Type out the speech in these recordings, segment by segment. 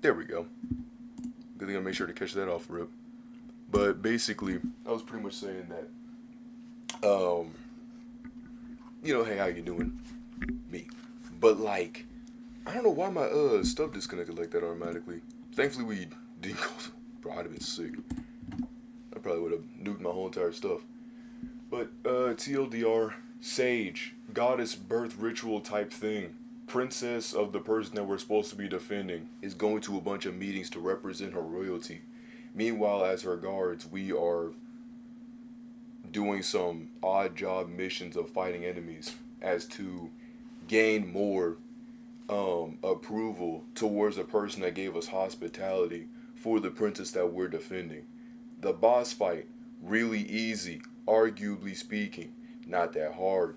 There we go. Good thing I made sure to catch that off rip. But basically, I was pretty much saying that, hey, how you doing? Me. But like, I don't know why my stuff disconnected like that automatically. Thankfully we didn't go. Bro, I'd have been sick. I probably would have nuked my whole entire stuff. But TLDR, Sage, goddess birth ritual type thing. Princess of the person that we're supposed to be defending is going to a bunch of meetings to represent her royalty. Meanwhile, as her guards, we are doing some odd job missions of fighting enemies as to gain more approval towards the person that gave us hospitality for the princess that we're defending. The boss fight, really easy, arguably speaking, not that hard.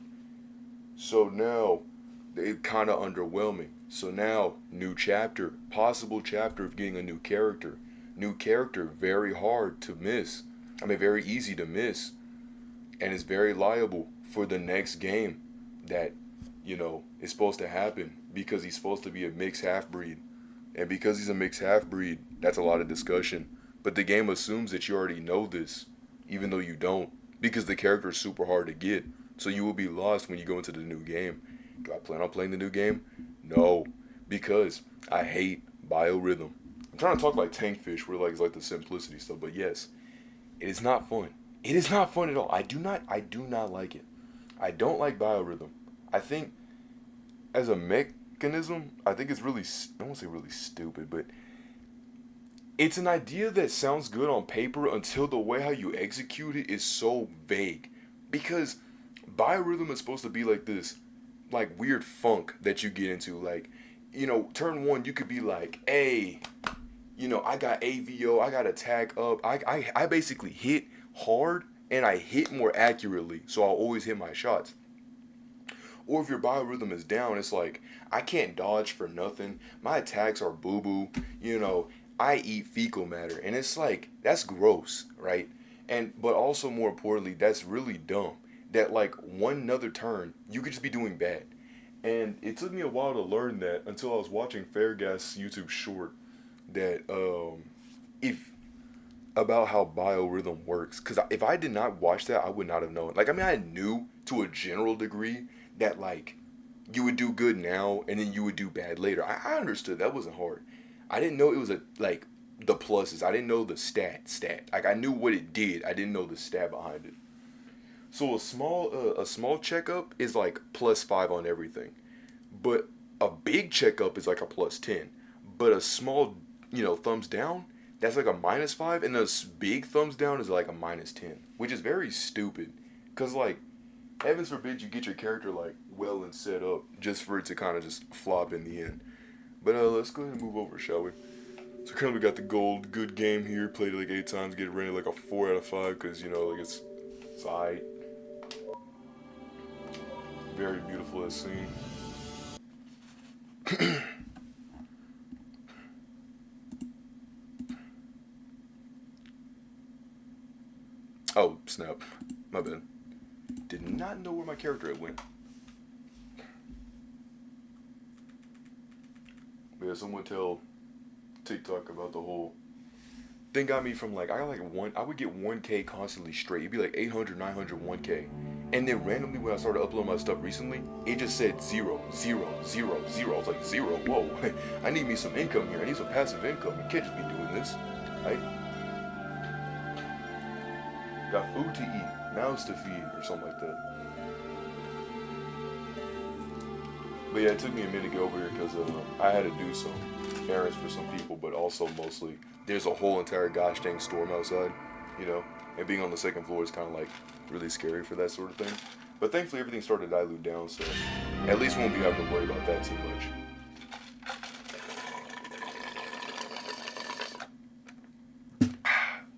So now, it kind of underwhelming. So now, new chapter, possible chapter of getting a new character. New character, very hard to miss. I mean, very easy to miss. And it's very liable for the next game that, is supposed to happen because he's supposed to be a mixed half-breed. And because he's a mixed half-breed, that's a lot of discussion. But the game assumes that you already know this, even though you don't, because the character is super hard to get. So you will be lost when you go into the new game. Do I plan on playing the new game? No, because I hate biorhythm. I'm trying to talk like Tankfish, where it's like the simplicity stuff, but yes, it is not fun. It is not fun at all. I do not like it. I don't like biorhythm. I think as a mechanism, I think it's really, I won't say really stupid, but it's an idea that sounds good on paper until the way how you execute it is so vague. Because biorhythm is supposed to be like this, like weird funk that you get into. Like, turn one, you could be like, hey, I got AVO, I got attack up. I basically hit hard and I hit more accurately, so I'll always hit my shots. Or if your biorhythm is down, it's like, I can't dodge for nothing. My attacks are boo-boo. I eat fecal matter. And it's like, that's gross, right? But also more importantly, that's really dumb. That like one another turn, you could just be doing bad. And it took me a while to learn that until I was watching Fairgas YouTube short that if about how biorhythm works. Because if I did not watch that, I would not have known. Like, I mean, I knew to a general degree that, like, you would do good now and then you would do bad later. I understood that wasn't hard. I didn't know it was like, the pluses. I didn't know the stat. Like, I knew what it did. I didn't know the stat behind it. So a small checkup is like +5 on everything. But a big checkup is like a +10. But a small, thumbs down, that's like a -5, and a big thumbs down is like a -10, which is very stupid. Cause like, heavens forbid you get your character like well and set up just for it to kind of just flop in the end. But let's go ahead and move over, shall we? So currently we got the gold, good game here. Played it like 8 times, get rated like a 4 out of 5, cause like it's alright. Very beautiful as seen. Oh, snap. My bad. Did not know where my character had went. But yeah, someone tell TikTok about the whole thing. Got me from like, I would get 1K constantly straight. It'd be like 800, 900, 1K. And then randomly when I started uploading my stuff recently, it just said 0, 0, 0, 0. I was like, 0, whoa. I need me some income here. I need some passive income. You can't just be doing this, right? Got food to eat, mouths to feed, or something like that. But yeah, it took me a minute to get over here because I had to do some errands for some people, but also mostly there's a whole entire gosh dang storm outside, and being on the second floor is kind of like really scary for that sort of thing. But thankfully everything started to dilute down, so at least we won't be having to worry about that too much.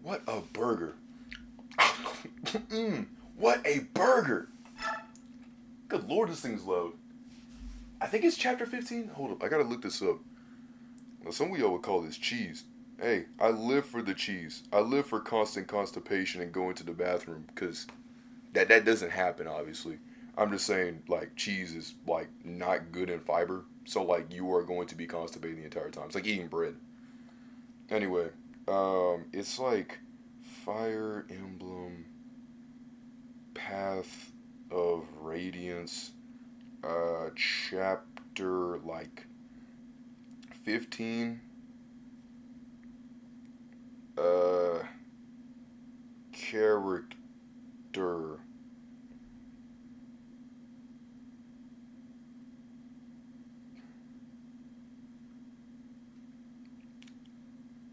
What a burger. What a burger. Good lord, this thing's loud. I think it's chapter 15. Hold up, I gotta look this up. Now, some of y'all would call this cheese. Hey, I live for the cheese. I live for constant constipation and going to the bathroom, because that doesn't happen, obviously. I'm just saying, like, cheese is, like, not good in fiber. So, like, you are going to be constipated the entire time. It's like eating bread. Anyway, it's like Fire Emblem, Path of Radiance, chapter, like, 15. Character.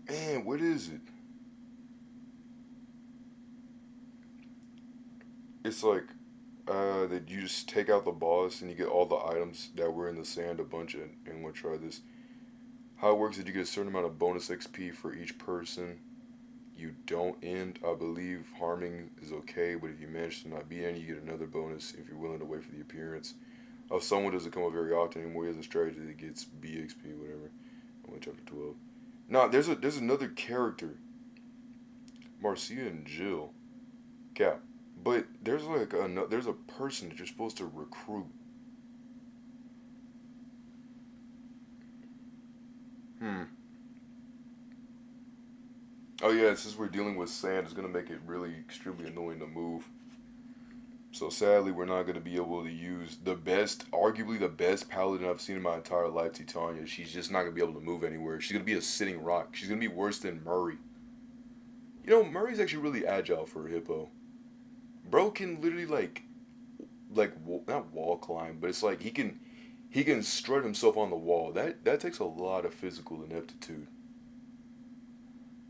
Man, what is it? It's like that you just take out the boss and you get all the items that were in the sand, a bunch of, and we'll try this. How it works is you get a certain amount of bonus XP for each person. You don't end. I believe harming is okay, but if you manage to not beat any, you get another bonus if you're willing to wait for the appearance of someone. Doesn't come up very often anymore. He has a strategy that gets BXP, whatever. I went chapter 12. Nah, there's another character, Marcia and Jill. Cap. But there's like there's a person that you're supposed to recruit. Hmm. Oh yeah, since we're dealing with sand, it's gonna make it really extremely annoying to move. So sadly, we're not gonna be able to use the best, arguably the best paladin I've seen in my entire life, Titania. She's just not gonna be able to move anywhere. She's gonna be a sitting rock. She's gonna be worse than Murray. You know, Murray's actually really agile for a hippo. Bro can literally not wall climb, but it's like he can strut himself on the wall. That takes a lot of physical ineptitude.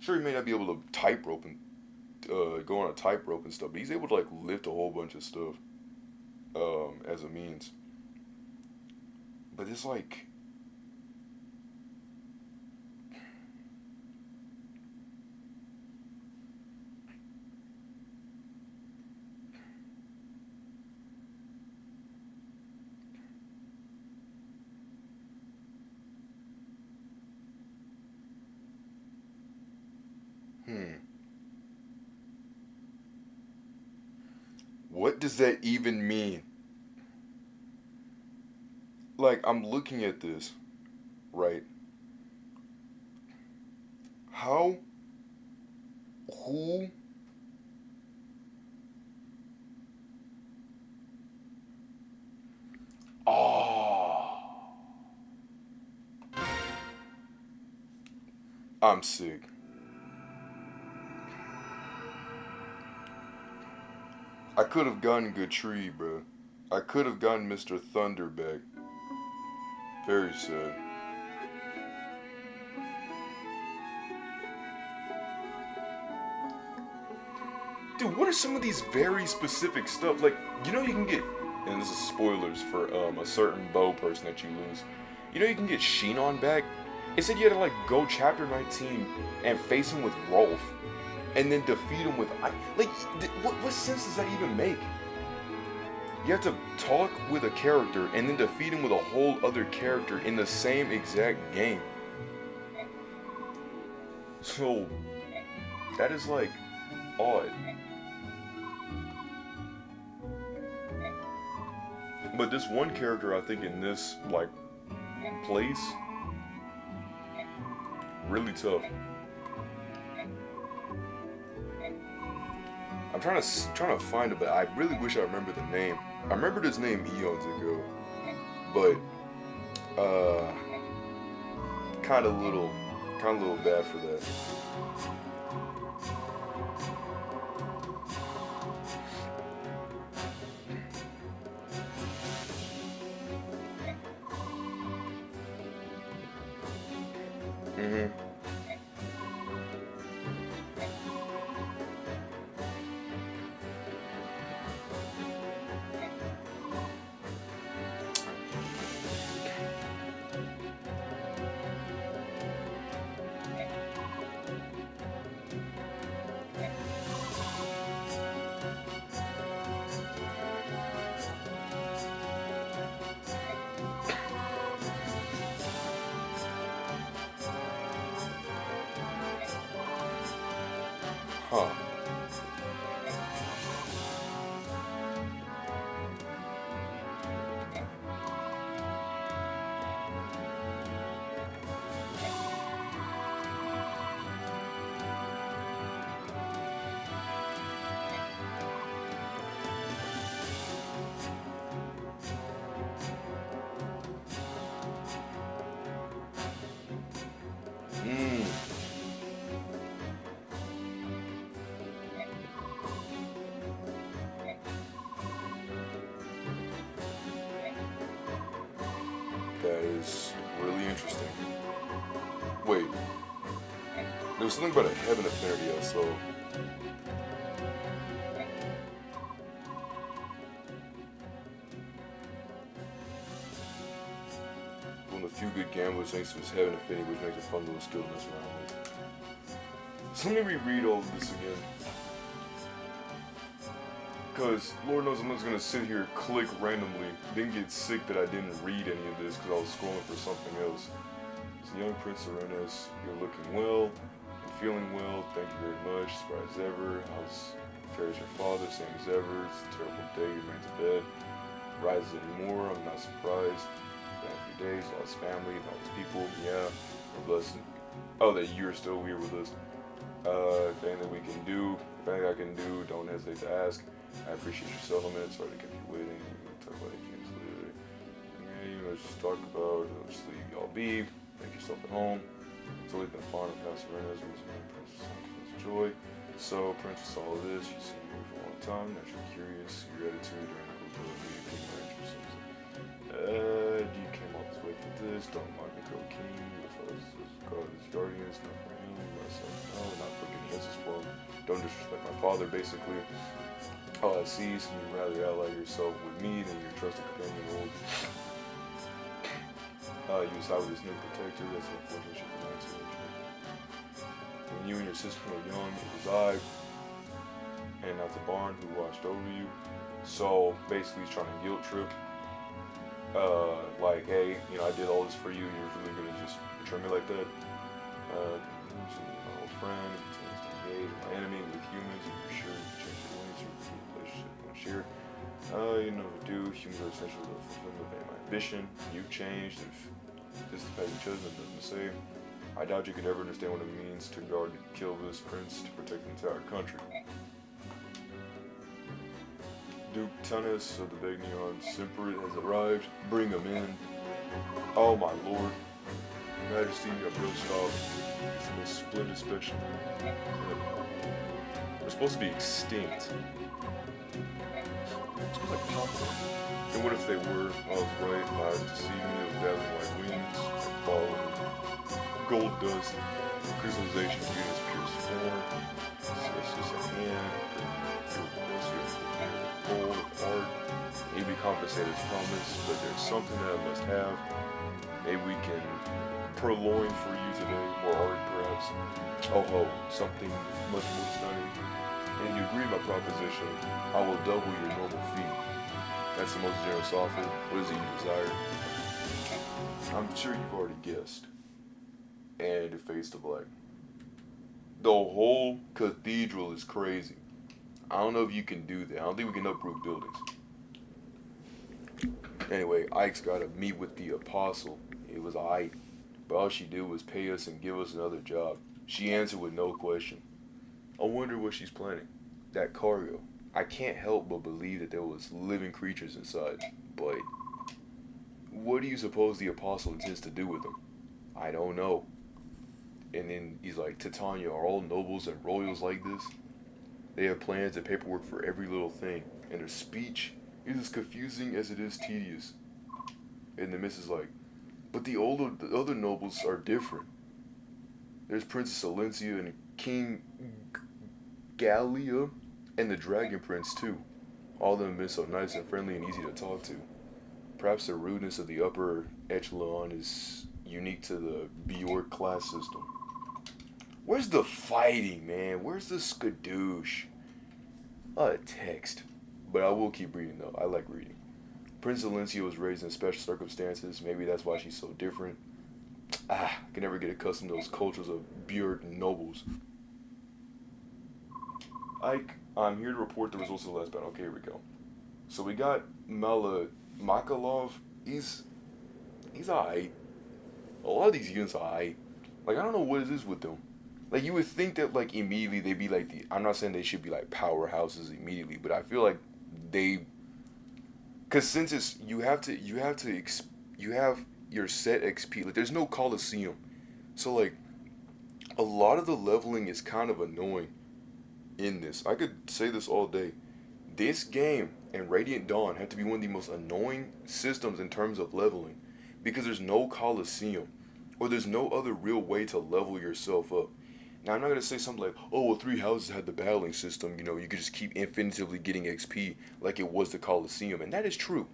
Sure, he may not be able to tightrope and go on a tightrope and stuff, but he's able to like lift a whole bunch of stuff as a means. But it's like, hmm, what does that even mean? Like, I'm looking at this, right? How, who, oh, I'm sick. I could have gotten good tree, bro. I could have gotten Mr. Thunderback. Very sad. Dude, what are some of these very specific stuff? Like, you know you can get, and this is spoilers for a certain bow person that you lose. You know you can get Sheenon back? It said you had to like go chapter 19 and face him with Rolf. And then defeat him with, like, what sense does that even make? You have to talk with a character and then defeat him with a whole other character in the same exact game. So, that is like, odd. But this one character, I think in this, like, place, really tough. I'm trying to find it, but I really wish I remember the name. I remembered his name eons ago, but kind of little bad for that. Mhm. Huh. That is really interesting. Wait. There was something about a heaven affinity I saw. One of the few good gamblers thanks to his heaven affinity, which makes a fun little skill to mess around with. So let me reread all of this again. Because Lord knows I'm just going to sit here and click randomly, then get sick that I didn't read any of this because I was scrolling for something else. So young Prince Serenas, you're looking well and feeling well. Thank you very much. Surprised as ever. How's fares your father? Same as ever. It's a terrible day. He remains in bed. Rises anymore. I'm not surprised. It's been a few days. Lost family. All his people. Yeah. A blessing. Oh, that you're still here with us. Anything that we can do. If anything I can do, don't hesitate to ask. I appreciate your settlement. Sorry to keep you waiting. We're gonna talk about games later. Okay, let's just talk about. Let's leave y'all be. Make yourself at home. It's always been fun. Path of Radiance, Prince Joy. So, Princess, all of this. You've seen me for a long time. Naturally curious. Your attitude during the ability to take my interest. You came all this way for this. Don't mind me, girl king. If I was God of his guardians, not for him. Myself, no, not for getting answers for him. Don't disrespect my father, basically. All I see is you'd rather ally yourself with me than your trusted companion old. You side with this new protector, that's unfortunate shit for my. When you and your sister were young, it was I, and not the barn who watched over you. So basically he's trying to guilt trip. Like, hey, you know, I did all this for you, you're really gonna just betray me like that? My old friend, he continues to engage my enemy with humans, and you're sure you change your ways, your relationship won't share. You never do. Humans are essential to the fulfillment of my ambition. You've changed. If this is the path you chose, it doesn't say. I doubt you could ever understand what it means to guard and kill this prince to protect the entire country. Duke Tunis of the Big Neon Simperit has arrived. Bring him in. Oh my lord. Majesty, you have real stop. It's the most splendid specimen. They're supposed to be extinct. It's like popcorn. And what if they were? I was right. I deceived me. It was dazzling like wings. Like falling. Gold dust. Crystallization of Venus pure form. It's just a hand. Gold of art. Maybe compensate as promised, but there's something that I must have. Maybe we can purloin for you today. More art, perhaps. Oh ho, something much more stunning. And you agree to my proposition, I will double your normal fee. That's the most generous offer. What is it you desire? I'm sure you've already guessed. And it fades to black. The whole cathedral is crazy. I don't know if you can do that. I don't think we can uproot buildings. Anyway, Ike's gotta meet with the apostle. It was Ike. But all she did was pay us and give us another job. She answered with no question. I wonder what she's planning. That cargo. I can't help but believe that there was living creatures inside. But what do you suppose the apostle intends to do with them? I don't know. And then he's like, Titania, are all nobles and royals like this? They have plans and paperwork for every little thing. And their speech is as confusing as it is tedious. And the missus like, but the other nobles are different. There's Princess Alencia and King Gallia and the Dragon Prince too. All of them have been so nice and friendly and easy to talk to. Perhaps the rudeness of the upper echelon is unique to the Bjork class system. Where's the fighting, man? Where's the skadoosh? A text. But I will keep reading though. I like reading. Prince Alencia was raised in special circumstances. Maybe that's why she's so different. I can never get accustomed to those cultures of Bjork nobles. Ike, I'm here to report the results of the last battle. Okay, here we go. So we got Makalov. He's alright. A lot of these units are alright. Like, I don't know what it is with them. Like, you would think that, like, immediately they'd be like I'm not saying they should be like powerhouses immediately, but I feel like they, because since it's you have your set XP. Like, there's no Coliseum, so like a lot of the leveling is kind of annoying in this. I could say this all day. This game and Radiant Dawn have to be one of the most annoying systems in terms of leveling, because there's no Coliseum, or there's no other real way to level yourself up. Now, I'm not going to say something like, oh, well, Three Houses had the battling system, you know, you could just keep infinitively getting XP like it was the Coliseum, and that is true,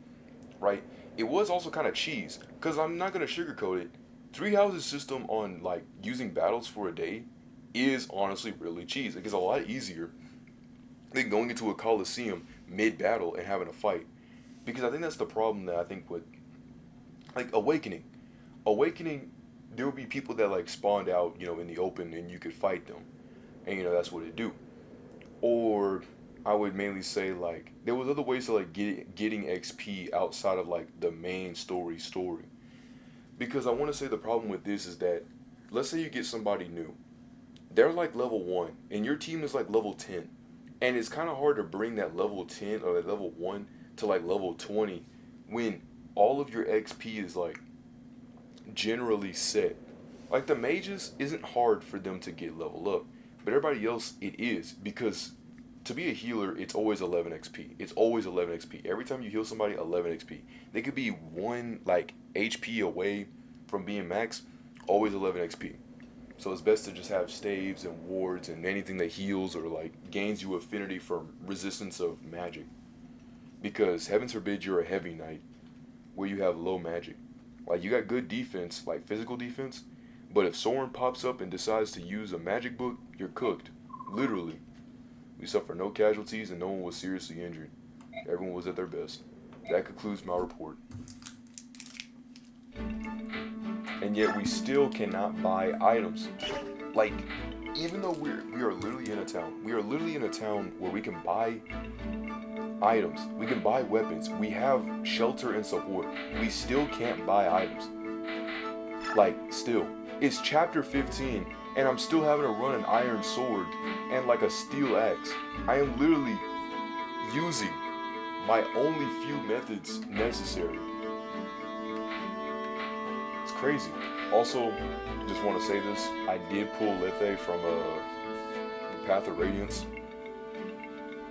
right? It was also kind of cheese, because I'm not going to sugarcoat it. Three Houses system on, like, using battles for a day is honestly really cheese. It gets a lot easier than going into a Coliseum mid-battle and having a fight. Because I think that's the problem that I think with, like, Awakening. Awakening, there would be people that, like, spawned out, you know, in the open and you could fight them. And, you know, that's what it do. Or, I would mainly say, like, there was other ways to, like, getting XP outside of, like, the main story. Because I want to say the problem with this is that, let's say you get somebody new. They're, like, level 1, and your team is, like, level 10. And it's kind of hard to bring that level 10 or that level 1 to, like, level 20 when all of your XP is, like, generally set. Like, the mages, isn't hard for them to get level up, but everybody else, it is, because to be a healer, it's always 11 XP. It's always 11 XP. Every time you heal somebody, 11 XP. They could be 1, like, HP away from being max, always 11 XP. So it's best to just have staves and wards and anything that heals or, like, gains you affinity for resistance of magic. Because, heavens forbid, you're a heavy knight where you have low magic. Like, you got good defense, like physical defense, but if Soren pops up and decides to use a magic book, you're cooked. Literally. We suffered no casualties and no one was seriously injured. Everyone was at their best. That concludes my report. And yet we still cannot buy items. Like, even though we are literally in a town. We are literally in a town where we can buy items. We can buy weapons. We have shelter and support. We still can't buy items. Like, still. It's chapter 15, and I'm still having to run an iron sword and, like, a steel axe. I am literally using my only few methods necessary. It's crazy. Also, just want to say this. I did pull Lethe from Path of Radiance.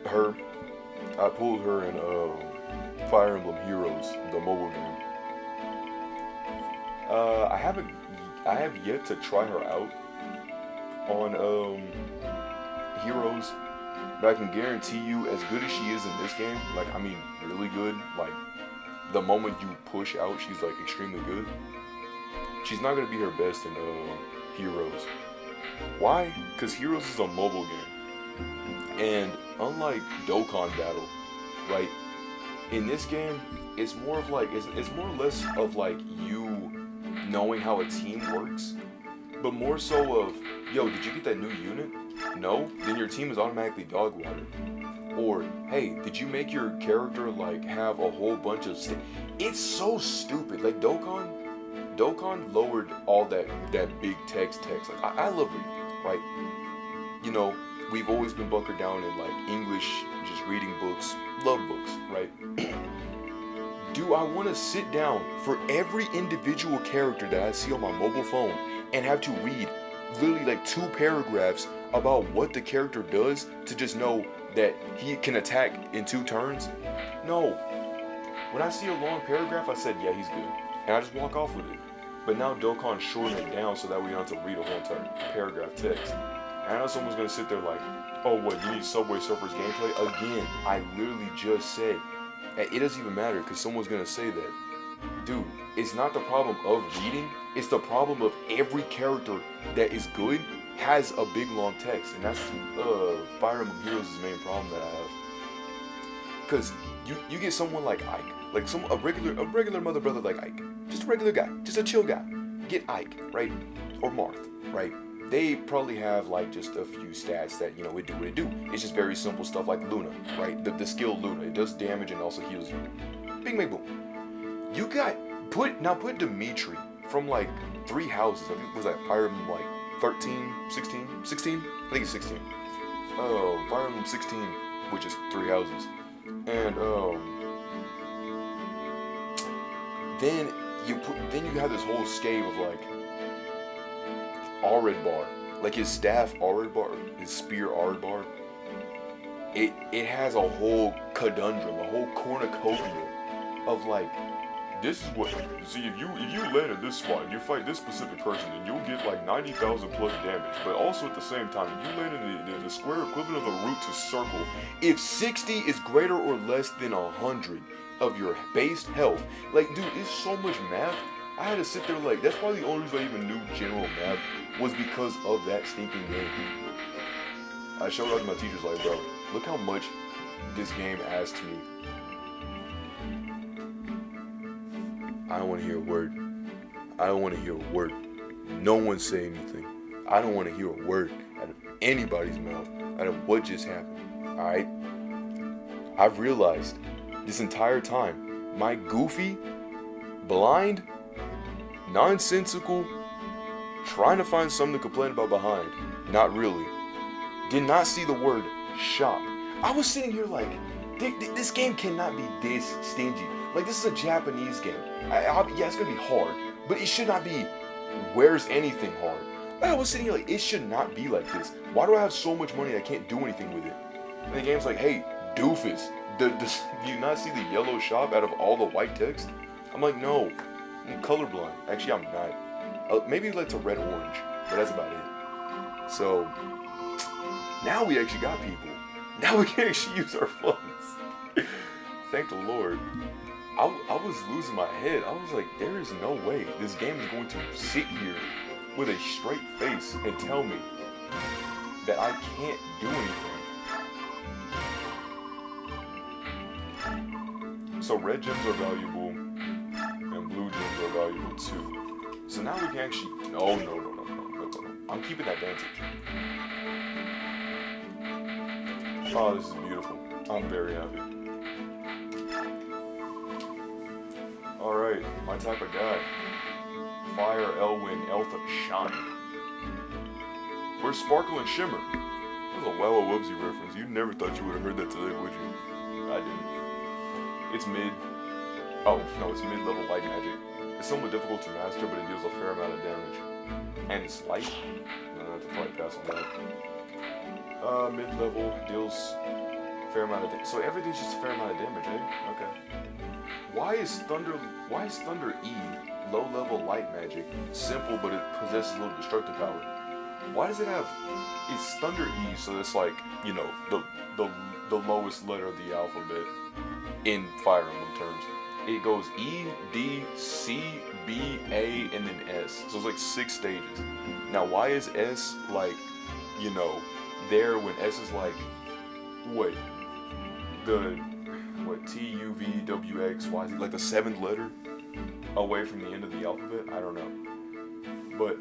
I pulled her in Fire Emblem Heroes, the mobile game. I have yet to try her out on Heroes, but I can guarantee you, as good as she is in this game, like, I mean, really good, like, the moment you push out, she's, like, extremely good. She's not gonna be her best in Heroes. Why? Because Heroes is a mobile game, and unlike Dokkan Battle, right? In this game, it's more of like it's more or less of like you knowing how a team works, but more so of, yo, did you get that new unit? No? Then your team is automatically dog watered. Or, hey, did you make your character like have a whole bunch of it's so stupid. Like Dokkan lowered all that big text. Like I love reading, right? You know, we've always been bunkered down in like English, just reading books, love books, right? Do I want to sit down for every individual character that I see on my mobile phone and have to read literally like 2 paragraphs about what the character does to just know that he can attack in 2 turns? No. When I see a long paragraph, I said, yeah, he's good. And I just walk off with it. But now Dokkan shortened it down so that we don't have to read a whole entire paragraph text. And I know someone's going to sit there like, oh, what, you need Subway Surfers gameplay? Again, I literally just said, it doesn't even matter because someone's going to say that. Dude, it's not the problem of reading, it's the problem of every character that is good has a big long text. And that's Fire Emblem Heroes' main problem that I have. Because you get someone like Ike, like a regular mother brother like Ike, just a regular guy, just a chill guy. Get Ike, right? Or Marth, right? They probably have like just a few stats that, you know, it do what it do. It's just very simple stuff like Luna, right? The skill Luna, it does damage and also heals you. Bing, bang, boom. You got put Dimitri from like 3 houses. I think it was like Fire Emblem like 13, 16? I think it's 16. Fire Emblem 16, which is 3 houses. And then you have this whole scale of like Aridbar, like his staff Aridbar, his spear Aridbar. It has a whole conundrum, a whole cornucopia of like this is what, see, if you land in this spot and you fight this specific person, then you'll get like 90,000 plus damage. But also at the same time, if you land in the square equivalent of a root to circle, if 60 is greater or less than 100 of your base health, like, dude, it's so much math. I had to sit there, like, that's probably the only reason I even knew general math was because of that stinking game. I showed up to my teachers, like, bro, look how much this game asks me. I don't want to hear a word. I don't want to hear a word. No one say anything. I don't want to hear a word out of anybody's mouth out of what just happened. Alright? I've realized this entire time, my goofy, blind, nonsensical, trying to find something to complain about behind, not really, did not see the word shop. I was sitting here like, this game cannot be this stingy. Like, this is a Japanese game. Yeah, it's gonna be hard, but it should not be where's anything hard. I was sitting here like, it should not be like this. Why do I have so much money I can't do anything with it? And the game's like, hey, doofus, do you not see the yellow shop out of all the white text? I'm like, no, I'm colorblind. Actually, I'm not. Maybe like it's a red orange, but that's about it. So, now we actually got people. Now we can actually use our funds. Thank the Lord. I was losing my head. I was like, there is no way this game is going to sit here with a straight face and tell me that I can't do anything. So red gems are valuable and blue gems are valuable too. So now we can actually, no. I'm keeping that vantage. Oh, this is beautiful. I'm very happy. Alright, my type of guy. Fire, Elwyn, Eltha, Shine. Where's Sparkle and Shimmer? That's a Wow Wubsy reference. You never thought you would have heard that today, would you? I didn't. It's mid. Oh, no, it's mid-level light magic. It's somewhat difficult to master, but it deals a fair amount of damage. And it's light. No, I have to probably pass on that. Mid-level deals a fair amount of damage. So everything's just a fair amount of damage, eh? Okay. Why is Thunder E low-level light magic simple, but it possesses a little destructive power? Why does it have? It's Thunder E, so it's like, you know, the lowest letter of the alphabet in Fire Emblem terms. It goes E, D, C, B, A, and then S. So it's like 6 stages. Now, why is S like, you know, there when S is like, wait, T, U, V, W, X, Y, Z, like the 7th letter away from the end of the alphabet? I don't know. But,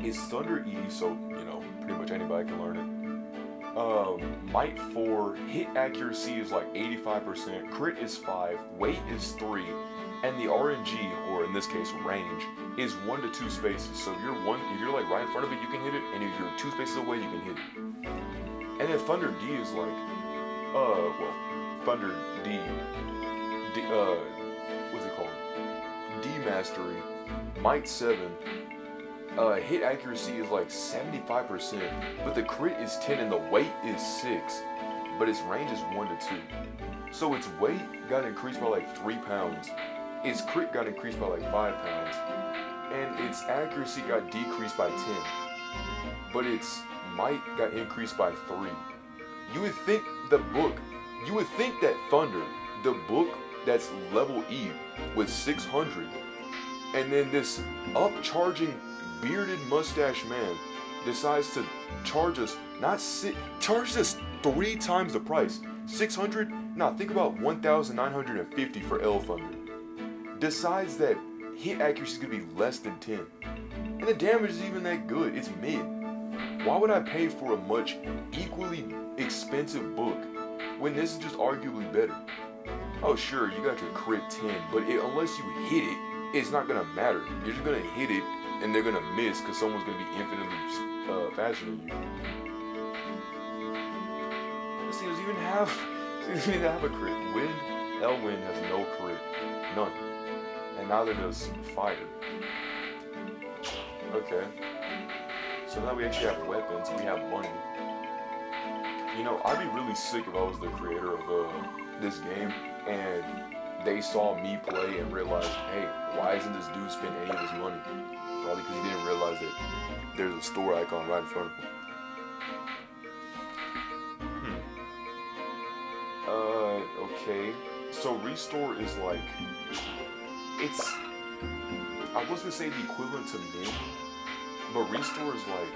it's Thunder E, so, you know, pretty much anybody can learn it. Might 4, hit accuracy is like 85%, crit is 5, weight is 3, and the RNG, or in this case, range, is 1 to 2 spaces. So if you're like right in front of it, you can hit it, and if you're 2 spaces away, you can hit it. And then Thunder D is like, Thunder D, what's it called? D Mastery, Might 7, hit accuracy is like 75%, but the crit is 10 and the weight is 6, but its range is 1 to 2. So its weight got increased by like 3 pounds, its crit got increased by like 5 pounds, and its accuracy got decreased by 10, but its might got increased by 3. You would think that Thunder, the book that's level E, was 600, and then this upcharging bearded mustache man decides to charge us, charge us 3 times the price. 600? Nah, think about 1,950 for L Thunder. Decides that hit accuracy is gonna be less than 10. And the damage is even that good, it's mid. Why would I pay for a much equally expensive book when this is just arguably better? Oh sure, you got your crit 10, but unless you hit it, it's not gonna matter. You're just gonna hit it and they're gonna miss because someone's gonna be infinitely faster than you. Let's see, does it even have a crit? Elwyn has no crit. None. And neither does Fire. Okay. So now we actually have weapons, we have money. You know, I'd be really sick if I was the creator of this game and they saw me play and realized, hey, why isn't this dude spending any of his money? Probably because he didn't realize that there's a store icon right in front of him. Okay. So restore is like, it's, I was gonna say the equivalent to mint, but restore is like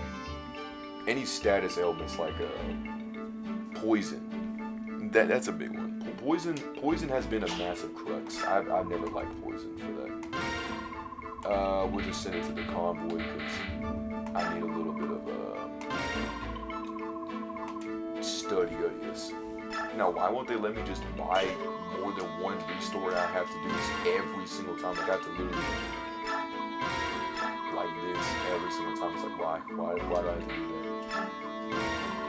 any status ailments, like poison. That's a big one. Poison has been a massive crux. I've never liked poison for that. We'll just send it to the convoy because I need a little bit of study of this. Now, why won't they let me just buy more than one restore? I have to do this every single time. Like, I have to literally like this every single time. It's like, why do I have to do that?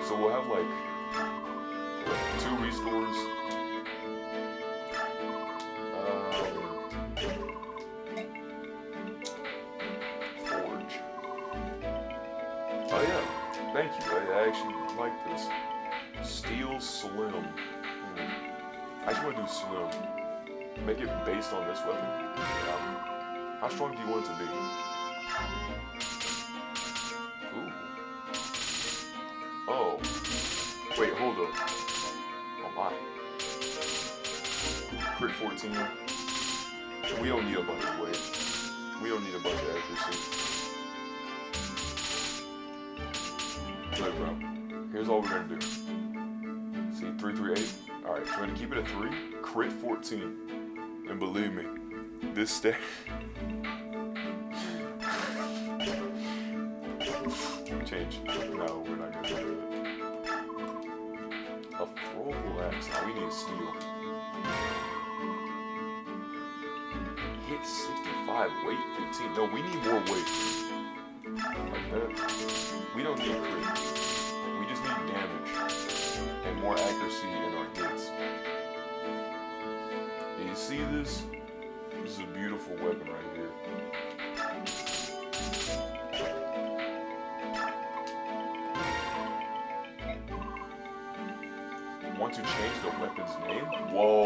So we'll have like 2 restores. Forge. Oh yeah, thank you. I actually like this. Steel Slim. I just want to do Slim. Make it based on this weapon. Yeah. How strong do you want it to be? Ooh. Oh. Wait, hold up. Oh my. Crit 14. We don't need a bunch of weight. We don't need a bunch of accuracy. Look, bro. Here's all we're gonna do. See, 338. Alright, so we're gonna keep it at 3. Crit 14. And believe me, this stat. Change. No, we're not gonna do it. A throwable axe. Now we need steel. Hit 65, weight 15. No, we need more weight. Like that. We don't need crit. We just need damage and more accuracy in our hits. And you see this? This is a beautiful weapon right here. Want to change the weapon's name? Whoa.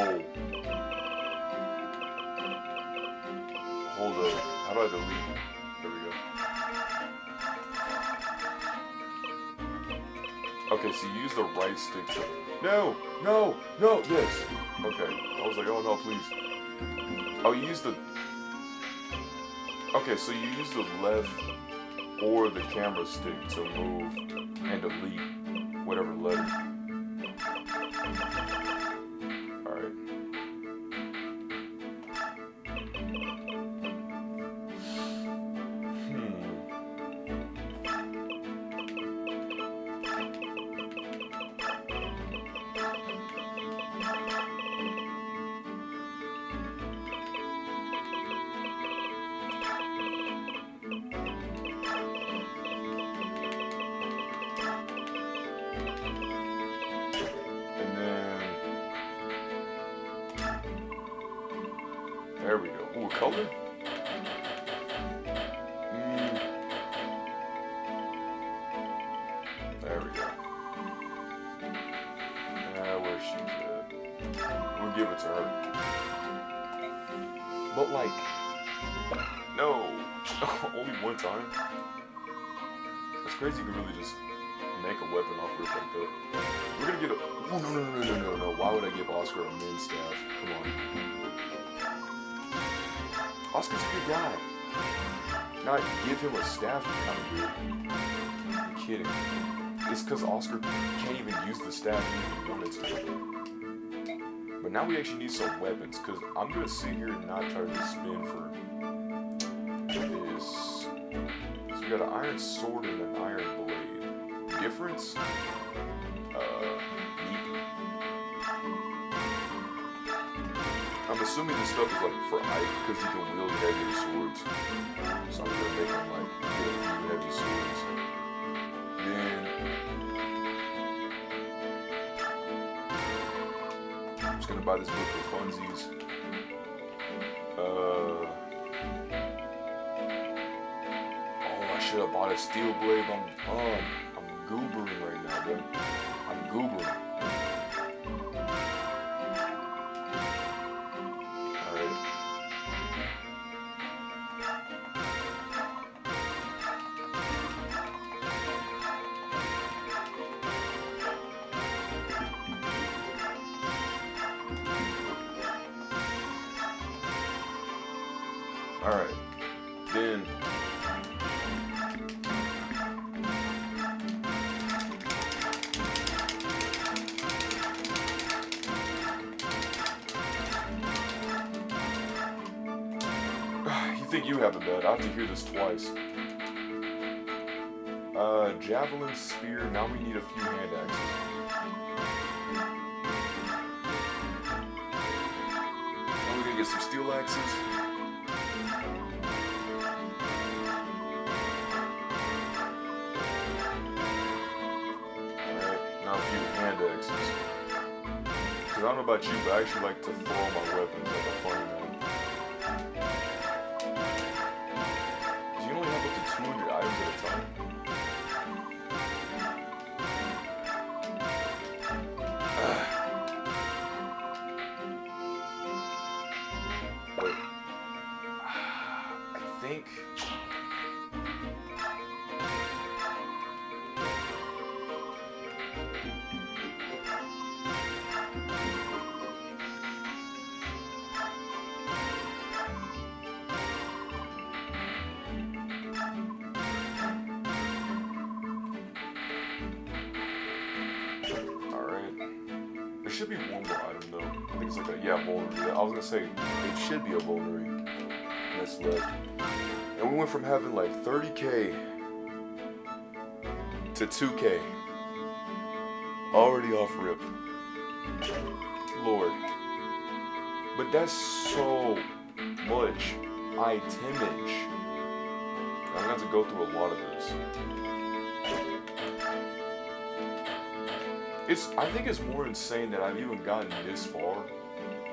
Hold up. How do I delete? There we go. Okay, so you use the right stick to... No! This! Okay. I was like, oh no, please. Oh, you use the... Okay, so you use the left or the camera stick to move and delete whatever letter. Alright. There we go. Ooh, color? There we go. Where's she at? We'll give it to her. But like, no. Only one time? It's crazy you can really just make a weapon off rip like that. We're gonna get a... Oh, no. Why would I give Oscar a min staff? Come on. Oscar's a good guy. Not give him a staff kind of weird. I'm kidding. It's because Oscar can't even use the staff if he wanted to. But now we actually need some weapons, because I'm going to sit here and not try to spin for this. So we got an iron sword and an iron blade. Difference? I'm assuming this stuff is like for height, because you can wield heavier swords. So I'm gonna make him like get a few heavy swords. Then I'm just gonna buy this book for funsies. Oh, I should have bought a steel blade. I'm goobering right now, bro. I'm goobering. Alright. Then... You think you have it bad. I have to hear this twice. Javelin, spear, now we need a few hand axes. And we're gonna get some steel axes. Alright, now a few hand axes. Cause I don't know about you, but I actually like to throw my weapons like a funny man. Cause you only have up to 200 items at a time. There should be one more item though. I think it's like a, yeah, vulnerary. I was gonna say, it should be a vulnerary that's left. And we went from having like 30k to 2k. Already off rip. Lord. But that's so much itemage. I'm gonna have to go through a lot of this. I think it's more insane that I've even gotten this far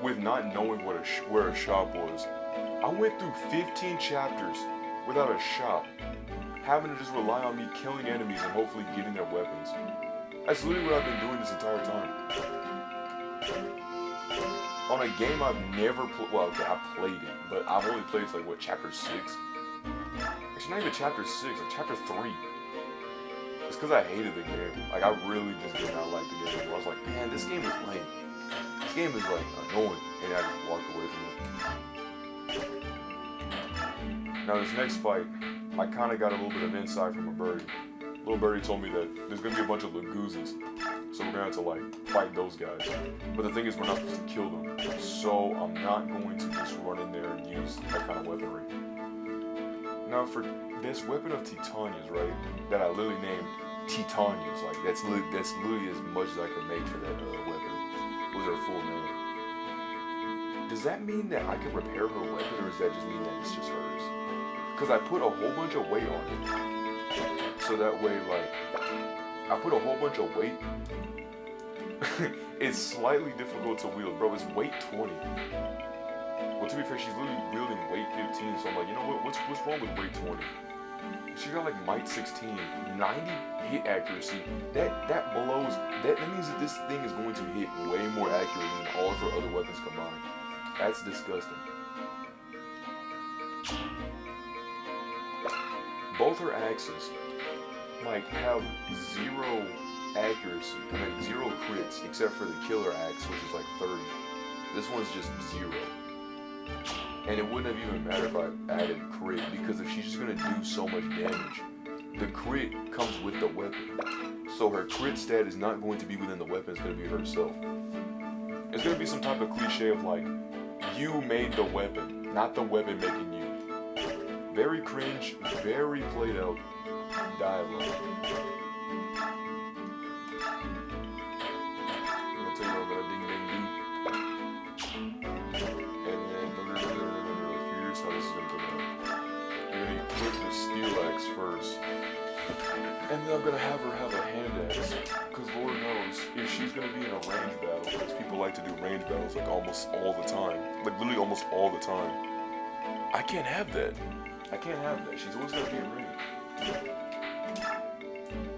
with not knowing what where a shop was. I went through 15 chapters without a shop, having to just rely on me killing enemies and hopefully getting their weapons. That's literally what I've been doing this entire time. On a game I've never played, well, okay, I played it, but I've only played like, what, chapter 6? It's not even chapter 6, like chapter 3. It's because I hated the game. Like, I really just did not like the game. I was like, man, this game is lame. This game is, like, annoying. And I just walked away from it. Now, this next fight, I kind of got a little bit of insight from a birdie. Little birdie told me that there's going to be a bunch of Lagoozes. So we're going to have to, like, fight those guys. But the thing is, we're not supposed to kill them. So I'm not going to just run in there and use that kind of weaponry. Now, for this weapon of Titania's, right, that I literally named Titania's, like, that's literally as much as I can make for that weapon. Was her full name. Does that mean that I can repair her weapon, or does that just mean that it's just hers? Because I put a whole bunch of weight on it. So that way, like, I put a whole bunch of weight. It's slightly difficult to wield, bro. It's weight 20. Well, to be fair, she's literally wielding weight 15, so I'm like, you know what, what's wrong with weight 20? She got like might 16, 90 hit accuracy. That blows, that means that this thing is going to hit way more accurately than all of her other weapons combined. That's disgusting. Both her axes, like, have 0 accuracy, I mean 0 crits, except for the killer axe, which is like 30. This one's just 0. And it wouldn't have even mattered if I added crit, because if she's just gonna do so much damage, the crit comes with the weapon. So her crit stat is not going to be within the weapon, it's gonna be herself. It's gonna be some type of cliche of like, you made the weapon, not the weapon making you. Very cringe, very played out dialogue. I'm gonna tell you all about ding ding ding. How this is going to go down. You're going to equip the steel axe first. And then I'm going to have her have a hand axe. Because Lord knows, if she's going to be in a range battle, because people like to do range battles like almost all the time. Like literally almost all the time. I can't have that. I can't have that. She's always got to be in range.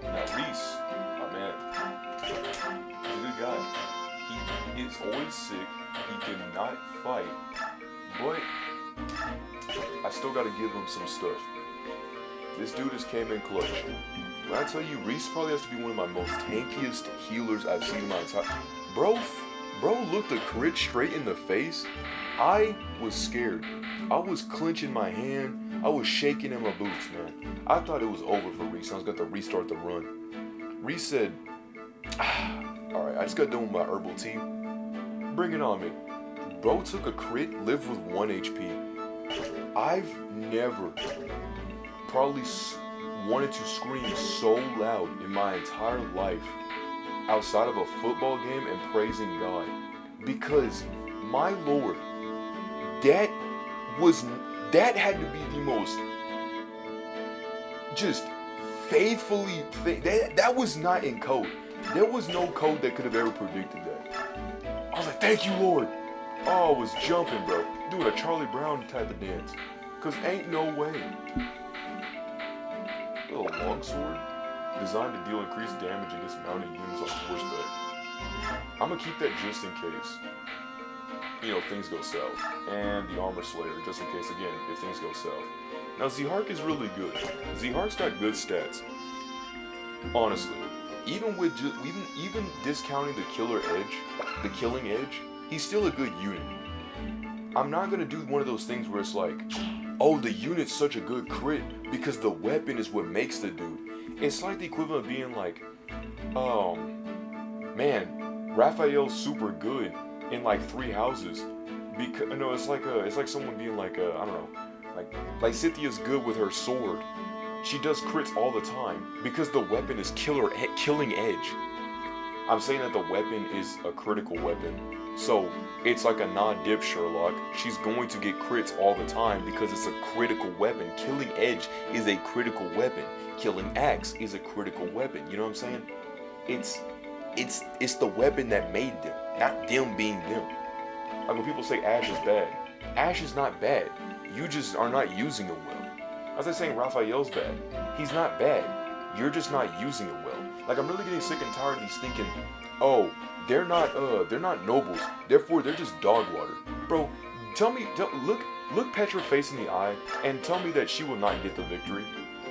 Now Reese, my man, he's a good guy. He is always sick. He cannot fight. But I still gotta give him some stuff. This dude just came in clutch. When I tell you, Reese probably has to be one of my most tankiest healers I've seen in my entire... Bro Bro looked a crit straight in the face. I was scared. I was clenching my hand. I was shaking in my boots, man. I thought it was over for Reese. I was going to restart the run. Reese said, alright, I just got done with my herbal tea. Bring it on me. Bro took a crit, lived with 1 HP. I've never probably wanted to scream so loud in my entire life outside of a football game and praising God. Because, my Lord, that had to be the most just faithfully that was not in code. There was no code that could have ever predicted that. I was like, thank you, Lord. Oh, I was jumping, bro. Doing a Charlie Brown type of dance. Cause ain't no way. Little longsword designed to deal increased damage against mounted units on horseback. I'm gonna keep that just in case, you know, things go south. And the Armor Slayer, just in case, again, if things go south. Now, Zhark is really good. Zhark's got good stats. Honestly, even with even discounting the killing edge, he's still a good unit. I'm not gonna do one of those things where it's like, oh, the unit's such a good crit because the weapon is what makes the dude. It's like the equivalent of being like, man, Raphael's super good in like 3 houses. Because no, it's like someone being like, I don't know, like Cynthia's good with her sword. She does crits all the time because the weapon is killing edge. I'm saying that the weapon is a critical weapon. So, it's like a non-dip Sherlock. She's going to get crits all the time because it's a critical weapon. Killing edge is a critical weapon. Killing axe is a critical weapon. You know what I'm saying? It's the weapon that made them, not them being them. Like when people say Ash is bad. Ash is not bad. You just are not using him well. As I was saying Raphael's bad. He's not bad. You're just not using him well. Like I'm really getting sick and tired of these thinking, oh, they're not nobles, therefore they're just dog water. Bro, look Petra face in the eye and tell me that she will not get the victory.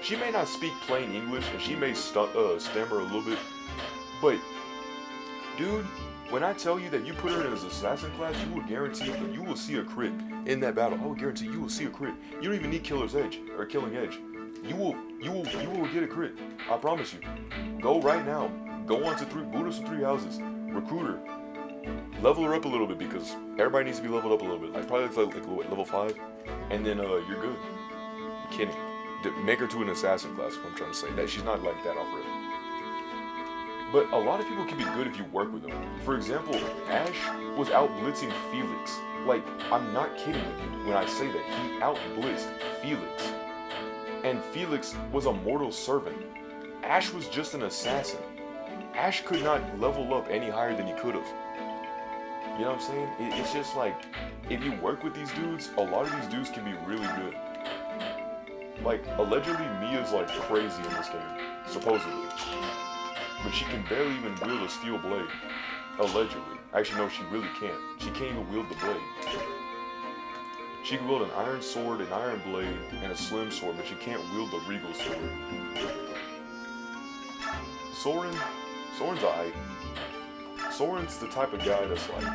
She may not speak plain English and she may stammer a little bit, but dude, when I tell you that you put her in as assassin class, you will guarantee that you will see a crit in that battle. I will guarantee you will see a crit. You don't even need killer's edge or killing edge. You will get a crit. I promise you. Go right now. Go on to boot us to 3 houses. Recruit her. Level her up a little bit because everybody needs to be leveled up a little bit. Like probably like level 5, and then you're good. I'm kidding. Make her to an assassin class. Is what I'm trying to say. That she's not like that off rip. But a lot of people can be good if you work with them. For example, Ash was out blitzing Felix. Like I'm not kidding with you when I say that he out blitzed Felix. And Felix was a mortal servant. Ash was just an assassin. Ash could not level up any higher than he could have. You know what I'm saying? It's just like, if you work with these dudes, a lot of these dudes can be really good. Like, allegedly, Mia's like crazy in this game, supposedly. But she can barely even wield a steel blade. Allegedly. Actually, no, she really can't. She can't even wield the blade. She can wield an iron sword, an iron blade, and a slim sword, but she can't wield the regal sword. Soren's alright. Soren's the type of guy that's like,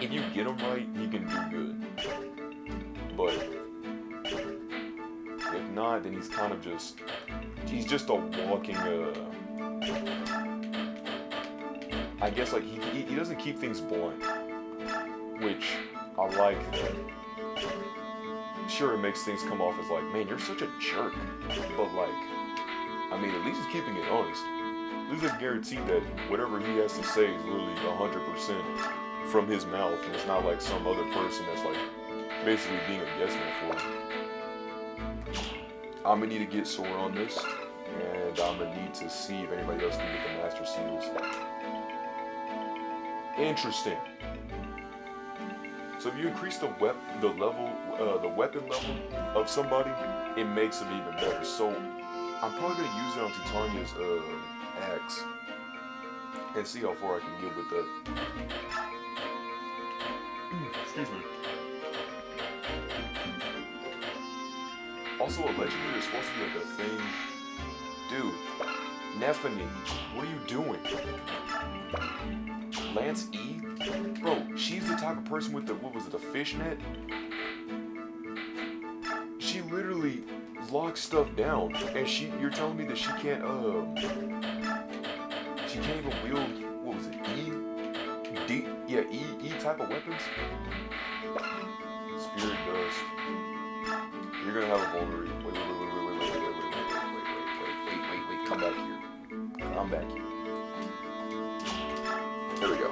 if you get him right, he can do good. But if not, then he's kind of just, he's just a walking, I guess like he doesn't keep things blunt, which I like that. Sure, it makes things come off as like, man, you're such a jerk, but like, I mean, at least he's keeping it honest. At least I guarantee that whatever he has to say is literally 100% from his mouth, and it's not like some other person that's like basically being a yes man for him. I'm gonna need to get sore on this, and I'm gonna need to see if anybody else can get the master seals. Interesting. So if you increase the weapon level of somebody, it makes them even better. So I'm probably gonna use it on Titania's axe and see how far I can get with that. Excuse me. Also, allegedly, there's supposed to be like a thing. Dude, Nephany, what are you doing? Lance E? Bro, she's the type of person with the, what was it, the fishnet? She literally locks stuff down, and you're telling me that she can't even wield, what was it, E type of weapons? Spirit dust. You're gonna have a vulnerary. Wait, come back here. I'm back here. There we go.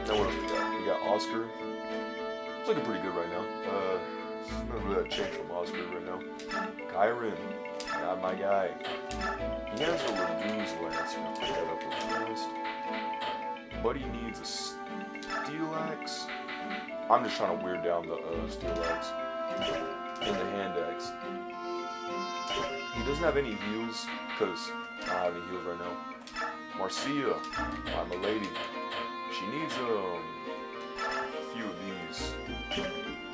Now what else we got? We got Oscar. It's looking pretty good right now. None of that change from Oscar right now. Kyron, not my guy. He has a reduced lance. We'll pick that up real fast. But he needs a steel axe. I'm just trying to wear down the steel axe and the hand axe. He doesn't have any heals because I don't have any heals right now. Marcia, my milady, she needs a few of these.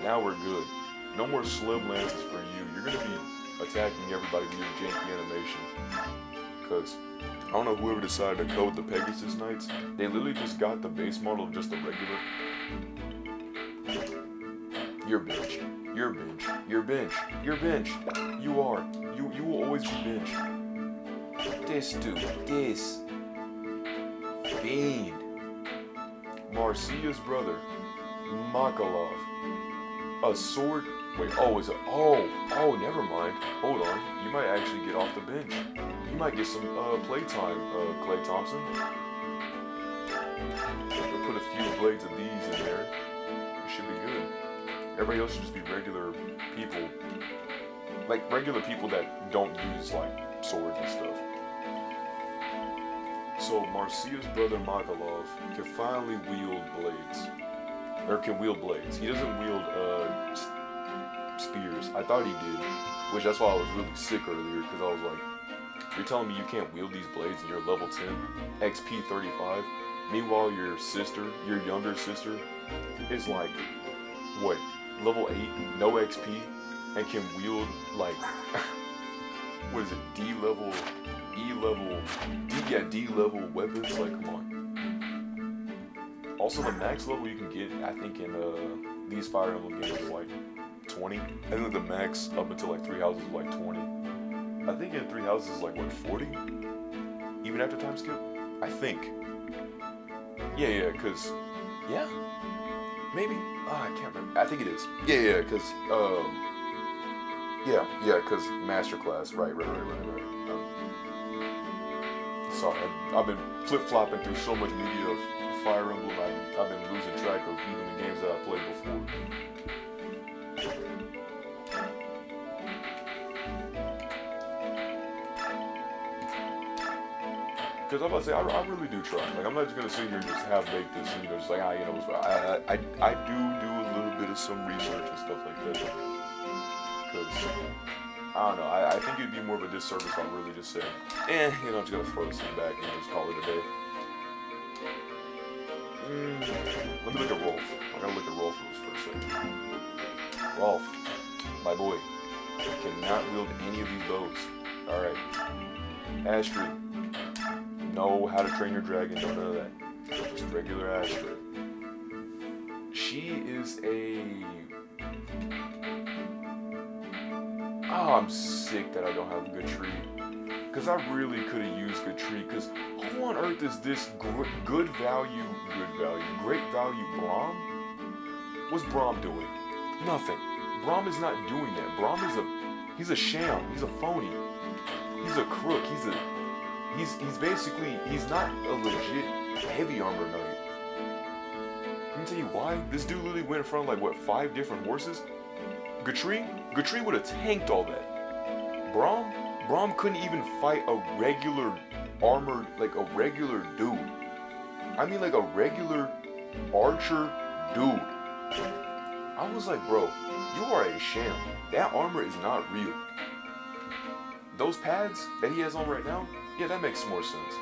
Now we're good. No more slim lances for you. You're gonna be attacking everybody with your janky animation. Cause I don't know whoever decided to code the Pegasus Knights. They literally just got the base model of just the regular. You're bench. You're bench. You're bench. You're bench. You are. You will always be bench. This dude. This. Fiend. Marcia's brother. Makalov. A sword. Wait, is it? Oh, never mind. Hold on. You might actually get off the bench. You might get some playtime, Clay Thompson. We'll put a few blades of these in there. It should be good. Everybody else should just be regular people. Like, regular people that don't use, like, swords and stuff. So, Marcia's brother Makalov can finally wield blades. Or can wield blades. He doesn't wield, spears. I thought he did. Which, that's why I was really sick earlier, because I was like, you're telling me you can't wield these blades and you're level 10? XP 35? Meanwhile, your younger sister, is like, what, level 8, no XP, and can wield, like, what is it, D-level weapons? Like, come on. Also, the max level you can get, I think, in these Fire Emblem games is like 20. I think the max up until like 3 houses is like 20. I think in 3 houses is like, what, 40? Even after time skip? I think. Yeah, cause, yeah? Maybe? I can't remember. I think it is. Yeah, cause, cause Masterclass, right. Sorry, I've been flip-flopping through so much media of Fire Emblem, I've been losing track of even the games that I played before. Because I'm about to say, I really do try. Like, I'm not just going to sit here and just half-bake this and, just like, I do a little bit of some research and stuff like that. Because, I don't know, I think it'd be more of a disservice if I really just said, I'm just going to throw this thing back and just call it a day. Let me look at Rolf. I gotta look at Rolf for a second. Rolf, my boy, cannot wield any of these bows. Alright. Astrid, know how to train your dragon, no none of that. Just regular Astrid. She is a... Oh, I'm sick that I don't have a good tree. Because I really could have used good tree. Because who on earth is this great value Braum? What's Braum doing? Nothing. Braum is not doing that. Braum is he's a sham. He's a phony. He's a crook. He's not a legit heavy armor knight. Let me tell you why. This dude literally went in front of like, what, 5 different horses? Gatri would have tanked all that. Braum couldn't even fight a regular armored, like a regular dude. I mean like a regular archer dude. I was like, bro, you are a sham. That armor is not real. Those pads that he has on right now, yeah, that makes more sense.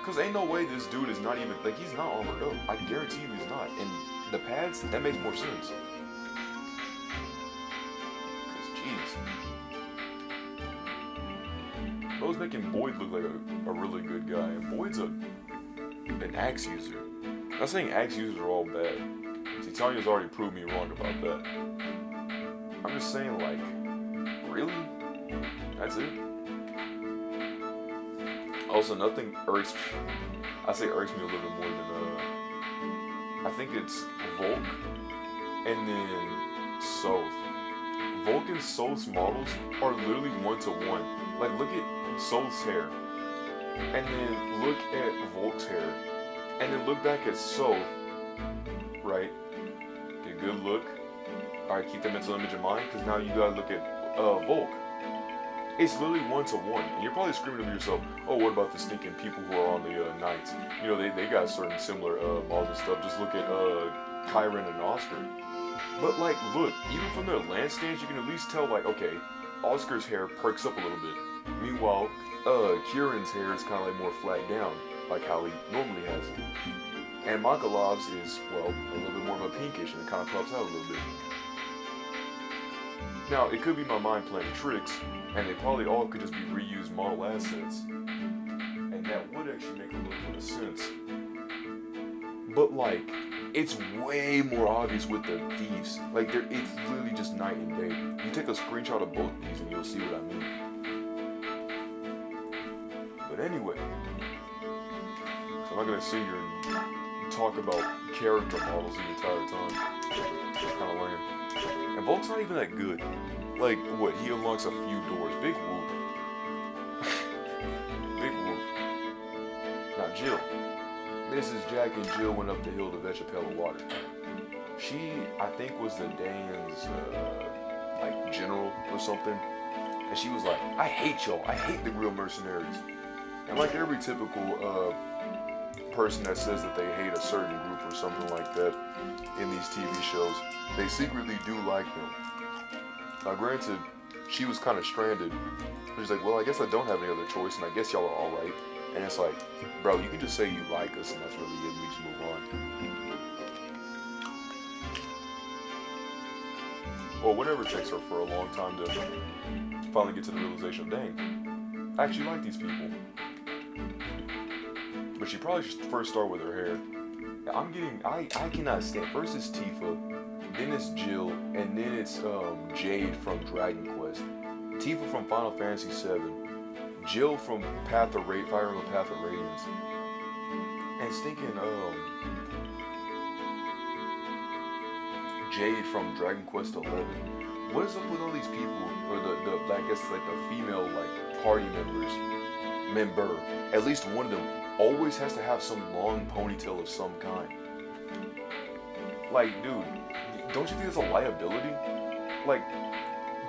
Cause ain't no way this dude is not even, like, he's not armored up. I guarantee you he's not. And the pads, that makes more sense. Cause jeez. Bro's making Boyd look like a really good guy. And Boyd's a an axe user. I'm not saying axe users are all bad. See, Tanya's already proved me wrong about that. I'm just saying, like, really? That's it? Also, nothing irks, I say irks me a little bit more than, I think it's Volk and then Soth. Volk and Soth's models are literally one-to-one. Like, look at Soth's hair, and then look at Volk's hair, and then look back at Soth, right? Get a good look. Alright, keep the mental image in mind, because now you gotta look at Volk. It's literally one-to-one, and you're probably screaming to yourself, oh, what about the stinking people who are on the Knights? You know, they got certain similar models and stuff. Just look at Kyron and Oscar. But, like, look, even from their lance stance, you can at least tell, like, okay, Oscar's hair perks up a little bit. Meanwhile, Kieran's hair is kind of like more flat down, like how he normally has it. And Makalov's is, well, a little bit more of a pinkish, and it kind of puffs out a little bit. Now, it could be my mind playing tricks, and they probably all could just be reused model assets. And that would actually make a little bit of sense. But, like, it's way more obvious with the thieves. Like, it's literally just night and day. You take a screenshot of both these and you'll see what I mean. But anyway, I'm not gonna sit here and talk about character models the entire time. It's kind of lame. And Volk's not even that good. Like, what, he unlocks a few doors. Big whoop. Big whoop. Now, Jill. Mrs. Jack and Jill went up the hill to fetch a pail of water. She, I think, was the Dane's, like, general or something. And she was like, I hate y'all. I hate the real mercenaries. And like every typical, person that says that they hate a certain group or something like that in these TV shows, they secretly do like them. Now, granted, she was kind of stranded. She's like, well, I guess I don't have any other choice, and I guess y'all are alright. And it's like, bro, you can just say you like us, and that's really it, we just move on. Well, whatever it takes her for a long time to finally get to the realization of, dang, I actually like these people. But she probably should first start with her hair. I cannot stand. First it's Tifa, then it's Jill, and then it's Jade from Dragon Quest. Tifa from Final Fantasy VII. Jill from Path of Radiance. And stinking Jade from Dragon Quest 11. What is up with all these people, or the I guess like the female like party member, at least one of them always has to have some long ponytail of some kind. Like, dude, don't you think it's a liability? Like,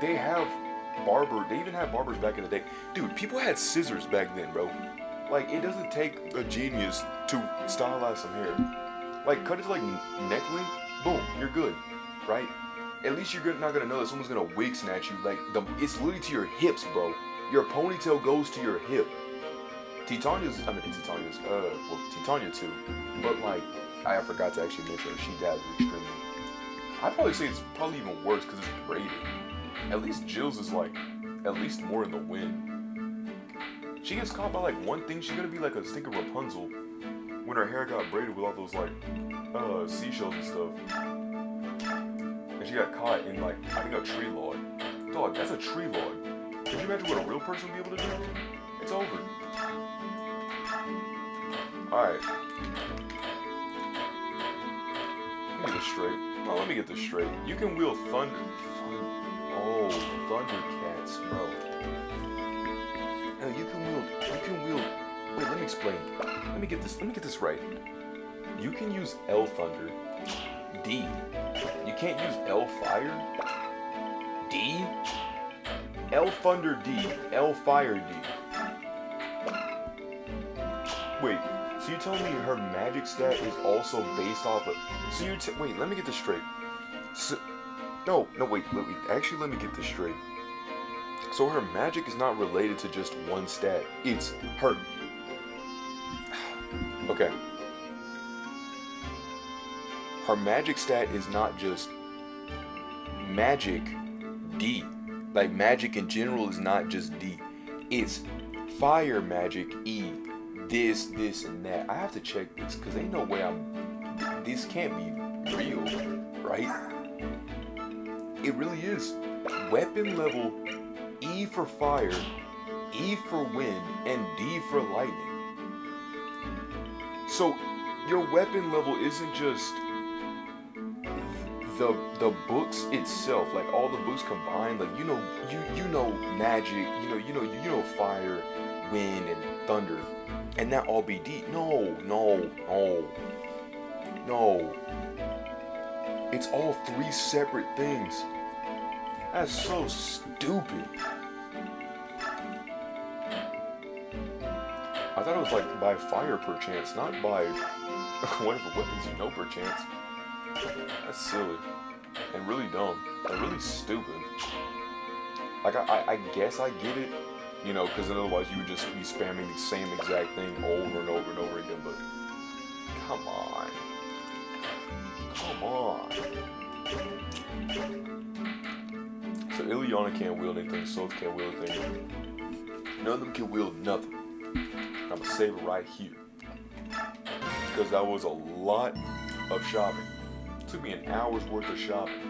they even had barbers back in the day. Dude, people had scissors back then, bro. Like, it doesn't take a genius to stylize some hair. Like, cut it to like neck length, boom, you're good, right? At least you're not gonna know that someone's gonna wig snatch you. Like, it's literally to your hips, bro. Your ponytail goes to your hip. Titania too. But like, I forgot to actually mention her. She dabbed extremely. I'd probably say it's probably even worse because it's braided. At least Jill's is like, at least more in the wind. She gets caught by like one thing. She's gonna be like a stinking Rapunzel when her hair got braided with all those like, seashells and stuff. And she got caught in like, I think a tree log. Dog, that's a tree log. Can you imagine what a real person would be able to do? It's over. Alright. Let me get this straight. No, let me get this straight. You can wield thunder. Oh, Thundercats, bro. You can wield. Wait, let me explain. Let me get this right. You can use L Thunder. D. You can't use L Fire. D. L Thunder D. L Fire D. Wait, so you're telling me her magic stat is also based off of... So you're wait, let me get this straight. So, no, wait, actually let me get this straight. So her magic is not related to just one stat. It's her... Okay. Her magic stat is not just magic D. Like, magic in general is not just D. It's fire magic E. this, and that. I have to check this, because ain't no way this can't be real, right? It really is. Weapon level E for fire, E for wind, and D for lightning. So your weapon level isn't just the books itself, like all the books combined, like you know magic, you know fire, wind, and thunder, and that all be D. No. It's all three separate things. That's so stupid. I thought it was like by fire perchance, not by whatever weapons you know perchance. That's silly. And really dumb. And really stupid. Like, I guess I get it, you know, because otherwise you would just be spamming the same exact thing over and over and over again, but come on. Come on. So Ileana can't wield anything, Soph can't wield anything. None of them can wield nothing. I'm gonna save it right here. Because that was a lot of shopping. It took me an hour's worth of shopping.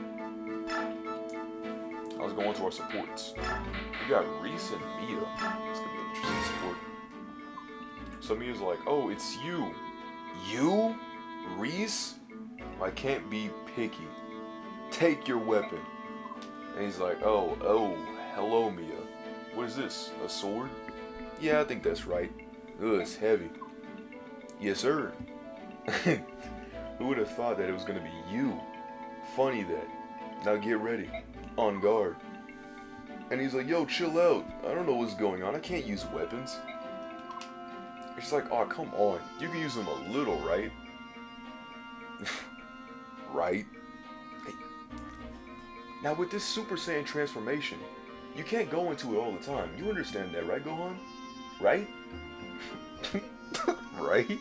I was going to our supports. We got Reese and Mia. It's gonna be an interesting support. So Mia's like, oh, it's you. You? Reese? I can't be picky. Take your weapon. And he's like, oh, hello, Mia. What is this? A sword? Yeah, I think that's right. Ugh, it's heavy. Yes, sir. Who would have thought that it was gonna be you? Funny that. Now get ready. On guard. And he's like, yo, chill out. I don't know what's going on. I can't use weapons. It's like, oh, come on. You can use them a little, right? Right? Hey. Now with this Super Saiyan transformation, you can't go into it all the time. You understand that, right, Gohan? Right? Right?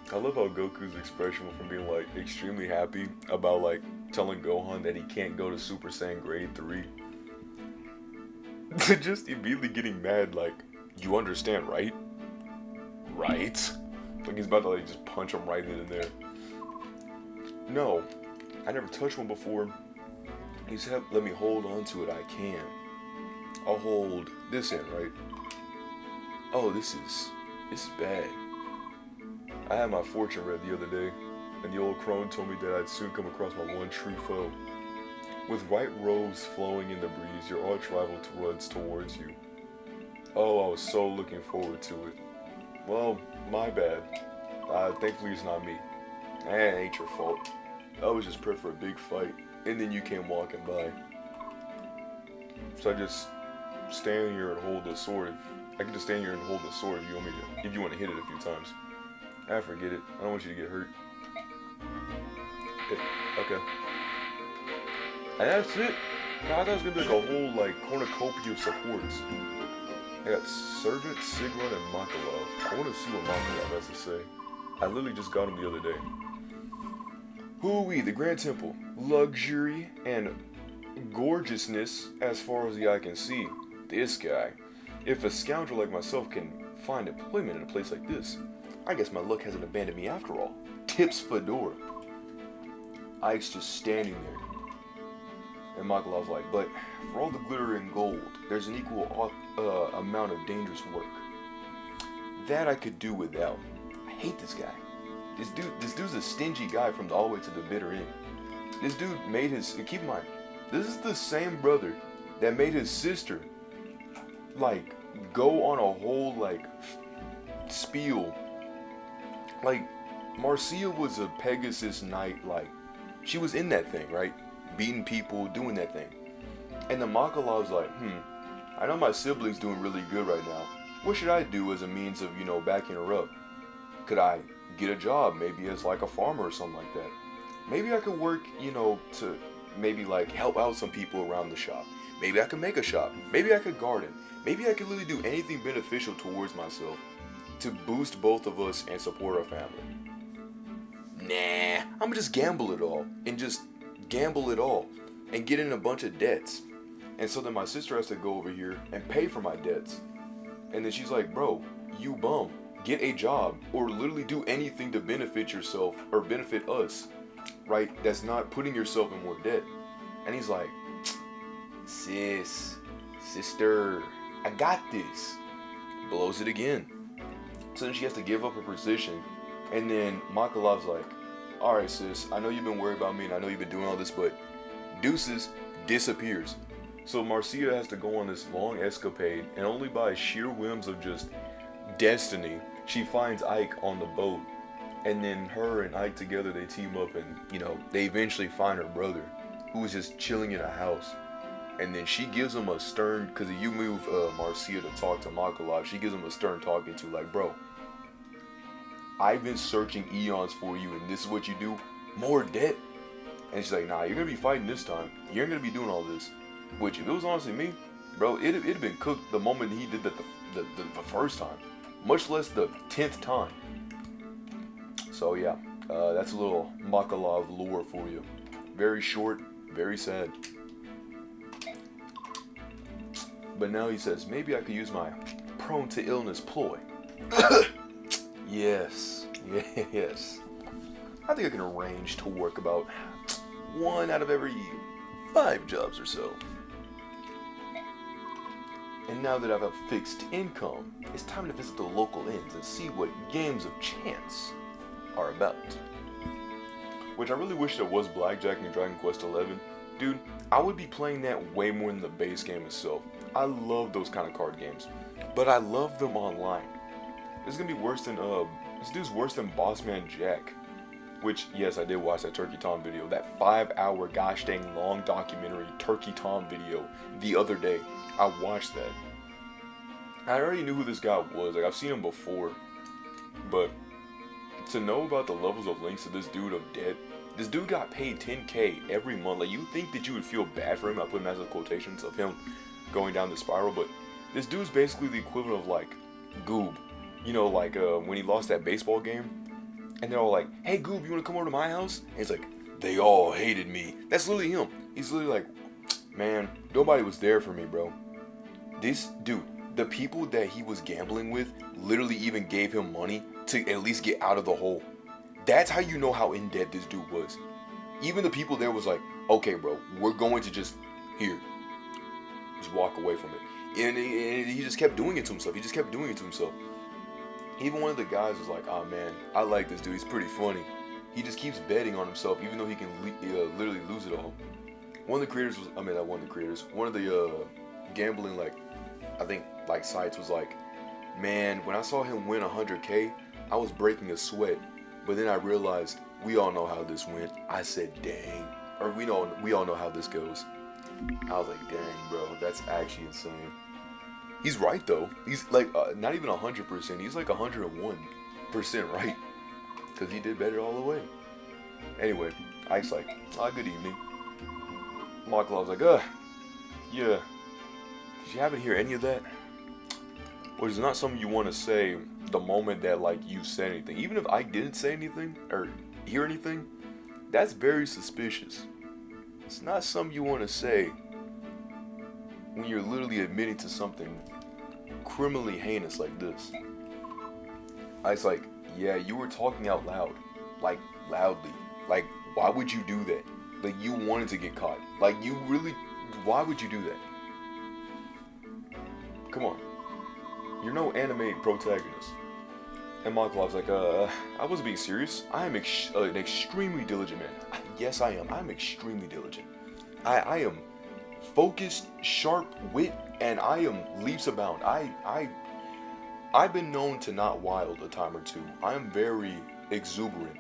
I love how Goku's expression went from being like extremely happy about like telling Gohan that he can't go to Super Saiyan grade 3 to just immediately getting mad like, you understand, right? Right? Like he's about to like just punch him right in and there. No, I never touched one before. He said, let me hold on to it, I can. I'll hold this in, right? Oh, this is bad. I had my fortune read the other day, and the old crone told me that I'd soon come across my one true foe. With white robes flowing in the breeze, your arch rival runs towards you. Oh, I was so looking forward to it. Well, my bad. Thankfully it's not me. It ain't your fault. I was just prepped for a big fight, and then you came walking by. So I just stand here and hold the sword. I can just stand here and hold the sword if you want me to, if you want to hit it a few times. I forget it. I don't want you to get hurt. Okay. And that's it. No, I thought it was gonna be like a whole like cornucopia of supports. I got Servant, Sigrun, and Makalov. I want to see what Makalov has to say. I literally just got him the other day. Hooey, the Grand Temple. Luxury and gorgeousness as far as the eye can see. This guy. If a scoundrel like myself can find employment in a place like this, I guess my luck hasn't abandoned me after all. Tips Fedora. Ike's just standing there. And Makalov's like, but for all the glitter and gold, there's an equal amount of dangerous work. That I could do without. I hate this guy. This dude's a stingy guy from all the way to the bitter end. This dude made his, keep in mind, this is the same brother that made his sister, like, go on a whole, like, spiel. Like, Marcia was a Pegasus Knight, like, she was in that thing, right? Beating people, doing that thing. And the Makalov's like, I know my sibling's doing really good right now. What should I do as a means of, backing her up? Could I get a job, maybe as like a farmer or something like that? Maybe I could work, to maybe like help out some people around the shop. Maybe I could make a shop. Maybe I could garden. Maybe I could really do anything beneficial towards myself to boost both of us and support our family. Nah, I'm gonna just gamble it all and get in a bunch of debts. And so then my sister has to go over here and pay for my debts. And then she's like, bro, you bum, get a job or literally do anything to benefit yourself or benefit us, right? That's not putting yourself in more debt. And he's like, sister, I got this. Blows it again. So then she has to give up her position. And then Makalov's like, alright sis, I know you've been worried about me and I know you've been doing all this, but deuces, disappears. So Marcia has to go on this long escapade, and only by sheer whims of just destiny, she finds Ike on the boat. And then her and Ike together, they team up and, you know, they eventually find her brother, who was just chilling in a house. And then she gives him a stern, because you move Marcia to talk to Makalov, she gives him a stern talking to, like, bro, I've been searching eons for you, and this is what you do? More debt? And she's like, nah, you're going to be fighting this time. You ain't going to be doing all this. Which, if it was honestly me, bro, it'd have been cooked the moment he did that the first time. Much less the 10th time. So yeah, that's a little Makalov lore for you. Very short, very sad. But now he says, maybe I could use my prone to illness ploy. Yes. I think I can arrange to work about 1 out of every 5 jobs or so. And now that I have a fixed income, it's time to visit the local inns and see what games of chance are about. Which I really wish there was blackjack in Dragon Quest XI. Dude, I would be playing that way more than the base game itself. I love those kind of card games, but I love them online. This is gonna be worse than this dude's worse than Bossman Jack. Which, yes, I did watch that Turkey Tom video, that 5-hour gosh dang long documentary Turkey Tom video the other day. I watched that. I already knew who this guy was, like I've seen him before, but to know about the levels of links to this dude of debt, this dude got paid 10K every month. Like, you think that you would feel bad for him, I put massive quotations of him going down the spiral, but this dude's basically the equivalent of like Goob, you know, like when he lost that baseball game. And they're all like, hey Goob, you wanna come over to my house? And he's like, they all hated me. That's literally him. He's literally like, man, nobody was there for me, bro. This dude, the people that he was gambling with literally even gave him money to at least get out of the hole. That's how you know how in debt this dude was. Even the people there was like, okay bro, we're going to just walk away from it. And he just kept doing it to himself. Even one of the guys was like, oh man, I like this dude, he's pretty funny. He just keeps betting on himself even though he can literally lose it all. One of the gambling, like, I think, like, sites was like, man, when I saw him win 100K, I was breaking a sweat. But then I realized, we all know how this went. I said, dang. Or we all know how this goes. I was like, dang, bro, that's actually insane. He's right, though. He's, like, not even 100%. He's, like, 101% right. Because he did bet it all the way. Anyway, Ike's like, good evening. Makalov's like, yeah. Did you happen to hear any of that? Or is it not something you want to say the moment that, like, you said anything? Even if I didn't say anything, or hear anything, that's very suspicious. It's not something you want to say when you're literally admitting to something criminally heinous like this. Ike's like, yeah, you were talking out loud. Like, loudly. Like, why would you do that? Like, you wanted to get caught. Like, you really, why would you do that? Come on. You're no anime protagonist. And Makalov's like, I wasn't being serious. I am an extremely diligent man. Yes, I am. I'm extremely diligent. I am focused, sharp wit, and I am leaps abound. I've been known to not wild a time or two. I am very exuberant.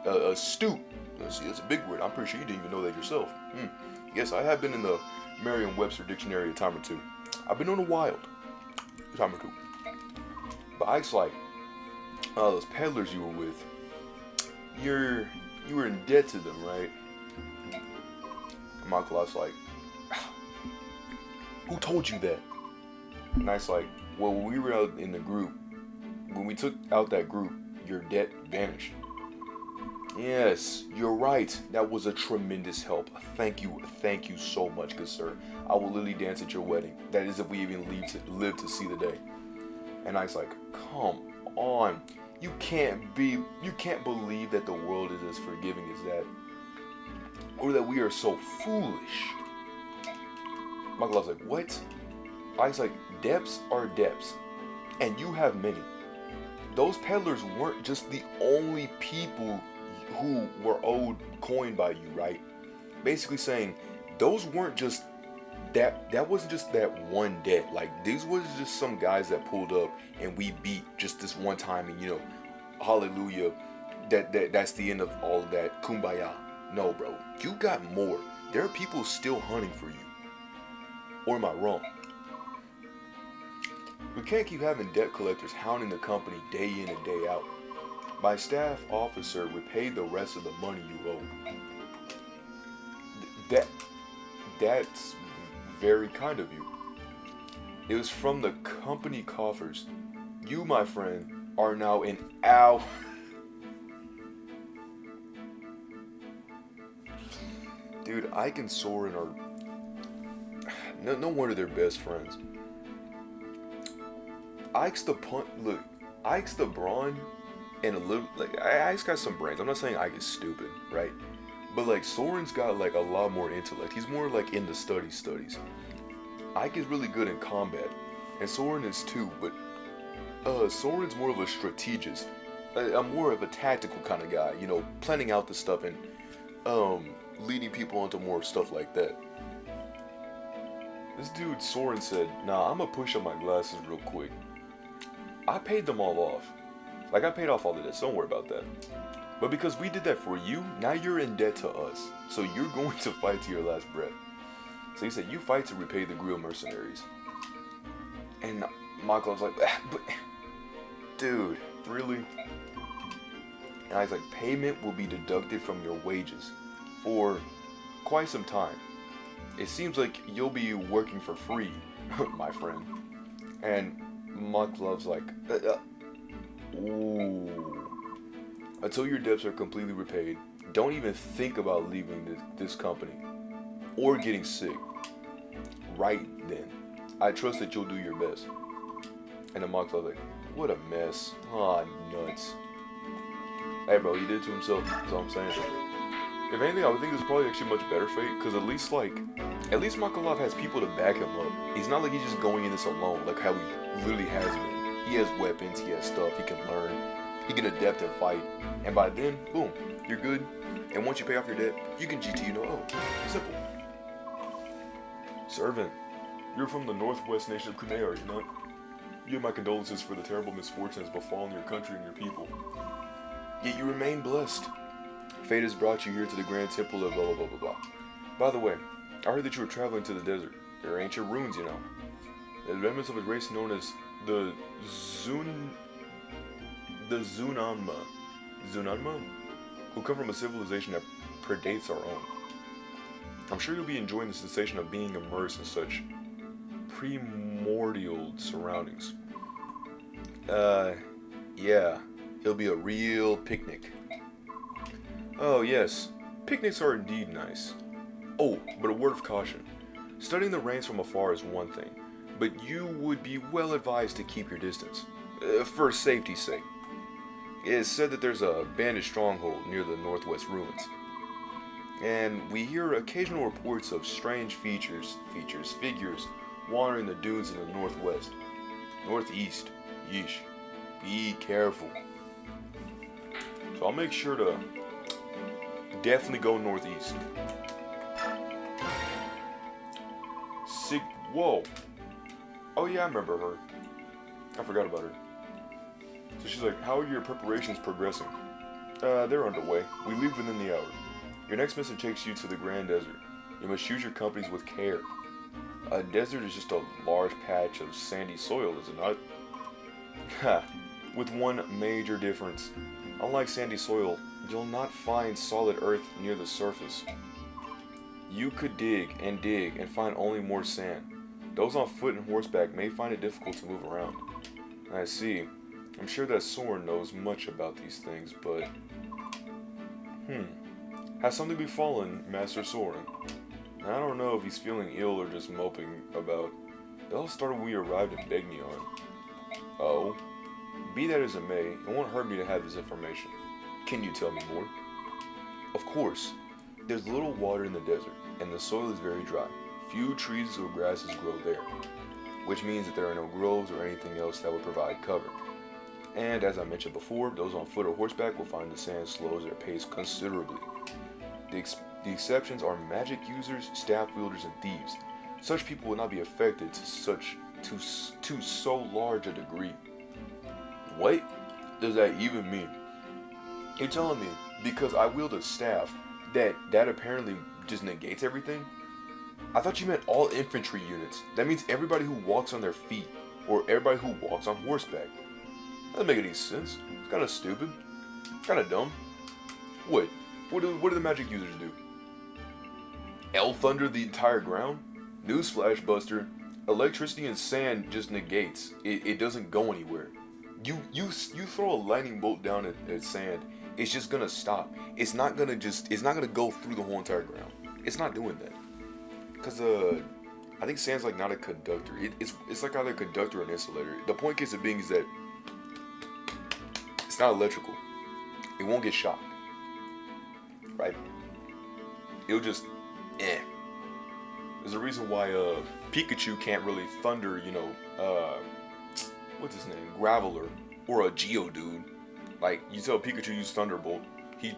Astute. It's a big word. I'm pretty sure you didn't even know that yourself. Yes, I have been in the Merriam-Webster dictionary a time or two. I've been known to wild a time or two. But Ike's like, those peddlers you were with, you were in debt to them, right? And Makalov's like, who told you that? And Ike's like, well, when we were out in the group, when we took out that group, your debt vanished. Yes, you're right. That was a tremendous help. Thank you so much, good sir. I will literally dance at your wedding. That is if we even live to see the day. And I was like, come on. You can't believe that the world is as forgiving as that. Or that we are so foolish. Michael was like, what? I was like, debts are debts. And you have many. Those peddlers weren't just the only people who were owed coin by you, right? Basically saying, those weren't just that wasn't just that one debt. Like, these wasn't just some guys that pulled up and we beat just this one time and, you know, hallelujah, that's the end of all of that, kumbaya. No, bro, you got more. There are people still hunting for you. Or am I wrong? We can't keep having debt collectors hounding the company day in and day out. My staff officer repaid the rest of the money you owe. That's very kind of you. It was from the company coffers. You, my friend, are now in our... Dude, Ike and Soren are... No wonder they're best friends. Ike's the brawn and a little... Like, Ike's got some brains. I'm not saying Ike is stupid, right? But, like, Soren's got, like, a lot more intellect. He's more, like, in the studies. Ike is really good in combat. And Soren is too, but... Soren's more of a strategist. I'm more of a tactical kind of guy. You know, planning out the stuff and, leading people onto more stuff like that. This dude, Soren, said, nah, I'm gonna push up my glasses real quick. I paid them all off. Like, I paid off all of this, don't worry about that. But because we did that for you, now you're in debt to us. So you're going to fight to your last breath. So he said, you fight to repay the Grill mercenaries. And Michael was like, but, dude, really? And I was like, payment will be deducted from your wages for quite some time. It seems like you'll be working for free, my friend. And Michael's like, ooh. Until your debts are completely repaid, don't even think about leaving this company or getting sick. Right then, I trust that you'll do your best. And then Michael's like, what a mess. Aw, nuts. Hey bro, he did it to himself, that's all I'm saying. If anything, I would think this is probably actually much better fate, because at least Makalov has people to back him up. He's not like he's just going in this alone, like how he literally has been. He has weapons, he has stuff, he can learn, he can adapt and fight, and by then, boom, you're good. And once you pay off your debt, you can GT no. Simple. Servant, you're from the northwest nation of Crimea, are you not? You have my condolences for the terrible misfortunes befallen your country and your people. Yet you remain blessed. Fate has brought you here to the grand temple of blah blah blah blah blah. By the way, I heard that you were traveling to the desert. There are ancient ruins, you know. The remnants of a race known as the Zunanma, who come from a civilization that predates our own. I'm sure you'll be enjoying the sensation of being immersed in such primordial surroundings. Yeah, it'll be a real picnic. Oh yes, picnics are indeed nice. Oh, but a word of caution. Studying the rains from afar is one thing, but you would be well advised to keep your distance, for safety's sake. It is said that there's a bandit stronghold near the northwest ruins, and we hear occasional reports of strange figures wandering the dunes in the northeast. Yeesh. Be careful. So I'll make sure to definitely go northeast. Whoa. Oh yeah, I remember her. I forgot about her. So she's like, how are your preparations progressing? They're underway. We leave within the hour. Your next mission takes you to the Grand Desert. You must choose your companies with care. A desert is just a large patch of sandy soil, is it not? Ha! With one major difference. Unlike sandy soil, you'll not find solid earth near the surface. You could dig and find only more sand. Those on foot and horseback may find it difficult to move around. I see. I'm sure that Soren knows much about these things, but... Has something befallen Master Soren? I don't know if he's feeling ill or just moping about. It all started when we arrived in Begnion. Oh, be that as it may, it won't hurt me to have this information. Can you tell me more? Of course. There's little water in the desert, and the soil is very dry. Few trees or grasses grow there, which means that there are no groves or anything else that would provide cover. And as I mentioned before, those on foot or horseback will find the sand slows their pace considerably. The exceptions are magic users, staff wielders, and thieves. Such people will not be affected to so large a degree. What does that even mean? You're telling me because I wield a staff that apparently just negates everything? I thought you meant all infantry units. That means everybody who walks on their feet, or everybody who walks on horseback. That doesn't make any sense. It's kind of stupid. Kind of dumb. What? What do the magic users do? Elf thunder the entire ground? Newsflash, Buster. Electricity and sand just negates. It doesn't go anywhere. You throw a lightning bolt down at sand, it's just gonna stop. It's not gonna go through the whole entire ground. It's not doing that. Cause I think sand's like not a conductor. It's like either a conductor or an insulator. The point case of being is that it's not electrical. It won't get shocked. Right? It'll just There's a reason why Pikachu can't really thunder, what's his name? Graveler or a Geodude. Like, you tell Pikachu use Thunderbolt, he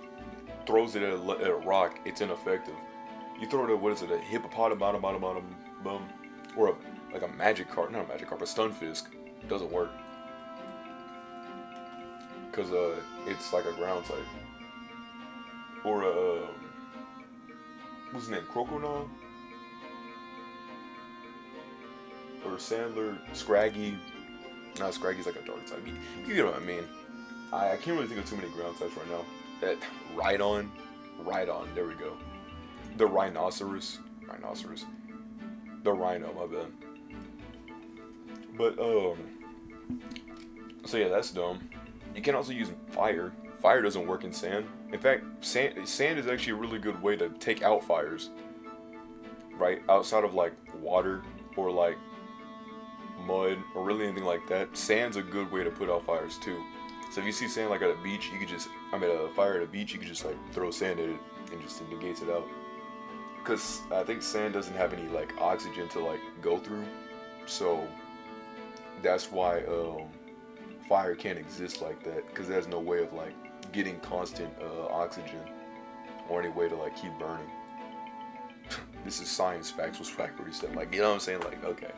throws it at a rock, it's ineffective. You throw it at, a hippopotamus, or a magic card, not a magic card, but Stunfisk, it doesn't work. Because it's like a ground type. Or what's his name, Croconaw? Or Sandler, Scraggy. No, Scraggy's like a dark type. You know what I mean. I can't really think of too many ground types right now. That Rhydon, there we go. The Rhinoceros. The Rhino, my bad. But, so yeah, that's dumb. You can also use fire. Fire doesn't work in sand. In fact, sand is actually a really good way to take out fires. Right? Outside of, like, water or, like, mud or really anything like that, sand's a good way to put out fires, too. So if you see sand, like, at a beach, you could just, a fire at a beach, you could just, like, throw sand at it and just negates it out. Because I think sand doesn't have any, like, oxygen to, like, go through. So that's why fire can't exist like that, because it has no way of, like, getting constant oxygen or any way to, like, keep burning. This is science facts with Swaggbro87. Like, you know what I'm saying? Like, okay.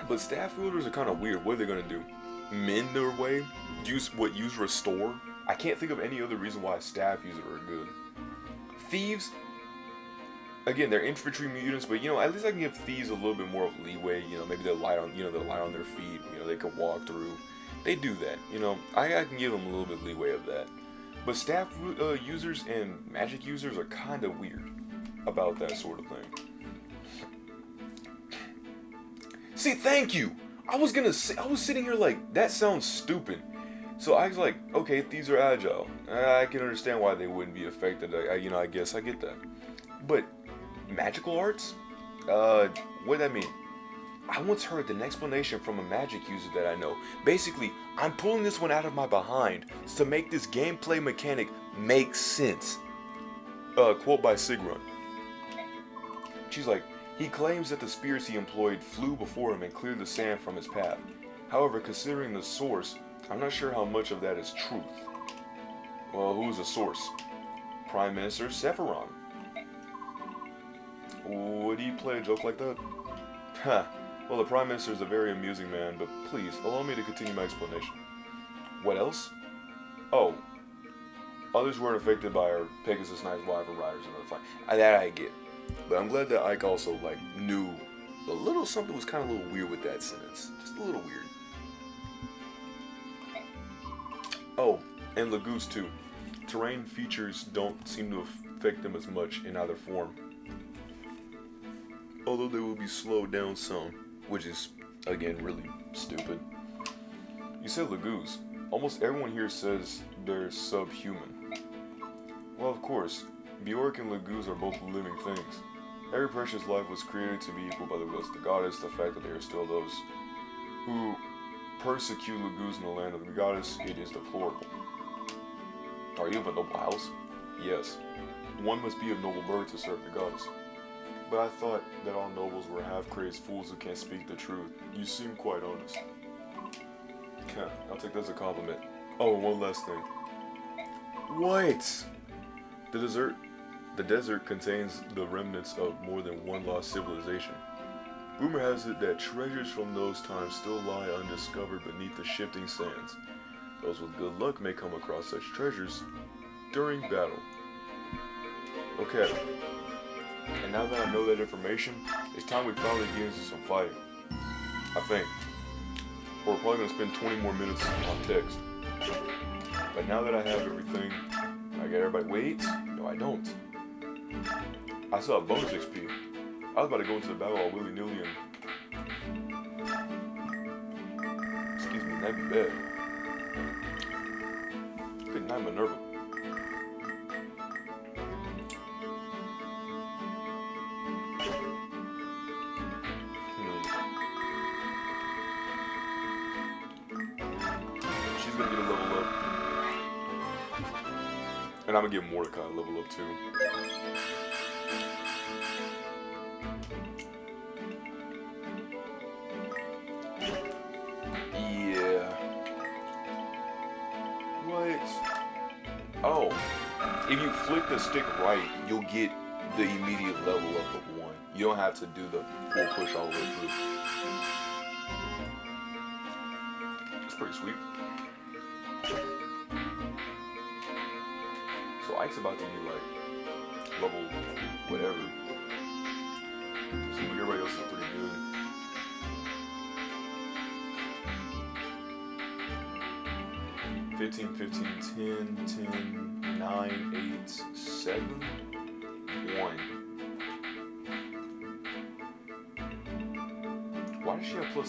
But staff wielders are kind of weird. What are they going to do? Mend their way? Use restore? I can't think of any other reason why a staff user are good. Thieves? Again, they're infantry mutants, but at least I can give thieves a little bit more of leeway. Maybe they'll lie on their feet. They can walk through. They do that. I can give them a little bit leeway of that. But staff users and magic users are kind of weird about that sort of thing. See, thank you. I was sitting here like, that sounds stupid. So I was like, okay, thieves are agile. I can understand why they wouldn't be affected. I guess I get that. But magical arts? What does that mean? I once heard an explanation from a magic user that I know. Basically, I'm pulling this one out of my behind to make this gameplay mechanic make sense. Quote by Sigrun. She's like, he claims that the spears he employed flew before him and cleared the sand from his path. However, considering the source, I'm not sure how much of that is truth. Well, who's the source? Prime Minister Sephiroth. Would he play a joke like that? Ha. Well, the Prime Minister is a very amusing man, but please, allow me to continue my explanation. What else? Oh. Others weren't affected by our Pegasus Knight's wife or riders in the fight. That I get. But I'm glad that Ike also, knew a little something was kind of a little weird with that sentence. Just a little weird. Oh, and Lagoose too. Terrain features don't seem to affect them as much in either form. Although they will be slowed down some, which is, again, really stupid. You said Lagoose. Almost everyone here says they're subhuman. Well, of course. Bjork and Lagoose are both living things. Every precious life was created to be equal by the will of the goddess. The fact that they are still those who persecute Laguz in the land of the goddess, it is deplorable. Are you of a noble house? Yes. One must be of noble birth to serve the goddess. But I thought that all nobles were half-crazed fools who can't speak the truth. You seem quite honest. Okay, I'll take that as a compliment. Oh, and one last thing. What? The desert contains the remnants of more than one lost civilization. Rumor has it that treasures from those times still lie undiscovered beneath the shifting sands. Those with good luck may come across such treasures during battle. Okay, and now that I know that information, it's time we finally get into some fighting. I think. Or we're probably going to spend 20 more minutes on text. But now that I have everything, I got everybody. Wait, no I don't. I still have bonus XP. I was about to go into the battle all willy-nilly and... Excuse me, that'd be bad. Good night, Minerva. She's gonna get a level up. And I'm gonna get Mordecai a level up too. Oh, if you flick the stick right, you'll get the immediate level up of 1. You don't have to do the full push all the way through. It's pretty sweet. So Ike's about to be like level whatever. So everybody else is pretty good. Fifteen, 10, 9, 8, 7, 1. Why does she have +2?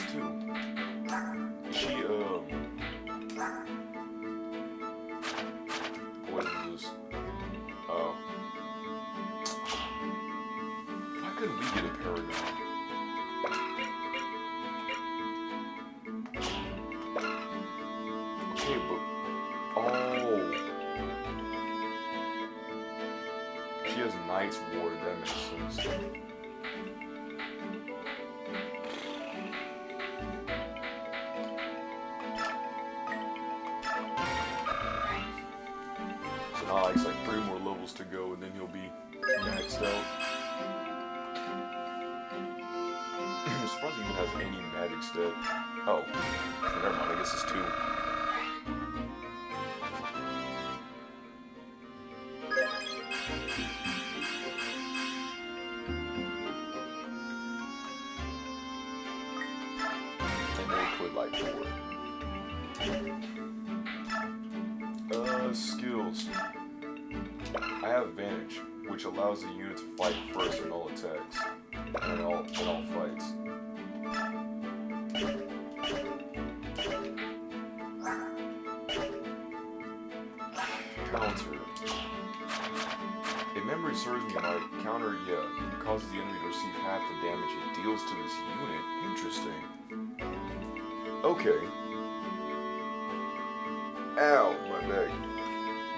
She, what is this? Oh. Why couldn't we get a Paragon? Okay, but... Oh. She has Knight's Ward, that makes sense. So now Ike's like 3 more levels to go and then he'll be maxed out. I'm surprised he even has any magic stat. Oh, never mind, I guess it's 2. Like 4. Skills. I have advantage, which allows the unit to fight first in all attacks and in all fights. Counter. If memory serves me, my counter, causes the enemy to receive half the damage it deals to this unit. Interesting. Okay. Ow, my neck.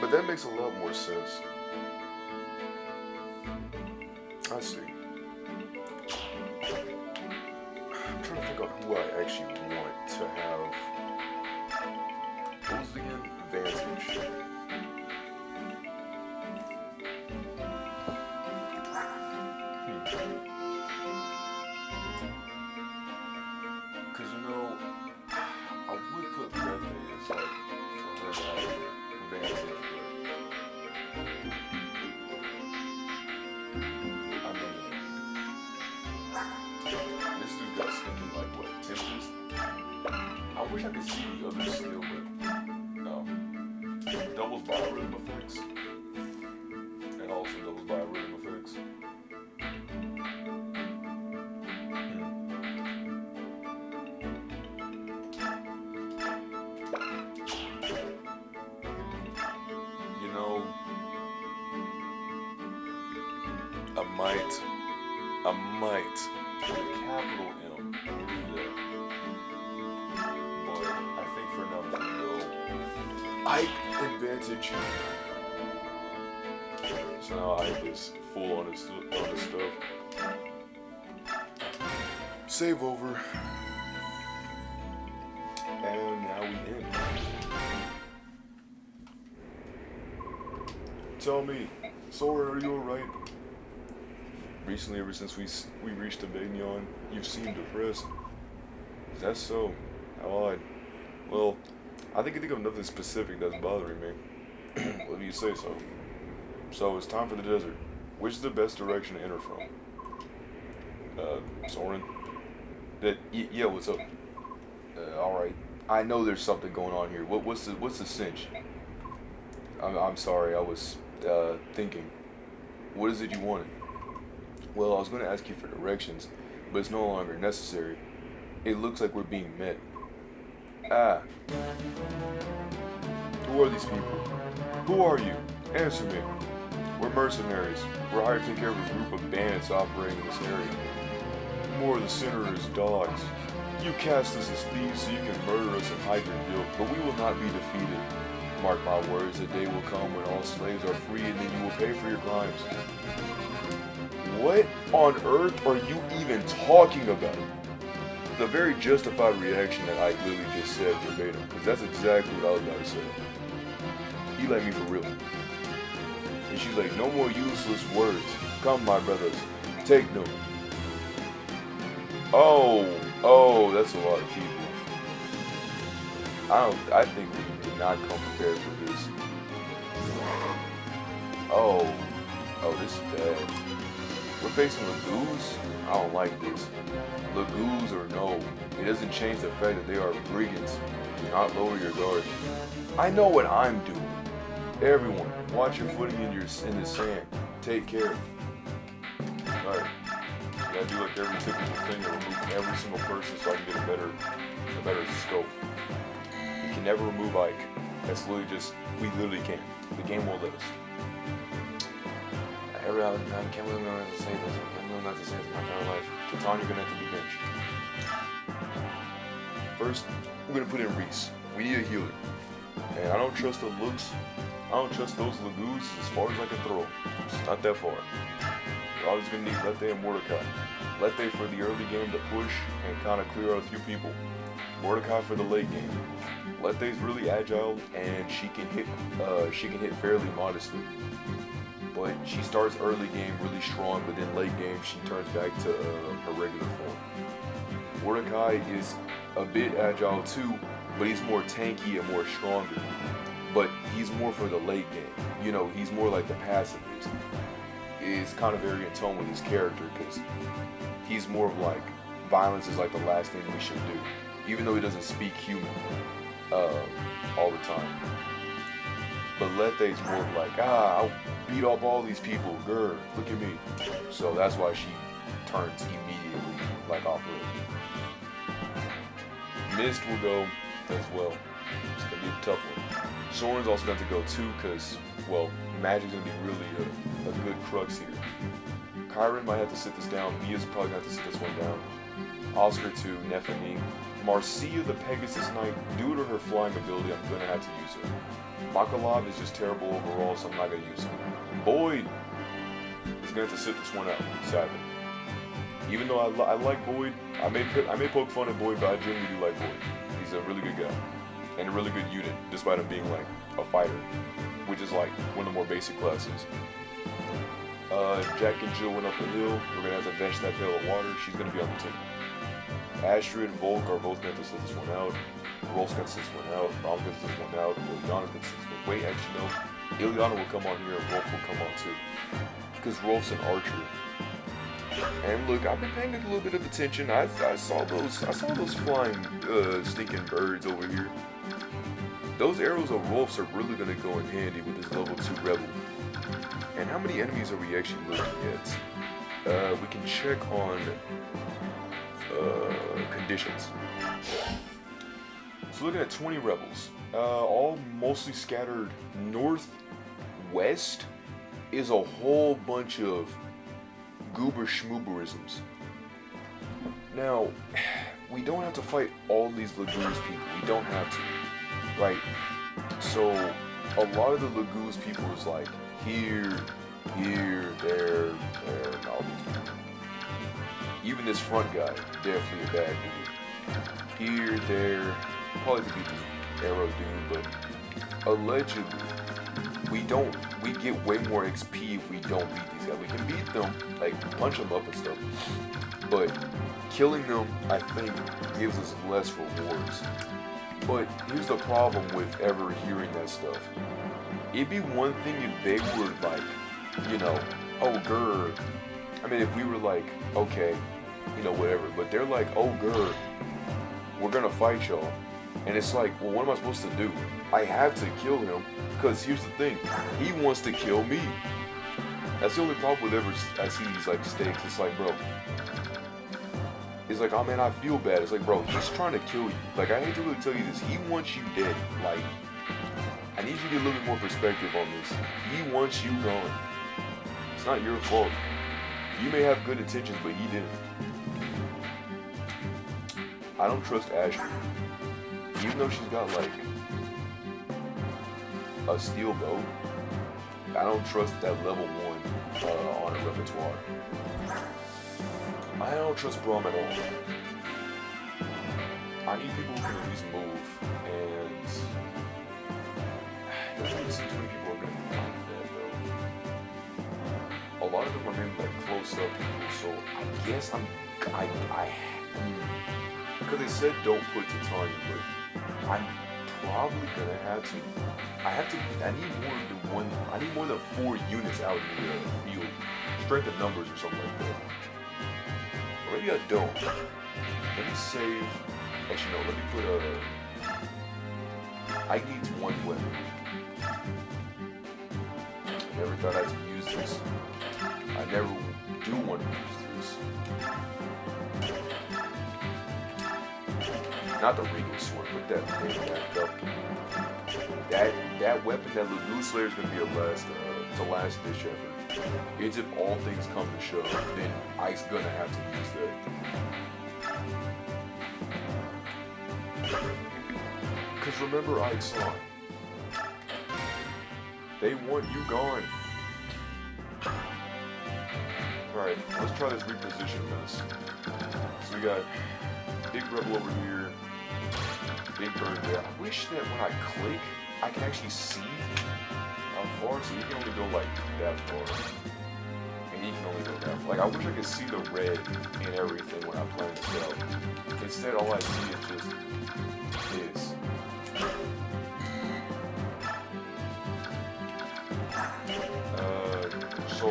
But that makes a lot more sense. I see. I'm trying to think of who I actually want to have. What was it again? Vantage. Because, you know, I would put Breath as, like, for her to have advantage, but, I mean, this dude got sneaking, like, what, Tempest? I wish I could see the other skill, but, no. Doubles biorhythm effects, and also doubles biorhythm effects. I might, with a capital M, do that. Ike advantage. So now Ike is full on his stuff. Save over. And now we end. Tell me, Sora, are you alright? Recently, ever since we reached Avignon, you've seemed depressed. Is that so? How odd. Well, I think of nothing specific that's bothering me. What do you say so? So, it's time for the desert. Which is the best direction to enter from? Soren? Yeah, what's up? Alright. I know there's something going on here. What's the cinch? I'm sorry, I was, thinking. What is it you wanted? Well, I was going to ask you for directions, but it's no longer necessary. It looks like we're being met. Ah. Who are these people? Who are you? Answer me. We're mercenaries. We're hired to take care of a group of bandits operating in this area. More of the center is dogs. You cast us as thieves so you can murder us and hide your guilt, but we will not be defeated. Mark my words, a day will come when all slaves are free and then you will pay for your crimes. What on earth are you even talking about? It's a very justified reaction that Ike literally just said verbatim, because that's exactly what I was about to say. He let me for real. And she's like, no more useless words. Come, my brothers, take note. Oh, that's a lot of people. I think we did not come prepared for this. Oh, this is bad. We're facing Lagoos? I don't like this. Lagoos or no, it doesn't change the fact that they are brigands. Do not lower your guard. I know what I'm doing. Everyone, watch your footing in the sand. Take care. Alright. You gotta do like every typical thing and remove every single person so I can get a better scope. You can never remove Ike. That's literally just, we literally can't. The game won't let us. I can't believe I'm not to say this. I can't believe I'm not to say this in my entire life. Katana, you're gonna have to be benched. First, we're gonna put in Reese. We need a healer. And I don't trust the looks. I don't trust those Lagoos as far as I can throw. It's not that far. We're always gonna need Lethe and Mordecai. Lethe for the early game to push and kind of clear out a few people. Mordecai for the late game. Lethe's really agile and she can hit fairly modestly. But she starts early game really strong, but then late game she turns back to her regular form. Mordecai is a bit agile too, but he's more tanky and more stronger. But he's more for the late game. You know, he's more like the pacifist. It's kind of very in tone with his character because he's more of like, violence is like the last thing we should do. Even though he doesn't speak human all the time. But Lethe's more of like, I'll beat up all these people, grr, look at me. So that's why she turns immediately like off road. Mist will go as well. It's gonna be a tough one. Soren's also going to go too because, well, Magic's going to be really a good crux here. Kyron might have to sit this down. Mia's probably going to have to sit this one down. Oscar too, Nephanie. Marcia the Pegasus Knight, due to her flying ability, I'm going to have to use her. Makalov is just terrible overall, so I'm not going to use him. Boyd is going to have to sit this one out, sadly. Even though I like Boyd, I may poke fun at Boyd, but I genuinely do like Boyd. He's a really good guy. And a really good unit, despite him being like a fighter, which is like one of the more basic classes. Jack and Jill went up the hill. We're gonna have to bench that pail of water. She's gonna be on the team. Astrid and Volk are both going to sit this one out. Rolf's gonna sit this one out. Rom's gonna sit this one out. Ilyana's gonna sit this one. Wait, actually no. Ilyana will come on here and Rolf will come on too. Because Rolf's an archer. And look, I've been paying a little bit of attention. I saw those flying stinking birds over here. Those arrows of Rolf's are really gonna go in handy with this level 2 rebel. And how many enemies are we actually looking at? We can check on conditions. So looking at 20 rebels, all mostly scattered northwest is a whole bunch of goober schmooberisms. Now, we don't have to fight all these Lagoons people. We don't have to, right? So a lot of the Lagoose people is like here, there, and all these people. Even this front guy, definitely a bad dude. Here, there, probably could be the arrow dude, but allegedly, we get way more XP if we don't beat these guys. We can beat them, like punch them up and stuff, but killing them, I think, gives us less rewards. But here's the problem with ever hearing that stuff. It'd be one thing if they were like, you know, oh grr. I mean, if we were like, okay, you know, whatever. But they're like, oh grr, we're gonna fight y'all. And it's like, well, what am I supposed to do? I have to kill him, because here's the thing, he wants to kill me. That's the only problem with ever I see these like stakes. It's like, bro, it's like, oh man, I feel bad. It's like, bro, he's trying to kill you. Like, I hate to really tell you this, he wants you dead. Like, I need you to get a little bit more perspective on this. He wants you gone. It's not your fault. You may have good intentions, but he didn't. I don't trust Ashley. Even though she's got like a steel bow, I don't trust that level 1 on her repertoire. I don't trust Braum at all. I need people who can at least move, and it doesn't really seem too many people are gonna like that though. A lot of them are maybe like close up people, so I guess because they said don't put Titania, but I'm probably gonna have to. I need more than 4 units out in the field. Strength of numbers or something like that. Or maybe I don't. Let me save. Actually, no, let me put I need 1 weapon. I never thought I'd use this. I never do want to use this. Not the Regal Sword, but that thing back up. That weapon, that Lagoon Slayer is going to be the last ditch effort. It's if all things come to shove, then Ike's going to have to use that. Because remember Ike's song. They want you gone. Alright, let's try this reposition mess. So we got Big Rebel over here. Big Bird there. I wish that when I click, I can actually see how far, so he can only go like that far. And he can only go that far. Like, I wish I could see the red and everything when I plan this out. Instead, all I see is just this. So,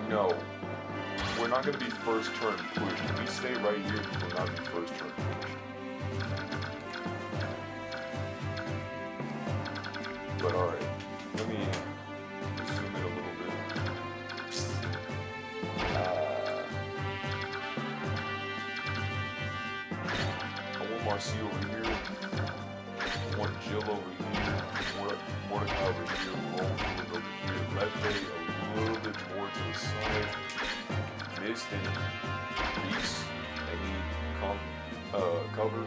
no. We're not going to be first turn pushed. If we stay right here, we're not going to be first turn pushed. But alright, let me zoom in a little bit. I want Marcy over here. I want Jill over here. Mordecai over here. Rollfield over here. Left Bay a little bit more to the side. Mist and Reese, they need cover.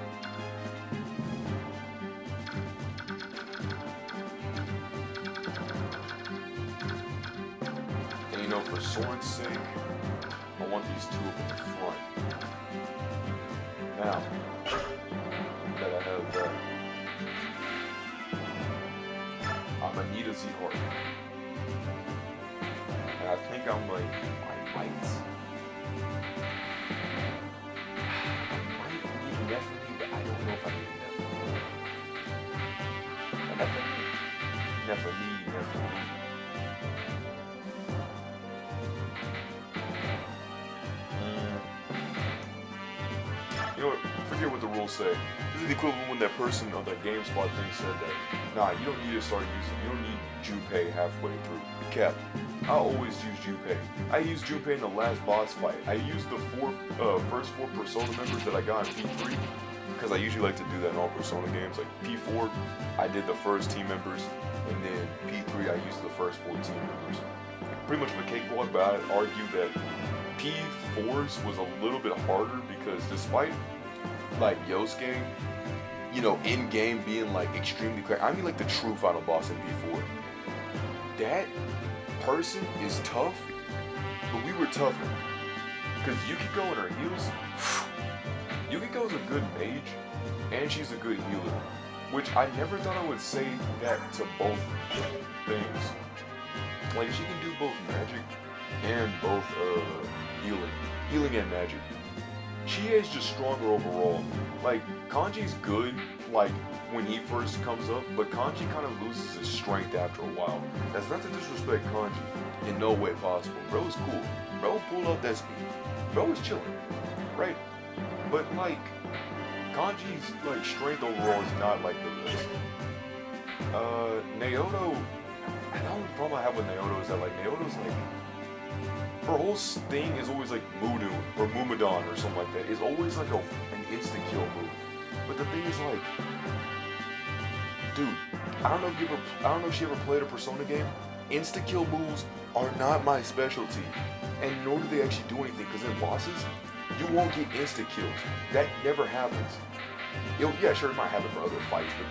And you know, for sword's sake, I want these 2 up in the front. Now that I have that, I'm gonna need a Z-Heart. And I think I'm like, I might need Nephilim, but I don't know if I need Nephilim. You know what? Forget what the rules say. This is the equivalent when that person on that GameSpot thing said that, nah, you don't need to start using, you don't need Junpei halfway through. Cap. I always use Junpei. I used Junpei in the last boss fight. I used the first 4 Persona members that I got in P3, because I usually like to do that in all Persona games. Like P4, I did the first team members, and then P3, I used the first 4 team members. Pretty much of a cakewalk, but I'd argue that P4's was a little bit harder, because despite like Yosuke you know, in game being like extremely cracked. I mean, like the true final boss in B4. That person is tough, but we were tougher. Because Yukiko and her heals, Yukiko's a good mage, and she's a good healer. Which I never thought I would say that to both things. Like, she can do both magic and both healing and magic. She is just stronger overall. Like, Kanji's good, like, when he first comes up, but Kanji kind of loses his strength after a while. That's not to disrespect Kanji, in no way possible. Bro is cool. Bro pulled off that speed. Bro was chilling, right? But, like, Kanji's, like, strength overall is not like the list. Naoto, the only problem I have with Naoto is that, like, Naoto's, like, her whole thing is always, like, Munu, or Mumadon, or something like that. It's always, like, an insta-kill move. But the thing is, like, dude, I don't know if she ever played a Persona game. Insta-kill moves are not my specialty. And nor do they actually do anything, because in bosses, you won't get insta-kills. That never happens. Yeah, sure, it might happen for other fights, but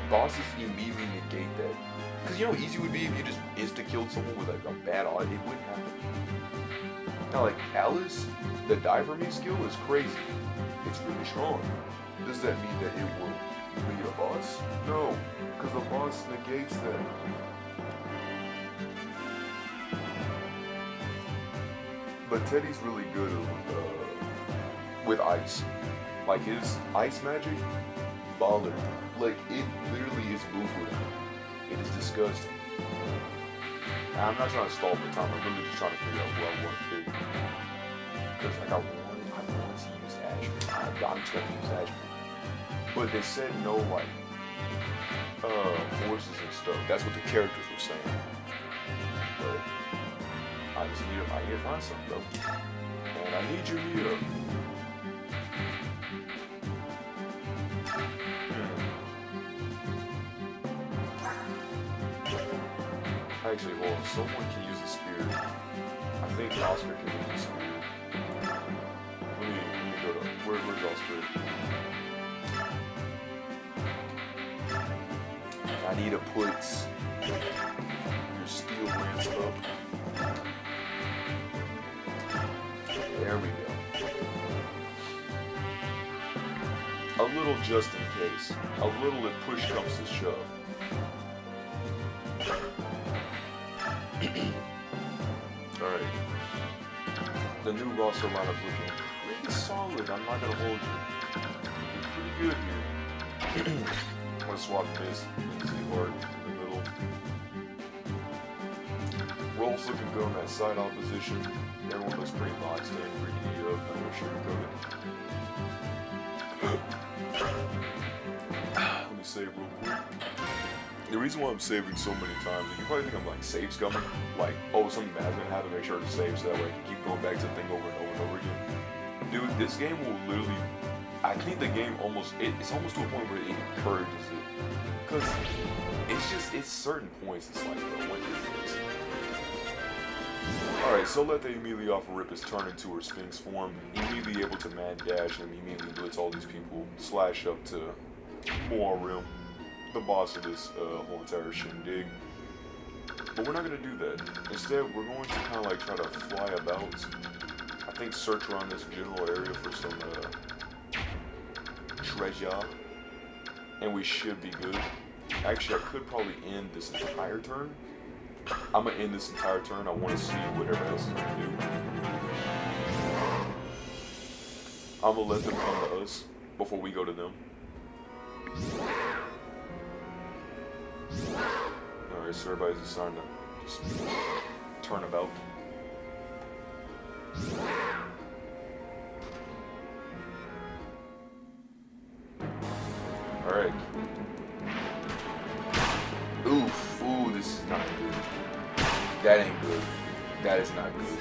bosses immediately negate that. Because you know how easy it would be if you just insta-killed someone with, like, a bad odd? It wouldn't happen. Now, like, Alice, the die for me skill is crazy. It's really strong. Does that mean that it will beat a boss? No, because the boss negates that. But Teddy's really good with ice. Like, his ice magic, baller. Like, it literally is boo-foo. It is disgusting. I'm not trying to stall for time, I'm really just trying to figure out who I want to pick. Because, like, I wanted to use Ashby. I'm just going to use Ashby. But they said no, like, horses and stuff. That's what the characters were saying. But I need to find something, bro. And I need your meetup. Actually, hold on. Someone can use a spear. I think Oscar can use a spear. Let me go to... Where's Oscar? I need to put your steel lance up. There we go. A little just in case. A little if push comes to shove. Alright. The new roster lineup's looking pretty solid, I'm not gonna hold you. Looking pretty good here. I'm gonna swap this and see Hard in the middle. Rolf's looking good on that side opposition. Everyone looks pretty boxed in, pretty I'm not sure Let me save real quick. The reason why I'm saving so many times, you probably think I'm like save scumming, like, oh, something bad's gonna happen, make sure to save so that way I can keep going back to the thing over and over and over again. Dude, this game will literally, I think the game it's almost to a point where it encourages it. Because it's certain points, it's like, bro, what is this? Alright, so let the immediately off rip is turned into her Sphinx form, immediately able to mad dash and immediately blitz all these people, slash up to Moal Rim, the boss of this whole entire shindig. But we're not going to do that. Instead, we're going to kind of like try to fly about. I think search around this general area for some treasure. And we should be good. Actually, I could probably end this entire turn. I'm going to end this entire turn. I want to see what everybody else is going to do. I'm going to let them come to us before we go to them. Alright, so everybody's just starting to just turn about. Alright. Oof, ooh, this is not good. That ain't good. That is not good.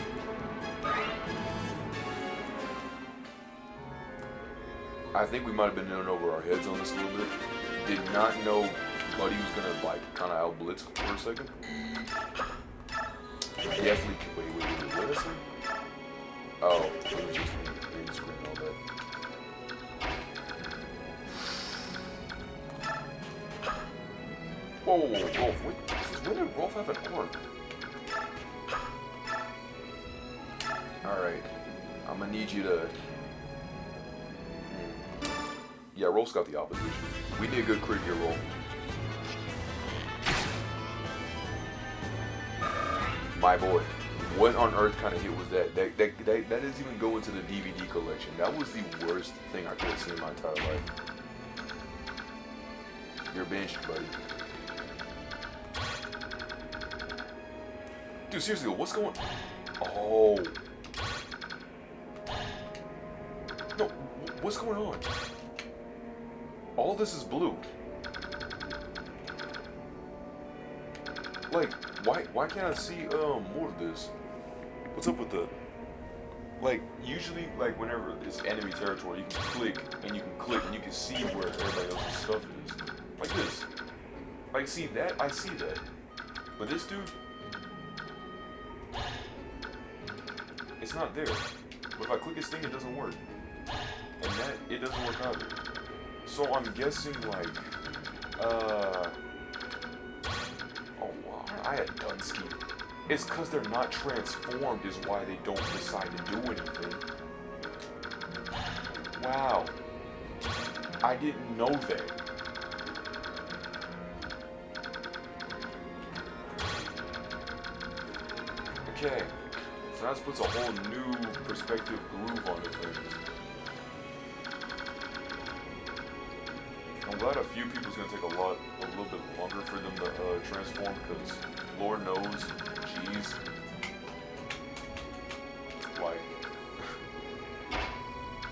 I think we might have been in over our heads on this a little bit. Did not know Buddy was gonna like kind of out blitz for a second. Definitely. Wait, what is it? Oh, it was just green screen and all that. Rolf, when did Rolf have an arc? Alright. I'm gonna need you to... Yeah, Rolf's got the opposition. We need a good crit here, Rolf. My boy. What on earth kind of hit was that? That doesn't even go into the DVD collection. That was the worst thing I could have seen in my entire life. You're benched, buddy. Dude, seriously, what's going on? Oh. No, what's going on? All this is blue. Like, why can't I see more of this? What's up with the... Like, usually, like, whenever it's enemy territory, you can click, and you can see where everybody else's stuff is. Like this. Like, see that? I see that. But this dude... It's not there. But if I click his thing, it doesn't work. And that, it doesn't work either. So I'm guessing, like, oh, wow, I had Dunsky. It's because they're not transformed is why they don't decide to do anything. Wow. I didn't know that. Okay. So that puts a whole new perspective groove on the things. I'm glad a few people's gonna take a little bit longer for them to transform, because Lord knows, jeez, like,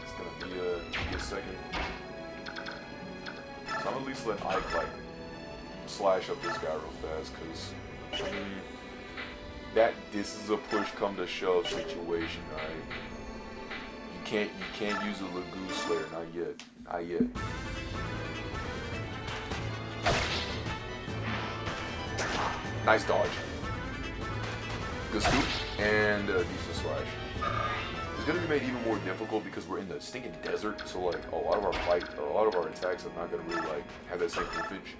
it's gonna be a second. So I'm at least letting Ike, like, slash up this guy real fast, because this is a push come to shove situation, alright? You can't use a Lagoon Slayer, not yet. Nice dodge. Good scoop and a decent slash. It's gonna be made even more difficult because we're in the stinking desert, so like a lot of our attacks are not gonna really like have that same proofage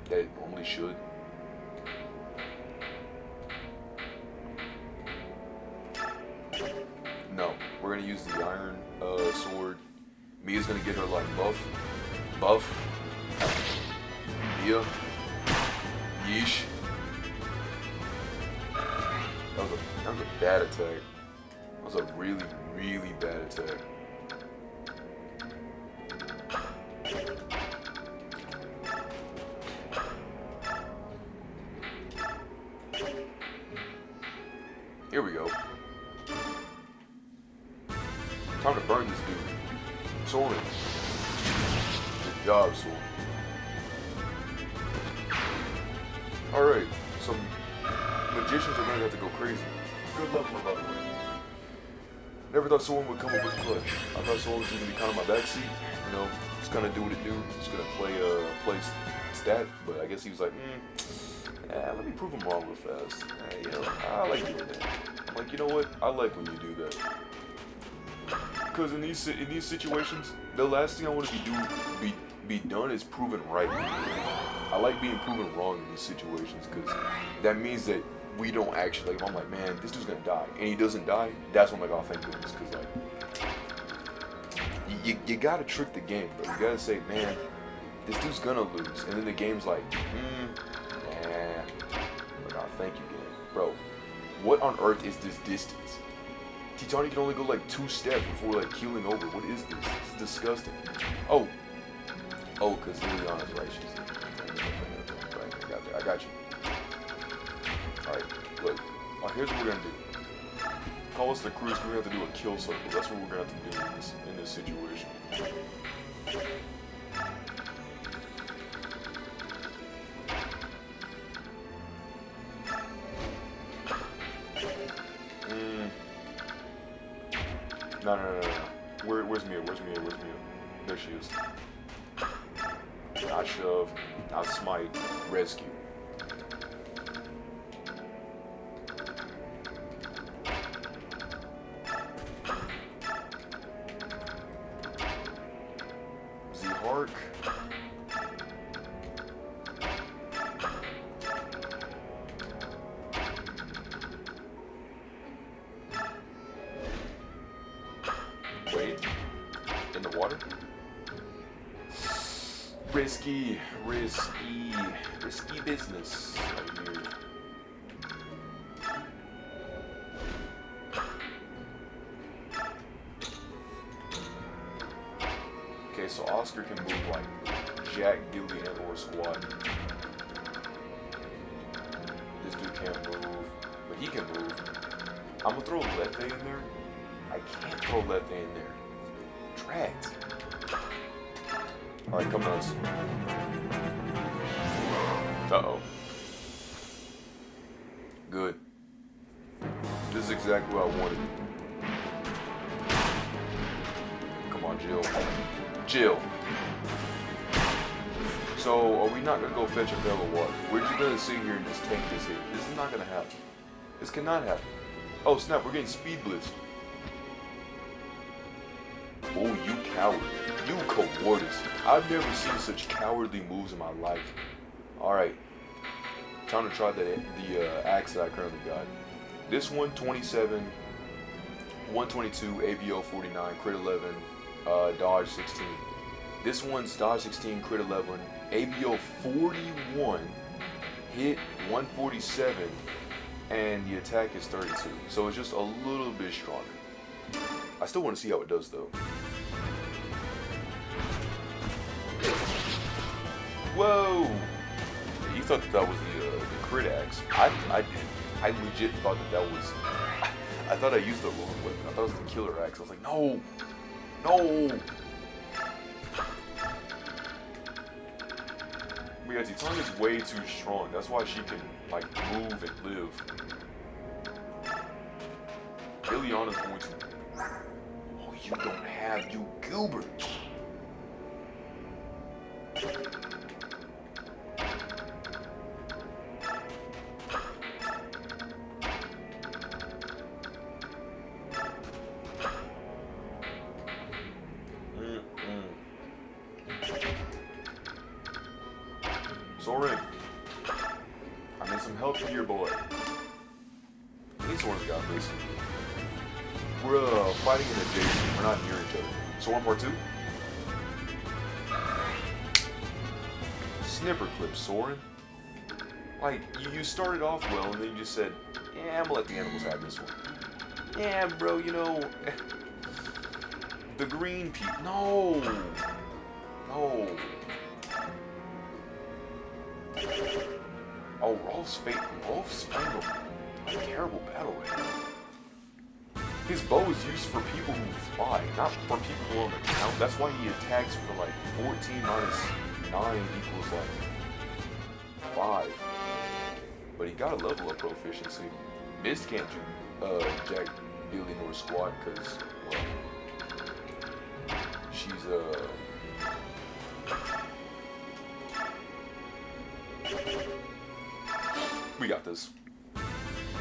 that it normally should. No, we're gonna use the iron sword. Mia's gonna get her like buff. Mia. Yeesh. That was a bad attack. That was a really, really bad attack. Here we go. Time to burn this dude. Sword. Good job, sword. Alright, some magicians are gonna have to go crazy. Good luck, by the way. Never thought someone would come up with clutch. I thought someone was gonna be kind of my backseat, you know, just gonna do what it do, just gonna play stat, but I guess he was like, let me prove him wrong real fast. You know, I like doing that. I'm like, you know what? I like when you do that. Because in these situations, the last thing I want to be done is proven right. I like being proven wrong in these situations because that means that we don't actually, like, if I'm like, man, this dude's gonna die, and he doesn't die, that's when I'm like, oh, thank goodness, because like, you gotta trick the game, bro. You gotta say, man, this dude's gonna lose, and then the game's like, nah, but oh, thank you, game, bro. What on earth is this distance? Titani can only go like 2 steps before like keeling over. What is this? It's disgusting. Oh, because Liliana's right. She's right. I got you. Alright, look. Here's what we're gonna do. Call us the cruise, we're gonna have to do a kill circle. That's what we're gonna have to do in this situation. No. Where's Mia? There she is. Not shove, not smite, rescue. Z-Hark. Risky business right here. Okay, so Oscar can move like Jack, Gillian, or Squad. This dude can't move, but he can move. I'm gonna throw Lethe in there. I can't throw Lethe in there. Dragged. Alright, come on. Uh-oh. Good. This is exactly what I wanted. Come on, Jill. Jill. So, are we not gonna go fetch a bell of water? We're just gonna sit here and just tank this hit. This is not gonna happen. This cannot happen. Oh snap, we're getting speed blitzed. Oh, you coward. You cowardice. I've never seen such cowardly moves in my life. Alright. Time to try the axe that I currently got. This one, 27, 122, AVO 49, crit 11, dodge 16. This one's dodge 16, crit 11, AVO 41, hit 147, and the attack is 32. So it's just a little bit stronger. I still want to see how it does though. Whoa! You thought that was the crit axe. I did. I legit thought that was... I thought I used the wrong weapon. I thought it was the killer axe. I was like, no! No! Because Titania's way too strong. That's why she can, like, move and live. Ileana's going to... Oh, you don't have, you goober! Soren, I need some help here, boy. I think Soren's got this. We're fighting in adjacent. We're not near each other. Soren part 2. Snipper clip, Soren. Like, you started off well, and then you just said, yeah, I'm gonna let the animals have this one. Yeah, bro, you know, the green people. No. No. Oh, Rolf's fighting a terrible battle right now. His bow is used for people who fly, not for people who are on the ground. That's why he attacks for like 14 minus 9 equals like 5. But he got a level up proficiency. Mist can't do Jack, Billy, nor Squad because, well, she's we got this.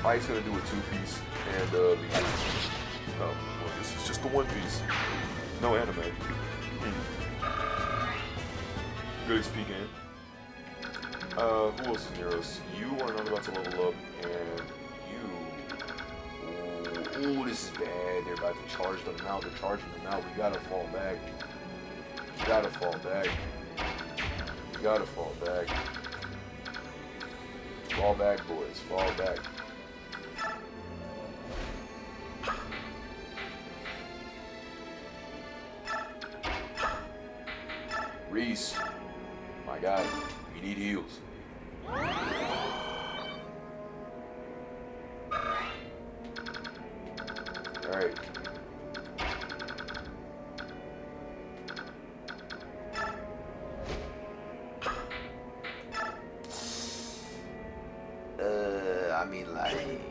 Ike's gonna do a 2-piece and because well, this is just the 1-piece. No anime. Good XP game. Who else is near us? You are not about to level up, and you. Ooh, this is bad. They're about to charge them out. They're charging them out. We gotta fall back. You gotta fall back. You gotta fall back. Fall back, boys. Fall back. Reese, my guy, we need heals. Alright. I mean, like...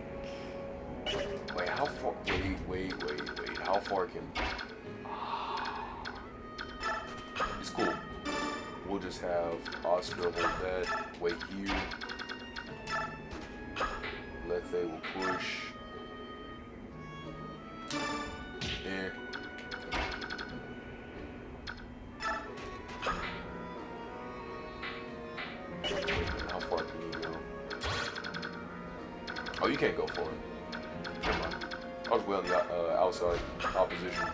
Wait, how far... Wait. How far can... It's cool. We'll just have Oscar hold that. Wait here. Lethe will push. Eh. How far can you go? Oh, you can't go for it. Never mind. I was well on the outside opposition.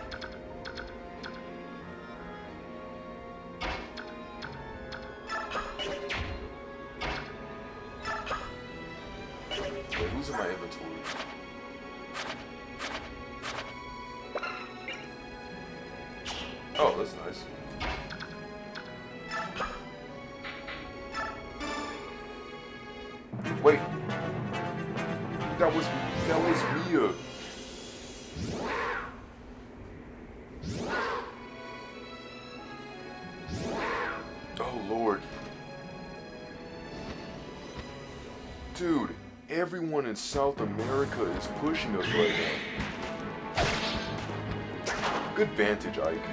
in my inventory? Oh, that's nice. Wait. That was Mia. Oh Lord. Dude, everyone in South America is pushing us right now. Good vantage, Ike.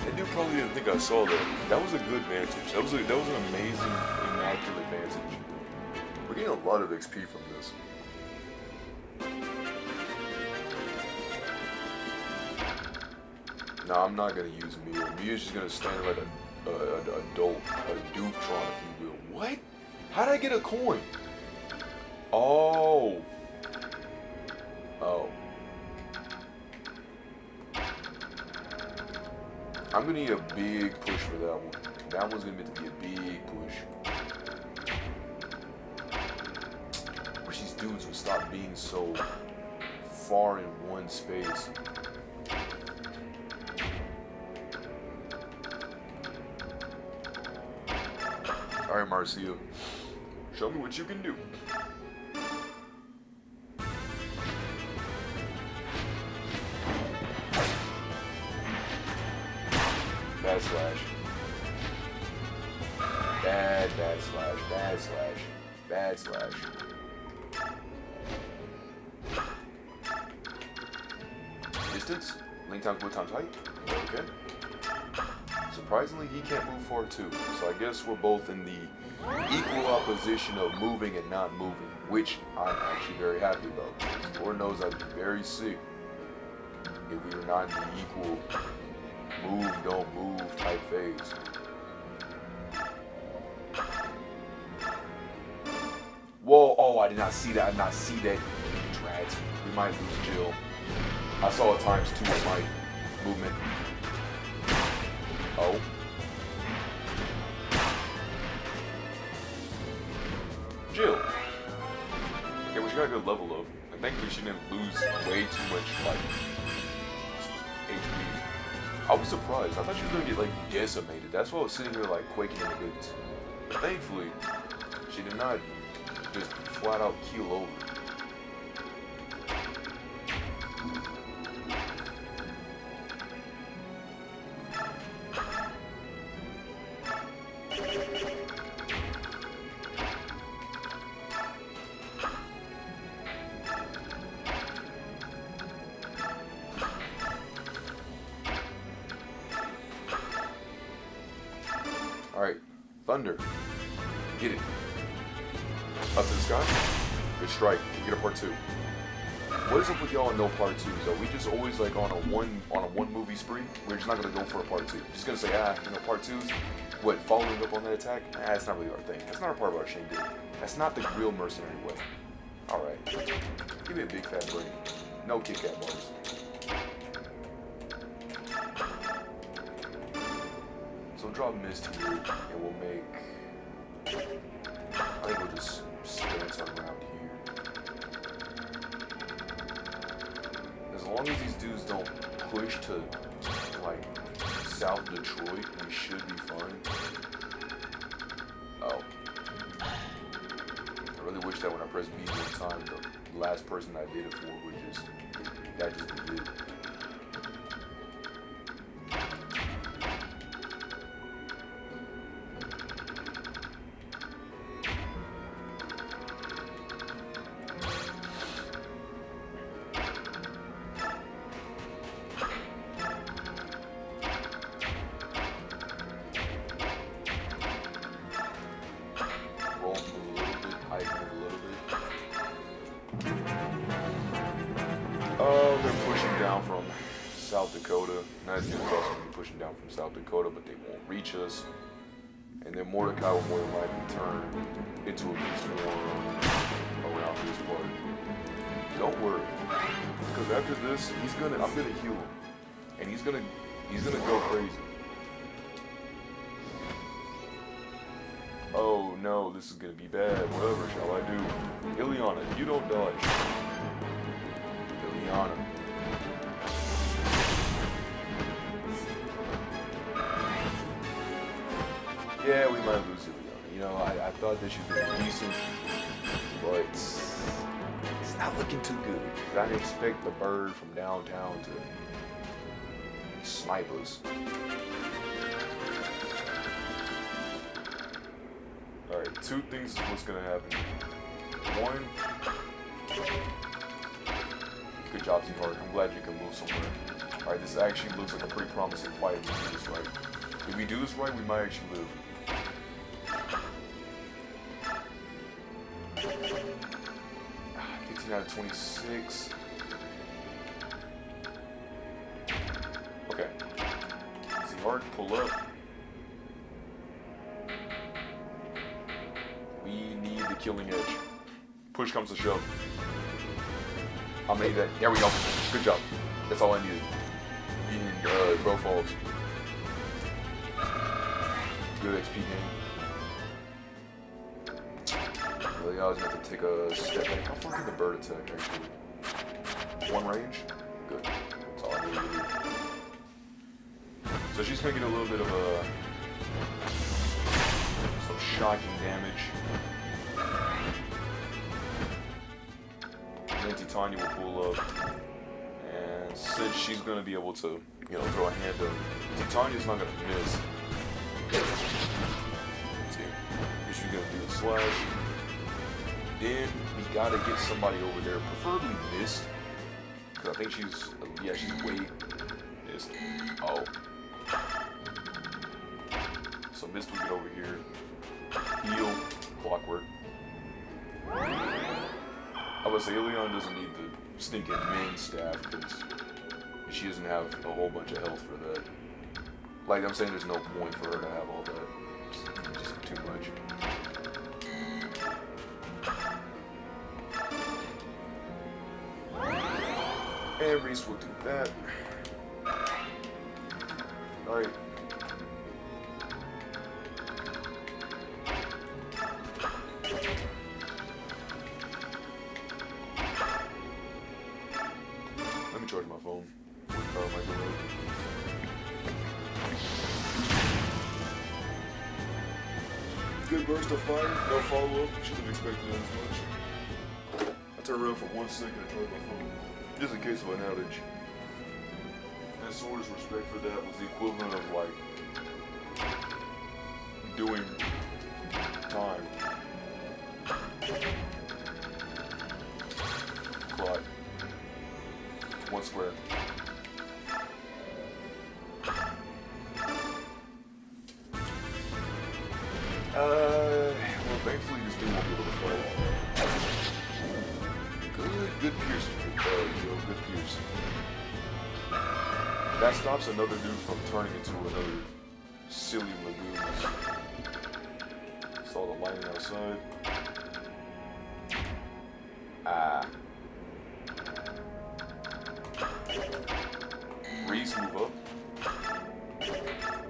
That dude probably didn't think I saw that. That was a good vantage. That was an amazing, immaculate vantage. We're getting a lot of XP from this. Nah, I'm not gonna use Mia. Mia's just gonna stand like a dooftron, if you will. What? How'd I get a coin? Oh. Oh. I'm gonna need a big push for that one. That one's gonna need to be a big push. Wish these dudes would stop being so far in one space. Alright, Marcia. Show me what you can do. Bad slash. Bad slash. Bad slash. Bad slash. Distance. Link times width times height. Okay. Surprisingly, he can't move far too. So I guess we're both in the equal opposition of moving and not moving, which I'm actually very happy about. Lord knows I'd be very sick if we were not in the equal move, don't move type phase. Whoa, oh, I did not see that. I did not see that. Drags. We might lose Jill. I saw it times 2 of my movement. Oh. Jill. Okay, well, she got a good level up. And thankfully she didn't lose way too much, like, HP. I was surprised. I thought she was gonna get, like, decimated. That's why I was sitting here, like, quaking in the boots. But thankfully, she did not just flat out keel over. Alright, Thunder. Get it. Up to the sky. Good strike. Get a part 2. What is up with y'all and no part 2s? Are we just always like on a one movie spree? We're just not gonna go for a part 2. Just gonna say, part 2s. What, following up on that attack? That's not really our thing. That's not a part of our shindig. That's not the real mercenary way. Alright. Give me a big fat brain. No Kit Kat bars. So drop Mist here, and we'll make... I think we'll just stance around here. As long as these dudes don't push to, like, South Detroit, we should be fine. Oh. I really wish that when I pressed B one time, the last person I did it for would just... that just be it. They're pushing down from South Dakota. Not dudes also going to be pushing down from South Dakota, but they won't reach us. And then Mordecai will more than likely turn into a beast form around this part. Don't worry, because after this, I'm gonna heal him, and he's gonna go crazy. Oh know this is gonna be bad. Whatever shall I do? Ileana, you don't dodge. Ileana. Yeah, we might lose Ileana. You know, I thought that she was gonna be decent, but it's not looking too good. I didn't expect the bird from downtown to snipe us. Alright, two things is what's gonna happen. One, good job, T-Hard. I'm glad you can move somewhere. Alright, this actually looks like a pretty promising fight if we do this right. If we do this right, we might actually live. 15 out of 26. Okay. T-Hard, pull up. We need the killing edge. Push comes to shove. I made that. There we go. Good job. That's all I needed. Beating Bro Falls. Good XP game. Really, I was going to take a step back. How far can the bird attack actually? One range? Good. That's all I needed to do. So she's going to get a little bit of some shocking damage. And then Titania will pull up. And since she's going to be able to, you know, throw a hand up, Titania's not going to miss. See, she's going to do a slash. Then we got to get somebody over there, preferably Mist. Because I think she's, yeah, she's way Mist. Oh. So Mist will get over here. Heal. Clockwork. I would say Ileana doesn't need the stinking main staff because she doesn't have a whole bunch of health for that. Like I'm saying, there's no point for her to have all that. Just too much. And Reese will do that. Alright. Let me charge my phone. Good burst of fire, no follow-up. Should have expected that as much. I turned around for 1 second and charged my phone. Just in case of an outage. And Sword's respect for that was the equivalent of like doing time. Clock. 1 square. Well, thankfully this dude won't be able to fight. Good piercing, Joe, good piercing. That stops another dude from turning into another silly lagoon. Saw the lighting outside. Reese, move up.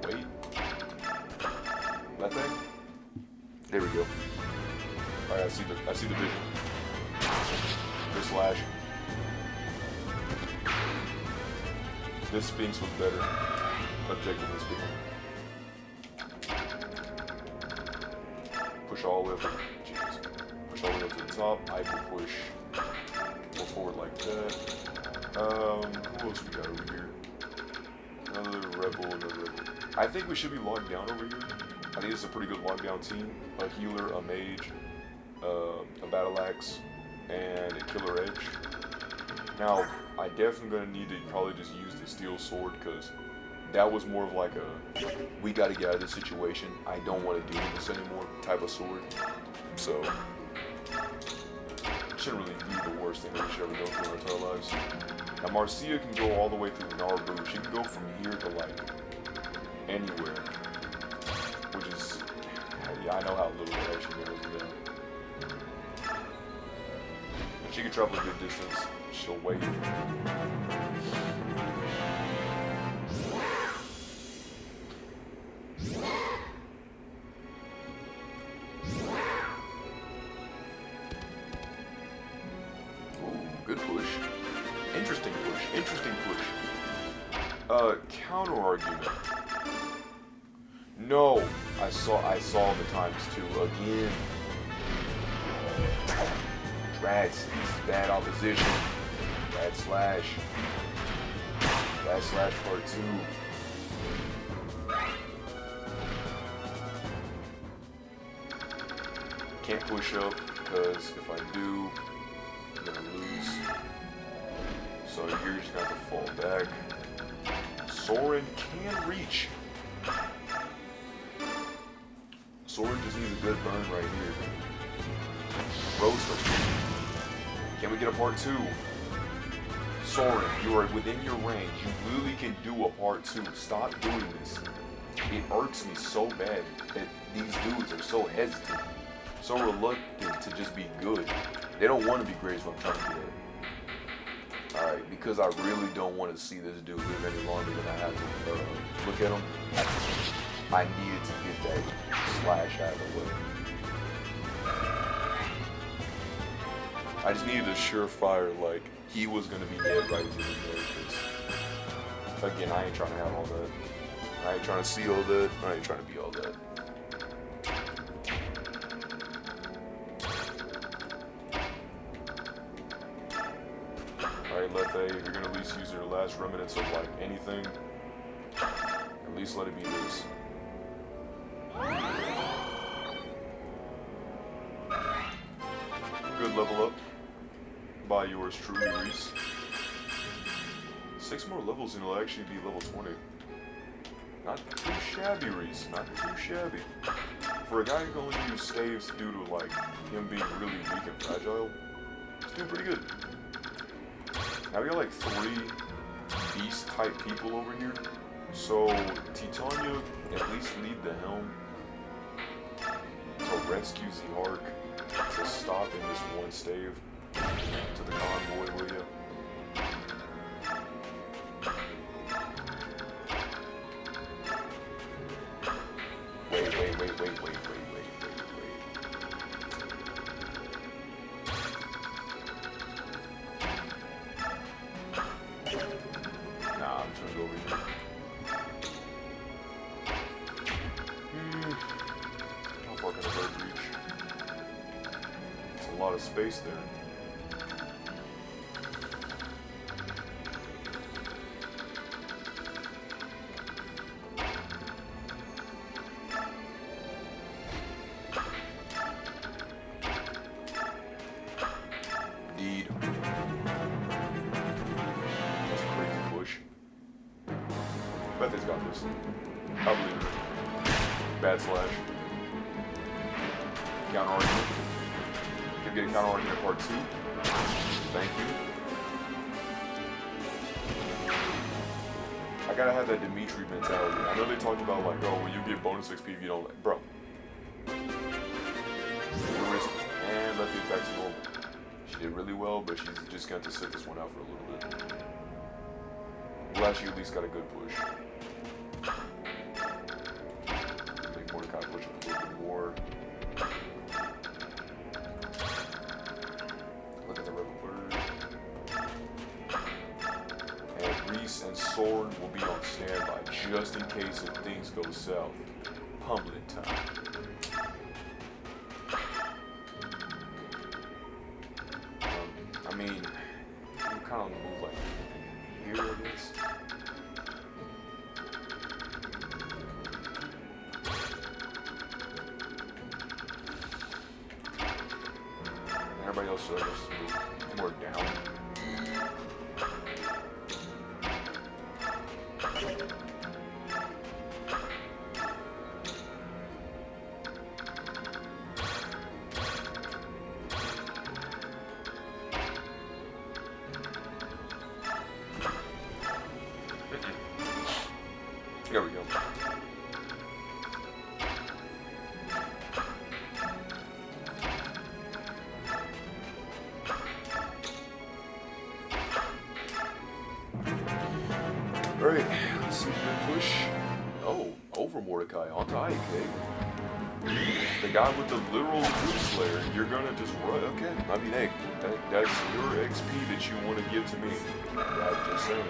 Wait. That thing? There we go. Alright, I see the vision. Good slash. This Sphinx was better. Objectively speaking. Push all the way up to jeez. Push all the way up to the top. I will push. Go forward like that. Who else we got over here? Another rebel. I think we should be locked down over here. I think this is a pretty good lockdown team. A healer, a mage, a battle axe, and a killer edge. Now, I definitely gonna need to probably just use the steel sword because that was more of like a we gotta get out of this situation. I don't want to do this anymore type of sword. So it shouldn't really be the worst thing that we should ever go through in our entire lives. Now Marcia can go all the way through Naruto. She can go from here to like anywhere, which is yeah, I know how little that she goes there. If she can travel a good distance, she'll wait. Counter argument. No, I saw the ×2 again. Rats, bad opposition. Bad slash. Bad slash part 2. Can't push up because if I do, I'm gonna lose. So you're just gonna have to fall back. Soren can reach. Soren just needs a good burn right here. Roaster. Can we get a part 2? Soren, you are within your range. You really can do a part 2. Stop doing this. It irks me so bad that these dudes are so hesitant, so reluctant to just be good. They don't want to be great is what I'm trying to get at. Alright, because I really don't want to see this dude live any longer than I have to look at him. I needed to get that slash out of the way. I just needed a surefire, like, he was going to be dead right then and there, because, again, I ain't trying to have all that. I ain't trying to see all that. I ain't trying to be all that. Alright, Lethe, if you're going to at least use your last remnants of, like, anything, at least let it be this. Good level up by yours truly, Reese. 6 more levels and it'll actually be level 20. Not too shabby, Reese. Not too shabby. For a guy who can only use staves due to, like, him being really weak and fragile, he's doing pretty good. Now we got like 3 beast-type people over here. So, Titania at least lead the helm to rescue the Ark, to stop in this one stave to the convoy, will ya? Wait. Nah, I'm just gonna go over here. How far can a bird reach? It's a lot of space there. Indeed. That's a crazy push. Bethany's got this. I believe it. Bad slash. Counter argument. Can we get a counter argument part 2? Thank you. I gotta have that Dimitri mentality. I know they talked about like, oh, when you get bonus XP if you don't like, bro. And let's get back to normal. She did really well, but she's just going to sit this one out for a little bit. Glad she at least got a good push. Make Mordecai push up a little bit more. Look at the rebel bird. And Reese and Soren will be on standby just in case if things go south. Pummeling time. I mean, you kind of move like here, I guess. Everybody else should, I guess, move more down. There we go. Alright, let's see, good push. Oh, over Mordecai, onto IK. The guy with the literal Blue Slayer, you're gonna just run. Okay, I mean, hey, that's your XP that you want to give to me. I'm just saying.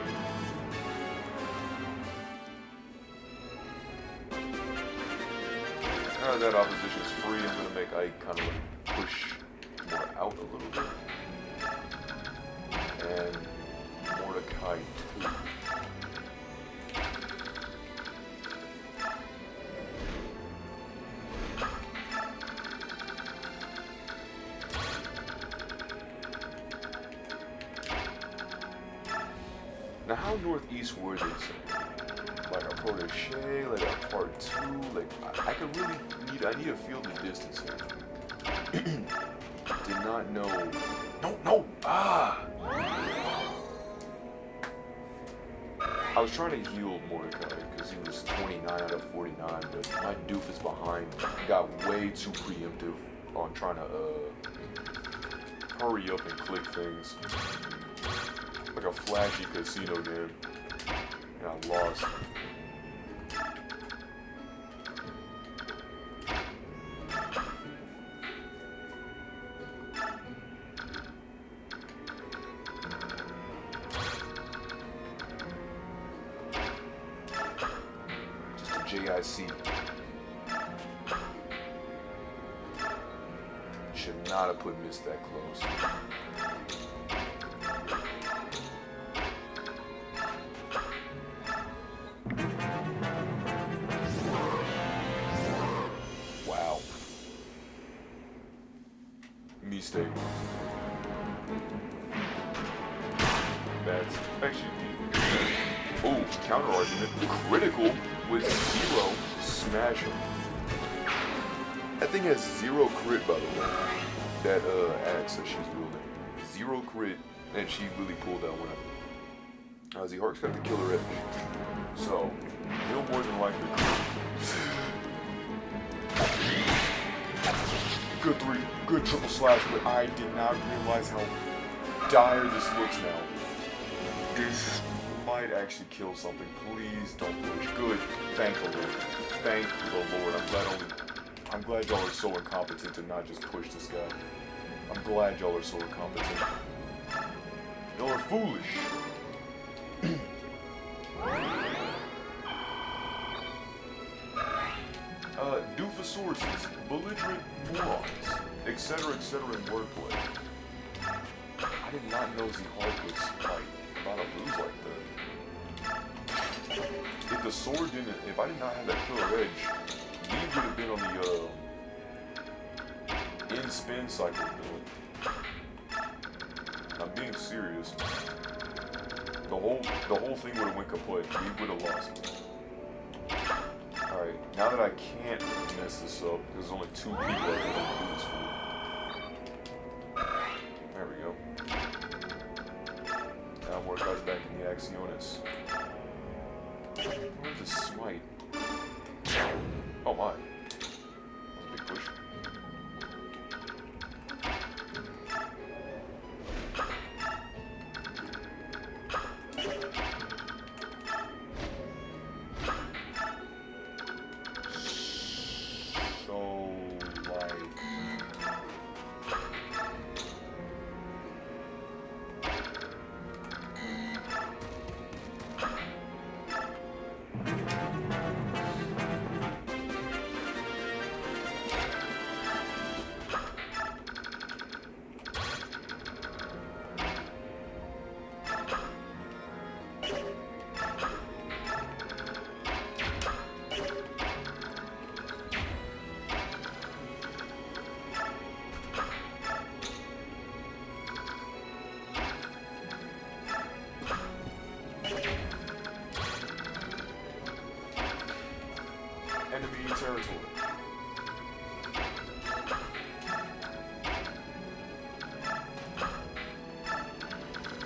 Now that opposition is free, I'm gonna make Ike kind of like push more out a little bit. And Mordecai too. Now how northeast were they saying? Like our protege, like our part 2, like I could really I need a field of distance here. Did not know. No! Ah! I was trying to heal Mordecai because he was 29 out of 49, but my doofus behind got way too preemptive on trying to hurry up and click things. Like a flashy casino game. And I lost. JIC. Should not have put Miss that close. Wow. Mistake. That's actually. Ooh, counter argument. Critical with 0. Smash him. That thing has 0 crit, by the way. That axe that she's wielding. 0 crit, and she really pulled that one out. Z-Hark's got the killer edge. So, he'll more than likely crit. Good 3, good triple slash, but I did not realize how dire this looks now. This might actually kill something. Please don't push. Good. Thank the Lord. Thank the Lord. I'm glad y'all are so incompetent to not just push this guy. I'm glad y'all are so incompetent. Y'all are foolish. Doofosaurus, belligerent morons, etc., in wordplay. I did not know Z-Hark was like about to lose like that. If the sword didn't, if I did not have that killer edge, we would have been on the in spin cycle. I'm being serious. The whole thing would have went kaput. We would have lost. All right, now that I can't mess this up, there's only 2 people I can do this for. There we go. Now Mordecai's back in the Axionis. Where's the smite? Oh my. That was a big push. Enemy territory.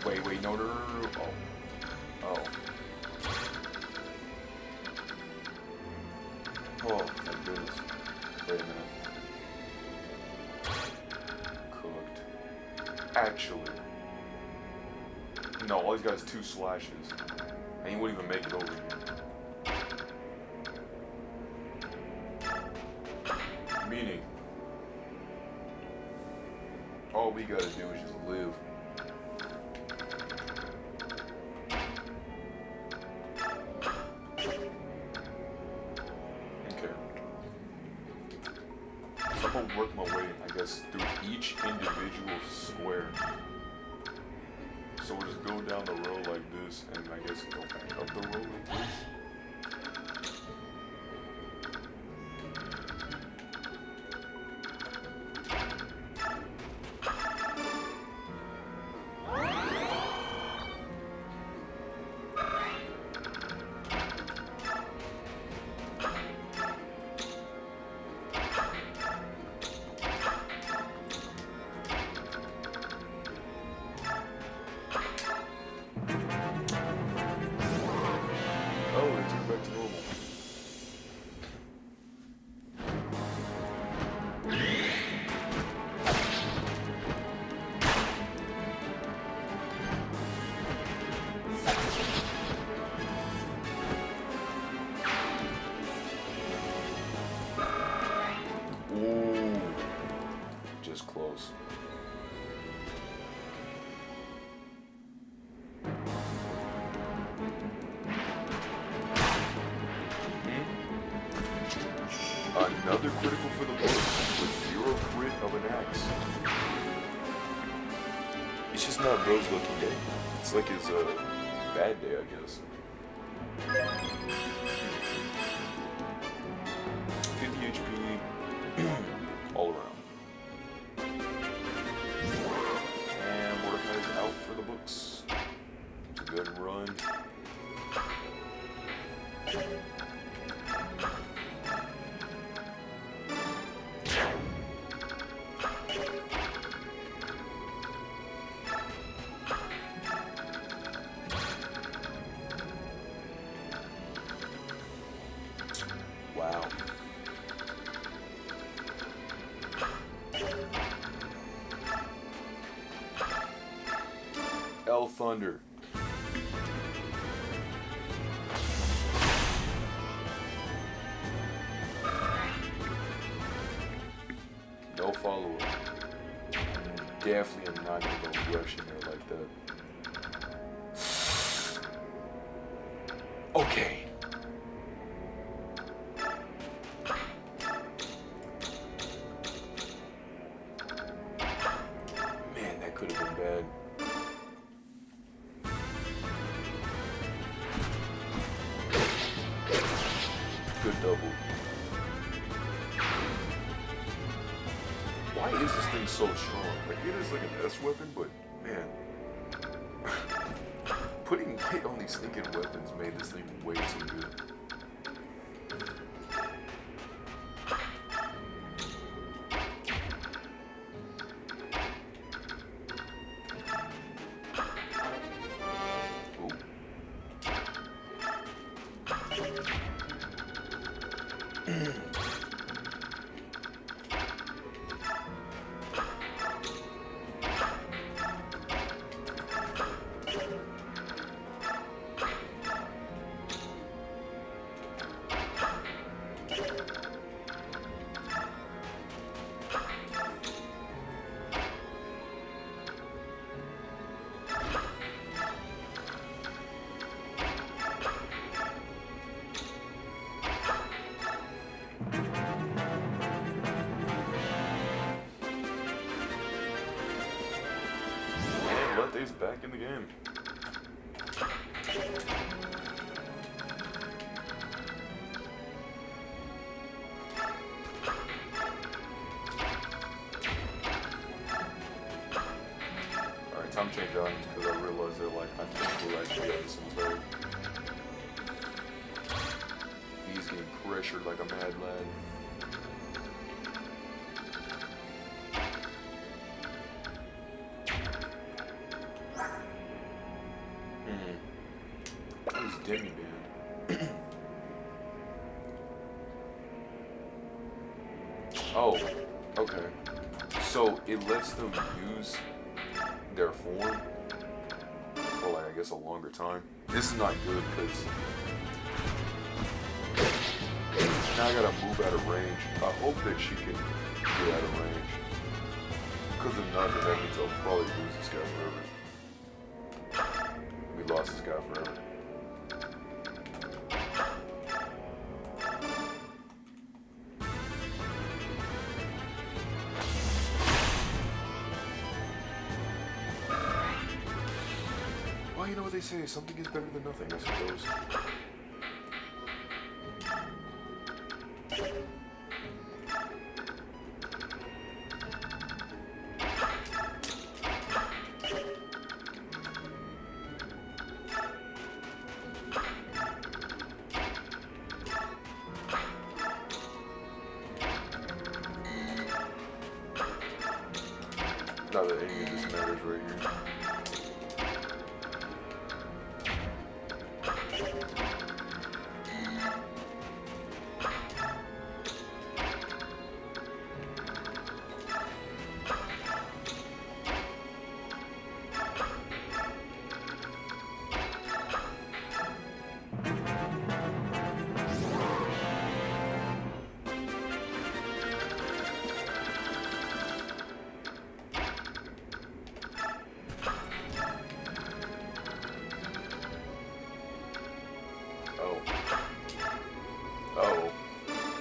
Wait, no. Oh, thank goodness. Wait a minute. Cooked. Actually. No, all he's got is 2 slashes. And he wouldn't even make it over here. Meaning, all we gotta do is just live. Okay. I'm gonna work my way, I guess, through each individual square. So we'll just go down the row like this, and I guess go back up the row like this. Close. Another critical for the book with 0 crit of an axe. It's just not Bro's lucky day. It's like his bad day, I guess. 50 HP all around. Out for the books. Good run. Wow. Thunder. No follow-up. Definitely am not gonna go rush in there like that. Okay. Man, that could have been bad. Good double. Why is this thing so strong? Like, it is like an S weapon, but man, putting hit on these sneaking weapons made this thing way too good. He's back in the game. Alright, time change on because I realized that, like, I think we'll actually get some third. He's getting pressured like a mad lad. Demi man. Oh, okay. So it lets them use their form for, like, I guess a longer time. This is not good because now I gotta move out of range. I hope that she can get out of range. Because if not, then that means I'll probably lose this guy forever. We lost this guy forever. what they say, something is better than nothing, I suppose. Not that any of this matters right here.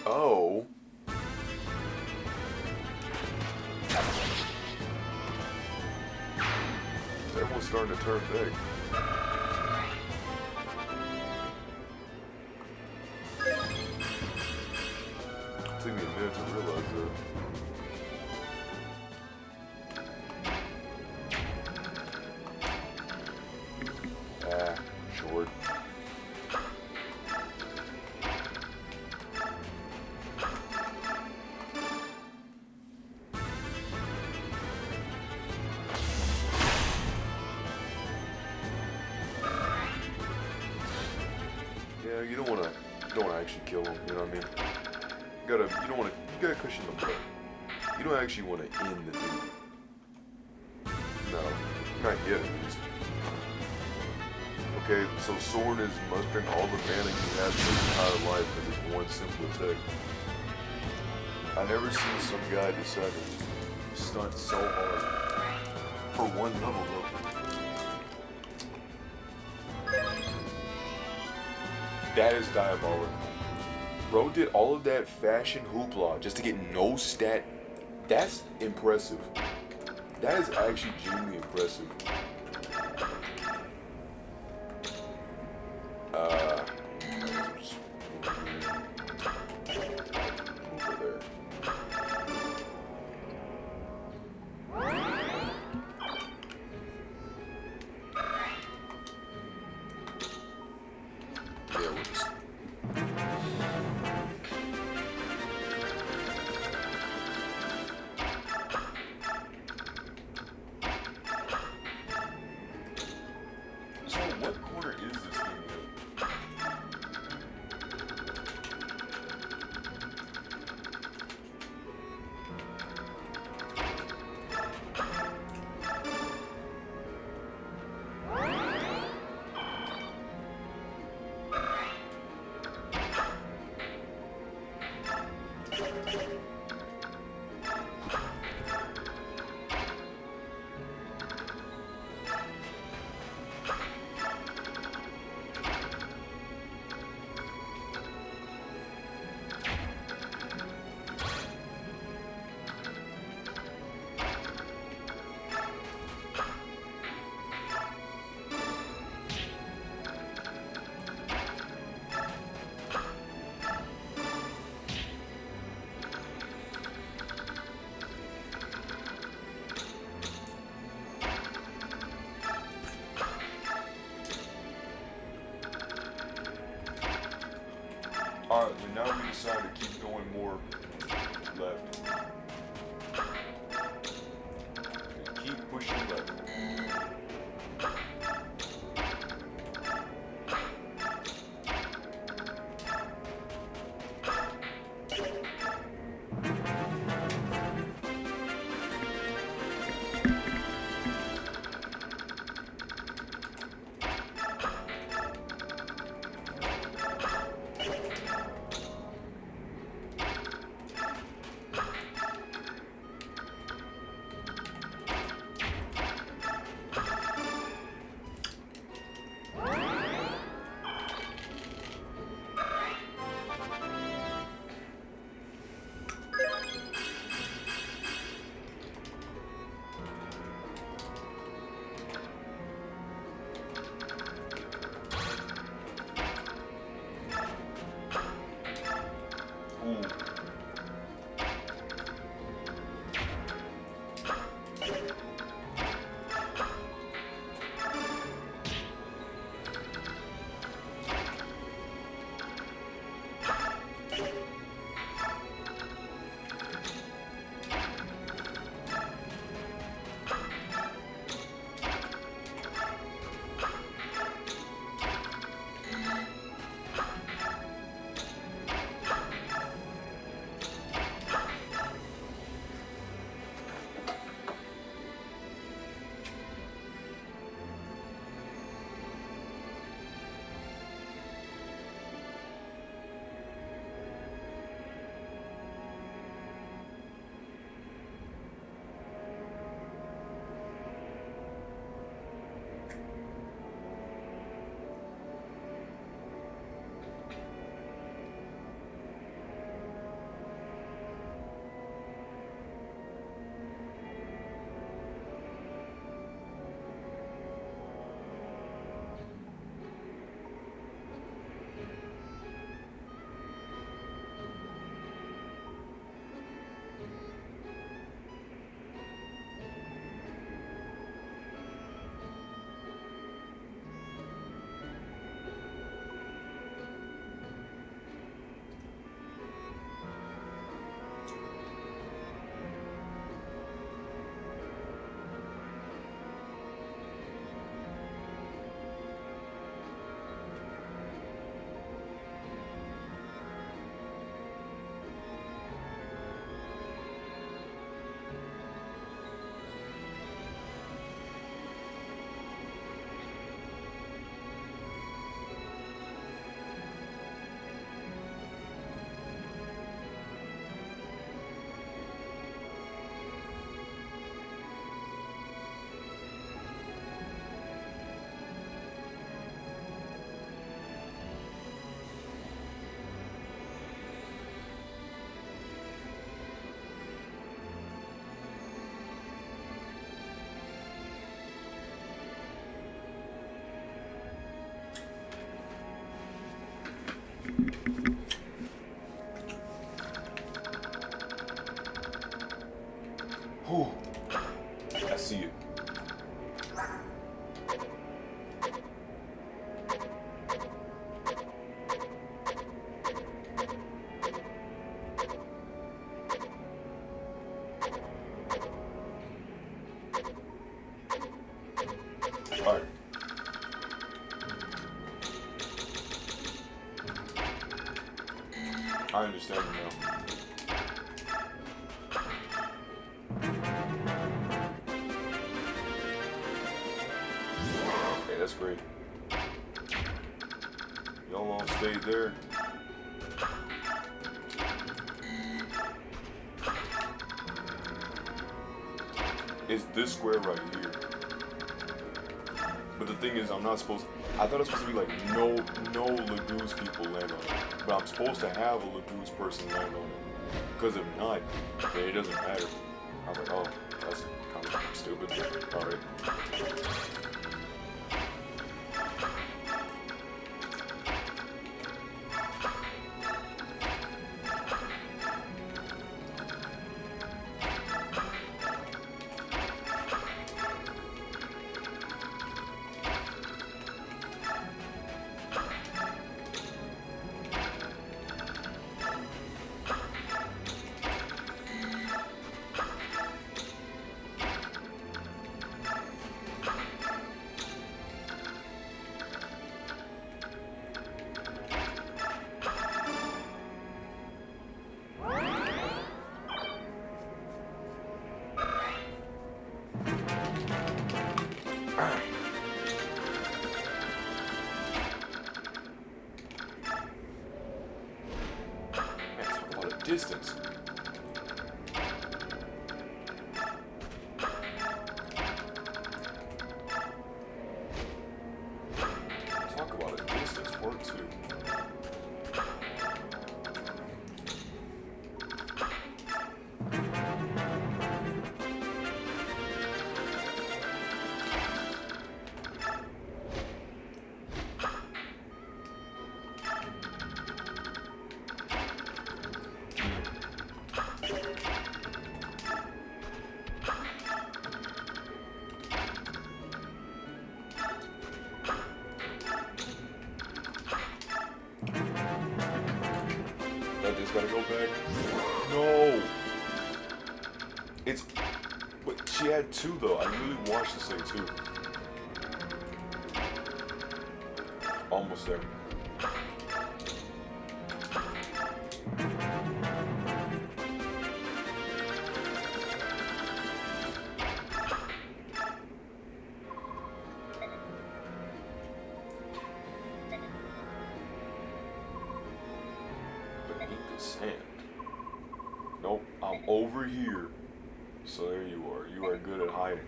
Oh. Everyone's starting to turn big. It took me a minute to realize that. Short. Yeah, you don't want to actually kill him, you know what I mean? You gotta cushion the blow. You don't actually want to end the dude. No, not yet at least. Okay, so Sword is mustering all the mana you have for his entire life for this one simple attack. I never seen some guy decide to stunt so hard for one level though. That is diabolical. Bro did all of that fashion hoopla just to get no stat. That's impressive. That is actually genuinely impressive. What corner is this thing in? Alright, well now we decide to keep going more left. Keep pushing left. Ooh. Whew. I see it. Alright. I understand now. Okay, that's great. Y'all all stayed there. It's this square right here. But the thing is, I'm not supposed. I thought it was supposed to be like no Lagoose people land on it, but I'm supposed to have a Lagoose person land on it. Because if not, then it doesn't matter. I was like, oh, that's kind of stupid. All right. Distance. Talk about a distance part two. I just gotta go back. No! It's... But she had two though. I really watched this thing too. Almost there. Sand. Nope, I'm over here. So there you are. You are good at hiding.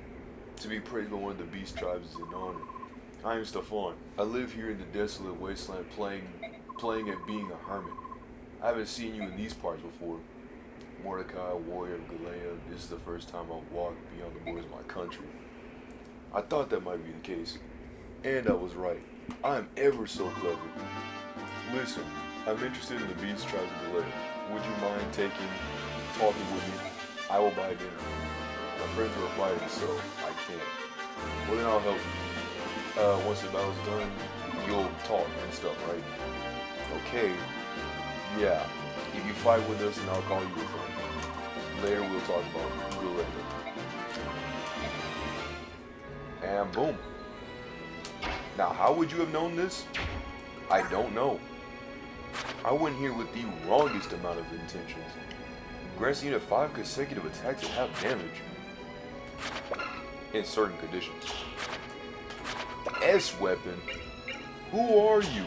To be praised by one of the beast tribes is an honor. I am Stefan. I live here in the desolate wasteland playing at being a hermit. I haven't seen you in these parts before. Mordecai, warrior of Galea, this is the first time I've walked beyond the borders of my country. I thought that might be the case. And I was right. I am ever so clever. Listen. I'm interested in the beast tribes of Galea. Would you mind talking with me? I will buy dinner. My friends are fighting, so I can't. Well, then I'll help you. Once the battle's done, you'll talk and stuff, right? Okay. Yeah. If you fight with us, then I'll call you a friend. Later, we'll talk about Galea. And boom. Now, how would you have known this? I don't know. I went here with the wrongest amount of intentions. Grants unit 5 consecutive attacks at half damage. In certain conditions. S weapon? Who are you?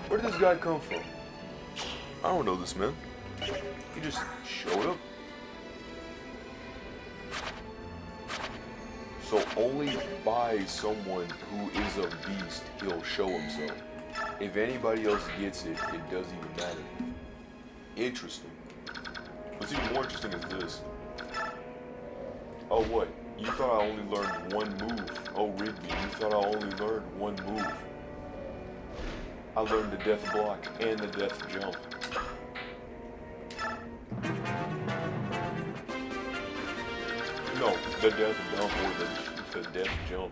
Where did this guy come from? I don't know this man. He just showed up. So only by someone who is a beast he'll show himself. If anybody else gets it, it doesn't even matter. Interesting. What's even more interesting is this. Oh, what? You thought I only learned one move. Oh, Rigby, you thought I only learned one move. I learned the death block and the death jump. No, the death jump or the death jump.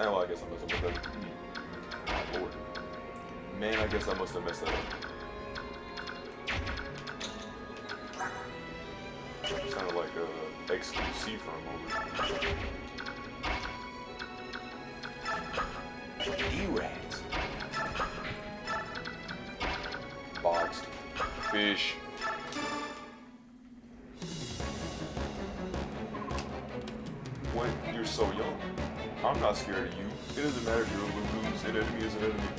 Oh, well, I guess I must have messed that up. Oh, Lord. Man, I guess I must have messed that up. Sounded like XQC for a moment. E-rats. Boxed. Fish. When you're so young. I'm not scared of you. It doesn't matter if you're a lagoon's an enemy is an enemy.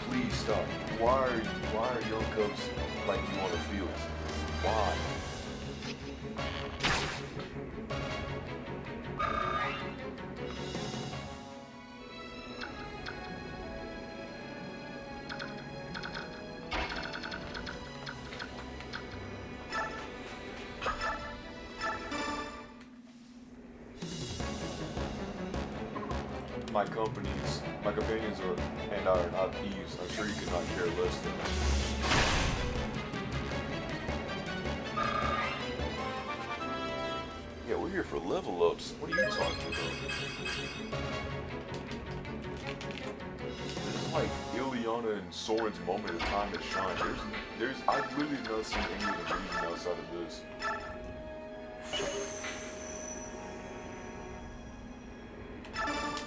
Please stop. Why are young cubs like you on the fields? Why? My companions are not thieves. I'm sure you could not care less than that. Yeah, we're here for level ups. What are you talking about? This is like Ileana and Soren's moment of time to shine. I've really not seen any of the reason outside of this.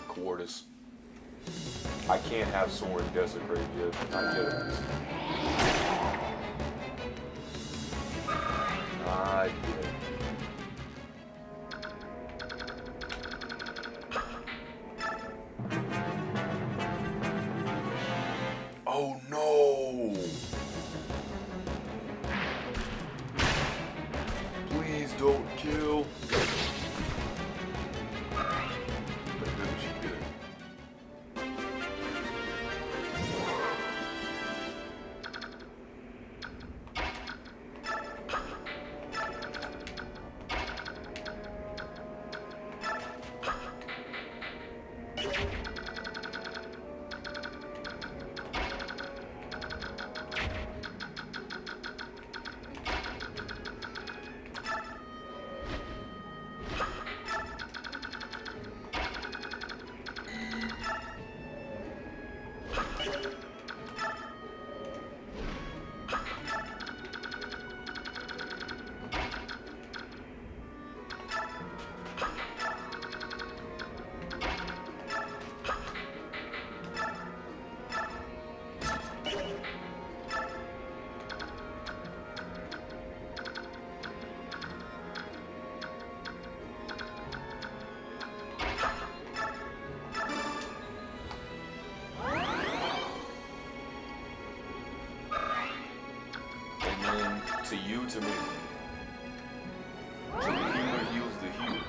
Quartus. I can't have Soren desecrate yet. I get it. I get it. Oh no! To you, to me. So the healer heals the healer.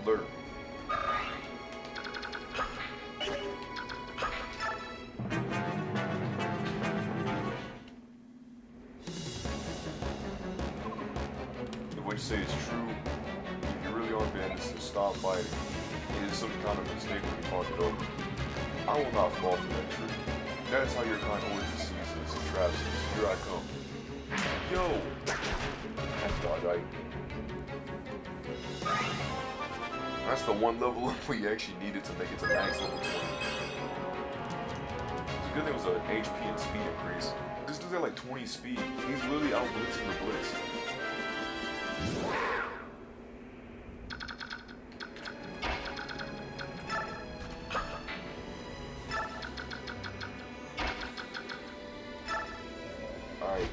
Learn. What you say is true. If you really are bandits, then stop fighting. It is some kind of mistake when you talk it over. I will not fall for that trick. That's how your kind origin sees us and traps us. Here I come. Yo! That's dodge. That's the one level up we actually needed to make it to max level 20. The good thing was an HP and speed increase. This dude's at like 20 speed. He's literally out blitzing the blitz. Alright.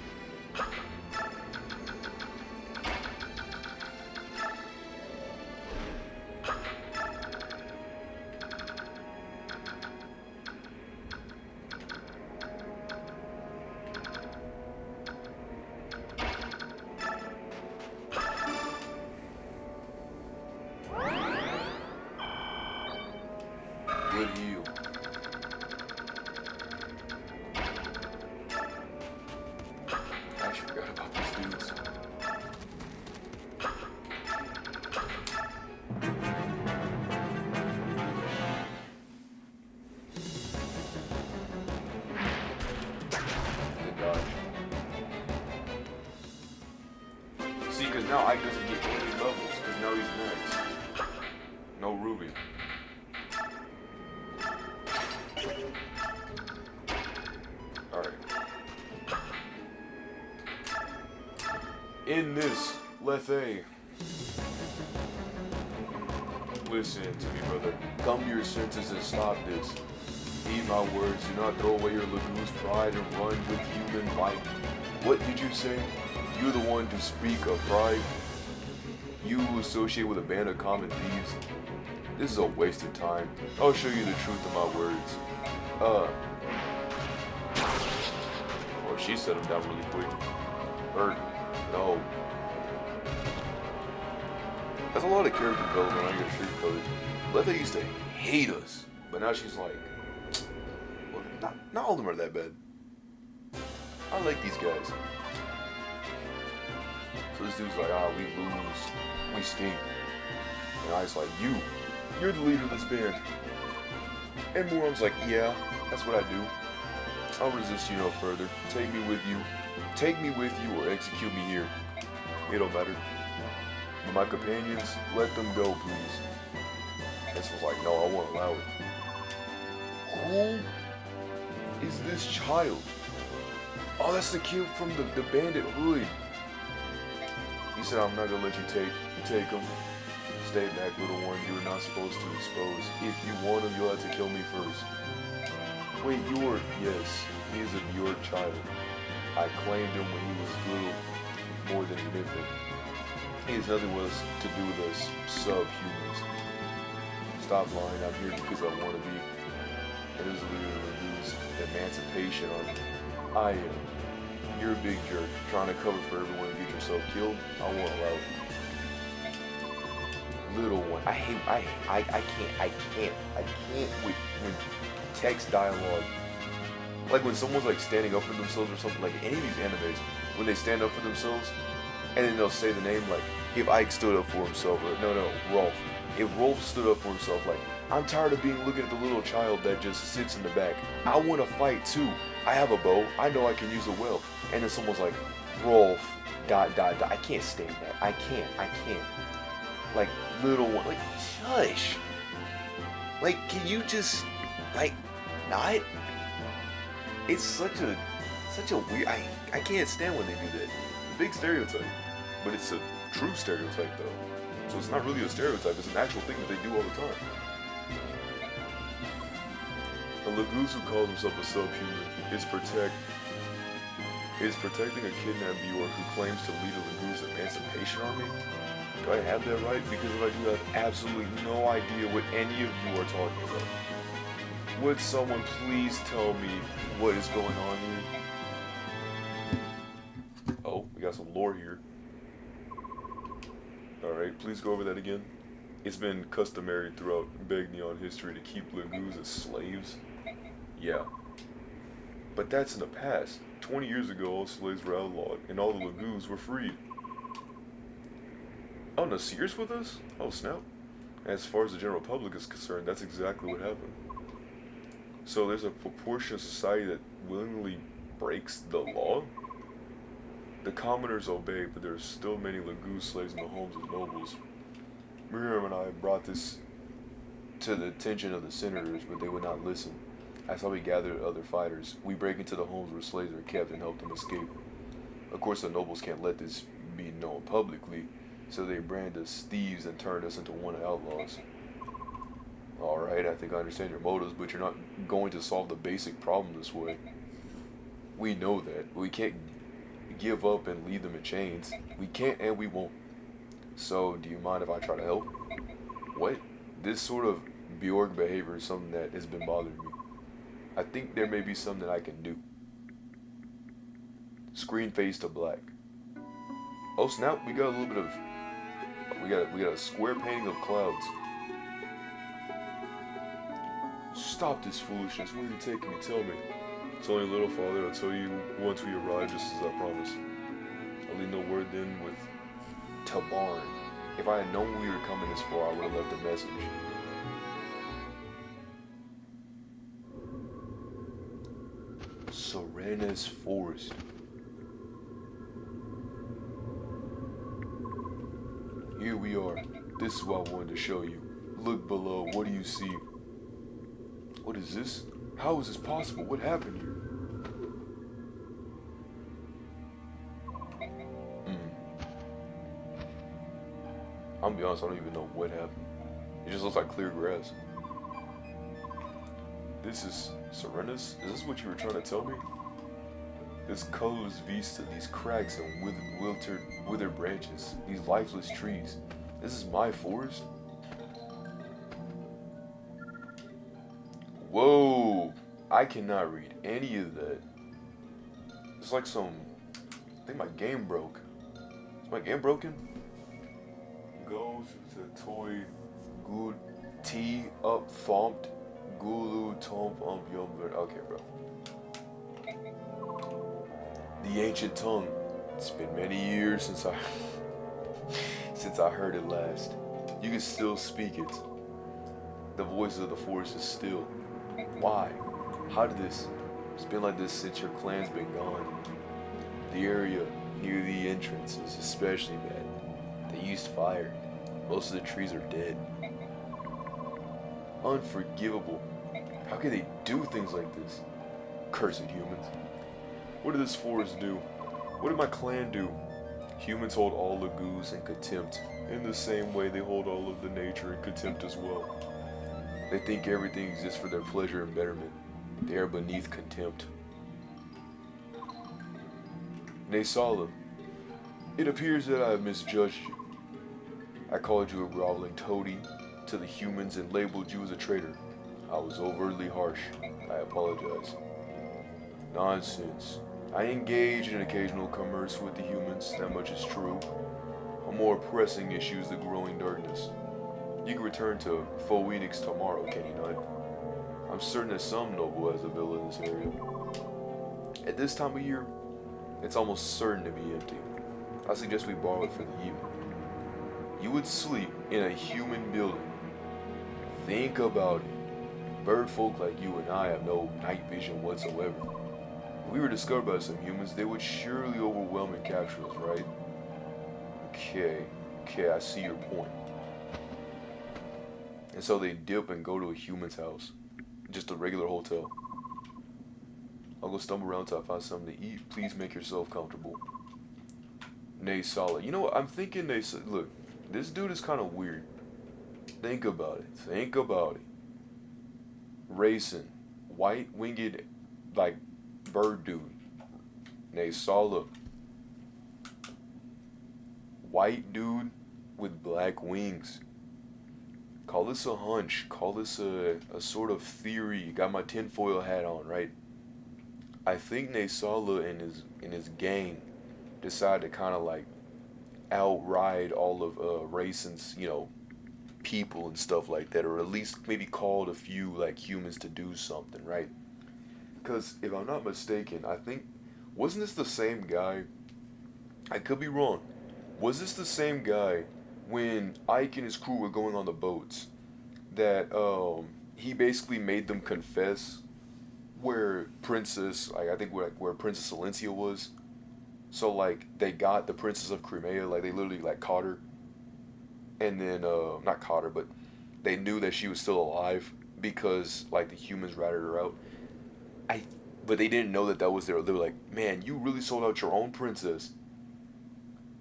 Good heal. I actually forgot about these dudes. Good dodge. See, because now Ike doesn't get any levels, because now he's next. No Ruby. Alright. In this, Lethe. Listen to me, brother. Come to your senses and stop this. Heed my words. Do not throw away your Lagoon's pride and run with human might. What did you say? You're the one to speak of pride? You who associate with a band of common thieves? This is a waste of time. I'll show you the truth of my words. Well, she set him down really quick. Or, no. That's a lot of character development on your street code. Lethe used to hate us, but now she's like, well, not all of them are that bad. I like these guys. So this dude's like, we lose. We stink. And I's like, you're the leader of this band. And Muram's like, yeah, that's what I do. I'll resist you no further. Take me with you. Take me with you or execute me here. It don't matter. But my companions, let them go, please. This was like, no, I won't allow it. Who is this child? Oh, that's the kid from the bandit hood. He said, I'm not gonna let you take him. Stay back, little one. You are not supposed to expose. If you want him, you'll have to kill me first. Wait, yes, he is of your child. I claimed him when he was little, more than an infant. He has nothing with us to do with us subhumans. Stop lying, I'm here because I want to be. It is literally lose emancipation on me. I am. You're a big jerk, trying to cover for everyone and get yourself killed. I won't allow it. Little one, I can't with text dialogue. Like when someone's like standing up for themselves or something, like any of these animes, when they stand up for themselves, and then they'll say the name like, if Ike stood up for himself, or no, Rolf. If Rolf stood up for himself, like, I'm tired of looking at the little child that just sits in the back. I want to fight too. I have a bow. I know I can use it well. And then someone's like, Rolf, ... I can't stand that. I can't. Like, little one, like, shush. Like, can you just, like, not? It's such a weird, I can't stand when they do that. Big stereotype. But it's a true stereotype, though. So it's not really a stereotype, it's an actual thing that they do all the time. A Lagoose who calls himself a subhuman is protecting a kidnapped viewer who claims to lead a Lagoose emancipation army? Do I have that right? Because if I do, I have absolutely no idea what any of you are talking about. Would someone please tell me what is going on here? Oh, we got got some lore here. Alright, please go over that again. It's been customary throughout Begnion history to keep Lagoos as slaves. Yeah. But that's in the past. 20 years ago, all slaves were outlawed, and all the Lagoos were freed. Oh, Nasir's with us? Oh, snap. As far as the general public is concerned, that's exactly what happened. So there's a proportion of society that willingly breaks the law? The commoners obey, but there are still many Lagoo slaves in the homes of nobles. Miriam and I brought this to the attention of the senators, but they would not listen. That's how we gathered other fighters. We break into the homes where slaves are kept and help them escape. Of course, the nobles can't let this be known publicly, so they brand us thieves and turned us into one of outlaws. Alright, I think I understand your motives, but you're not going to solve the basic problem this way. We know that, but we can't give up and leave them in chains. We can't and we won't. So, do you mind if I try to help? What? This sort of Bjorg behavior is something that has been bothering me. I think there may be something that I can do. Screen fades to black. Oh snap, we got a little bit of... We got a square painting of clouds. Stop this foolishness. Where are you taking me? Tell me. It's only a little farther. I'll tell you once we arrive, just as I promised. I'll leave no word then with Tabarn. If I had known we were coming this far, I would have left a message. Serena's Forest. Here we are. This is what I wanted to show you. Look below. What do you see? What is this? How is this possible? What happened here? I'm gonna be honest, I don't even know what happened. It just looks like clear grass. This is Serenus? Is this what you were trying to tell me? This colorless vista, these cracks and withered branches, these lifeless trees. This is my forest? Whoa! I cannot read any of that. It's like some... I think my game broke. Is my game broken? Goes to toy good tea up thumped gulu tomp yum. Okay, bro. The ancient tongue. It's been many years since I heard it last. You can still speak it. The voice of the forest is still. Why? How did this? It's been like this since your clan's been gone. The area near the entrance is especially bad. They used fire. Most of the trees are dead. Unforgivable. How can they do things like this? Cursed humans. What did this forest do? What did my clan do? Humans hold all Lagoos in contempt. In the same way they hold all of the nature in contempt as well. They think everything exists for their pleasure and betterment. They are beneath contempt. Naysala, it appears that I have misjudged you. I called you a groveling toady to the humans and labeled you as a traitor. I was overtly harsh. I apologize. Nonsense. I engage in occasional commerce with the humans, that much is true. A more pressing issue is the growing darkness. You can return to Phoenix tomorrow, can you not? I'm certain that some noble has a villa in this area. At this time of year, it's almost certain to be empty. I suggest we borrow it for the evening. You would sleep in a human building. Think about it. Bird folk like you and I have no night vision whatsoever. If we were discovered by some humans, they would surely overwhelm and capture us, right? Okay, I see your point. And so they dip and go to a human's house. Just a regular hotel. I'll go stumble around till I find something to eat. Please make yourself comfortable. Naysala. You know what? I'm thinking look, this dude is kind of weird. Think about it. Think about it. Racing. White winged, like, bird dude. Naysala. White dude with black wings. Call this a hunch. Call this a sort of theory. Got my tinfoil hat on, right? I think Naysala and his gang decide to kind of like outride all of Raisin's, people and stuff like that, or at least maybe called a few like humans to do something, right? Because if I'm not mistaken, I think wasn't this the same guy? I could be wrong. Was this the same guy when Ike and his crew were going on the boats that he basically made them confess where Princess, like I think where Princess Silencia was. So like they got the Princess of Crimea, like they literally like caught her, and then not caught her, but they knew that she was still alive because like the humans ratted her out. I but they didn't know that that was there. They were like, man, you really sold out your own princess.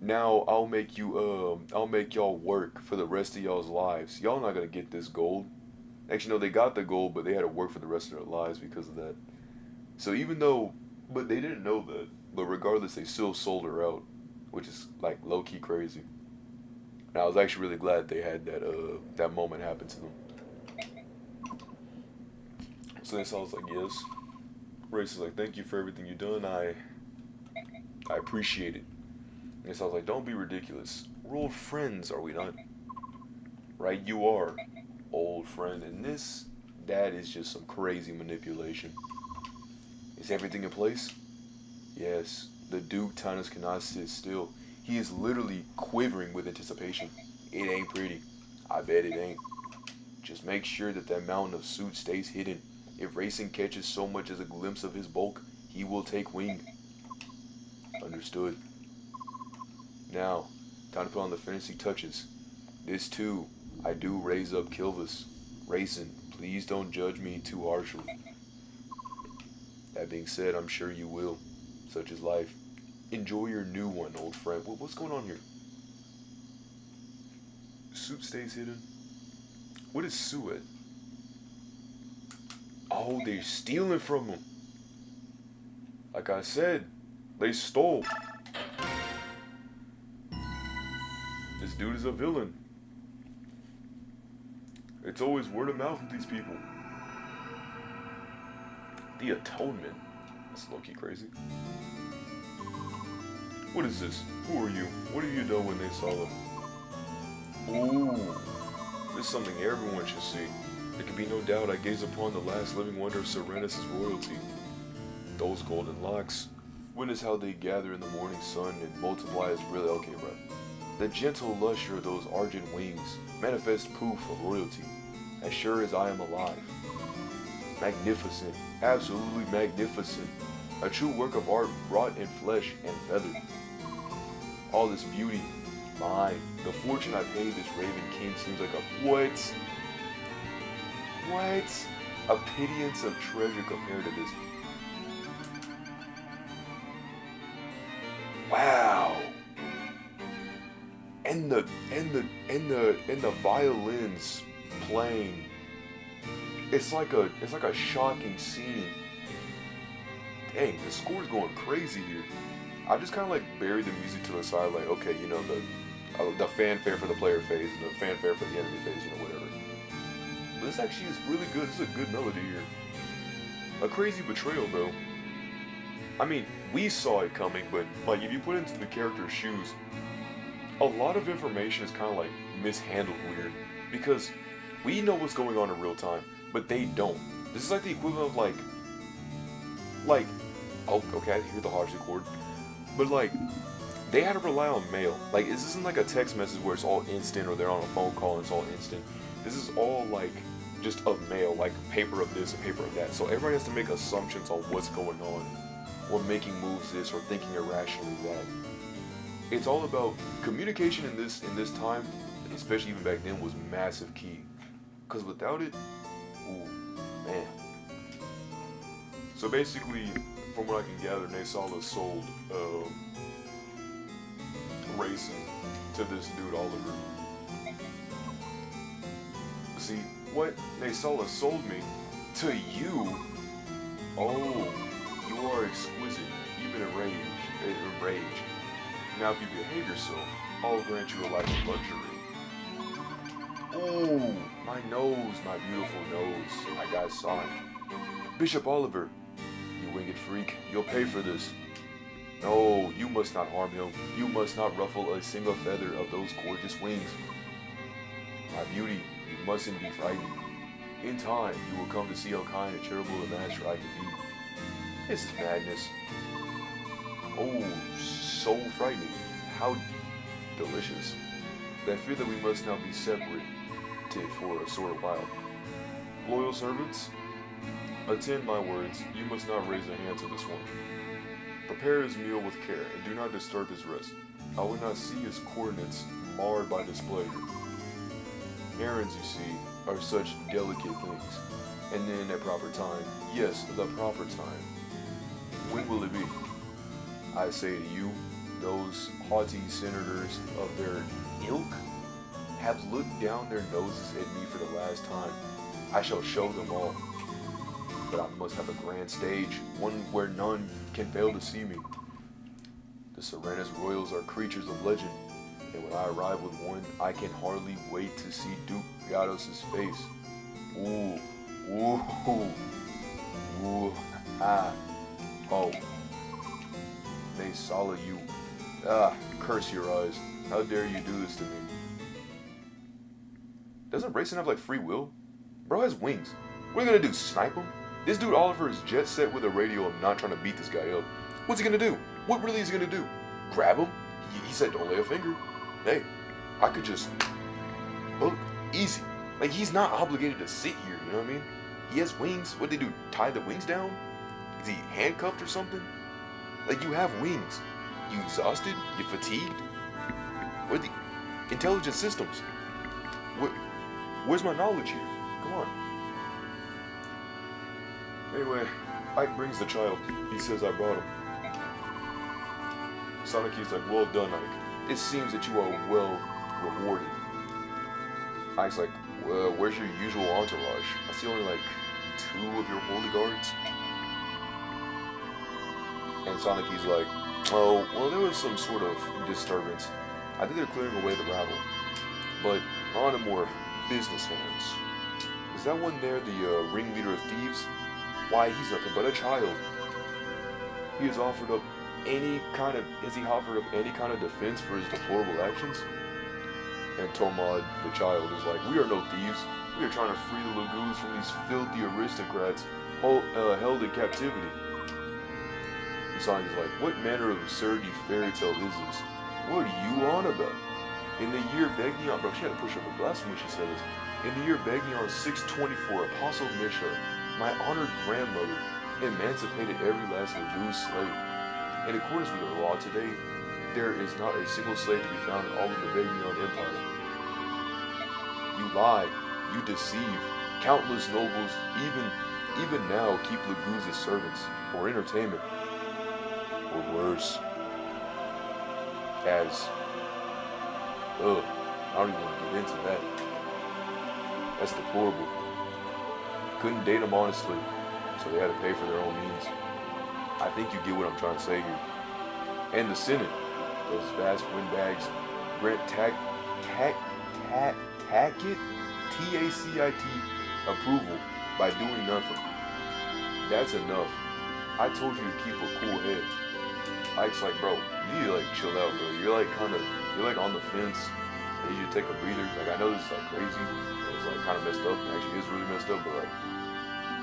Now I'll make y'all work for the rest of y'all's lives. Y'all not gonna get this gold. Actually, no, they got the gold, but they had to work for the rest of their lives because of that. So even though, but they didn't know that. But regardless, they still sold her out, which is like low key crazy. And I was actually really glad they had that moment happen to them. So then I was like, yes. Race is like, thank you for everything you've done. I appreciate it. And so I was like, don't be ridiculous. We're old friends, are we not? Right? You are, old friend. And that is just some crazy manipulation. Is everything in place? Yes. The Duke Tinus cannot sit still. He is literally quivering with anticipation. It ain't pretty. I bet it ain't. Just make sure that mountain of suit stays hidden. If Racing catches so much as a glimpse of his bulk, he will take wing. Understood. Now, time to put on the fancy touches. This too, I do raise up Kilvis. Racing, please don't judge me too harshly. That being said, I'm sure you will. Such is life. Enjoy your new one, old friend. What's going on here? Suit stays hidden? What is Sue at? Oh, they're stealing from him. Like I said, they stole. This dude is a villain. It's always word of mouth with these people. The Atonement. That's low-key crazy. What is this? Who are you? What have you done when they saw it? Ooh. This is something everyone should see. There can be no doubt I gaze upon the last living wonder of Serenus' royalty. Those golden locks. Witness how they gather in the morning sun and multiply as really okay, bro. The gentle lustre of those argent wings, manifest proof of royalty, as sure as I am alive. Magnificent, absolutely magnificent. A true work of art wrought in flesh and feather. All this beauty, mine. The fortune I paid this Raven King seems like a what? What? A pittance of treasure compared to this. Wow. And the violins playing. It's like a shocking scene. Dang, the score's going crazy here. I just kind of like buried the music to the side, like, okay, the fanfare for the player phase and the fanfare for the enemy phase, whatever. But this actually is really good. This is a good melody here. A crazy betrayal, though. I mean, we saw it coming, but like if you put it into the character's shoes, a lot of information is kind of like mishandled weird because we know what's going on in real time, but they don't. This is like the equivalent of like, oh, okay, I hear the harpsichord, but like, they had to rely on mail. Like, this isn't like a text message where it's all instant or they're on a phone call and it's all instant. This is all like just a mail, like paper of this and paper of that. So everybody has to make assumptions on what's going on, or making moves this, or thinking irrationally that. It's all about communication in this time, especially even back then, was massive key. Cause without it, ooh, man. So basically, from what I can gather, Nasala sold Racing to this dude Oliver. See, what Nasala sold me to you? Oh, you are exquisite, even enraged. Now, if you behave yourself, I'll grant you a life of luxury. Oh, my nose, my beautiful nose. I got Sonic. Bishop Oliver, you winged freak, you'll pay for this. No, you must not harm him. You must not ruffle a single feather of those gorgeous wings. My beauty, you mustn't be frightened. In time, you will come to see how kind and charitable a master I can be. This is madness. Oh, so frightening. How delicious. I fear that we must now be separated for a short while. Loyal servants, attend my words. You must not raise a hand to this one. Prepare his meal with care, and do not disturb his rest. I will not see his coordinates marred by displeasure. Errands, you see, are such delicate things. And then at proper time, yes, the proper time. When will it be? I say to you, those haughty senators of their ilk have looked down their noses at me for the last time. I shall show them all. But I must have a grand stage, one where none can fail to see me. The Serena's royals are creatures of legend, and when I arrive with one, I can hardly wait to see Duke Gyatos's face. Ooh, ooh, ooh, ah, oh. They sala you. Ah, curse your eyes. How dare you do this to me? Doesn't Brayson have like free will? Bro has wings. What are you gonna do, snipe him? This dude Oliver is jet set with a radio and not trying to beat this guy up. What's he gonna do? What really is he gonna do? Grab him? He said don't lay a finger. Hey, I could just, look, easy. Like he's not obligated to sit here, you know what I mean? He has wings. What'd they do, tie the wings down? Is he handcuffed or something? Like you have wings. You exhausted? You fatigued? Where are the intelligent systems? Where's my knowledge here? Come on. Anyway, Ike brings the child. He says I brought him. Sonic-Q's like, well done, Ike. It seems that you are well rewarded. Ike's like, well, where's your usual entourage? I see only like 2 of your holy guards. And Sonic-Q's like, oh, well, there was some sort of disturbance. I think they're clearing away the rabble. But on a more business hands. Is that one there the ringleader of thieves? Why, he's nothing but a child. He has offered up any kind of, defense for his deplorable actions? And Tomad, the child, is like, we are no thieves. We are trying to free the lagoons from these filthy aristocrats held in captivity. Sonic is like, what manner of absurdity fairy tale is this? What are you on about? In the year Begnion, bro, she had to push up a glass when she said this. In the year Begnion 624, Apostle Misha, my honored grandmother, emancipated every last Lagoon slave. In accordance with her law today, there is not a single slave to be found in all of the Begnion Empire. You lie, you deceive. Countless nobles, even now, keep Lagoons as servants, or entertainment, or worse. I don't even want to get into that. That's deplorable. Couldn't date them honestly, so they had to pay for their own means. I think you get what I'm trying to say here. And the Senate, those vast windbags, grant TACIT approval by doing nothing. That's enough. I told you to keep a cool head. Ike's like, bro, you need to like chill out, bro. You're like on the fence. I need you to take a breather. Like, I know this is like crazy. It's like kind of messed up. It actually is really messed up, but like,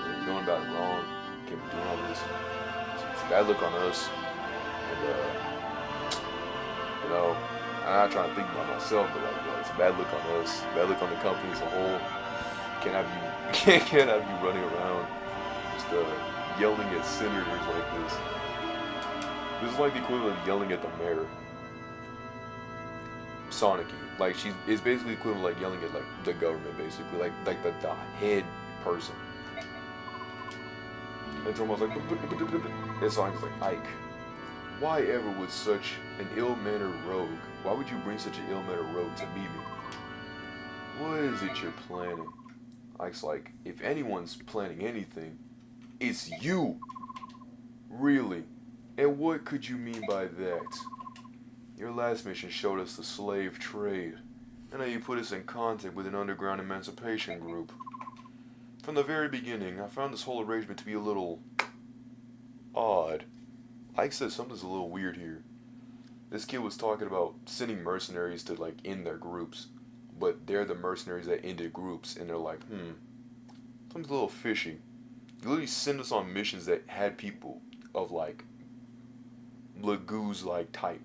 you're going about it wrong. You can't be doing all this. It's a bad look on us. And you know, I'm not trying to think about myself, but like, yeah, it's a bad look on us. Bad look on the company as a whole. Can't have you running around just yelling at senators like this. This is like the equivalent of yelling at the mayor. Sonic, like it's basically equivalent like yelling at like the government, basically, like the head person. And Tomo's like, and Sonic's like, Ike, why ever would such an ill-mannered rogue? Why would you bring such an ill-mannered rogue to meet me? What is it you're planning? Ike's like, if anyone's planning anything, it's you. Really? And what could you mean by that? Your last mission showed us the slave trade, and now you put us in contact with an underground emancipation group. From the very beginning, I found this whole arrangement to be a little odd. Like I said, something's a little weird here. This kid was talking about sending mercenaries to like end their groups, but they're the mercenaries that ended groups, and they're like, something's a little fishy. You literally send us on missions that had people of like Lagoo's like type.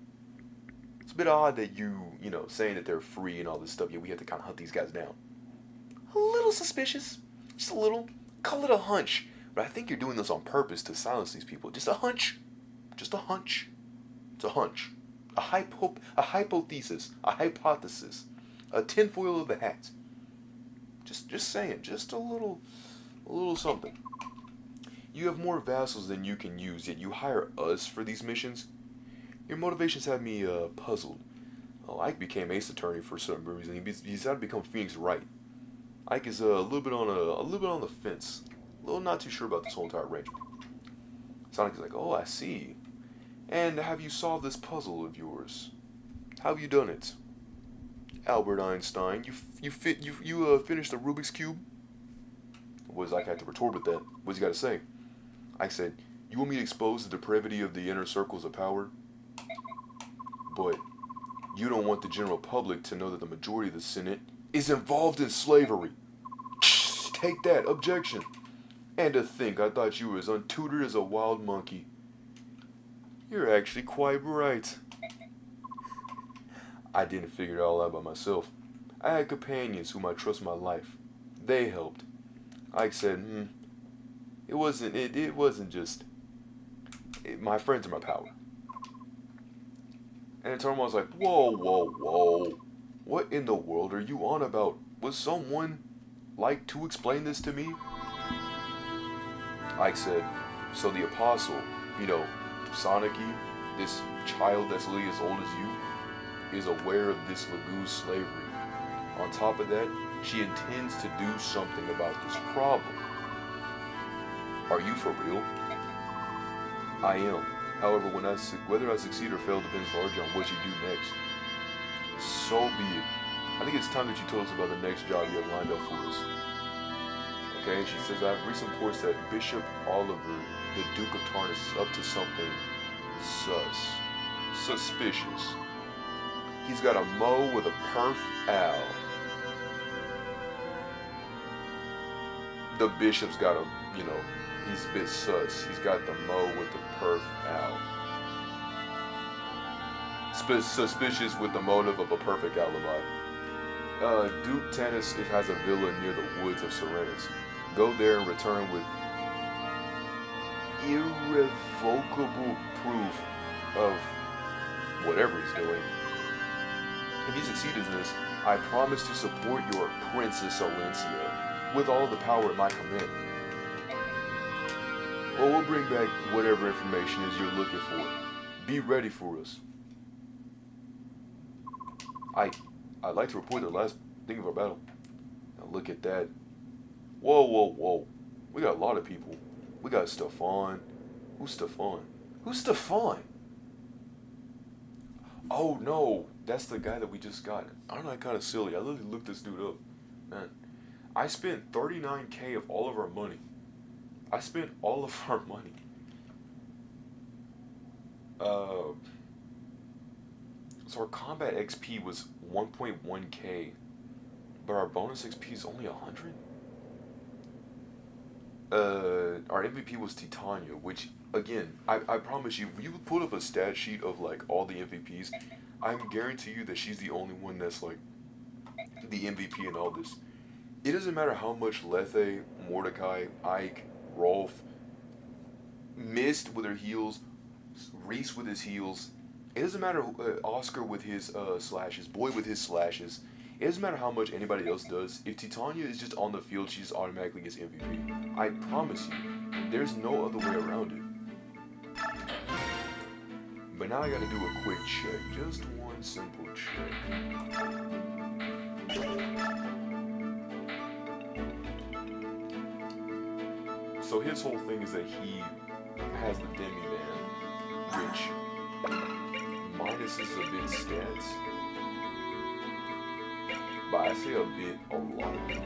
It's a bit odd that you know, saying that they're free and all this stuff, yet we have to kind of hunt these guys down. A little suspicious. Just a little. Call it a hunch. But I think you're doing this on purpose to silence these people. Just a hunch. Just a hunch. It's a hunch. A hypothesis. A hypothesis. A tinfoil of the hat. Just saying. Just a little something. You have more vassals than you can use, yet you hire us for these missions? Your motivations have me puzzled. Ike became Ace Attorney for some reason. He decided to become Phoenix Wright. Ike is a little bit on the fence. A little not too sure about this whole entire arrangement. Sonic's like, oh, I see. And have you solved this puzzle of yours? How have you done it? Albert Einstein, you finished the Rubik's Cube? What does Ike have to retort with that? What's he got to say? Ike said, you want me to expose the depravity of the inner circles of power? But you don't want the general public to know that the majority of the Senate is involved in slavery. Take that, objection. And to think I thought you were as untutored as a wild monkey. You're actually quite right. I didn't figure it all out by myself. I had companions whom I trust my life. They helped. Ike said, it wasn't just, my friends are my power. And Tom was like, whoa. What in the world are you on about? Was someone like to explain this to me? Ike said, so the apostle, Sonicy, this child that's literally as old as you, is aware of this Lagoo's slavery. On top of that, she intends to do something about this problem. Are you for real? I am. However, whether I succeed or fail depends largely on what you do next. So be it. I think it's time that you told us about the next job you have lined up for us. Okay, she says, I have recent reports that Bishop Oliver, the Duke of Tarnus, is up to something suspicious. He's got a mo with a perf owl. The bishop's got a, he's a bit sus. He's got the mo with the perf owl. Suspicious with the motive of a perfect alibi. Duke Tannis has a villa near the woods of Serenus. Go there and return with irrevocable proof of whatever he's doing. If he succeeds in this, I promise to support your Princess Olencia with all the power at my command. Well, we'll bring back whatever information is you're looking for. Be ready for us. I'd like to report the last thing of our battle. Now look at that. Whoa. We got a lot of people. We got Stefan. Who's Stefan? Who's Stefan? Oh no, that's the guy that we just got. Aren't I kind of silly? I literally looked this dude up. Man, I spent 39K of all of our money. So our combat XP was 1.1K, but our bonus XP is only 100? Our MVP was Titania, which, again, I promise you, if you put up a stat sheet of, like, all the MVPs, I guarantee you that she's the only one that's, like, the MVP in all this. It doesn't matter how much Lethe, Mordecai, Ike, Rolf missed with her heals, Reese with his heals. It doesn't matter Oscar with his slashes, Boy with his slashes. It doesn't matter how much anybody else does. If Titania is just on the field, she just automatically gets MVP. I promise you, there's no other way around it. But now I gotta do a quick check. Just one simple check. So his whole thing is that he has the Demi-Man, which minuses a bit stats. But I say a bit, a lot of it.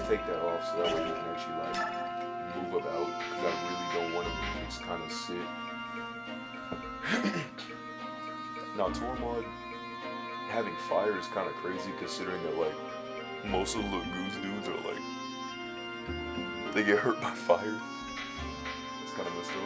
take that off so that way he can actually like move about, because I really don't want him to just kind of sit. Now Tormod having fire is kind of crazy considering that like most of the goose dudes are like, they get hurt by fire. It's kind of messed up.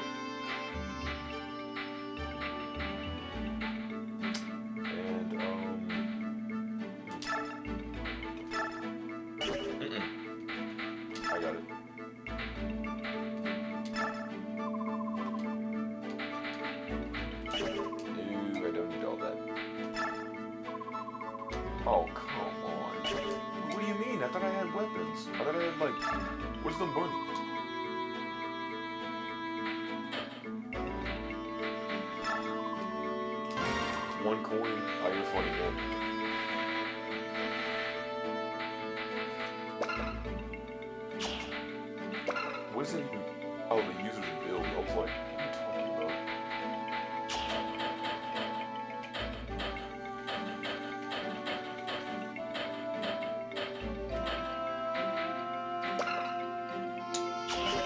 I got it. Ew, I don't need all that. Oh, come on. What do you mean? I thought I had weapons. I thought I had, like, where's the bunny? One coin. Oh, you're funny, man. What is it even? Oh, the user's build. I was like, what are you talking about?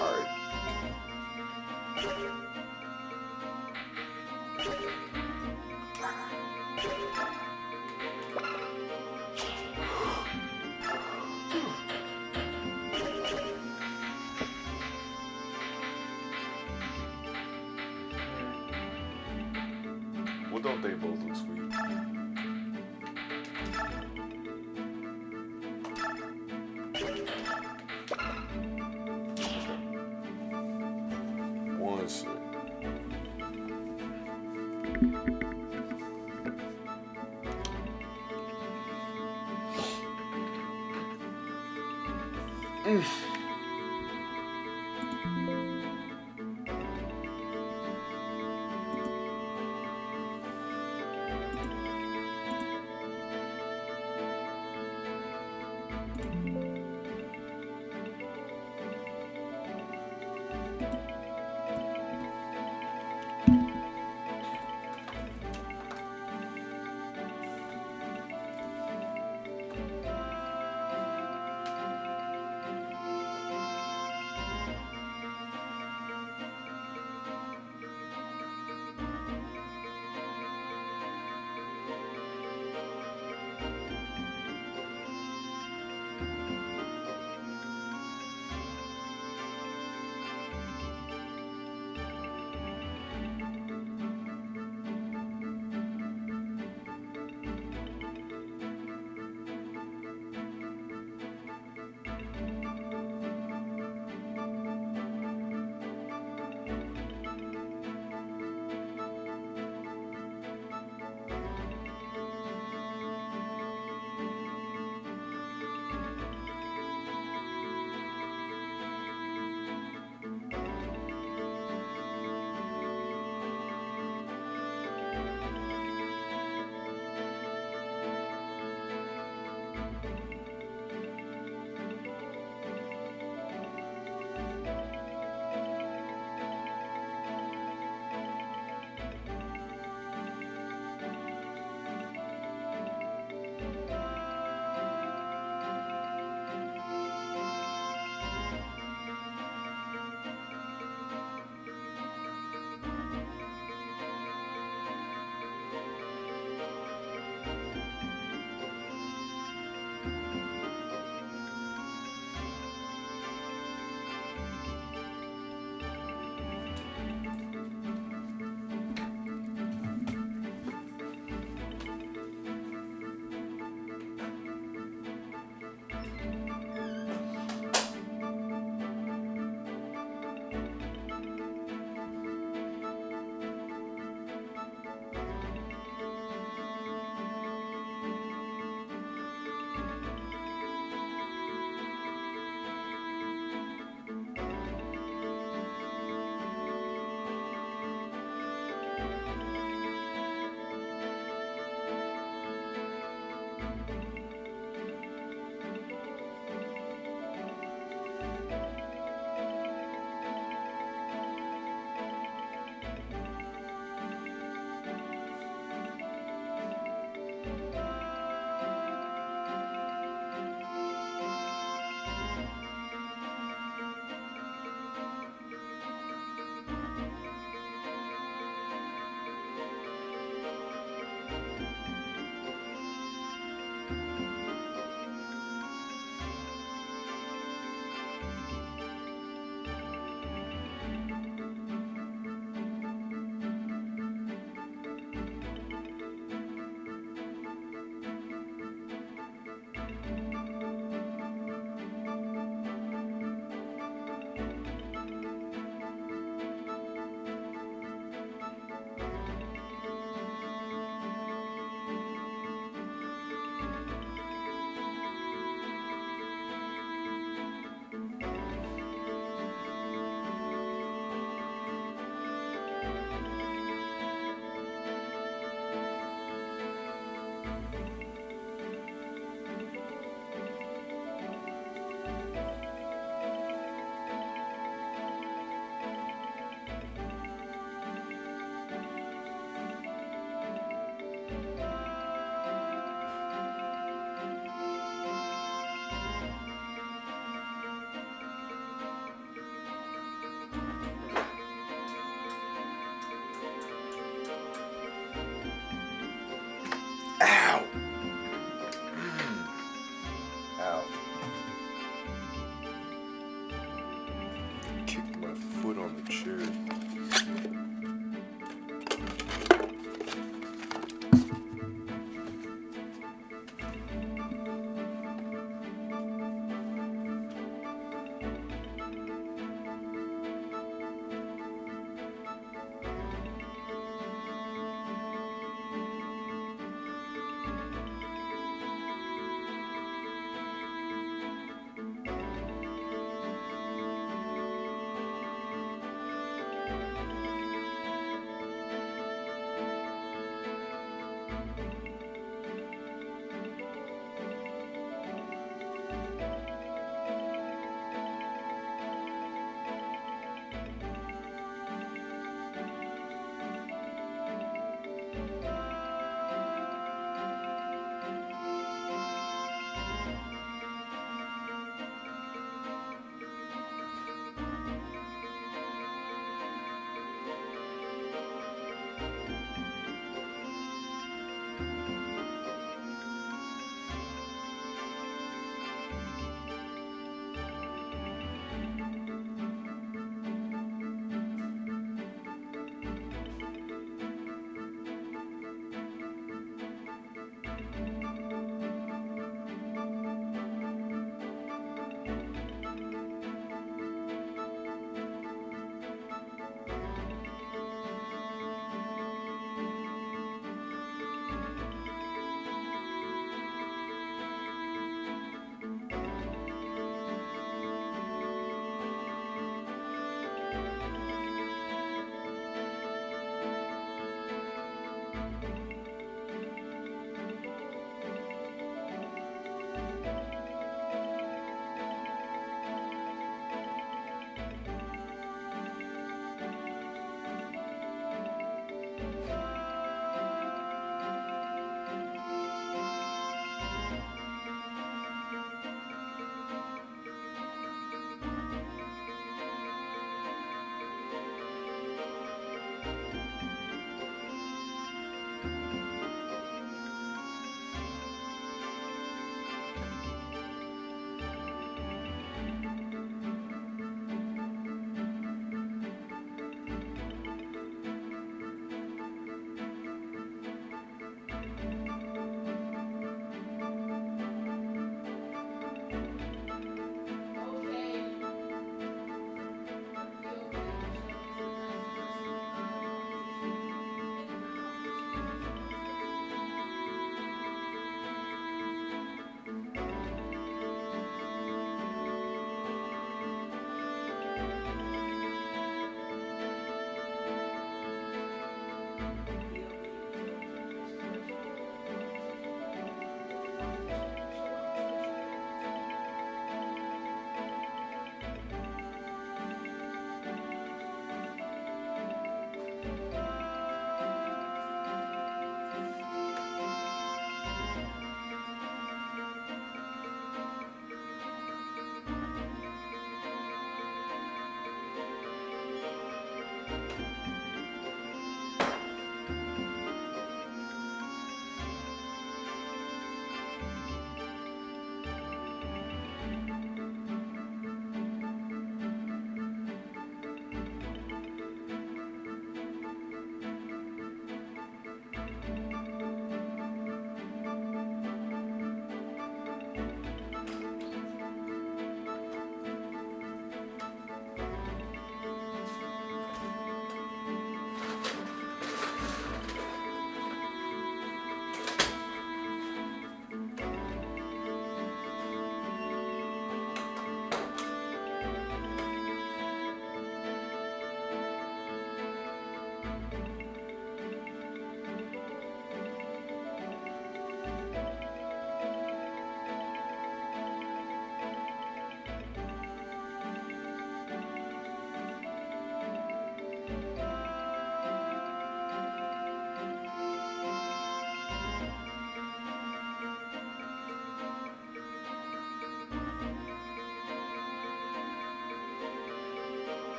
Alright. Well, don't they both look sweet? One sec.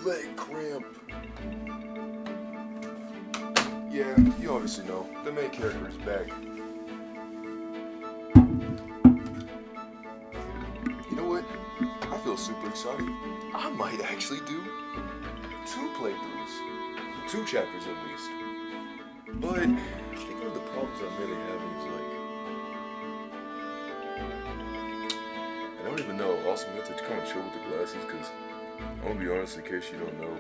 leg cramp. Yeah, you obviously know. The main character is back. You know what? I feel super excited. I might actually do 2 playthroughs. 2 chapters at least. But I think one of the problems I'm really having is I don't even know. Also, we have to kind of chill with the glasses because I'm gonna be honest, in case you don't know,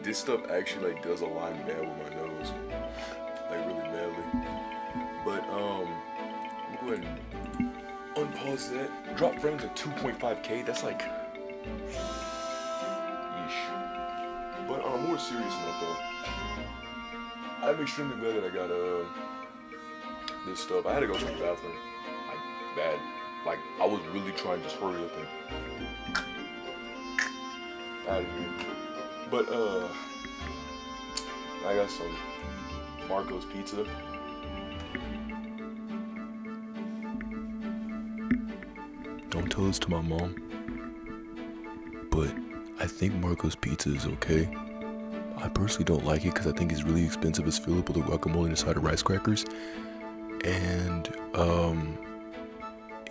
this stuff actually does align bad with my nose, really badly. But I'm gonna go ahead and unpause that. Drop frames at 2.5K. That's like, yeesh. But on a more serious note, though, I'm extremely glad that I got this stuff. I had to go to the bathroom, bad. I was really trying to just hurry up and out of here. But I got some Marco's pizza. Don't tell this to my mom, but I think Marco's pizza is okay. I personally don't like it because I think it's really expensive. It's filled with a guacamole and a side of rice crackers, and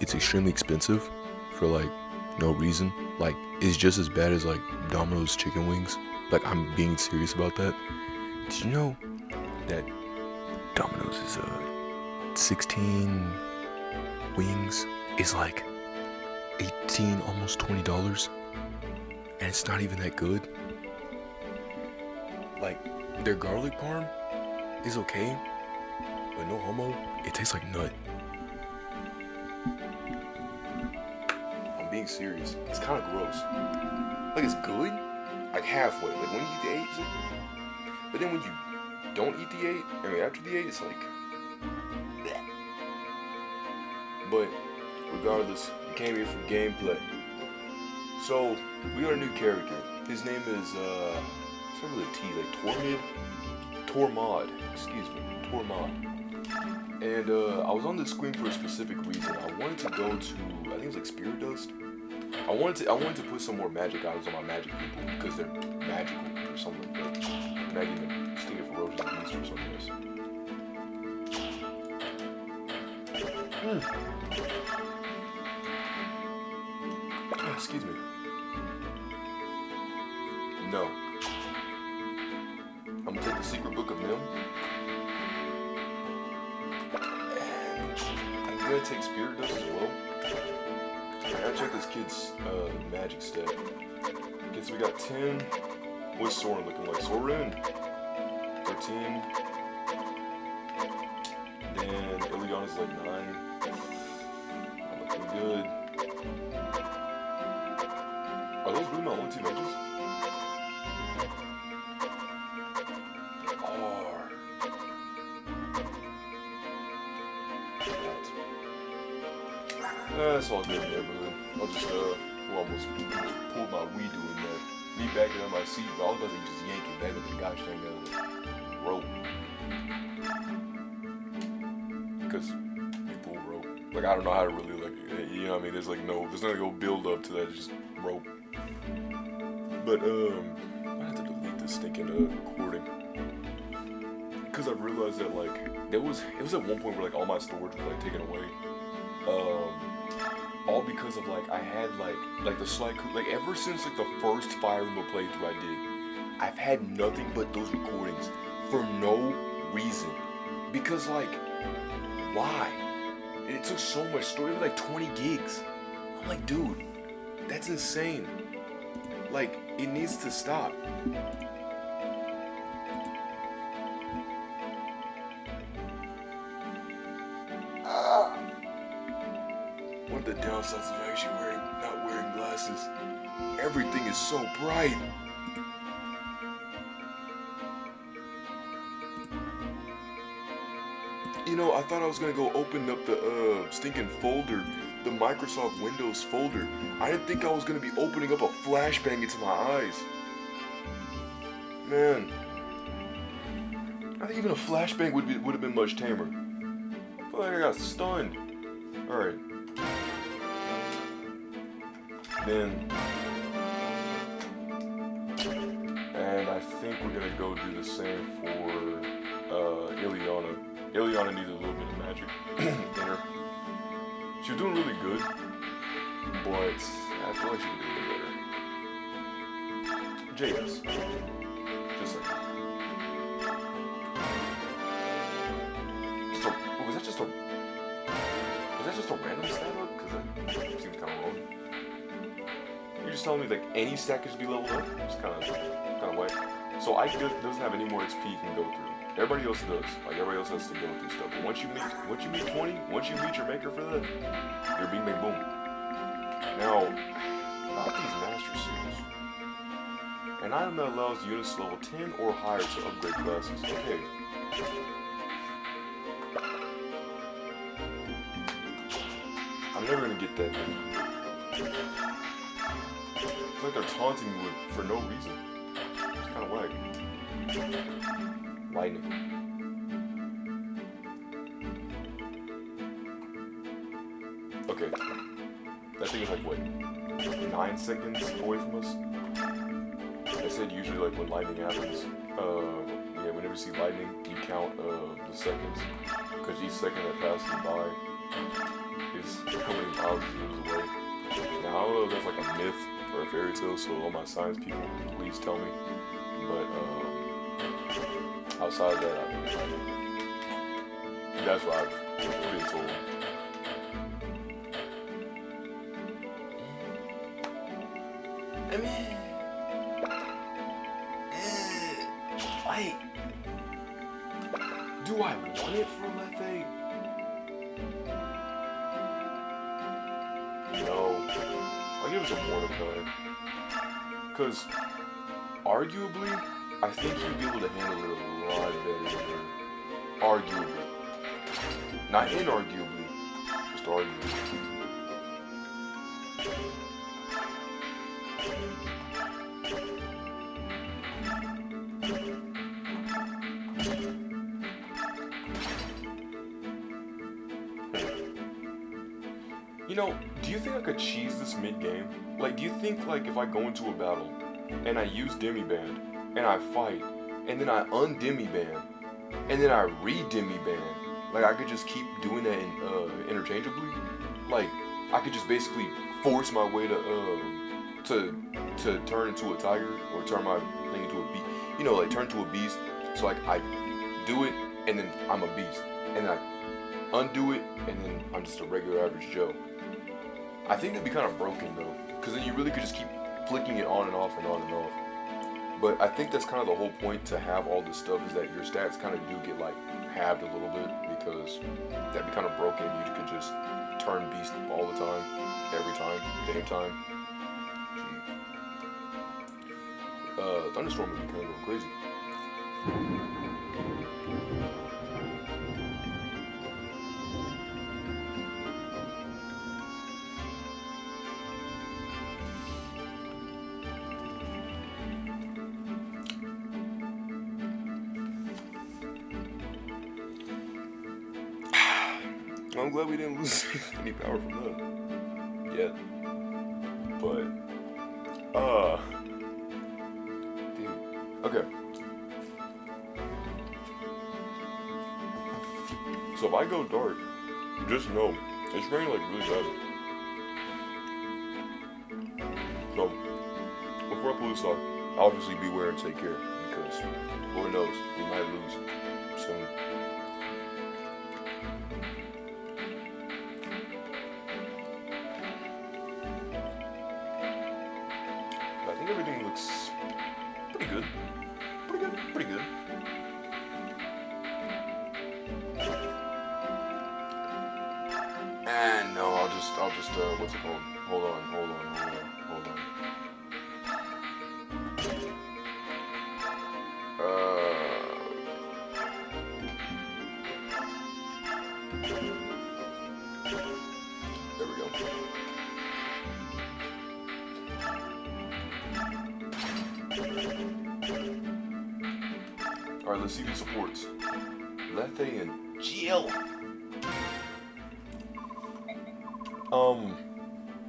it's extremely expensive for no reason. It's just as bad as Domino's chicken wings. I'm being serious about that. Did you know that Domino's is 16 wings is 18, almost $20, and it's not even that good. Their garlic parm is okay, but no homo, it tastes like nut. I'm being serious. It's kind of gross. It's good, halfway. When you eat the 8, but then when you don't eat the 8, after the 8, it's bleh. But regardless, we came here for gameplay. So we got a new character. His name is it's not really a T, Tormod. And I was on this screen for a specific reason. I wanted to go to, I think it was Spirit Dust. I wanted to put some more magic items on my magic people because they're magical or something like that. Not even Sting of Ferocious Beast or something else. Excuse me. No. I'm gonna take the secret book of Nim. And I'm gonna take Spirit Dust as well. I gotta check this kid's magic stat. Okay, so we got 10. What's Soren looking like? Soren? 13. Then Ileana's 9. Not looking good. Are those really my only 2 mages? That's all good in the neighborhood. I'll just, almost pulled my weed doing that. Me backing on my seat, but I was about to just yank it back with the gosh dang rope. Because you pull rope. I don't know how to really, you know what I mean? There's there's nothing to go build up to that, it's just rope. But, I have to delete this stinking, recording. Because I realized that, it was at one point where, all my storage was, taken away. All because of I had the slight ever since the first Fire Emblem playthrough I did, I've had nothing but those recordings for no reason. Because why? It took so much storage, it was 20 gigs. I'm dude, that's insane. It needs to stop. One of the downsides of actually not wearing glasses. Everything is so bright. I thought I was gonna go open up the stinking folder, the Microsoft Windows folder. I didn't think I was gonna be opening up a flashbang into my eyes. Man, I think even a flashbang would have been much tamer. I feel like I got stunned. All right. Then think we're gonna go do the same for Ileana. Ileana needed a little bit of magic in her. She was doing really good, but I feel like she could do a bit better. JS. Just like. Was that just a random stat up? Because that seems kind of wrong. You're just telling me like any stat could just be leveled up? It's kind of whack. So Ike doesn't have any more XP you can go through. Everybody else does. Like everybody else has to go through stuff. But once you meet 20, once you meet your maker for that, you're bing bang boom. Now, about these master seals. An item that allows units level 10 or higher to upgrade classes. Okay. I'm never gonna get that thing. It's like they're taunting me for no reason. It's kind of whack. Lightning. Okay. That thing is like, what, 9 seconds away from us? They said usually like when lightning happens, yeah, whenever you see lightning, you count the seconds. Because each second that passes you by is how many miles it is away. Now, I don't know if that's like a myth or a fairy tale, so all my science people, please tell me. But, outside of that, I mean, that's what I've been told. I mean, do I want it for Lethe? No. I'll give it some Mordecai. Because, arguably, I think you'd be able to handle it a lot better than her. Arguably. Not inarguably. Just arguably. You know, do you think I could cheese this mid-game? Like, do you think, like, if I go into a battle, and I use Demi-Band, and I fight, and then I un-Demi-Band, and then I re-Demi-Band, like, I could just keep doing that interchangeably? Like, I could just basically force my way to turn into a tiger, or turn my thing into a beast. You know, like, turn into a beast, so, like, I do it, and then I'm a beast. And then I undo it, and then I'm just a regular average Joe. I think that'd be kind of broken though, because then you really could just keep flicking it on and off and on and off. But I think that's kind of the whole point to have all this stuff, is that your stats kind of do get like halved a little bit, because that'd be kind of broken. You could just turn beast all the time, every time, damn time. Thunderstorm would be kind of going crazy. I'm glad we didn't lose any power from that yet. But, dude. Okay. So if I go dark, just know it's raining like really bad. So before I pull this off, obviously beware and take care, because Lord knows we might lose soon. Everything looks pretty good. Pretty good. And no, I'll just, what's it called? Hold on. There we go. Alright, let's see who supports. Lethe and Jill.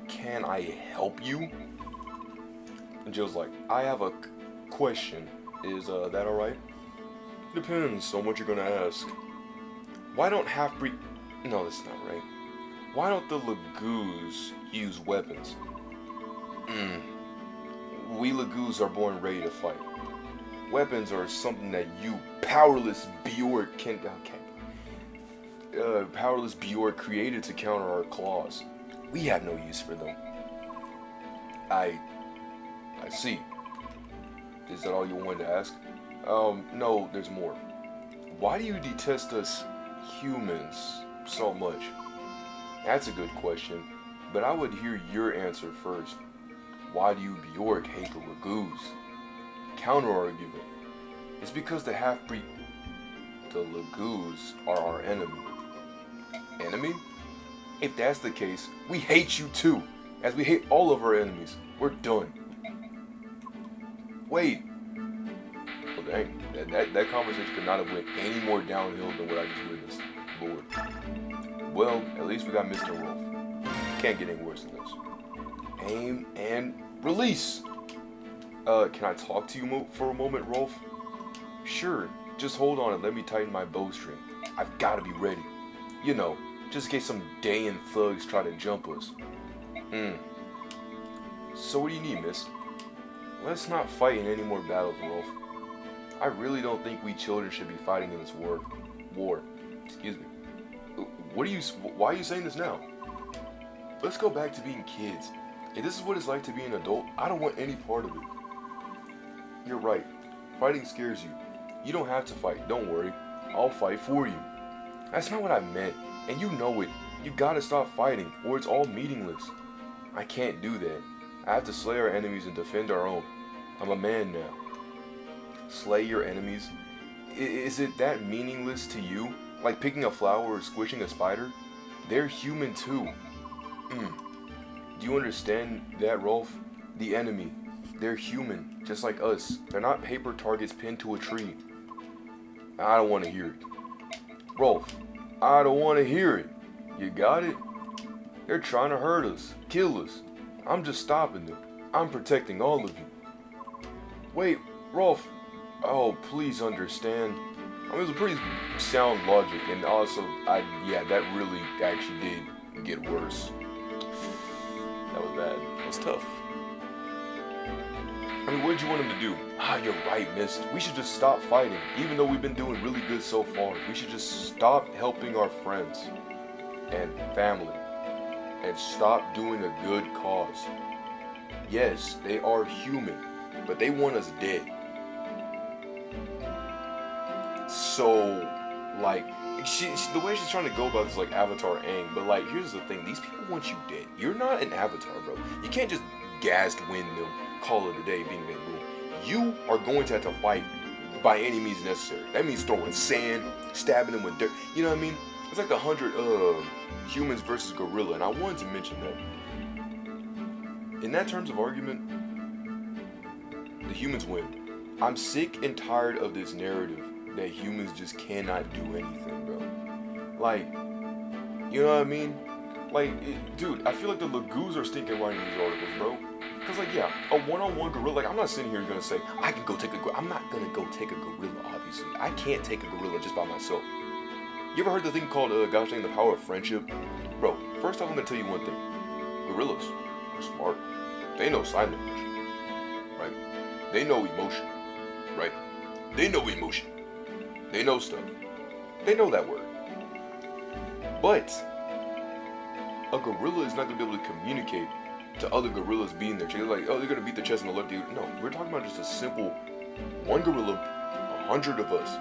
Can I help you? And Jill's like, I have a question. Is that alright? Depends on what you're gonna ask. Why don't half-breed... No, that's not right. Why don't the Lagoos use weapons? We Lagoos are born ready to fight. Weapons are something that you powerless Bjork powerless Bjork created to counter our claws. We have no use for them. I see. Is that all you wanted to ask? No, there's more. Why do you detest us humans so much? That's a good question, but I would hear your answer first. Why do you Bjork hate the Lagoos? Counter argument. It's because the half-breed... The Lagoos are our enemy. Enemy? If that's the case, we hate you too, as we hate all of our enemies. We're done. Wait. Well, dang, that conversation could not have went any more downhill than what I just witnessed. Lord. Well, at least we got Mr. Rolf. Can't get any worse than this. Aim and release. Can I talk to you for a moment, Rolf? Sure. Just hold on and let me tighten my bowstring. I've got to be ready. You know, just in case some Dayan thugs try to jump us. So what do you need, miss? Let's not fight in any more battles, Rolf. I really don't think we children should be fighting in this war. Excuse me. Why are you saying this now? Let's go back to being kids. If this is what it's like to be an adult, I don't want any part of it. You're right. Fighting scares you. You don't have to fight, don't worry. I'll fight for you. That's not what I meant, and you know it. You gotta stop fighting, or it's all meaningless. I can't do that. I have to slay our enemies and defend our own. I'm a man now. Slay your enemies? Is it that meaningless to you? Like picking a flower or squishing a spider? They're human too. Do you understand that, Rolf? The enemy. They're human, just like us. They're not paper targets pinned to a tree. I don't want to hear it. Rolf, I don't want to hear it. You got it? They're trying to hurt us, kill us. I'm just stopping them. I'm protecting all of you. Wait, Rolf. Oh, please understand. I mean, it was a pretty sound logic, and also, that really actually did get worse. That was bad. That was tough. I mean, what did you want him to do? You're right, miss. We should just stop fighting. Even though we've been doing really good so far, we should just stop helping our friends and family and stop doing a good cause. Yes, they are human, but they want us dead. So, like, the way she's trying to go about this is like Avatar Aang, but like, here's the thing, these people want you dead. You're not an Avatar, bro. You can't just gassed wind them, call it a day, being that rule. You are going to have to fight by any means necessary. That means throwing sand, stabbing them with dirt. You know what I mean? It's like the 100 humans versus gorilla, and I wanted to mention that. In that terms of argument, the humans win. I'm sick and tired of this narrative that humans just cannot do anything, bro. Like, you know what I mean? Like, dude, I feel like the Lagoos are stinking writing these articles, bro. Cause like, yeah, a one-on-one gorilla, like, I'm not sitting here gonna say, I can go take a gorilla. I'm not gonna go take a gorilla, obviously. I can't take a gorilla just by myself. You ever heard the thing called, gosh dang, the power of friendship? Bro, first off, I'm gonna tell you one thing. Gorillas are smart. They know sign language, right? They know emotion, right? They know emotion. They know stuff. They know that word. But a gorilla is not gonna be able to communicate to other gorillas being there. They're like, oh, they're gonna beat their chest and look, dude. No, we're talking about just a simple one gorilla, 100 of us.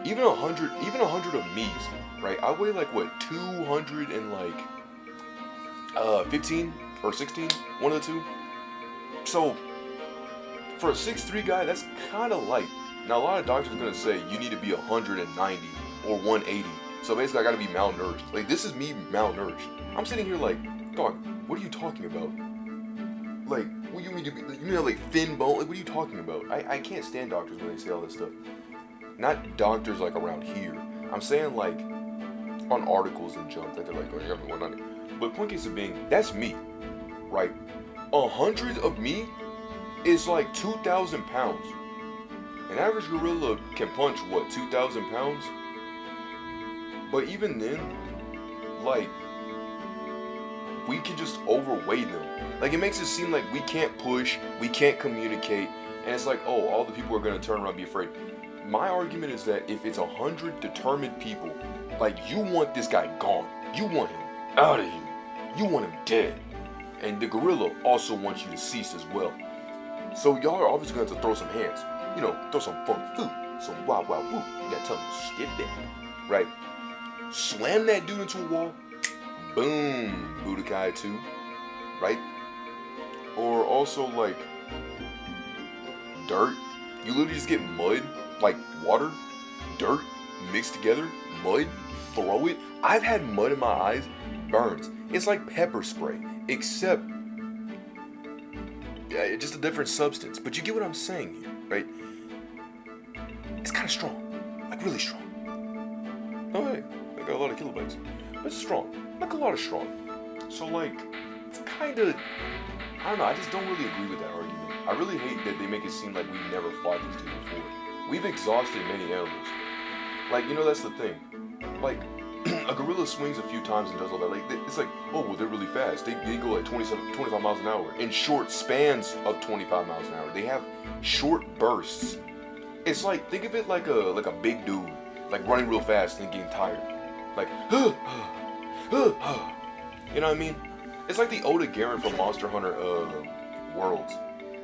Even 100 of me's, right? I weigh like what, 215 or 16, one of the two. So for a 6'3" guy, that's kind of light. Now a lot of doctors are gonna say you need to be 190 or 180. So basically, I gotta be malnourished. Like, this is me malnourished. I'm sitting here like, dog, what are you talking about? Like, what do you mean to be, you mean like thin bone? Like, what are you talking about? I can't stand doctors when they say all this stuff. Not doctors like around here. I'm saying like on articles and junk that they're like, oh, you got me 190. But point case of being, that's me, right? 100 of me is like 2,000 pounds. An average gorilla can punch, what, 2,000 pounds? But even then, like, we can just overweight them. Like, it makes it seem like we can't push, we can't communicate, and it's like, oh, all the people are gonna turn around and be afraid. My argument is that if it's 100 determined people, like, you want this guy gone. You want him out of here. You want him dead. And the gorilla also wants you to cease as well. So y'all are obviously gonna have to throw some hands. You know, throw some funk food, some wild wild woo. You gotta tell him to skip that, right? Slam that dude into a wall. Boom, Budokai 2, right? Or also like dirt. You literally just get mud, like water, dirt mixed together, mud, throw it. I've had mud in my eyes, burns. It's like pepper spray, except just a different substance. But you get what I'm saying here, right? It's kind of strong, like really strong. Oh hey, I got a lot of kilobytes, but it's strong, like a lot of strong. So like, it's kind of, I don't know, I just don't really agree with that argument. I really hate that they make it seem like we've never fought these dudes before. We've exhausted many animals. Like, you know, that's the thing. Like, a gorilla swings a few times and does all that. Like, it's like, oh, well, they're really fast. They go like 25 miles an hour in short spans of 25 miles an hour. They have short bursts. It's like, think of it like a big dude, like running real fast and getting tired. Like, you know what I mean? It's like the Oda Garen from Monster Hunter Worlds.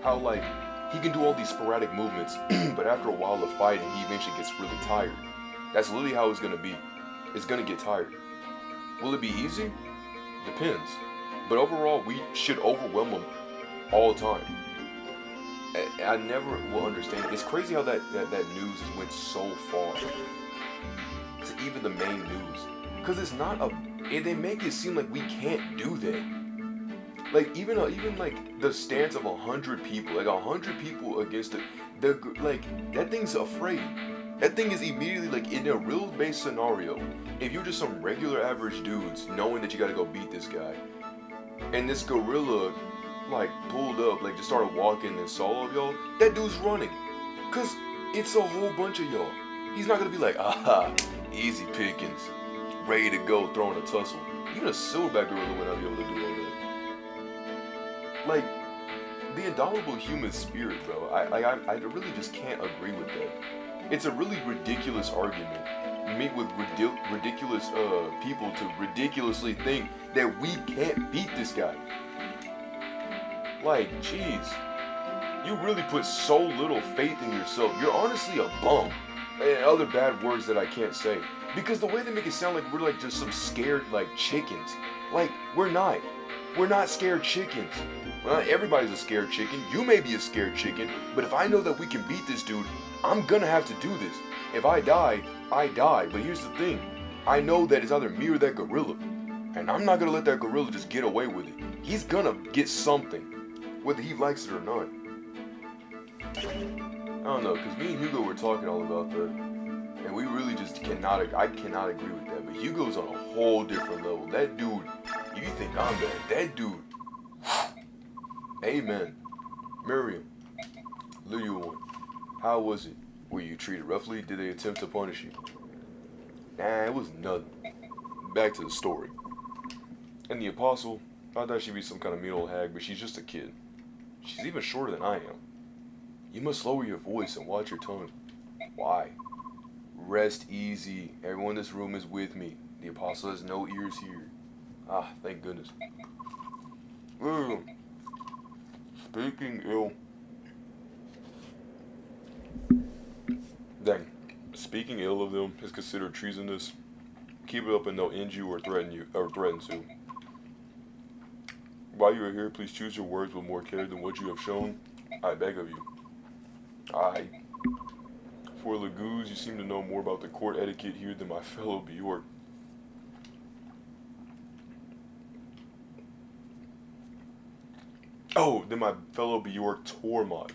How like he can do all these sporadic movements, but after a while of fighting, he eventually gets really tired. That's literally how it's gonna be. It's gonna get tired. Will it be easy? Depends. But overall, we should overwhelm them all the time. I never will understand it. It's crazy how that news has went so far to even the main news. Cause it's not they make it seem like we can't do that. Like even like the stance of 100 people, like 100 people against like that thing's afraid. That thing is immediately like in a real base scenario. If you're just some regular average dudes knowing that you gotta go beat this guy, and this gorilla like pulled up, like just started walking and saw all of y'all, that dude's running. Cause it's a whole bunch of y'all. He's not gonna be like, aha, easy pickings, ready to go, throwing a tussle. Even a silverback gorilla would not be able to do all that. Like, the indomitable human spirit, bro, I really just can't agree with that. It's a really ridiculous argument, made with ridiculous people to ridiculously think that we can't beat this guy. Like, jeez, you really put so little faith in yourself. You're honestly a bum. And other bad words that I can't say. Because the way they make it sound like we're like just some scared like chickens. Like, we're not. We're not scared chickens. Well, everybody's a scared chicken. You may be a scared chicken, but if I know that we can beat this dude, I'm gonna have to do this. If I die, I die. But here's the thing. I know that it's either me or that gorilla. And I'm not gonna let that gorilla just get away with it. He's gonna get something, whether he likes it or not. I don't know, because me and Hugo were talking all about that. And we really just I cannot agree with that. But Hugo's on a whole different level. That dude, you think I'm bad. That dude, amen. Miriam, little one, how was it? Were you treated roughly? Did they attempt to punish you? Nah, it was nothing. Back to the story. And the apostle, I thought she'd be some kind of mean old hag, but she's just a kid. She's even shorter than I am. You must lower your voice and watch your tongue. Why? Rest easy. Everyone in this room is with me. The apostle has no ears here. Ah, thank goodness. Speaking ill. Dang. Speaking ill of them is considered treasonous. Keep it up and they'll end you or threaten to. While you are here, please choose your words with more care than what you have shown. I beg of you. Aye. For Lagoos, you seem to know more about the court etiquette here than my fellow Bjork. Oh, than my fellow Bjork Tormod.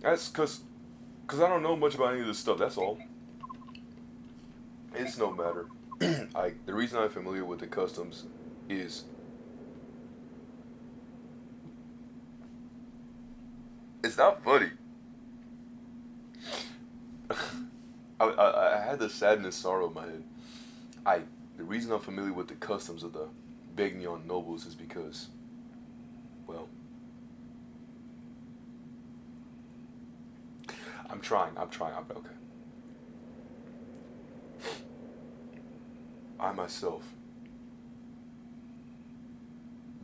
That's cause I don't know much about any of this stuff, that's all. It's no matter. The reason I'm familiar with the customs is It's not funny. I had the sadness, sorrow in my head. The reason I'm familiar with the customs of the Begnion nobles is because, well, I'm trying, okay. I myself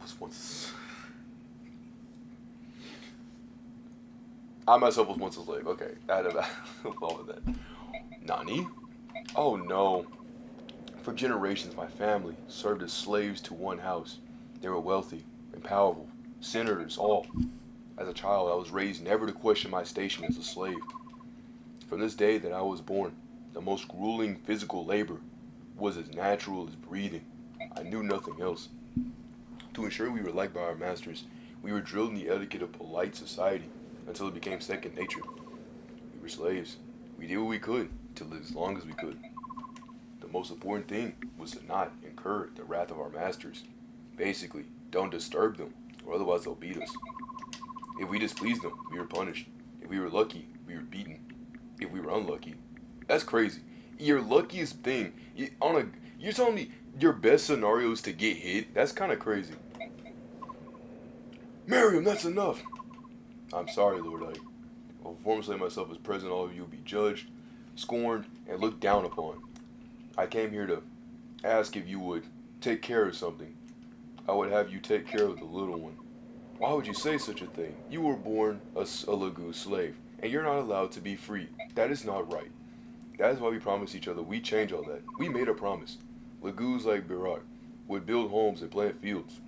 was once, I myself was once a slave, okay, I had a fall with that. Nani? Oh no. For generations, my family served as slaves to one house. They were wealthy and powerful, senators, all. As a child, I was raised never to question my station as a slave. From this day that I was born, the most grueling physical labor was as natural as breathing. I knew nothing else. To ensure we were liked by our masters, we were drilled in the etiquette of polite society until it became second nature. We were slaves. We did what we could to live as long as we could. The most important thing was to not incur the wrath of our masters. Basically, don't disturb them, or otherwise they'll beat us. If we displeased them, we were punished. If we were lucky, we were beaten. If we were unlucky, that's crazy. Your luckiest thing, you're telling me your best scenario is to get hit? That's kind of crazy. Miriam, that's enough. I'm sorry, Lord. I will formally myself as present, all of you will be judged, scorned, and looked down upon. I came here to ask if you would take care of something. I would have you take care of the little one. Why would you say such a thing? You were born a Lagoo slave, and you're not allowed to be free. That is not right. That is why we promised each other we'd change all that. We made a promise. Lagoos like Birak would build homes and plant fields.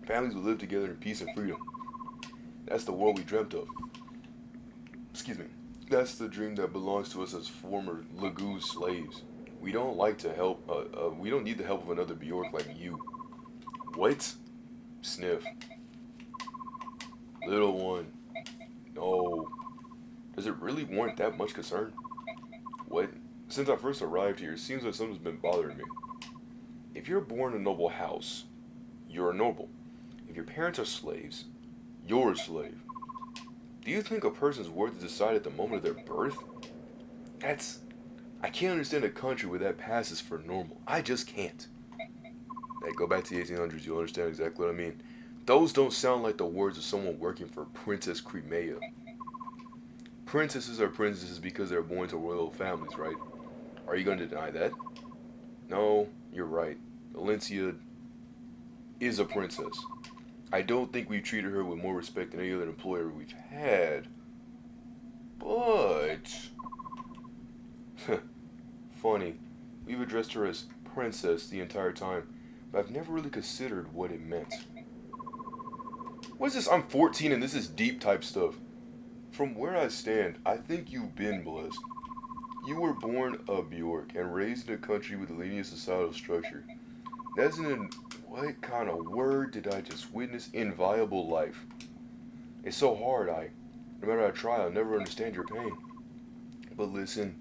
Families would live together in peace and freedom. That's the world we dreamt of. Excuse me. That's the dream that belongs to us as former Lagoo slaves. We don't like to help, we don't need the help of another Bjork like you. What? Sniff. Little one. No. Does it really warrant that much concern? What? Since I first arrived here, it seems like something's been bothering me. If you're born in a noble house, you're a noble. If your parents are slaves, you're a slave. Do you think a person's worth is decided at the moment of their birth? I can't understand a country where that passes for normal. I just can't. Hey, go back to the 1800s, you'll understand exactly what I mean. Those don't sound like the words of someone working for Princess Crimea. Princesses are princesses because they're born to royal families, right? Are you going to deny that? No, you're right. Valencia is a princess. I don't think we've treated her with more respect than any other employer we've had. But... funny. We've addressed her as princess the entire time, but I've never really considered what it meant. What is this? I'm 14 and this is deep type stuff. From where I stand, I think you've been blessed. You were born a Bjork and raised in a country with a linear societal structure. That's what kind of word did I just witness? Inviolable life. It's so hard, no matter how I try, I'll never understand your pain. But listen.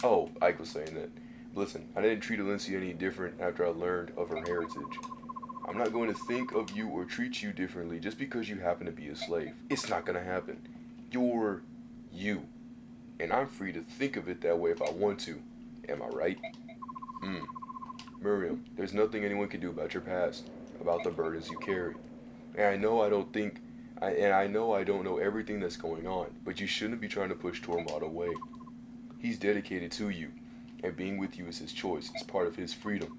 Oh, Ike was saying that. Listen, I didn't treat Valencia any different after I learned of her heritage. I'm not going to think of you or treat you differently just because you happen to be a slave. It's not going to happen. You're you. And I'm free to think of it that way if I want to. Am I right? Miriam, there's nothing anyone can do about your past, about the burdens you carry. And I know I don't know everything that's going on, but you shouldn't be trying to push Tormod away. He's dedicated to you, and being with you is his choice. It's part of his freedom.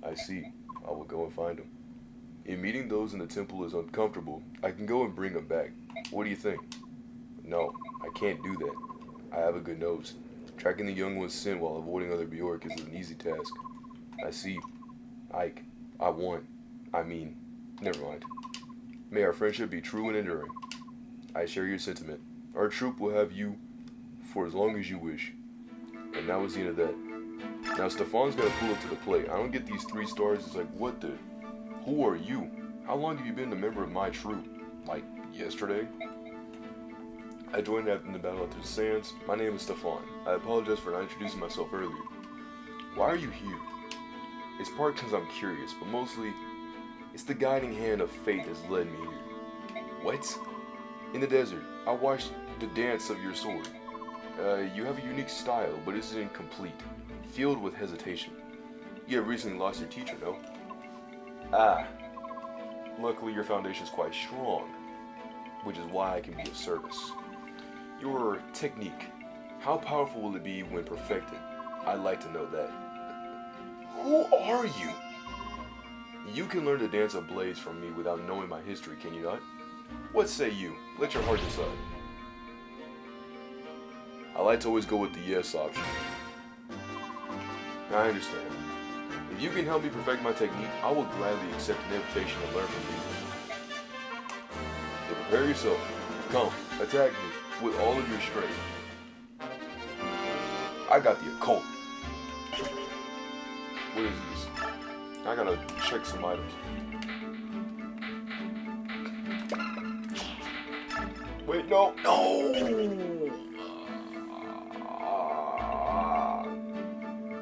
I see. I will go and find him. If meeting those in the temple is uncomfortable, I can go and bring him back. What do you think? No, I can't do that. I have a good nose. Tracking the young one's sin while avoiding other Bjork is an easy task. I see. Ike, I won. Never mind. May our friendship be true and enduring. I share your sentiment. Our troop will have you for as long as you wish. And that was the end of that. Now Stefan's gotta pull up to the plate. I don't get these 3 stars. It's like, what the? Who are you? How long have you been a member of my troop? Like, yesterday? I joined after the battle after the sands. My name is Stefan. I apologize for not introducing myself earlier. Why are you here? It's part because I'm curious, but mostly, it's the guiding hand of fate that's led me here. What? In the desert, I watched the dance of your sword. You have a unique style, but it's incomplete, filled with hesitation. You have recently lost your teacher, no? Ah. Luckily, your foundation is quite strong, which is why I can be of service. Your technique, how powerful will it be when perfected? I'd like to know that. Who are you? You can learn the dance of blades from me without knowing my history, can you not? What say you? Let your heart decide. I like to always go with the yes option. I understand. If you can help me perfect my technique, I will gladly accept an invitation to learn from you. Then prepare yourself. Come, attack me with all of your strength. I got the occult. What is this? I gotta check some items. Wait, no! No!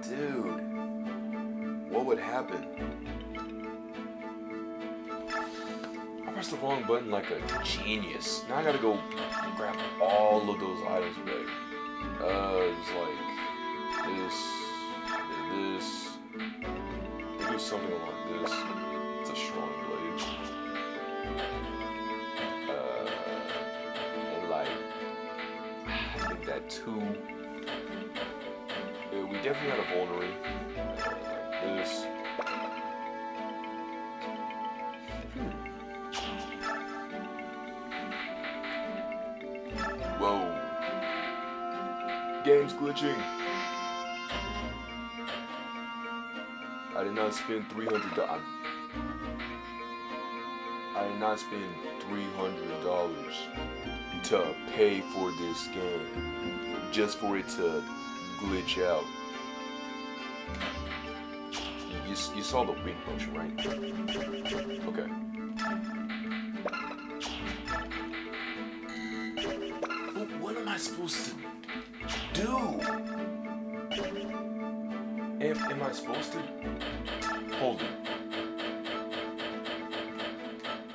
Dude. What would happen? I pressed the wrong button like a genius. Now I gotta go grab all of those items back. It's like this. Do something like this. It's a strong blade. And like, I think that too. Yeah, we definitely got a vulnerary. Like this. Whoa. Game's glitching. I did not spend $300. I did not spend $300 to pay for this game just for it to glitch out. You saw the wink motion, right? Okay. But what am I supposed to do? Am I supposed to? Hold it.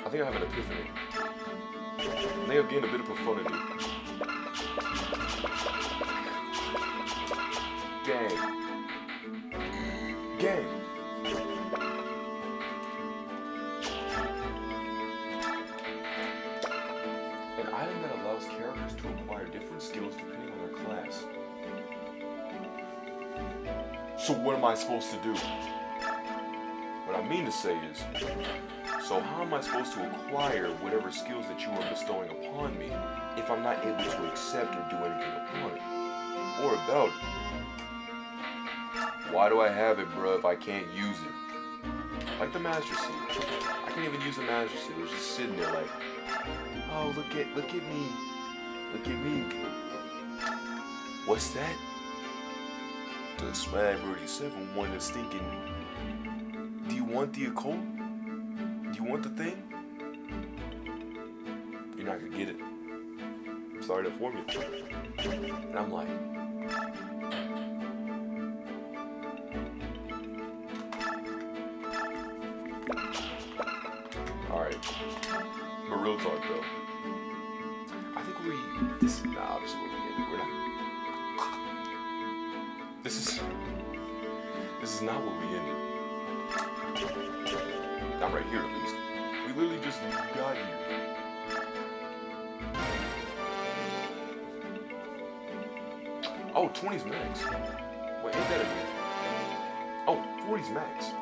I think I have an epiphany. I may have gained a bit of profundity. Gang. Gang. An item that allows characters to acquire different skills depending on their class. So what am I supposed to do? What I mean to say is, so how am I supposed to acquire whatever skills that you are bestowing upon me if I'm not able to accept or do anything upon it? Or about it? Why do I have it, bruh, if I can't use it? Like the Master Seal. I can't even use the Master Seal. It's just sitting there like, oh, look at me. Look at me. What's that? The Swaggbro87 one that's thinking, do you want the occult? Do you want the thing? You're not gonna get it. Sorry to inform you. And I'm like, alright. But real talk though. I think this is not obviously what we did. We're not. This is not where we ended. Not right here, at least. We literally just got here. Oh, 20's max. Wait, ain't that a... Oh, 40's max.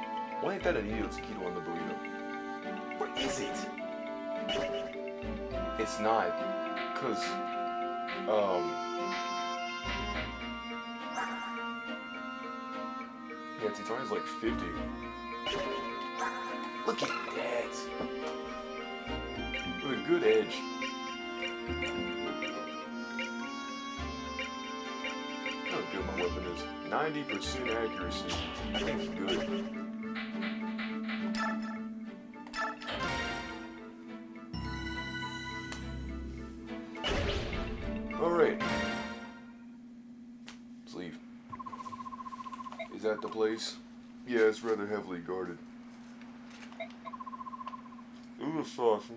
Why ain't that a needle taquito on the burrito? What is it? It's not. Because, yeah, Titani's like 50. Look at that. With a good edge. Look how good my weapon is. 90% accuracy. I think it's good. Alright. Let's leave. Is that the place? Yeah, it's rather heavily guarded. Ooh, sauce.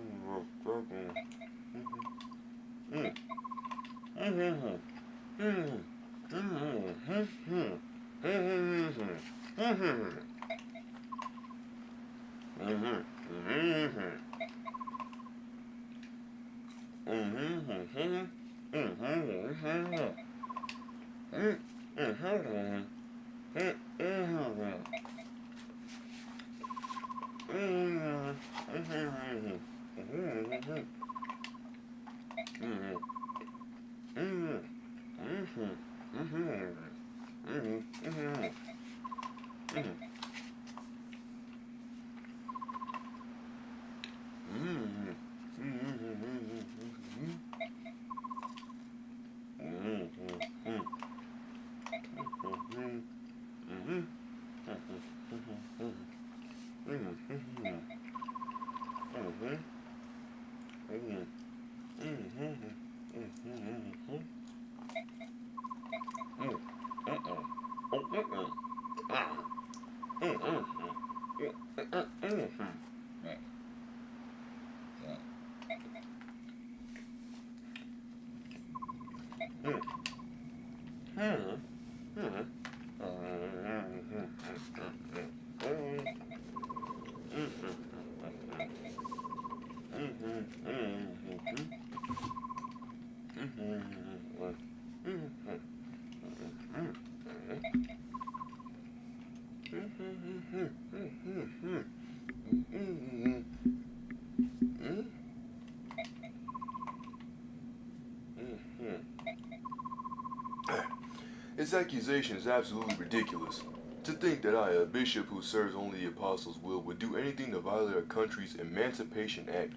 His accusation is absolutely ridiculous. To think that I, a bishop who serves only the apostles' will, would do anything to violate our country's Emancipation Act,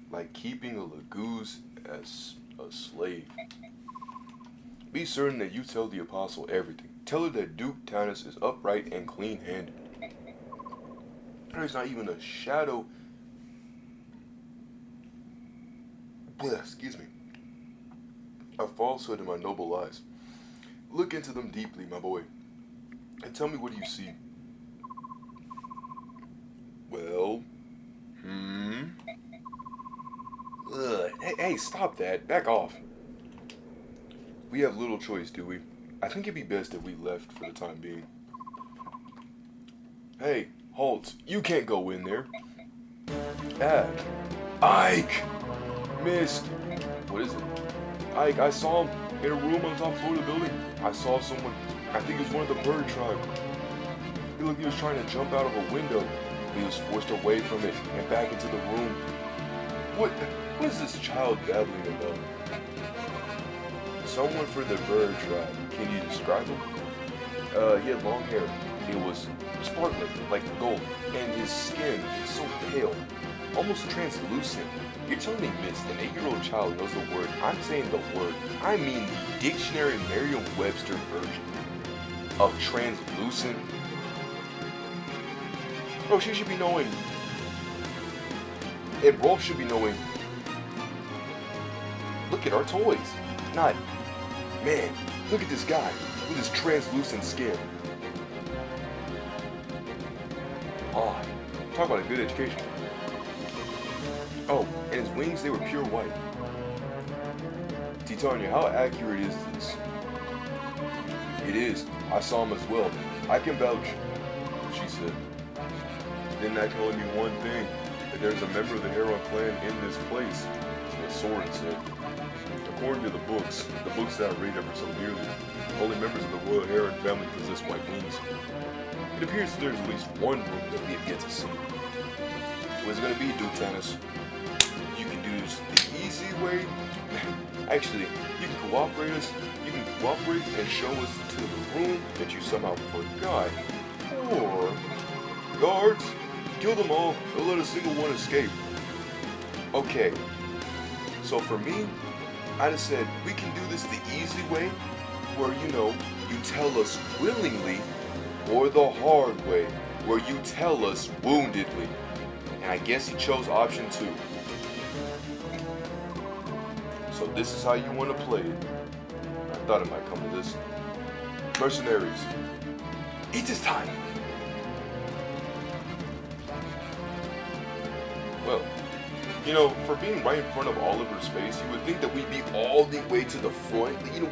like keeping a Laguz as a slave. Be certain that you tell the apostle everything. Tell her that Duke Tanis is upright and clean-handed. There's not even a shadow, excuse me, of falsehood in my noble eyes. Look into them deeply, my boy, and tell me what you see. Well, Hey, stop that. Back off. We have little choice, do we? I think it'd be best that we left for the time being. Hey, halt. You can't go in there. Ike! Missed. What is it? Ike, I saw him in a room on the top floor of the building. I saw someone. I think it was one of the bird tribe. He looked like he was trying to jump out of a window. He was forced away from it and back into the room. What is this child babbling about? Someone for the bird tribe. Can you describe him? He had long hair. It was sparkling like gold, and his skin is so pale, almost translucent. You're telling me, miss, an 8-year-old child knows the word? I'm saying the word. I mean the dictionary Merriam-Webster version of translucent. Bro, she should be knowing. And Rolf should be knowing. Look at our toys. Not, man, look at this guy with his translucent skin. Ah, talk about a good education. Oh, and his wings, they were pure white. Titania, how accurate is this? It is. I saw him as well. I can vouch, she said. Then that can only mean one thing, that there's a member of the Heron clan in this place, what Soren said. According to the books that I read ever so nearly, only members of the Royal Heron family possess white wings. It appears that there's at least one room that we have yet to see. What's it gonna be, Duke Tanis? You can do this the easy way. Actually, you can cooperate us. You can cooperate and show us to the room that you somehow forgot. Or, guards, kill them all. Don't let a single one escape. Okay. So for me, I just said we can do this the easy way, where you tell us willingly, or the hard way, where you tell us woundedly. And I guess he chose option 2. So this is how you want to play it. I thought it might come to this. Mercenaries, it is time. Well, You know, for being right in front of Oliver's face, you would think that we'd be all the way to the front. You know,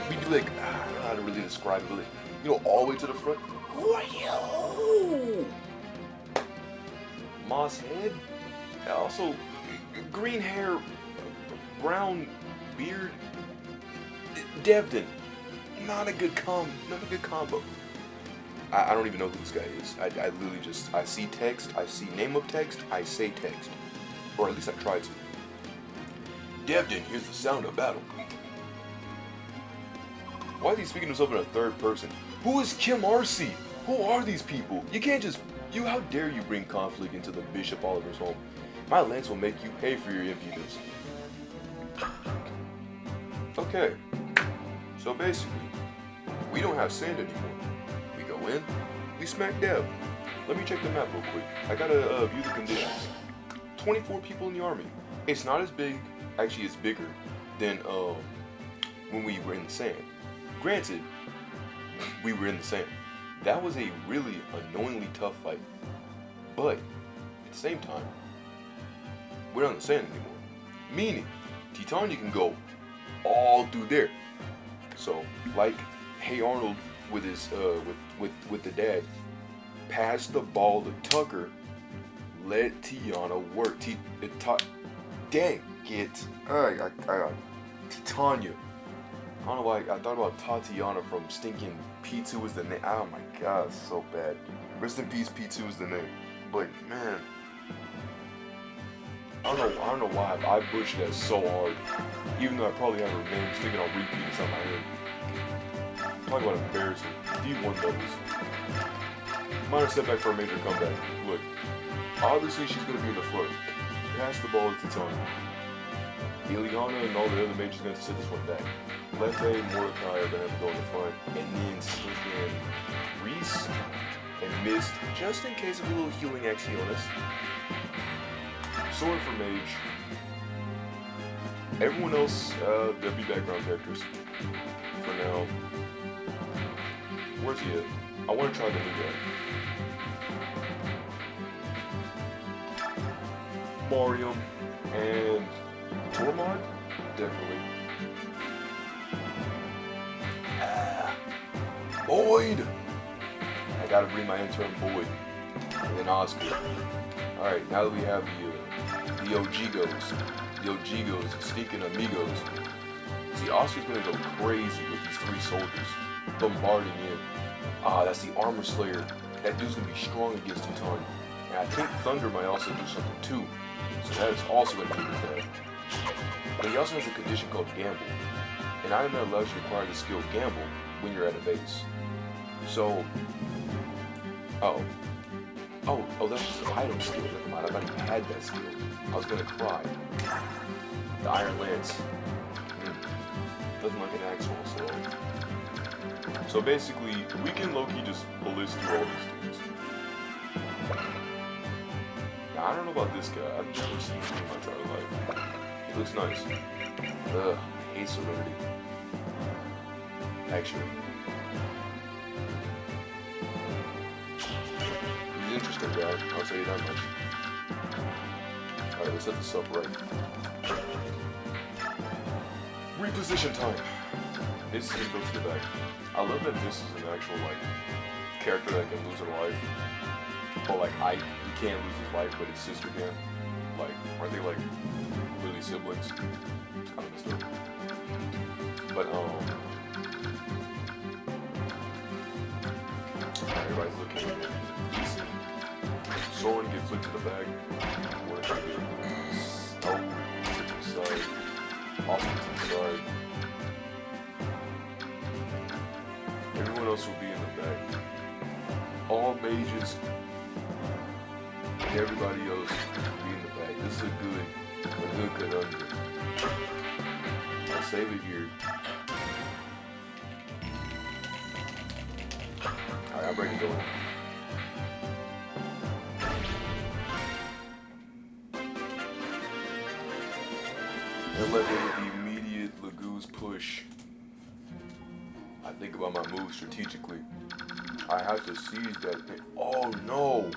we'd be like, I don't know how to really describe it, but like, you know, all the way to the front. Who are you? Moss head, also green hair, brown beard. Devdin, not a good combo. I don't even know who this guy is. I literally just, I see text, I see name of text, I say text. Or at least I tried to. Devdin hears the sound of battle. Why is he speaking to himself in a third person? Who is Kim Arcee? Who are these people? You can't just, how dare you bring conflict into the Bishop Oliver's home? My lance will make you pay for your impudence. Okay, so basically, we don't have sand anymore. We go in, we smack Dev. Let me check the map real quick. I gotta view the conditions. 24 people in the army. It's not as big, actually it's bigger than when we were in the sand. Granted, we were in the sand. That was a really annoyingly tough fight. But, at the same time, we're not in the sand anymore. Meaning, Titania can go all through there. So, like Hey Arnold with his with the dad, pass the ball to Tucker, let Tiana work. Dang it. Titania. I don't know why I thought about Tatiana from stinking P2 is the name. Oh my god, it's so bad. Rest in peace, P2 is the name. But man, I don't know why I butchered that so hard. Even though I probably have her name sticking on repeat inside my head. Talking about embarrassing. D1 doubles. Minor setback for a major comeback. Look, obviously she's gonna be in the front. Pass the ball to Titania. Ileana and all the other mages are gonna sit this one back. Lefe, Mordecai are gonna have to go in the front, and then sneak in Reese and Mist, just in case of a little healing Axionis. Sword for Mage. Everyone else, they'll be background characters for now. Where's he at? I want to try the new guy. Mariam and Tormod? Definitely. Boyd! I gotta bring my intern Boyd. And then Oscar. Alright, now that we have the OGGos, sneaking amigos. See, Oscar's gonna go crazy with these 3 soldiers. Bombarding in. Ah, that's the Armor Slayer. That dude's gonna be strong against Titania. And I think Thunder might also do something too. So that is also gonna be his head. But he also has a condition called Gamble. And item that allows you to acquire the skill Gamble when you're at a base. So, oh, that's just an item skill. Never mind, I thought he had that skill. I was gonna cry. The Iron Lance. Doesn't like an axe roll, so basically, we can low-key just blitz through all these dudes. Now, I don't know about this guy. I've never seen him in my entire life. He looks nice. Ugh, I hate Serenity. Actually. He's an interesting guy, I'll tell you that much. Alright, let's set this up right. Reposition time. This is gonna go to the back. I love that this is an actual, like, character that can lose her life. But, like, he can't lose his life, but his sister can. Like, aren't they, like, really siblings? It's kind of messed up. But, everybody's looking decent. Soren get flipped to the back. What if I do? Snow to the side. Austin to the side. Everyone else will be in the back. All mages and everybody else will be in the back. This is a good conundrum. I'll save it here. Alright, I'm ready to go. And let go with the immediate Lagoose push. I think about my moves strategically. I have to seize that thing. Oh no!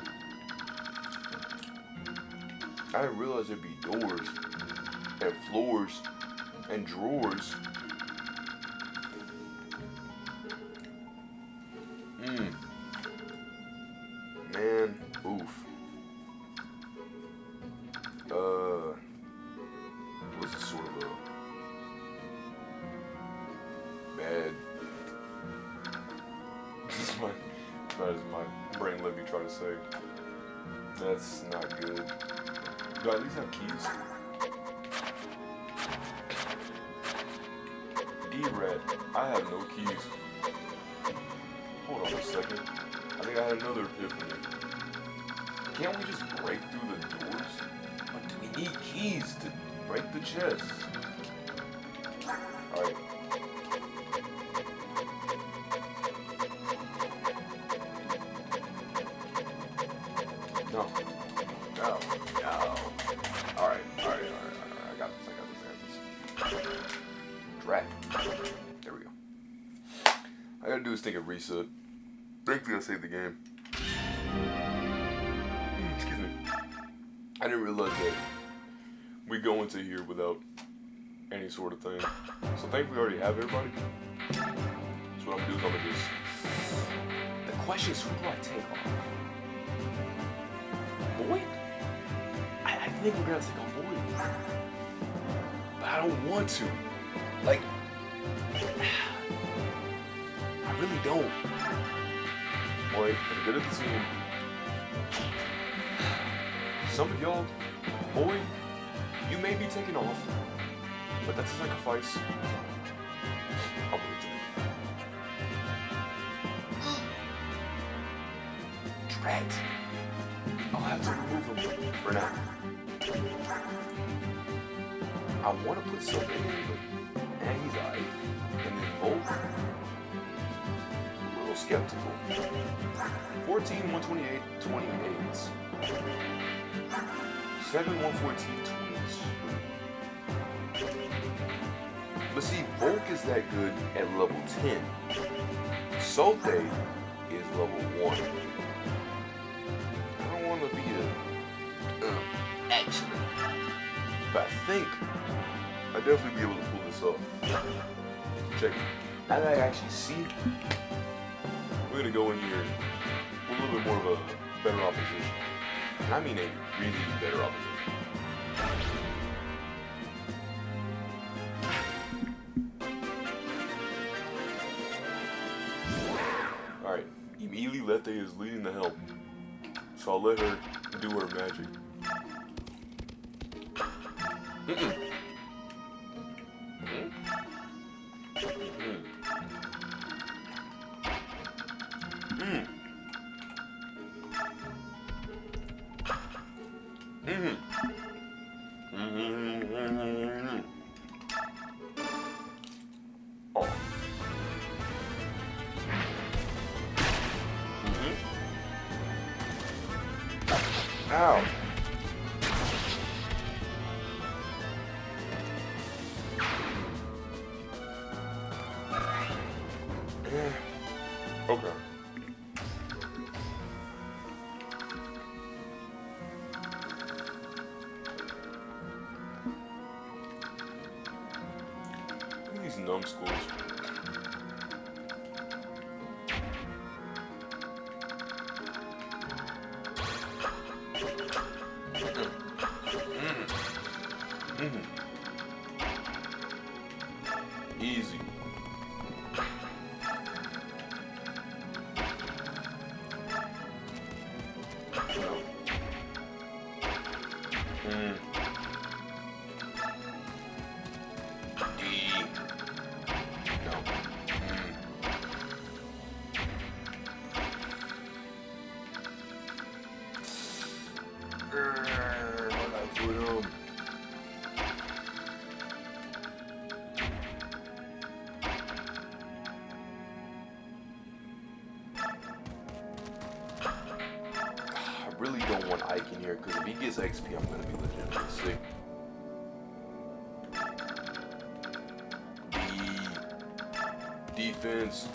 I didn't realize there'd be doors and floors and drawers. Man, oof. Was it sort of a bad? As my brain let me try to say. That's not good. Do I at least have keys? D-Rat, I have no keys. Hold on a second. I think I had another epiphany. Can't we just break through the doors? Or do we need keys to break the chest? Alright. No. No. No. Alright. I got this. Drat. There we go. I gotta do is take a reset. Thankfully I saved the game. Excuse me. I didn't realize that we go into here without any sort of thing. So thankfully we already have everybody. So what I'm gonna do is I'm gonna just... The question is, who do I take off? Boyd? I think we're gonna take on Boyd. But I don't want to. Like... I really don't. Boy, for the good of the team, some of y'all, boy, you may be taken off, but that's a sacrifice. I'll put it to you. Drat. I'll have to remove him for now. I want to put something in, but he's alright. And then Bolt. Skeptical. 14, 128, 28. 7, 114, 22. But see, Volk is that good at level 10. Solte is level 1. I don't want to be a excellent. But I think I'll definitely be able to pull this off. Check it. Now that I actually see it, we're gonna go in here with a little bit more of a better opposition. And I mean a really better opposition. Alright, immediately Lethe is leading the helm. So I'll let her do her magic. Ow. Okay. These numbskulls. Easy. I really don't want Ike in here because if he gets XP, I'm gonna be legitimately sick. Defense.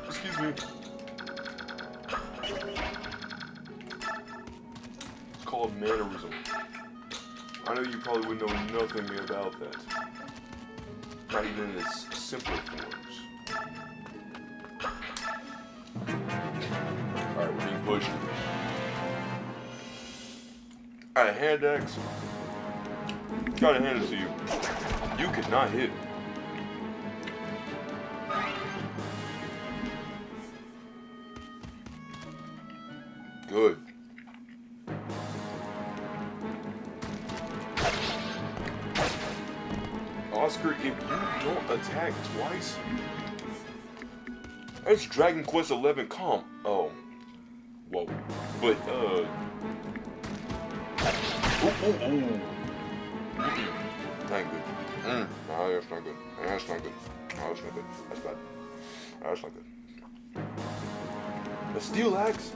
Excuse me. mannerism. I know you probably would know nothing about that. Not even in its simpler forms. Alright, we're being pushed. Alright, hand axe. Gotta hand it to you. You cannot hit. Good. Oscar, if you don't attack twice, that's Dragon Quest 11 comp. Oh, whoa. But ooh. Not good. No, that's not good. That's not good. No, that's not good. That's bad. That's not good. The steel axe.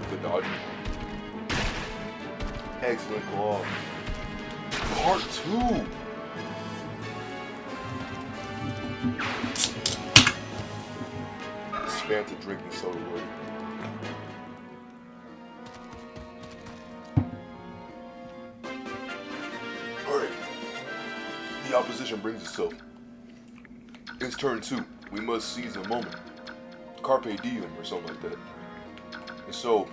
Good dodge. Excellent claw. Part 2. This Fanta drinking soda word. Alright. The opposition brings itself. It's turn 2. We must seize the moment. Carpe diem or something like that. And so,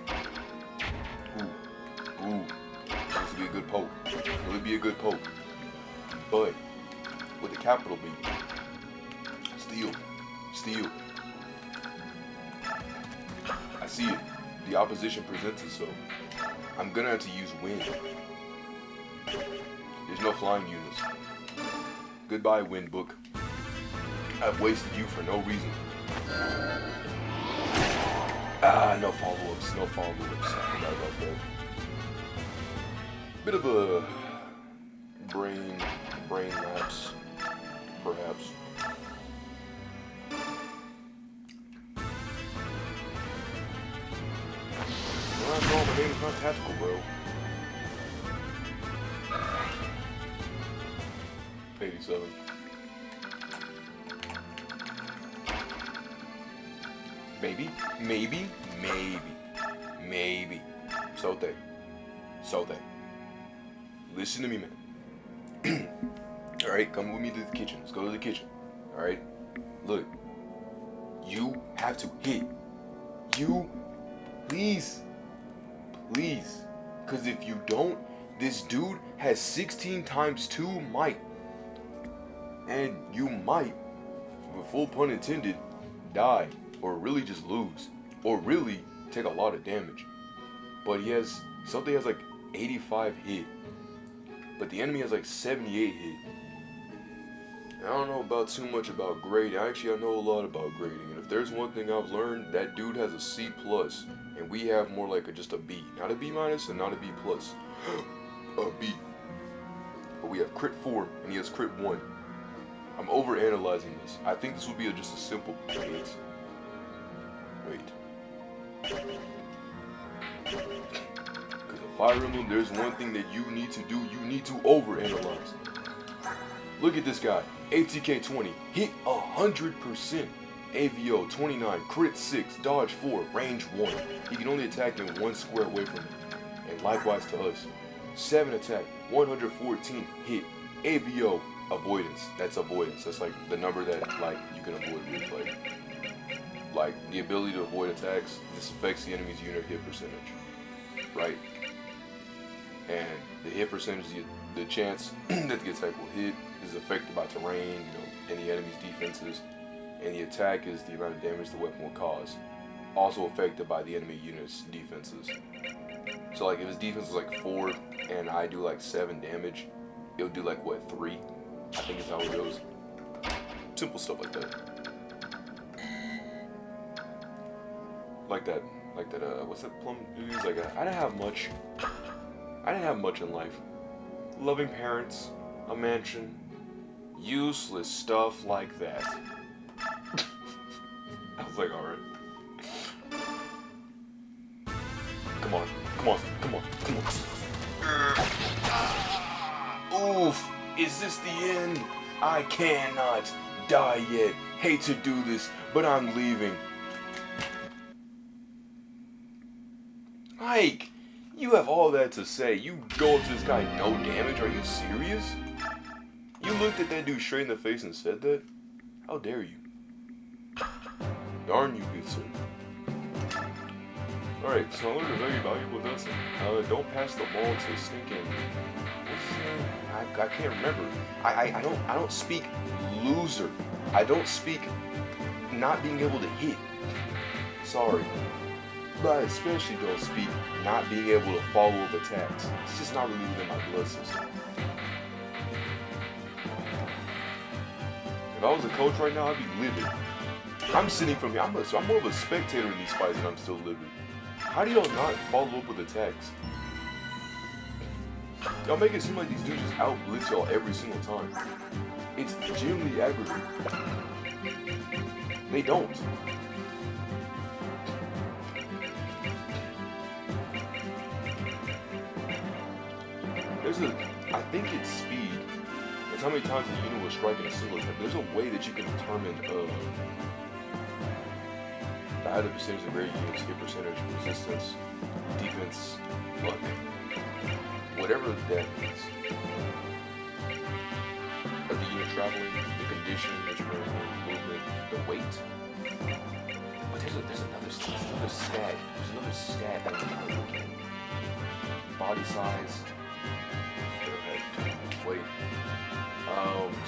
ooh, this would be a good poke. It would be a good poke. But, with a capital B. Steal. I see it. The opposition presents itself. I'm gonna have to use wind. There's no flying units. Goodbye, wind book. I've wasted you for no reason. No follow-ups. I forgot about that. Bit of a brain lapse, perhaps. No, my game is not tactical, bro. 87. Maybe. Sote. Listen to me, man. Alright, come with me to the kitchen. Let's go to the kitchen. Alright? Look. You have to hit. Please. Because if you don't, this dude has 16 times 2 might. And you might, with full pun intended, die. Or really just lose. Or really take a lot of damage. But something has like 85 hit. But the enemy has like 78 hit. I don't know too much about grading. Actually, I know a lot about grading. And if there's one thing I've learned, that dude has a C+. And we have more like just a B. Not a B- and not a B+. A B. But we have crit 4 and he has crit 1. I'm overanalyzing this. I think this would be just a simple hit. Wait. Because a Fire Emblem, there's one thing that you need to do. You need to overanalyze. Look at this guy. ATK 20. Hit 100%. AVO 29. Crit 6. Dodge 4. Range 1. He can only attack in 1 square away from him. And likewise to us. 7 attack. 114 hit. AVO avoidance. That's avoidance. That's like the number that you can avoid with like the ability to avoid attacks. This affects the enemy's unit hit percentage, right? And the hit percentage, the chance that the attack will hit, is affected by terrain, and the enemy's defenses. And the attack is the amount of damage the weapon will cause, also affected by the enemy unit's defenses. So like if his defense is like 4 and I do like 7 damage, it'll do like what, 3? I think is how it goes. Simple stuff like that. Like that, what's that plum dude? Like, I didn't have much in life. Loving parents, a mansion, useless stuff like that. I was like, alright. Come on. Oof, is this the end? I cannot die yet. Hate to do this, but I'm leaving. Like, You have all that to say. You go up to this guy, no damage? Are you serious? You looked at that dude straight in the face and said that? How dare you? Darn you, good sir. Alright, so I learned a very valuable lesson. Don't pass the ball to stinking... What's his name? I can't remember. I don't speak loser. I don't speak not being able to hit. Sorry. But I especially don't speak not being able to follow up attacks. It's just not really within my blood system. If I was a coach right now, I'd be livid. I'm sitting from here. I'm more of a spectator in these fights and I'm still livid. How do y'all not follow up with attacks? Y'all make it seem like these dudes just out-blitz y'all every single time. It's genuinely aggravating. They don't. I think it's speed. It's how many times the unit will strike in a single attack. There's a way that you can determine the height of percentage of various units, hit percentage, resistance, defense, luck. Whatever that means. Of the unit traveling, the condition, the terrain, movement, the weight. But there's another stat. There's another stat that I'm trying to look at. Body size. Weight.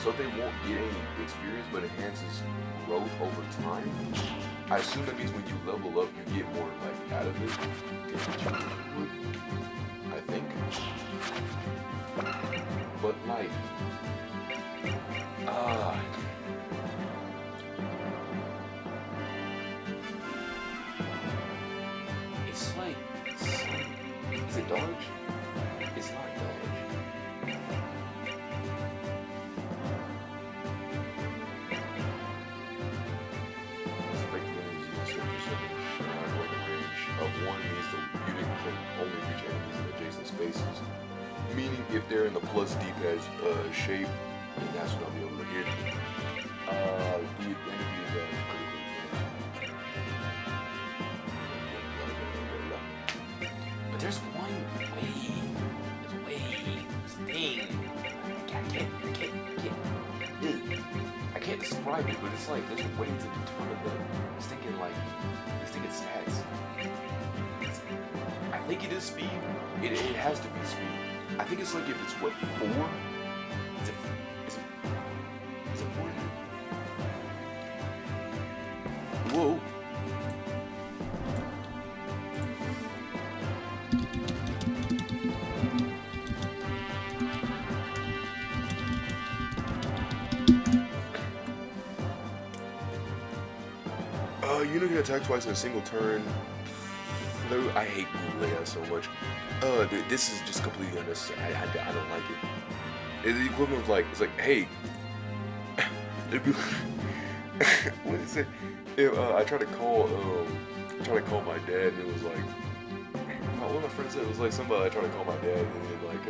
So they won't get any experience, but enhances growth over time. I assume that means when you level up, you get more like out of it. I think. But like, it's like, is it Dodge? It's not Dodge. One means the unit can only reach enemies in adjacent spaces. Meaning if they're in the plus D-pad shape, then that's what I'll be able to hit. The enemy is critical. But there's one way. There's a thing. I can't describe it, but it's like there's a way to determine the stinking stats. I think it is speed. It has to be speed. I think it's like if it's what, 4? Is it 4? Whoa. Unit can attack twice in a single turn. I hate Google AI so much. This is just completely unnecessary. I don't like it. It's the equivalent of like, it's like, hey, what is it? I tried to call my dad, and it was like, what my friend said, it was like somebody I tried to call my dad, and then like,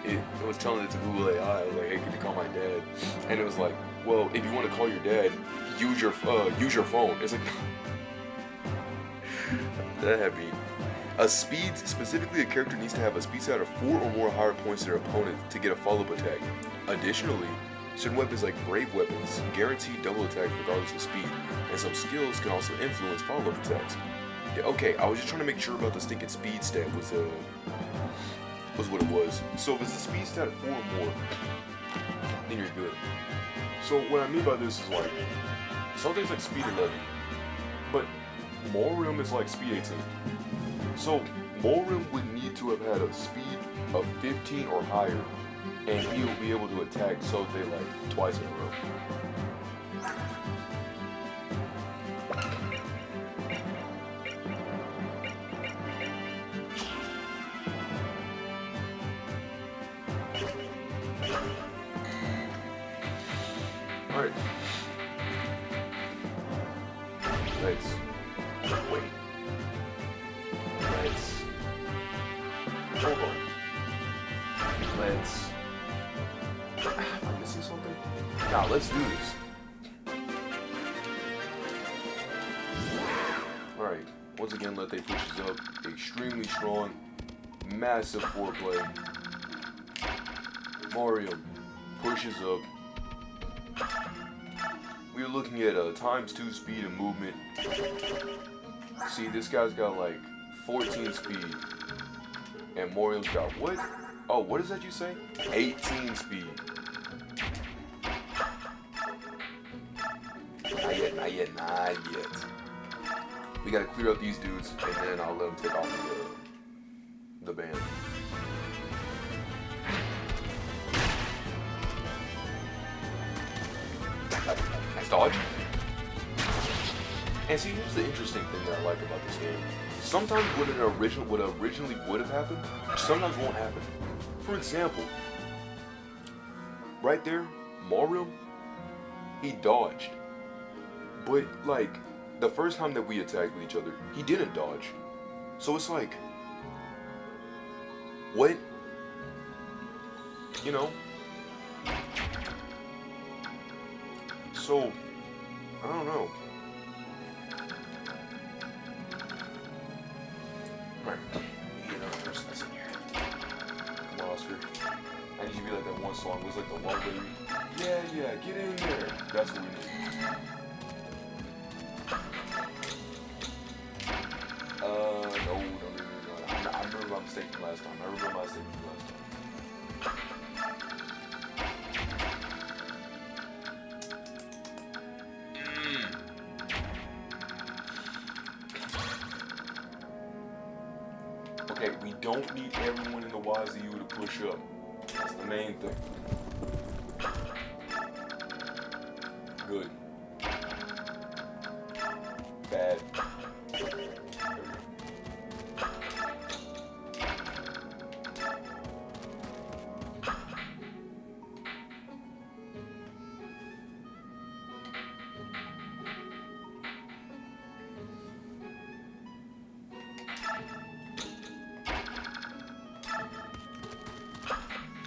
it was telling it to Google AI. I was like, hey, can you call my dad? And it was like, well, if you want to call your dad, use your phone. It's like. That had me. A speed, specifically a character needs to have a speed stat of 4 or more higher points to their opponent to get a follow-up attack. Additionally, certain weapons like brave weapons guarantee double attacks regardless of speed, and some skills can also influence follow-up attacks. Yeah, okay, I was just trying to make sure about the stinking speed stat was what it was. So if it's a speed stat of 4 or more, then you're good. So what I mean by this is like, something's like speed 11, but Morim is like speed 18. So Morim would need to have had a speed of 15 or higher, and he will be able to attack Sote like twice in a row. Alright. Let's wait. Let's hold on. Let's. Am I missing something? Nah, let's do this. Alright. Once again, Lethe pushes up. Extremely strong. Massive foreplay. Mario pushes up. We're looking at ×2 speed and movement. See, this guy's got like 14 speed. And Mario's got what? Oh, what is that you say? 18 speed. Not yet, not yet, not yet. We gotta clear up these dudes, and then I'll let them take off the band. Nice dodge. And see, here's the interesting thing that I like about this game. Sometimes what originally would have happened, sometimes won't happen. For example, right there, Mario, he dodged. But like, the first time that we attacked with each other, he didn't dodge. So it's like, what? You know? So, I don't know. Alright, get another person that's in here. Come on, Oscar. I need you to be like that one song. It was like the one baby. Yeah, get in there. That's what we need. No. I remember my mistake from last time. Okay, we don't need everyone in the YZU to push up. That's the main thing. Good. Bad.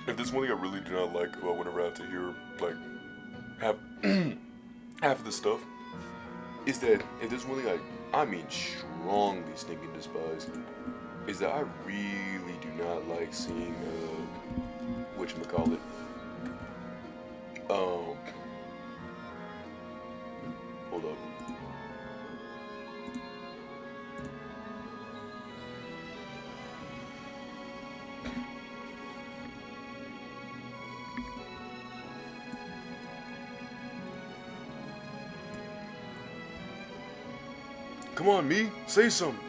If there's one thing I really do not like about whenever I have to hear, like, half of the stuff, is that if there's one thing I mean strongly stinking despise, is that I really do not like seeing, whatchamacallit, hold up. Come on, me, say something.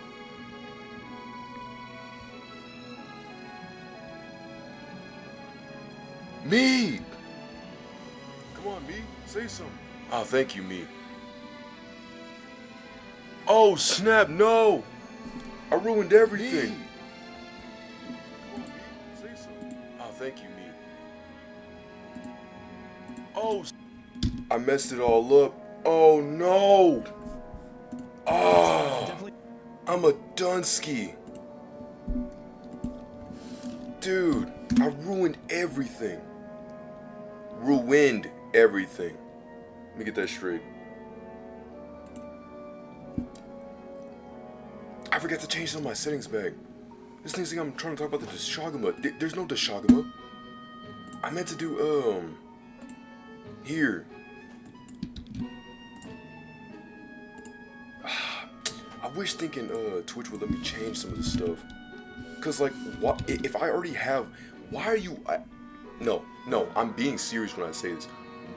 Me! Come on, me, say something. Oh, thank you, me. Oh, snap, no! I ruined everything. Me. Come on, me, say something. Oh, thank you, me. Oh, I messed it all up. Oh, no! Oh, I'm a Dunsky. Dude, I ruined everything. Ruined everything. Let me get that straight. I forgot to change some of my settings back. This thing's like I'm trying to talk about the Dashagama. There's no Dashagama. I meant to do, here. I wish thinking Twitch would let me change some of this stuff. Cause like, what if I already have? Why are you? No, I'm being serious when I say this.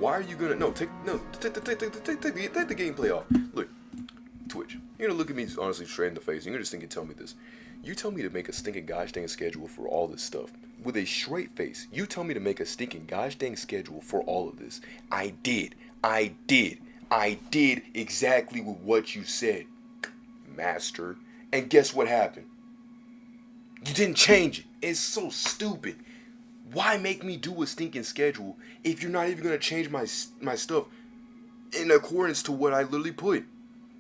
Why are you gonna take the gameplay off? Look, Twitch, you're gonna look at me honestly straight in the face. And you're gonna just think and tell me this. You tell me to make a stinking gosh dang schedule for all this stuff with a straight face. You tell me to make a stinking gosh dang schedule for all of this. I did exactly with what you said, master. And guess what happened? You didn't change it. It's so stupid. Why make me do a stinking schedule if you're not even gonna change my stuff in accordance to what I literally put?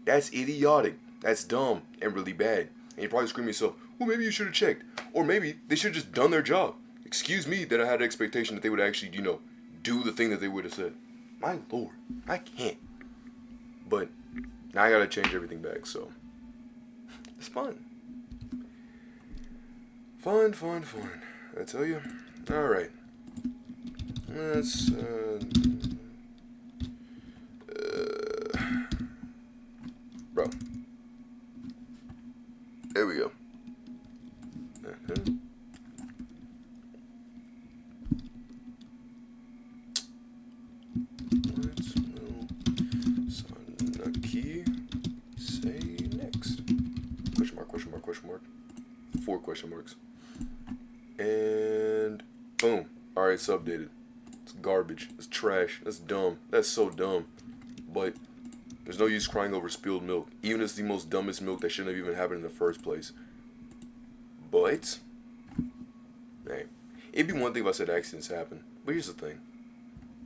That's idiotic. That's dumb and really bad. And you probably scream yourself, well, maybe you should have checked. Or maybe they should have just done their job. Excuse me that I had an expectation that they would actually, do the thing that they would have said. My lord, I can't. But now I gotta change everything back, so It's fun. Fun, fun, fun. I tell you. All right. Let's bro. There we go. Let's Sanaki say next. Question mark, question mark, question mark. 4 question marks. And boom. Alright, it's updated. It's garbage. It's trash. That's dumb. That's so dumb. But there's no use crying over spilled milk. Even if it's the most dumbest milk that shouldn't have even happened in the first place. But, hey, it'd be one thing if I said accidents happen. But here's the thing.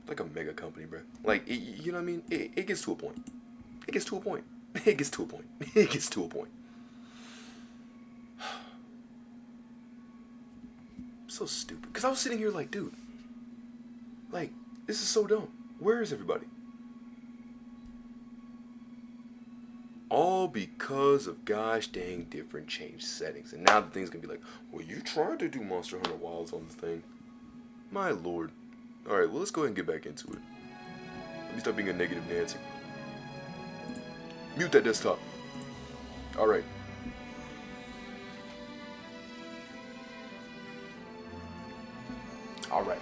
It's like a mega company, bro. Like, you know what I mean? It gets to a point. It gets to a point. It gets to a point. It gets to a point. So stupid. Because I was sitting here like, dude. Like, this is so dumb. Where is everybody? All because of gosh dang different changed settings. And now the thing's gonna be like, well, you tried to do Monster Hunter Wilds on the thing. My lord. Alright, well, let's go ahead and get back into it. Let me stop being a negative Nancy. Mute that desktop. Alright. Alright.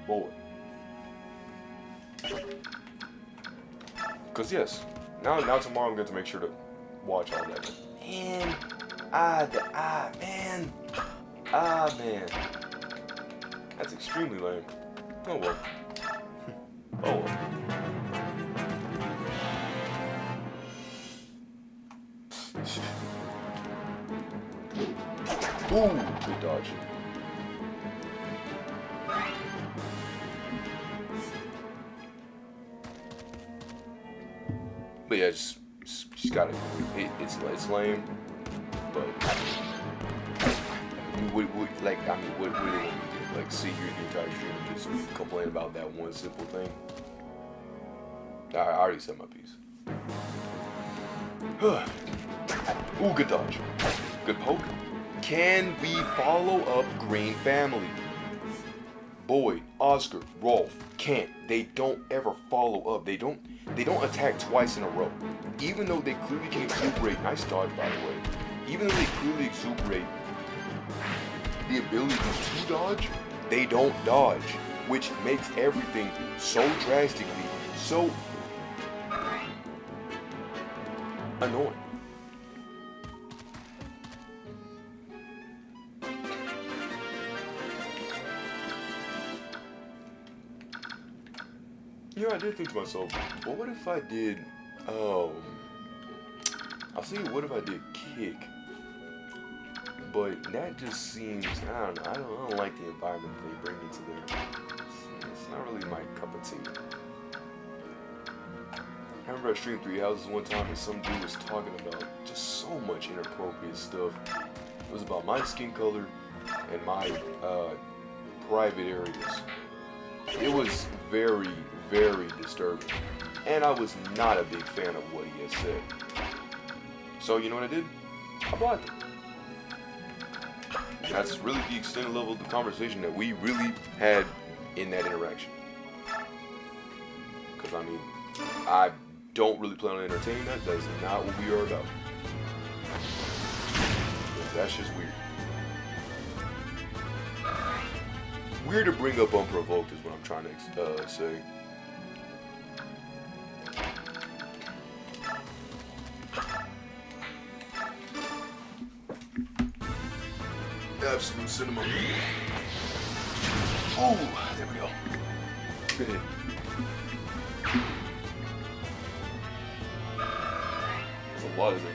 Boy. Because yes, now tomorrow I'm going to make sure to watch all that. Man. Man. That's extremely lame. Oh well. Oh well. Ooh, good dodge. But yeah, just gotta. It's lame, but what do they want me to do? Like, sit here the entire stream and just complain about that one simple thing? I already said my piece. Ooh, good dodge. Good poke. Can we follow up Green Family? Boyd, Oscar, Rolf, can't. They don't ever follow up. They don't attack twice in a row. Even though they clearly can exuberate, nice dodge by the way. Even though they clearly exuberate the ability to dodge, they don't dodge. Which makes everything so drastically, so annoying. You know, I did think to myself, well, what if I did, I was thinking, what if I did kick? But that just seems, I don't know, I don't like the environment they bring into there. It's not really my cup of tea. I remember I streamed 3 houses one time and some dude was talking about just so much inappropriate stuff. It was about my skin color and my private areas. It was very, very disturbing. And I was not a big fan of what he had said. So you know what I did? I blocked him. And that's really the extended level of the conversation that we really had in that interaction. Because I mean, I don't really plan on entertaining that. That's not what we are about. That's just weird. Weird to bring up unprovoked is what I'm trying to say. Absolute cinema. Oh, there we go. Good hit. That's a lot of XP.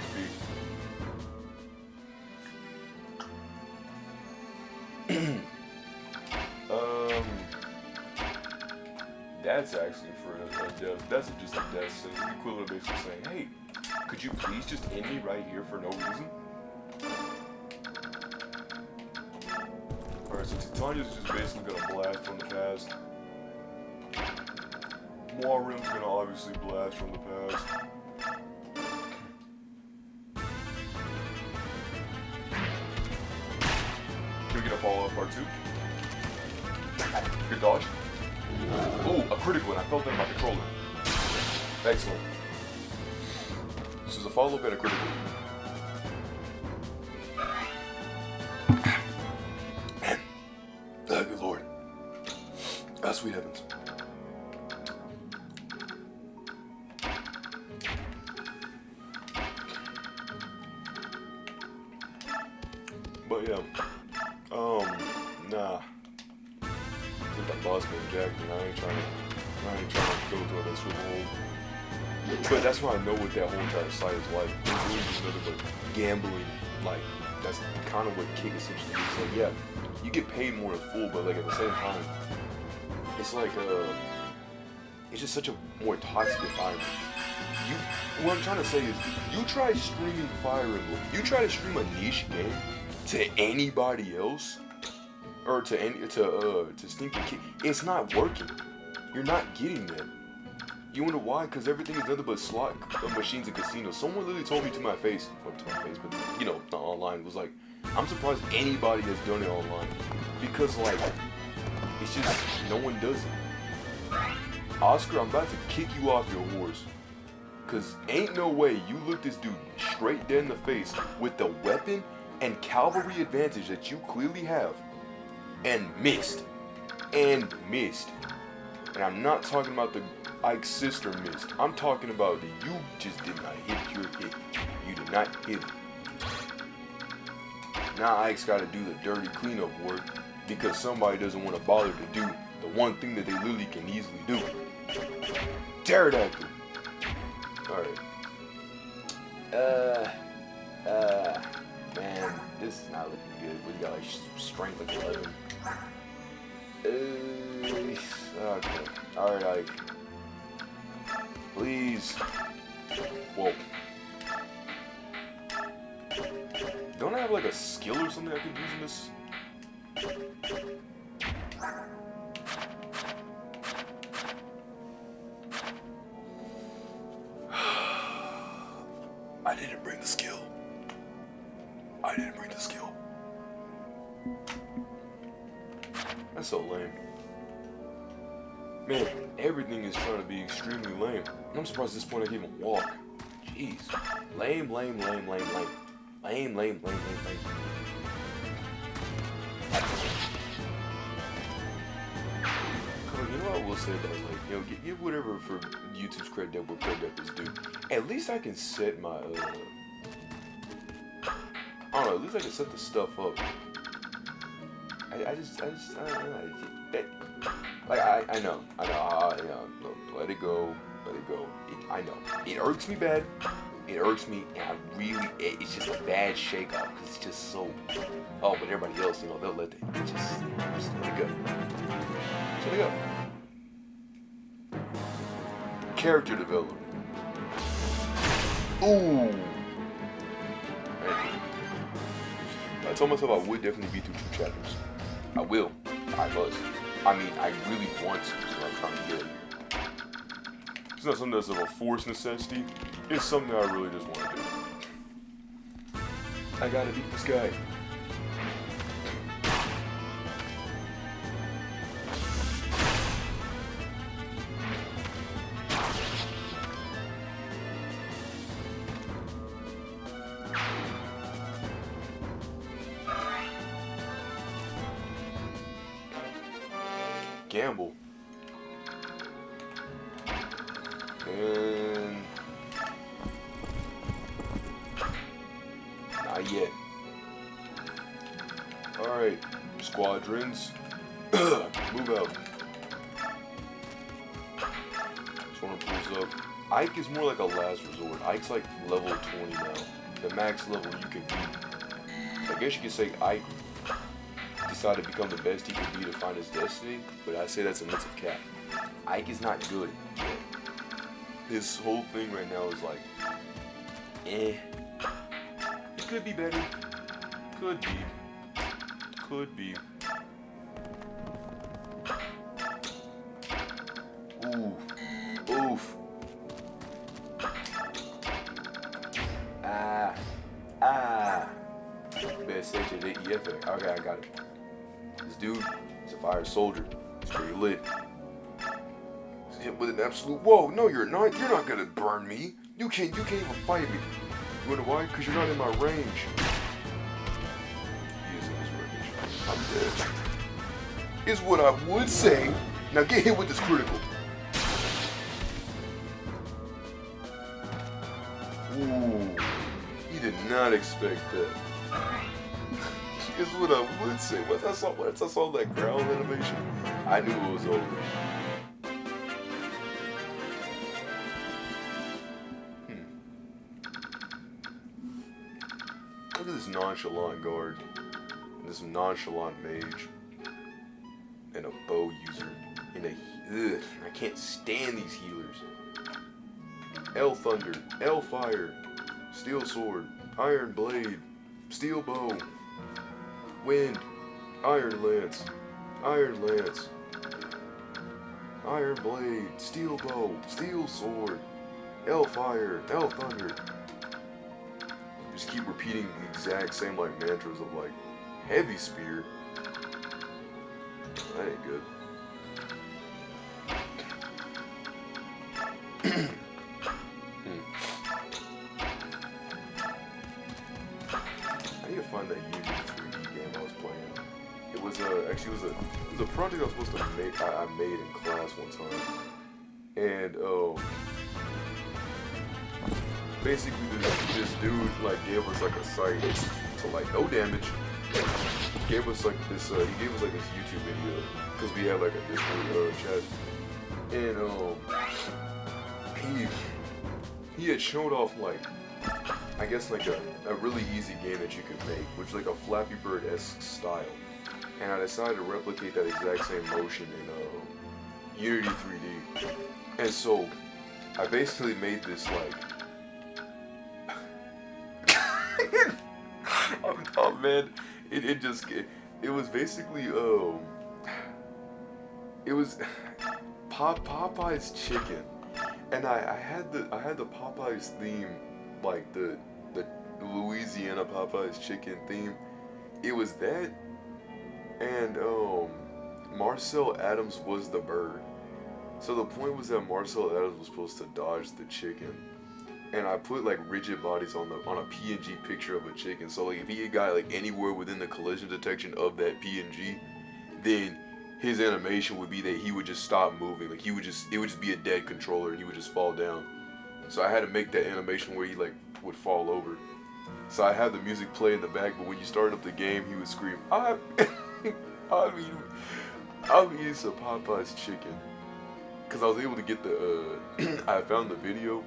That's actually for a death. That's just a death sentence. The equivalent of basically saying, hey, could you please just end me right here for no reason? Alright, so Titania's just basically gonna blast from the past. Warrim's gonna obviously blast from the past. Can we get a follow-up part 2? Good dodge. Oh, a critical, and I felt that in my controller. Excellent. This is a follow-up and a critical. Man. Good lord. Ah, sweet heavens. But yeah. Nah. I think that boss man jacked, and I ain't trying to go through that swivel hole. But that's why I know what that whole entire site is like. It's really just nothing but gambling. Like, that's kind of what Kick essentially is. Like, yeah, you get paid more in full, but like at the same time, it's like it's just such a more toxic environment. What I'm trying to say is, you try streaming Fire Emblem, you try to stream a niche game to anybody else, or to Stinking Kick, it's not working. You're not getting that. You wonder why? Because everything is nothing but slot machines and casinos. Someone literally told me to my face, but you know, not online, was like, I'm surprised anybody has done it online. Because like, it's just, no one does it. Oscar, I'm about to kick you off your horse. Cause ain't no way you look this dude straight dead in the face with the weapon and cavalry advantage that you clearly have, and missed. And I'm not talking about the Ike's sister missed. I'm talking about that you just did not hit your hit. You did not hit it. Now Ike's got to do the dirty cleanup work because somebody doesn't want to bother to do the one thing that they literally can easily do. Pterodactyl. Alright. Man, this is not looking good. We got like strength like 11. Okay. Alright, Ike. Please. Whoa. Don't I have like a skill or something I can use in this? I didn't bring the skill. That's so lame. Man, everything is trying to be extremely lame. I'm surprised at this point I can even walk. Jeez. Lame. Lame. You know what I will say about, like, you know, give whatever for YouTube's credit where credit is due. At least I can set my, I don't know, at least I can set the stuff up. I know, let it go. I know. It irks me bad. And it's just a bad shake off because it's just so, oh, but everybody else, you know, they'll let it, just let it go. Let it go. Character development. Ooh. I told myself I would definitely be through 2 chapters. I will. I must. I mean, I really want to, so I'm trying to get it. It's not something that's of a forced necessity. It's something I really just want to do. I gotta beat this guy. Gamble. And not yet. Alright, squadrons. Move out. This one pulls up. Ike is more like a last resort. Ike's like level 20 now. The max level you can beat. So I guess you could say Ike decided to become the best he could be to find his destiny, but I say that's a mental cap. Ike is not good yet. His whole thing right now is like, it could be better. Could be. Ooh. S-H-A-D-E-F-A. Okay, I got it. This dude is a fire soldier. He's pretty lit. He's hit with an absolute, whoa, no you're not. You're not gonna burn me. You can't even fight me. You wanna why? Because you're not in my range. He is in his range. I'm dead. Is what I would say. Now get hit with this critical. Ooh. He did not expect that. Is what I would say. Once I saw that growl animation, I knew it was over. Look at this nonchalant guard. And this nonchalant mage. And a bow user. And a I can't stand these healers. L Thunder, L Fire, Steel Sword, Iron Blade, Steel Bow, Wind, Iron Lance, Iron Lance, Iron Blade, Steel Bow, Steel Sword, L Fire, L Thunder. Just keep repeating the exact same like mantras of like Heavy Spear. That ain't good. I need to find that Jrpg 3D game I was playing. It was actually it was a project I was supposed to make. I made in class one time, and basically this dude like gave us like a site to like no damage. Gave us like this. He gave us like this YouTube video because we had like a Discord chat, and he had showed off like I guess like a really easy game that you could make, which is like a Flappy Bird-esque style. And I decided to replicate that exact same motion in Unity 3D. And so I basically made this like oh man, it was basically it was Popeye's chicken. And I had the Popeyes theme, like the Louisiana Popeyes chicken theme. It was that, and Marcel Adams was the bird. So the point was that Marcel Adams was supposed to dodge the chicken, and I put like rigid bodies on a PNG picture of a chicken. So like if he got like anywhere within the collision detection of that PNG, then his animation would be that he would just stop moving. Like it would just be a dead controller and he would just fall down. So I had to make that animation where he like would fall over. So I had the music play in the back, but when you started up the game, he would scream, I'm eating some Popeye's chicken. Cause I was able to get the, I found the video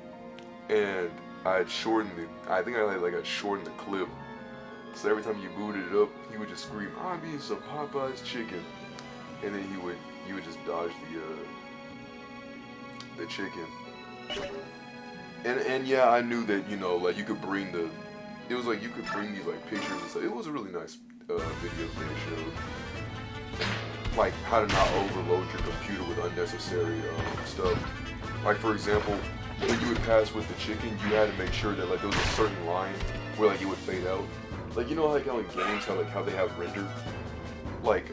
and I had shortened it. I think I had shortened the clip. So every time you booted it up, he would just scream, I'm eating some Popeye's chicken. And then he would just dodge the chicken. And yeah, I knew that, you know, like you could bring it was like you could bring these like pictures and stuff. It was a really nice video they showed. Like how to not overload your computer with unnecessary stuff. Like for example, when you would pass with the chicken, you had to make sure that like there was a certain line where like it would fade out. Like you know like how in games how they have render? Like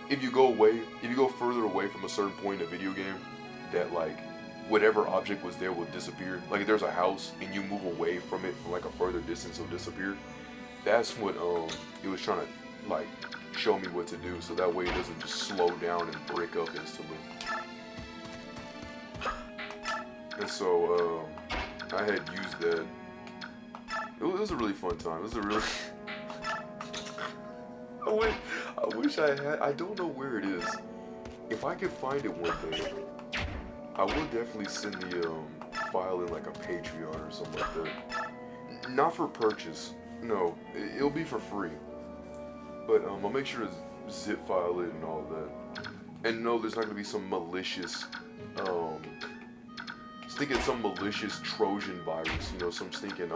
if you go further away from a certain point in a video game, that like whatever object was there will disappear. Like if there's a house and you move away from it for like a further distance, it'll disappear. That's what it was trying to like show me what to do, so that way it doesn't just slow down and break up instantly. And so I had used that. It was a really fun time. It was a really I wish I had. I don't know where it is. If I could find it one day, I would definitely send the file in like a Patreon or something like that. Not for purchase. No, it'll be for free. But I'll make sure to zip file it and all of that. And no, there's not gonna be some malicious, some malicious Trojan virus. You know, some stinking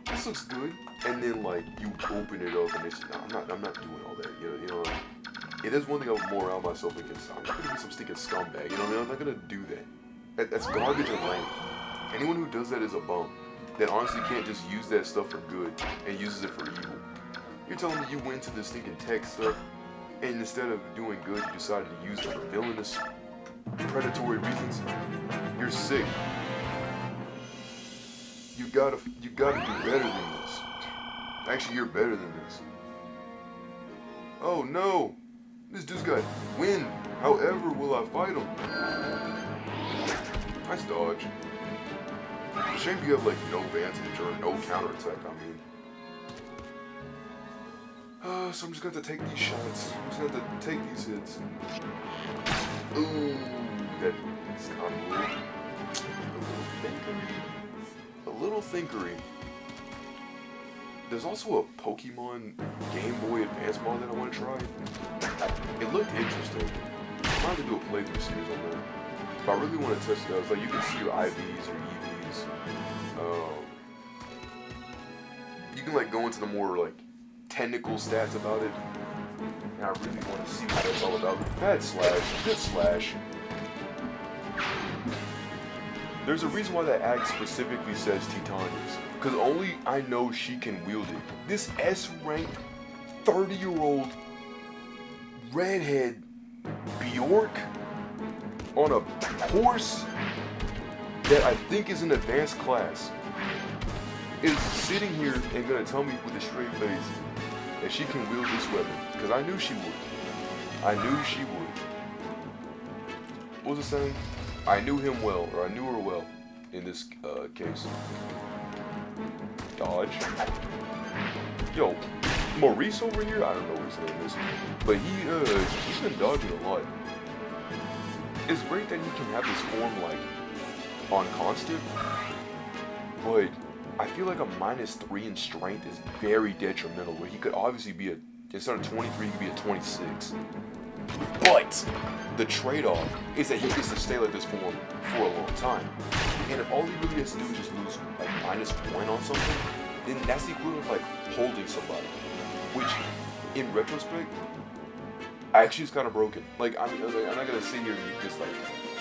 this looks good, and then like you open it up and it's I'm not doing all that. You know. It is one thing I would more out myself against. I'm not gonna be some stinking scumbag. You know what I mean? I'm not gonna do that. That's garbage and lame. Anyone who does that is a bum. that honestly can't just use that stuff for good and uses it for evil. You're telling me you went to this stinking tech stuff, and instead of doing good, you decided to use it for villainous, predatory reasons? You're sick. You gotta do better than this. Actually, you're better than this. Oh no! This dude's got wind. However, will I fight him? Nice dodge. Shame you have like no vantage or no counterattack, I mean. So I'm just gonna have to take these shots. I'm just gonna have to take these hits. Ooh, that's kind of weird. A little thinkery. There's also a Pokemon Game Boy Advance mod that I want to try. It looked interesting. I'm about to do a playthrough series on that. But I really want to test it out. It's like you can see your IVs or EVs. You can like go into the more like technical stats about it. And I really want to see what that's all about. Bad slash, good slash. There's a reason why that act specifically says Titania's. Because only I know she can wield it. This S-ranked 30-year-old redhead Bjork on a horse that I think is an advanced class is sitting here and gonna tell me with a straight face that she can wield this weapon. Because I knew she would. I knew she would. What was it saying? I knew him well, or I knew her well in this case. Dodge. Yo, Maurice over here, I don't know what his name is, but he's been dodging a lot. It's great that he can have this form like on constant, but I feel like a -3 in strength is very detrimental, where he could obviously be instead of 23, he could be a 26. But the trade-off is that he gets to stay like this form for a long time. And if all he really has to do is just lose like -1 on something, then that's the equivalent of like holding somebody. Which, in retrospect, actually is kind of broken. Like, I'm not gonna sit here and just like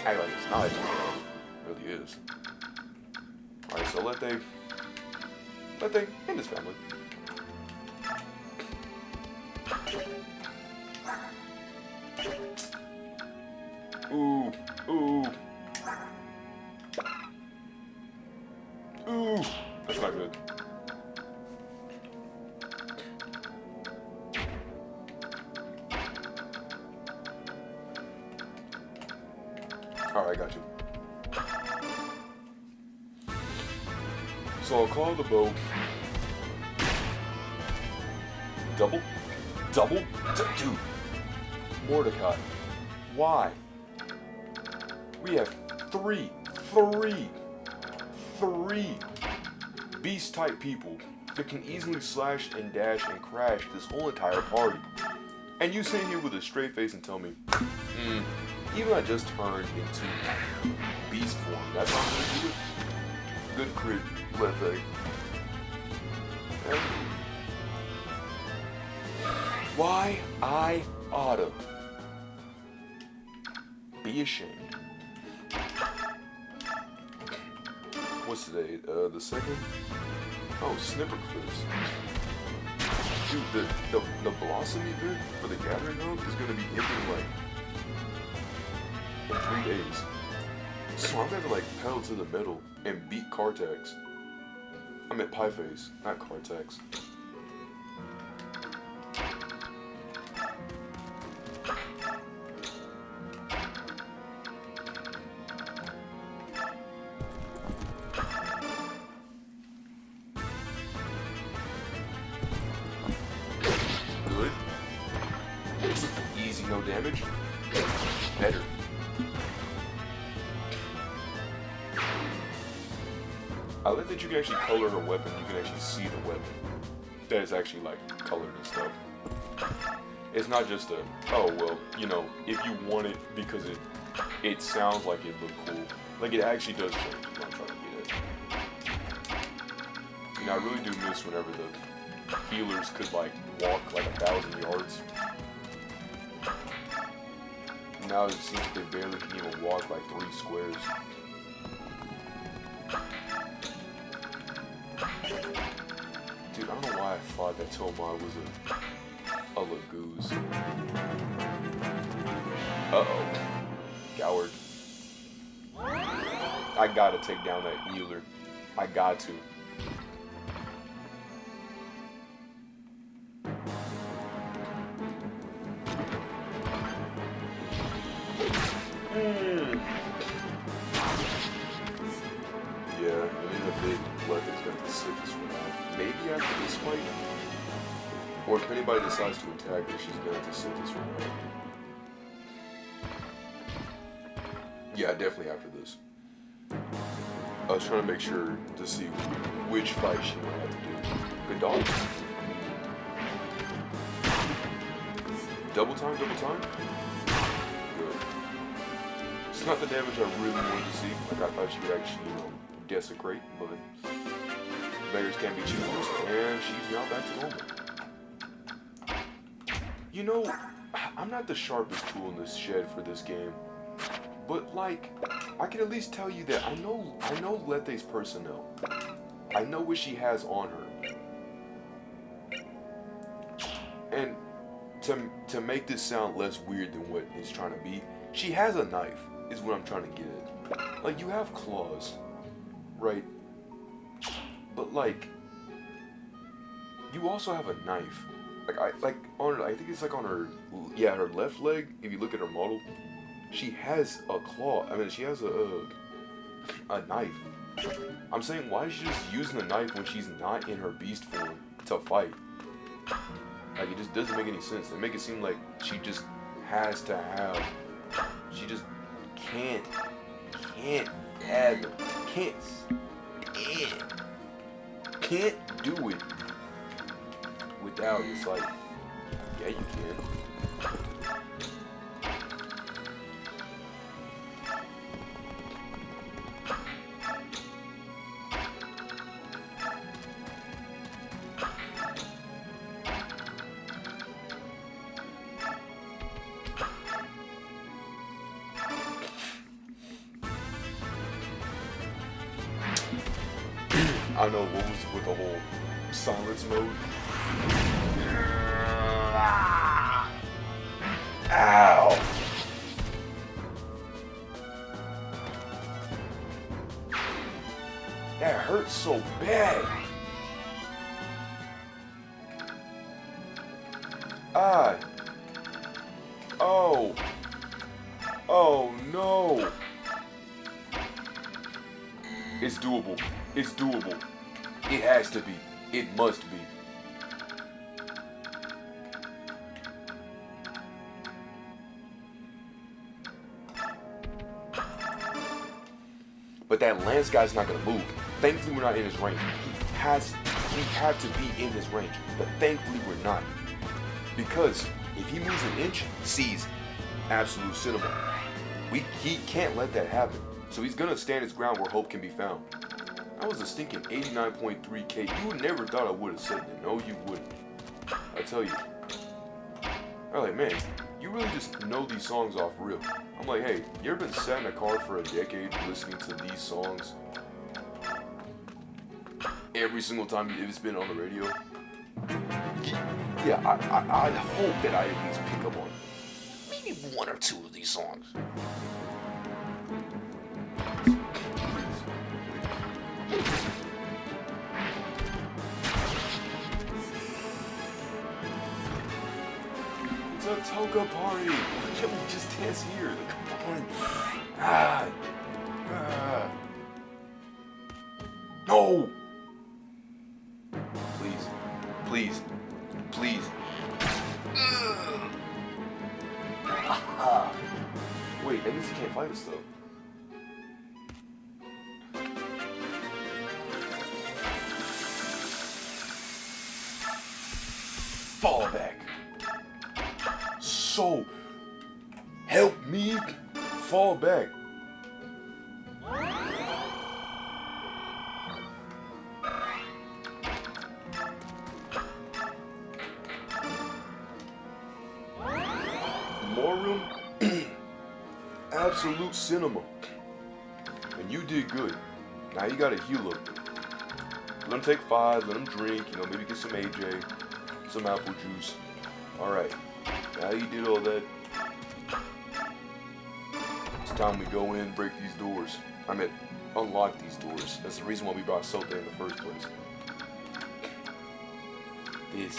act like it's not. It really is. Alright, so let they and his family. Ooh, ooh. Ooh, that's not good. Alright, I got you. So I'll call the bow. Double? Dude. Mordecai. Why? We have three beast-type people that can easily slash and dash and crash this whole entire party. And you sit here with a straight face and tell me, even though I just turned into beast form, that's not gonna do it? Good crit, left leg. Why I oughta be ashamed. What's today? The 2nd? Oh, Snipper Clips. Dude, the Blossom event for the Gathering Hub is gonna be ending like in 3 days. So I'm gonna like pedal to the metal and beat Cartax. I meant Pieface, not Cartax. Good. Easy, no damage. Better. I like that you can actually color her weapon. You can actually see the weapon. That is actually like colored and stuff. It's not just a, oh well, you know, if you want it because it sounds like it looked cool. Like it actually does change. I'm trying to get at. You know, I really do miss whenever the healers could like walk like 1,000 yards. Now it seems like they barely can even walk like 3 squares. thought that Tomar was a Lagoose. Uh-oh. Coward. I gotta take down that healer. I got to. Yeah, and in a bit, Letha's going to sit this one out. Maybe after this fight? Or if anybody decides to attack her, she's going to sit this one out. Yeah, definitely after this. I was trying to make sure to see which fight she might have to do. Good dog. Double time, double time? Good. It's not the damage I really wanted to see. Like, I thought she would actually, desecrate, but beggars can't be choosers, and she's now back to normal. I'm not the sharpest tool in this shed for this game, but like, I can at least tell you that I know Lethe's personnel. I know what she has on her. And to make this sound less weird than what it's trying to be, she has a knife, is what I'm trying to get at. Like, you have claws, right? But like, you also have a knife. I think it's like on her, yeah, her left leg. If you look at her model, she has a claw. I mean, she has a knife. I'm saying, why is she just using the knife when she's not in her beast form to fight? Like, it just doesn't make any sense. They make it seem like she just has to have. She just can't fathom, can't do it without. It's like, yeah, you can. I know what was with the whole silence mode. Ow! That hurts so bad. Ah. Oh. Oh no. It's doable. It's doable. It has to be. It must be. But that Lance guy's not gonna move. Thankfully, we're not in his range. We have to be in his range. But thankfully, we're not. Because if he moves an inch, sees absolute cinema. He can't let that happen. So he's gonna stand his ground where hope can be found. I was a stinking 89.3K. You never thought I would have said that. No, you wouldn't. I tell you. I'm like, man, you really just know these songs off rip. I'm like, hey, you ever been sat in a car for a decade listening to these songs every single time it's been on the radio? Yeah, I hope that I at least pick up on maybe one or two of these songs. It's a toga party. Why can't we just dance here? Come on. No. Please, please, please. Wait, that means he can't fight us though. Fall back. So, help me fall back. More room? Absolute cinema. And you did good. Now you gotta heal up. Let him take 5, let him drink, you know, maybe get some AJ, some apple juice. Alright, now you did all that. It's time we go in, break these doors. I meant, unlock these doors. That's the reason why we brought Sote in the first place. This.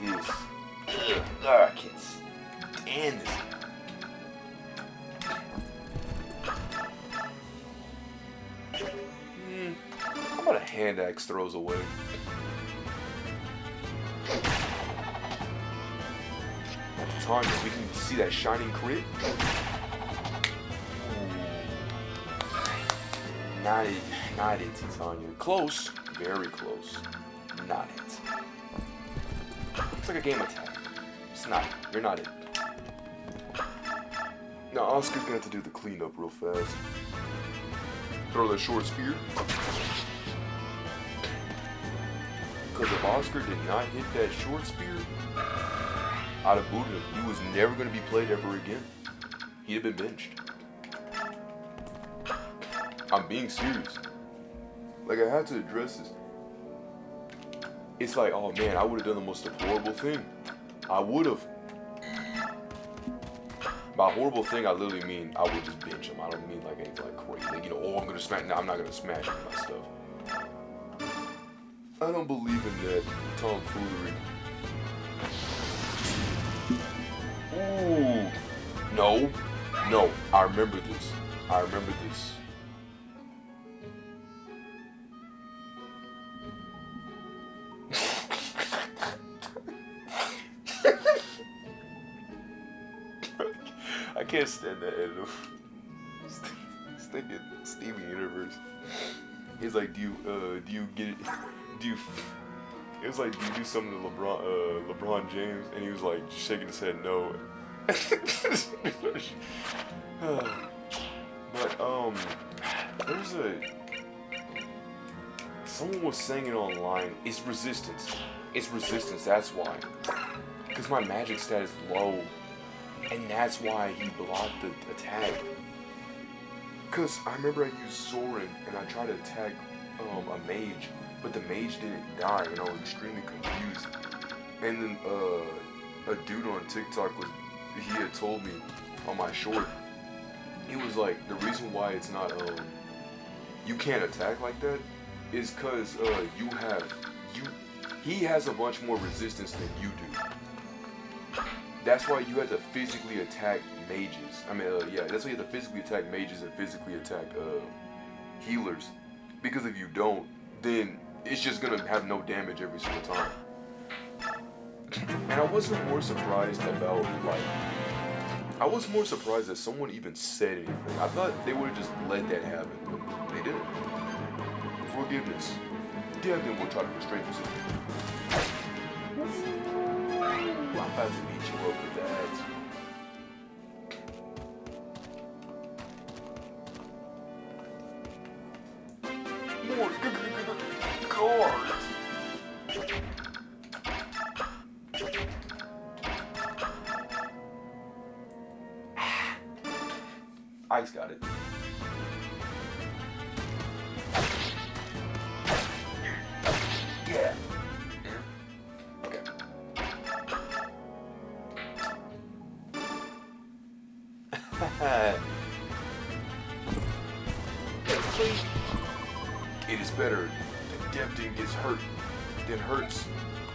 Ugh, I can't stand this. How about a hand axe throws away? At the time, we can see that shining crit. Not it, Titania. Close, very close. Not it. It's like a game attack. It's not. You're not it. Now Oscar's gonna have to do the cleanup real fast. Throw that short spear. Because if Oscar did not hit that short spear, I'd have booted him. He was never gonna be played ever again. He'd have been benched. I'm being serious. Like, I had to address this. It's like, oh man, I would have done the most horrible thing. I would have. By horrible thing, I literally mean I would just bench him. I don't mean like anything like crazy. Like, you know, oh, I'm gonna smash. No, I'm not gonna smash him with my stuff. I don't believe in that tomfoolery. Ooh. No. I remember this. I can't stand that end of thinking Steven Universe. He's like, do you get it? It was like, do you do something to LeBron James? And he was like shaking his head no. But there's someone was saying it online. It's resistance. That's why. Because my magic stat is low. And that's why he blocked the attack. Because I remember I used Soren and I tried to attack a mage, but the mage didn't die and I was extremely confused. And then a dude on TikTok he had told me on my short, he was like, the reason why it's not, you can't attack like that is because he has a bunch more resistance than you do. That's why you have to physically attack mages. That's why you have to physically attack mages and physically attack healers. Because if you don't, then it's just gonna have no damage every single time. And I wasn't more surprised about, I was more surprised that someone even said anything. I thought they would have just let that happen, but they didn't. Forgiveness. Definitely will try to restrain themselves. I'm about to beat you up for that. More cards. Ice got it. Yeah. Okay. It is better that Devdin gets hurt than hurts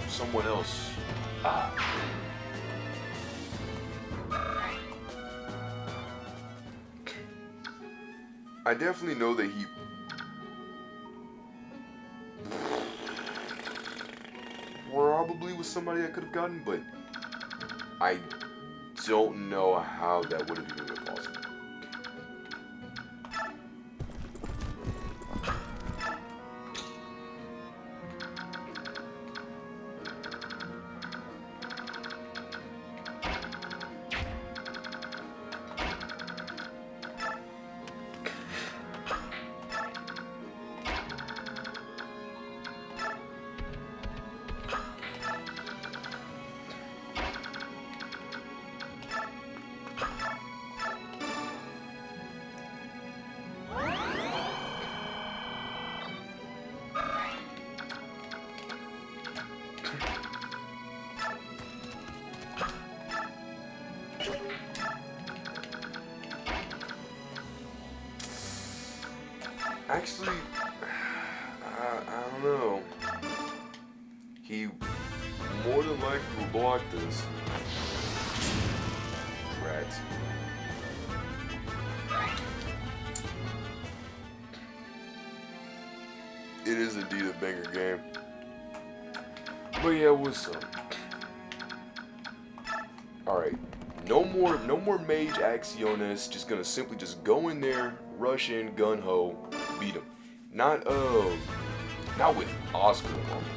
someone else. I definitely know that he probably was somebody I could have gotten, but I don't know how that would have even been possible. Actually, I don't know. He more than likely will block this. Rats. It is indeed a banger game. But yeah, what's up? Alright. No more mage Acciones. Just gonna simply just go in there, rush in, gun ho, beat him. Not with Oscar.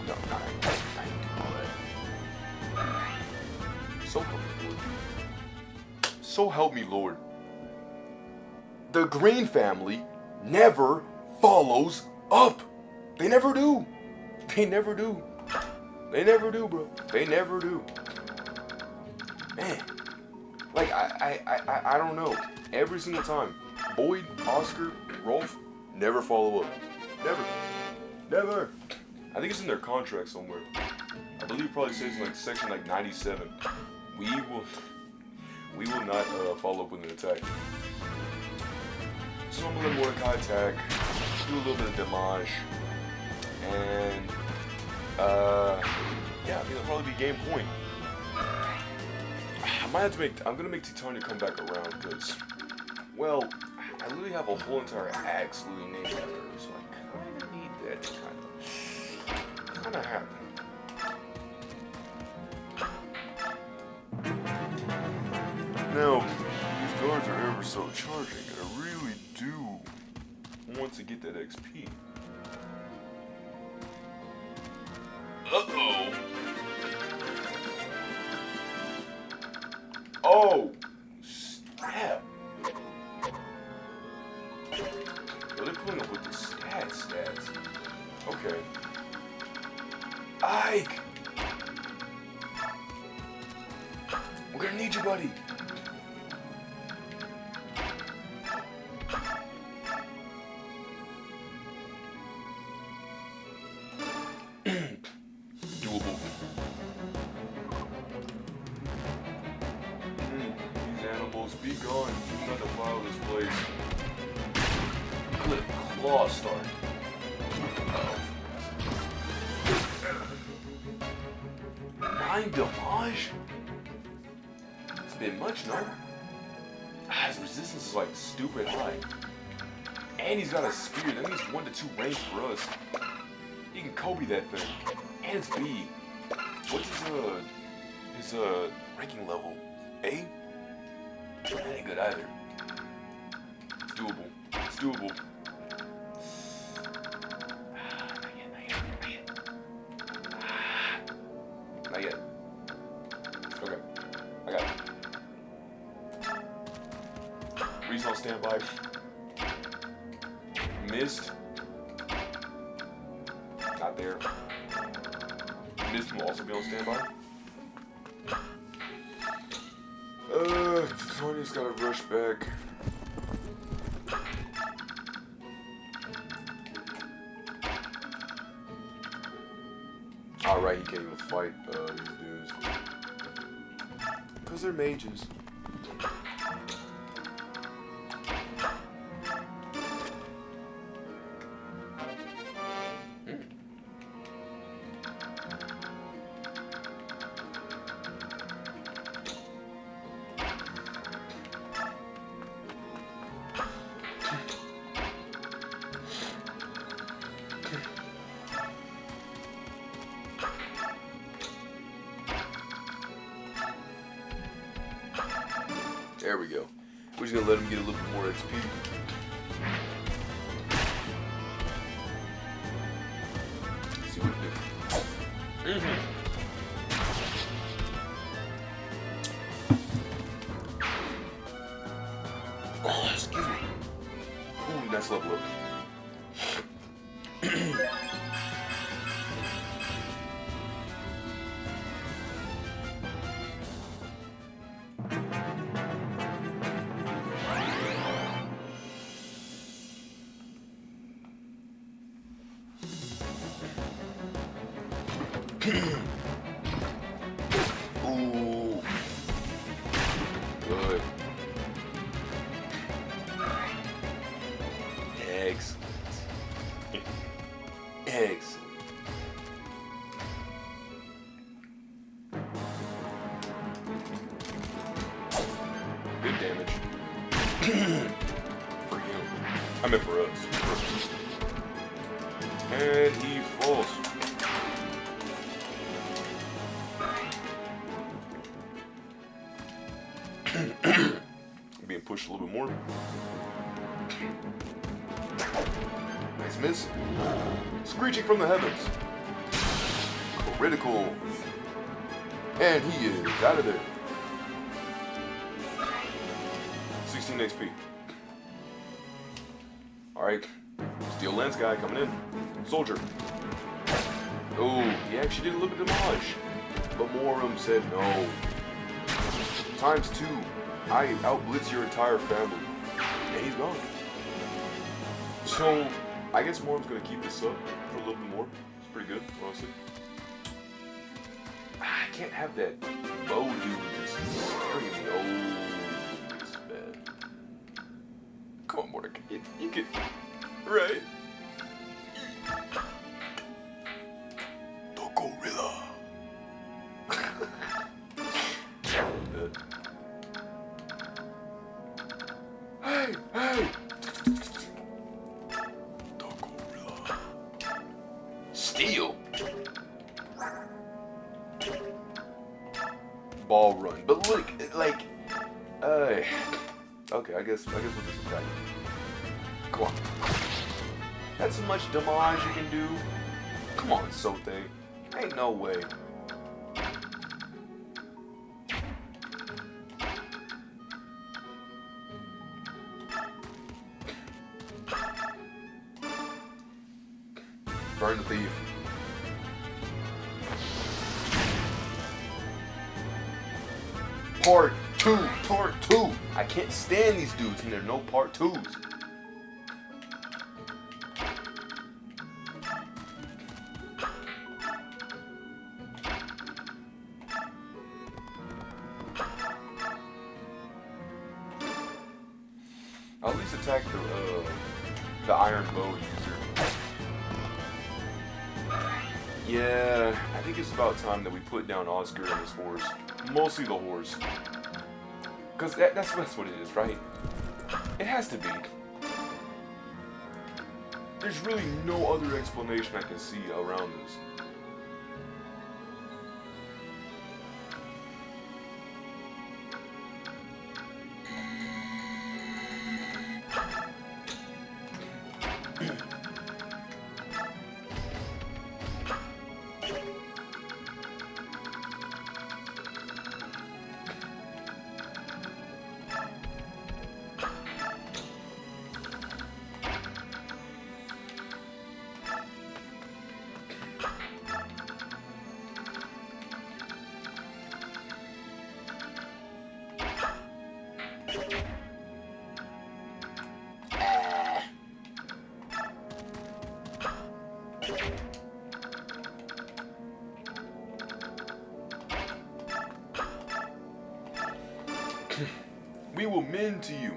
No, I ain't do all that. So help me, Lord. So help me, Lord. The Green family never follows up. They never do. They never do. They never do, bro. They never do. Man. Like, I don't know. Every single time. Boyd, Oscar, Rolf, never follow up. Never. Never. I think it's in their contract somewhere. I believe it probably says in like section like 97. We will not follow up with an attack. So I'm gonna let Mordecai attack, do a little bit of damage, and yeah, I think it'll probably be game point. I'm gonna make Titania come back around because, well, I literally have a whole entire axe literally named after her, so I kinda need that to kinda happen. Now, these guards are ever so charging, and I really do want to get that XP. Uh-oh. Oh, snap. They're pulling up with the stats. Okay. Ike! We're gonna need you, buddy. Doable. These animals, be gone. Do not defile this place. Good claw start. Nine damage? It's a bit much, no? His resistance is like stupid high. And he's got a spear. That means 1 to 2 range for us. You can Kobe that thing. And it's B. What's his ranking level? A? That ain't good either. It's doable. It's doable. Not yet. Okay. I got it. Reese on standby. Missed. Not there. Missed will also be on standby. Tony's gotta rush back. Alright, he can't even fight these dudes. Because they're mages. There we go. We're just gonna let him get a little bit more XP. See what it do. Oh, excuse me. Ooh, nice level up. Ooh. Good. Excellent. I meant for us. And he falls. Being pushed a little bit more. Nice miss. Screeching from the heavens. Critical. And he is out of there. 16 XP. Alright. Steel lens guy coming in. Soldier. Oh, he actually did a little bit of damage. But more of them said no. Times 2. I outblitz your entire family. And he's gone. So, I guess Morm's gonna keep this up for a little bit more. It's pretty good, honestly. I can't have that bow dude just staring at me. Oh, it's bad. Come on, Mordecai. You can. Right? The gorilla. Hey, hey! The gorilla. Steal. Ball run, but look, like, okay, I guess we'll just attack. Come on. That's as much damage you can do. Come on, Sote. Ain't no way. Burn the thief. Part 2. I can't stand these dudes and there are no part 2s. I'll at least attack the iron bow user. Yeah, I think it's about time that we put down Oscar and his horse. Mostly the horse. Because that's what it is, right? It has to be. There's really no other explanation I can see around this. We will mend to you.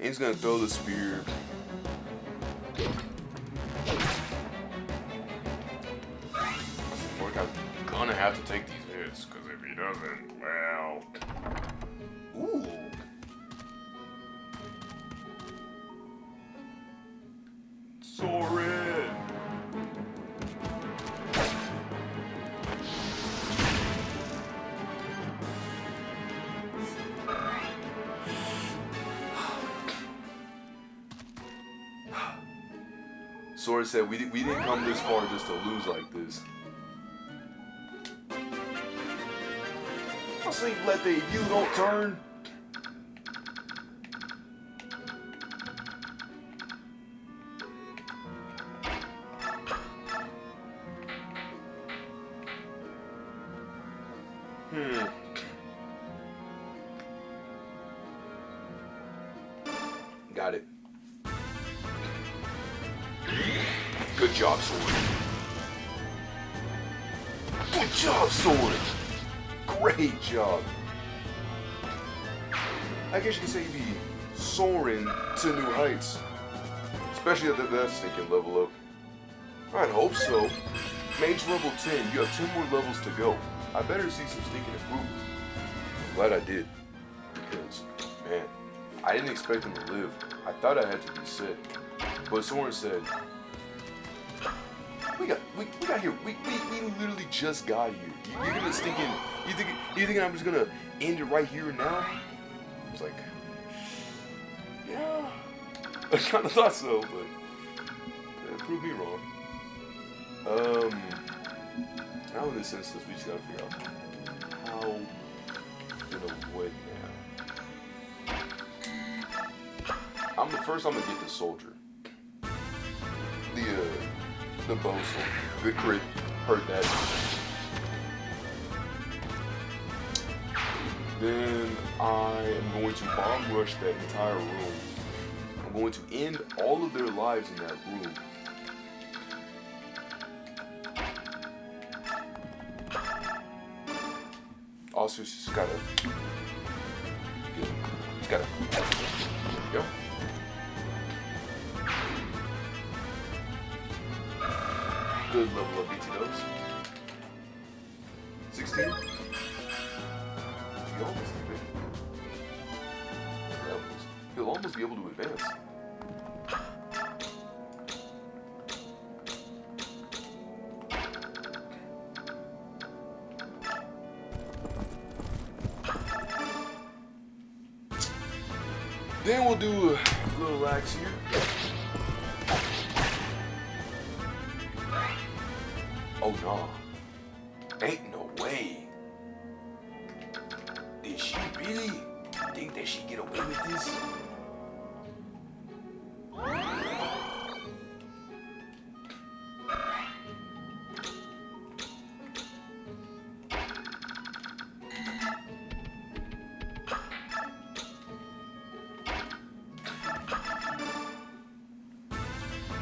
He's gonna throw the spear. Mordecai's gonna have to take these hits, because if he doesn't, well... Ooh. Soren! Soren said we didn't come this far just to lose like this. I'll say let the you don't turn. Got it. Good job, Sword. Good job, Sword. Great job. I guess you could say you'd be soaring to new heights. It's Especially at that stinking level up. I'd hope so. Mage level 10, you have 10 more levels to go. I better see some stinking improvement. I'm glad I did. Because, man, I didn't expect him to live. I thought I had to be sick. But Soren said, we got here. We literally just got here. You're gonna stinking, you think I'm just gonna end it right here and now? I was like, yeah. I kind of thought so, but it proved me wrong. Now in this instance, we just gotta figure out how to what now. First I'm gonna get the soldier. The bow soldier. Good crit. Heard that. Then I am going to bomb rush that entire room. I'm going to end all of their lives in that room. Also, just gotta. Just gotta. There we go. Good level of BT dose. 16. He'll almost be able to advance. Then we'll do a little lax here. Oh no. Ain't no way. Did she really think that she'd get away with this?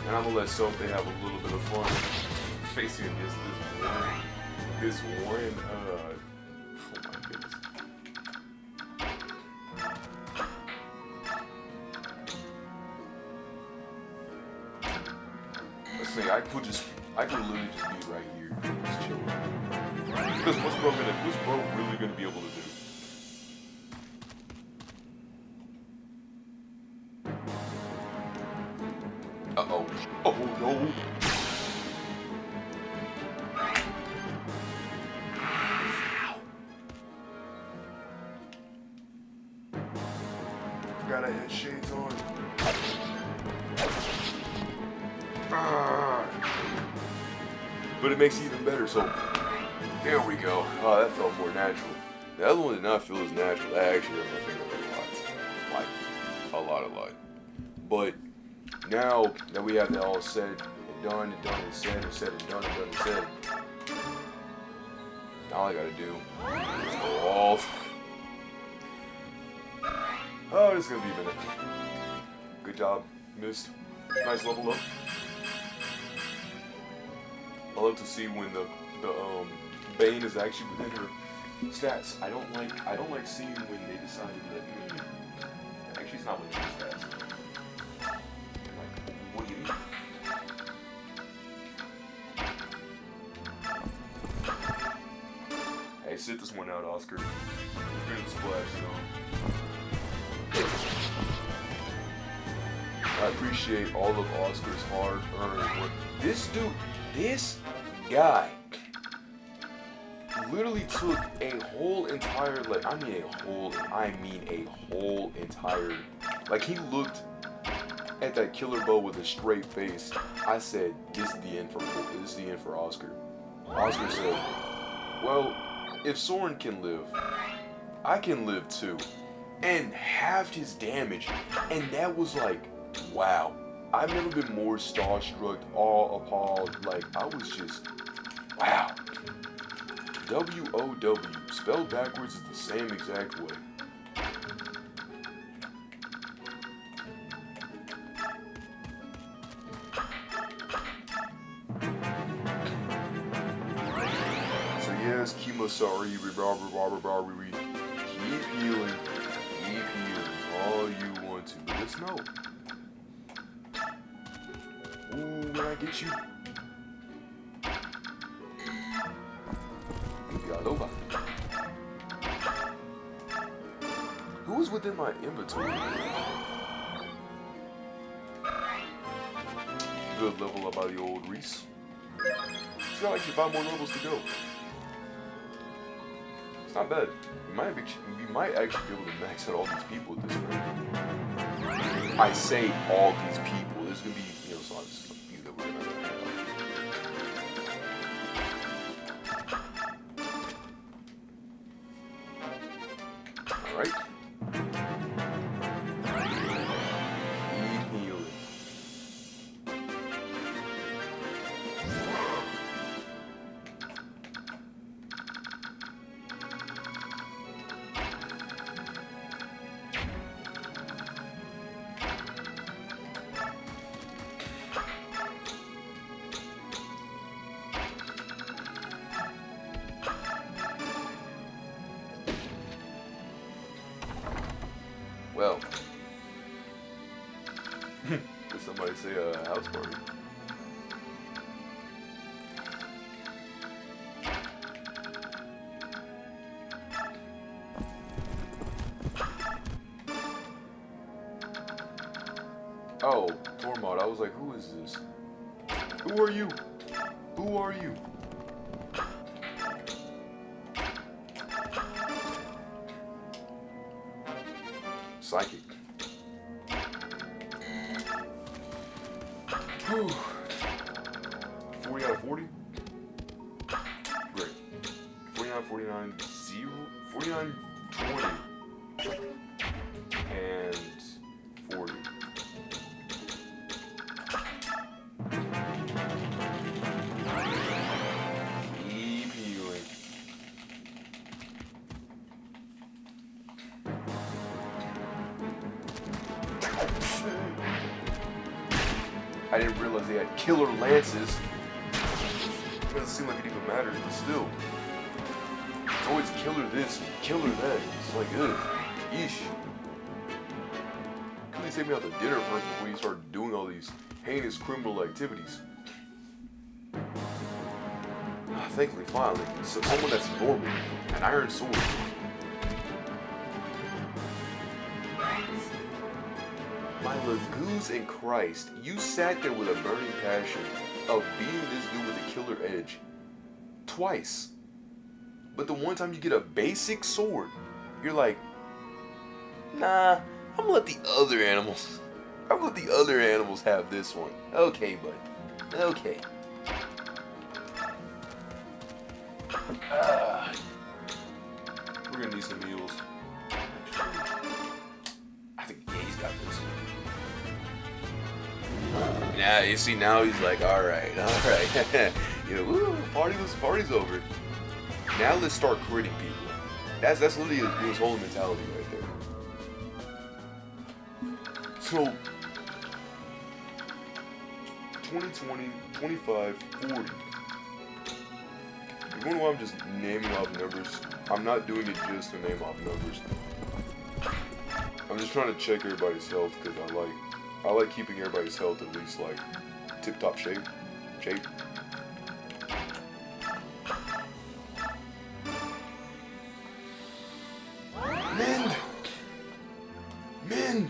And I'm gonna let Sophie have a little bit of fun facing against this one, oh my goodness. Let's see, I could literally just be right here, just chilling. Because what's bro really gonna be able to do? Uh-oh. Oh no. Forgot I had shades on. But it makes it even better, so there we go. Oh, that felt more natural. The other one did not feel as natural. That actually hurt my finger a lot. But now that we have that all said and done and said and said and done and said, all I gotta do is go all. Oh, it's gonna be a minute. Good job, missed. Nice level up. I love to see when the Bane is actually within her stats. I don't like seeing when they decided that actually it's not within her stats. Like, what do you mean? Hey, sit this one out, Oscar. You're in the splash zone. I appreciate all of Oscar's hard-earned work. This guy literally took a whole entire, like, I mean a whole entire, like, he looked at that killer bow with a straight face. I said, this is the end for Oscar. Oscar said, well, if Soren can live, I can live too. And halved his damage, and that was like, wow. I've never been more starstruck, awe appalled. Like, I was just, wow. W-O-W, spelled backwards is the same exact way. So yes, Kimosari, keep healing all you want to, but just know, I get you? Maybe all over. Who's within my inventory? Good level up out of your old Reese. She's got like 5 more levels to go. It's not bad. We might actually be able to max out all these people at this rate. I say all these people. There's gonna be, you know, so I'll just few that we're gonna have. Alright. Keep healing. Well, did somebody say a house party? Oh, Tormod, I was like, who is this? Who are you? Who are you? Psychic. Whew. 40 out of 40? Great. 49, 49, 0, 49, 20. And 40. Keep healing. I didn't realize they had killer lances. It doesn't seem like it even matters, but still. It's always killer this and killer that. It's like, ugh, yeesh. Could you take me out to dinner first before you start doing all these heinous criminal activities? Thankfully, finally, someone that's normal, an iron sword. My Lagoons in Christ, you sat there with a burning passion of beating this dude with a killer edge. Twice. But the one time you get a basic sword, you're like, nah, I'm gonna let the other animals have this one. Okay, bud. Okay. We're gonna need some heals. I think he's got this. Yeah, you see now he's like, all right. You know, woo, party's over. Now let's start critting people. That's literally his whole mentality right there. So 20, 25, 40. You wonder why I'm just naming off numbers? I'm not doing it just to name off numbers. I'm just trying to check everybody's health because I like keeping everybody's health at least like tip-top shape. Mend!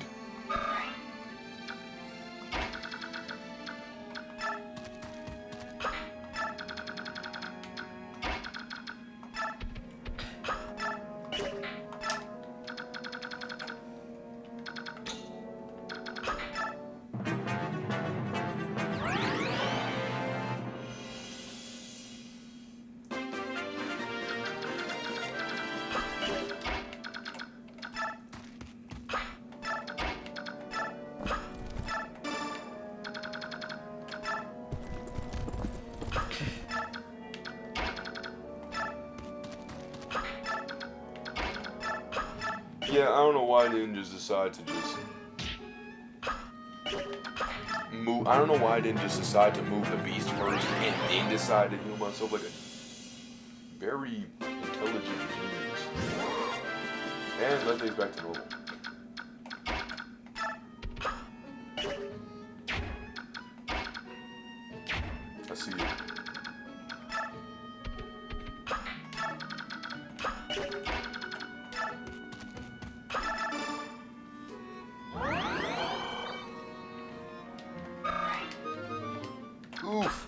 Yeah, I don't know why I didn't just decide to just move. I don't know why I didn't just decide to move the beast first and then decide to heal myself like a very intelligent genius. And let things back to normal. I see it. Oof.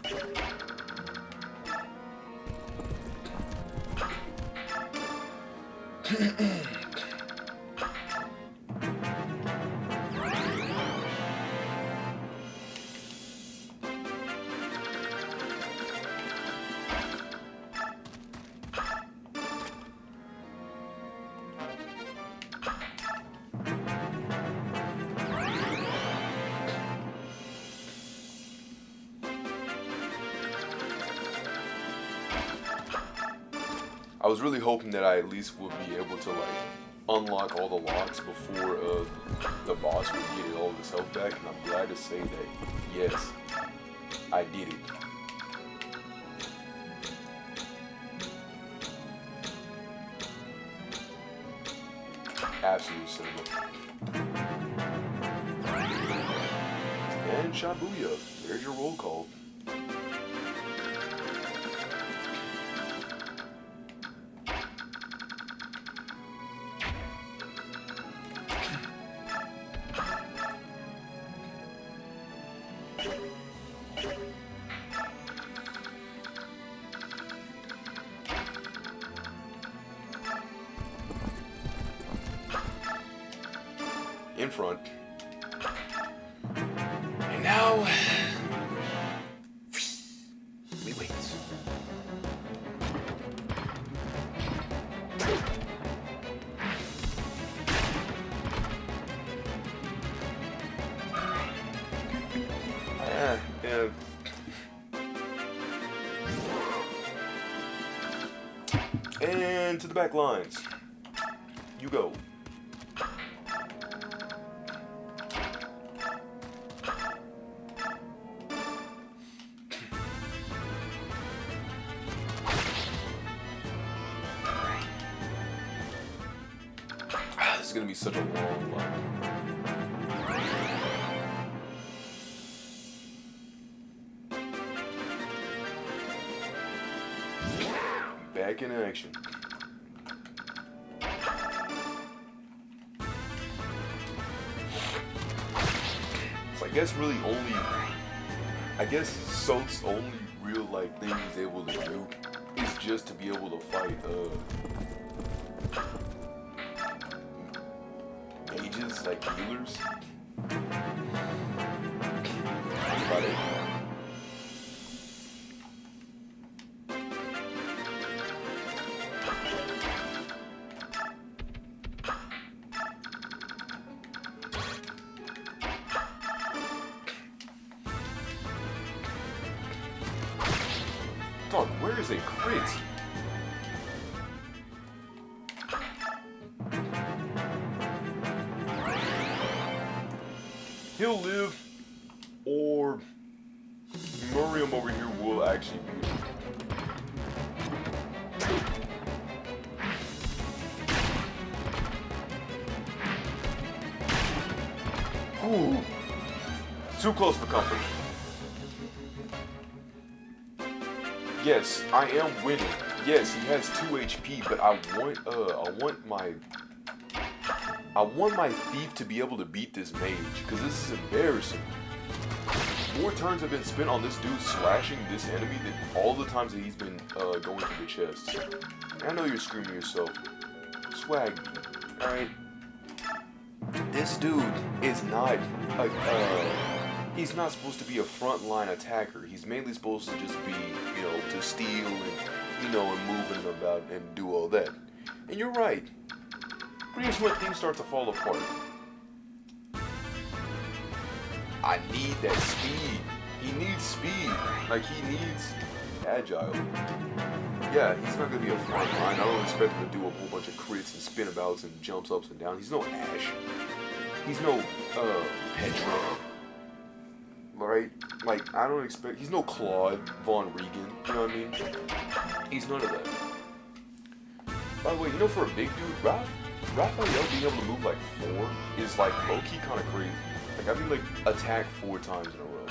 I was really hoping that I at least would be able to like unlock all the locks before the boss would get all of his health back, and I'm glad to say that yes, I did it. Absolute cinema. And Shabuya, there's your roll call. In front. And now we wait. Yeah. And to the back lines. You go. This is gonna be such a long line. Back in action. So I guess Soap's only real like thing he's able to do is just to be able to fight mages, like healers. That's about it. Dog, where is a crit? He'll live, or Miriam over here will actually be. Ooh, too close for comfort. Yes, I am winning. Yes, he has 2 HP, but I want my thief to be able to beat this mage, because this is embarrassing. More turns have been spent on this dude slashing this enemy than all the times that he's been going to the chest. I know you're screaming yourself, Swag, alright? This dude is not he's not supposed to be a frontline attacker. He's mainly supposed to just be, you know, to steal and, and moving about and do all that. And you're right. Pretty much when things start to fall apart. I need that speed. He needs speed. Like, he needs agile. Yeah, he's not going to be a frontline. I don't expect him to do a whole bunch of crits and spinabouts and jumps up and down. He's no Ash. He's no, Petra. Right? Like, I don't expect... He's no Claude Von Regan. You know what I mean? He's none of that. By the way, you know, for a big dude, Raphael being able to move like 4 is like low-key kind of crazy. Like, I mean, like, attack 4 times in a row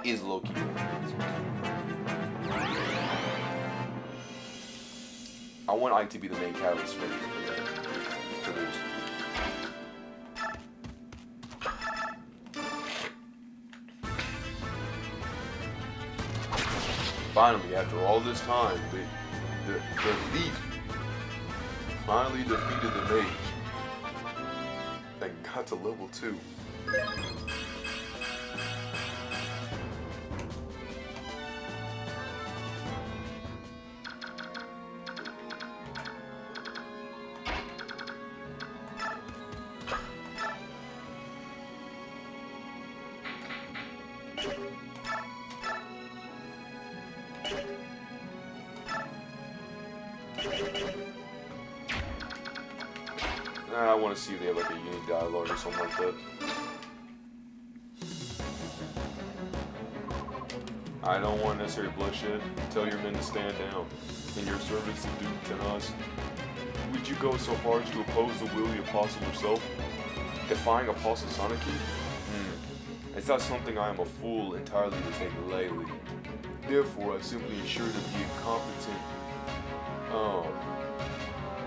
is low-key kind of crazy. I want Ike to be the main catalyst for this. Finally, after all this time, the thief finally defeated the mage and got to level 2. I want to see if they have like a unique dialogue or something like that. I don't want necessary bloodshed. Tell your men to stand down. In your service to Duke Tenas, would you go so far as to oppose the will of the Apostle herself? Defying Apostle Sanaki? It's not something I am a fool entirely to take lightly. Therefore, I simply ensure that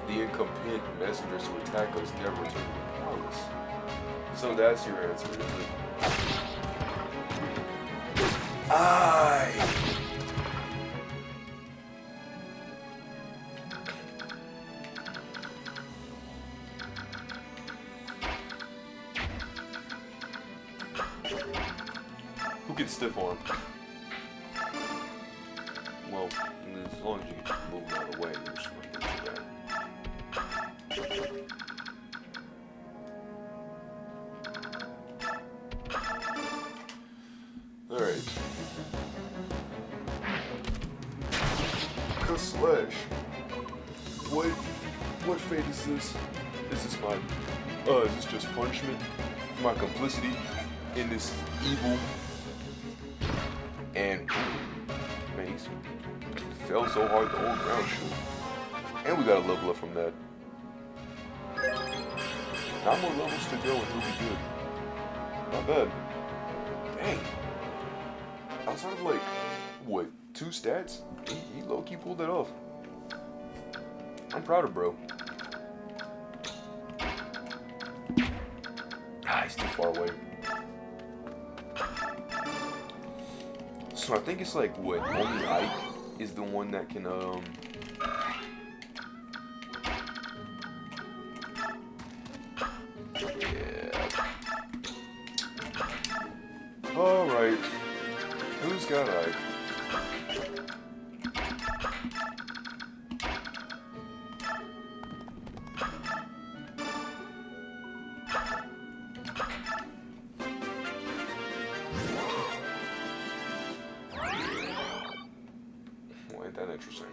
the incompetent messengers who attack us never return to the palace. So that's your answer, is it? Aye! Who gets stiff arm? Well, as long as you can move out of the way, you're just going to do that. Alright. Slash. What fate is this? Is this just punishment for my complicity in this evil? And man, he fell so hard the whole ground shook. And we got a level up from that. 9 more levels to go and he'll be good. Not bad. Dang. Outside of like, what, 2 stats? He low-key pulled that off. I'm proud of bro. He's too far away. So I think it's like, what, only Ike is the one that can, yeah. Alright. Who's got Ike? Well, ain't that interesting.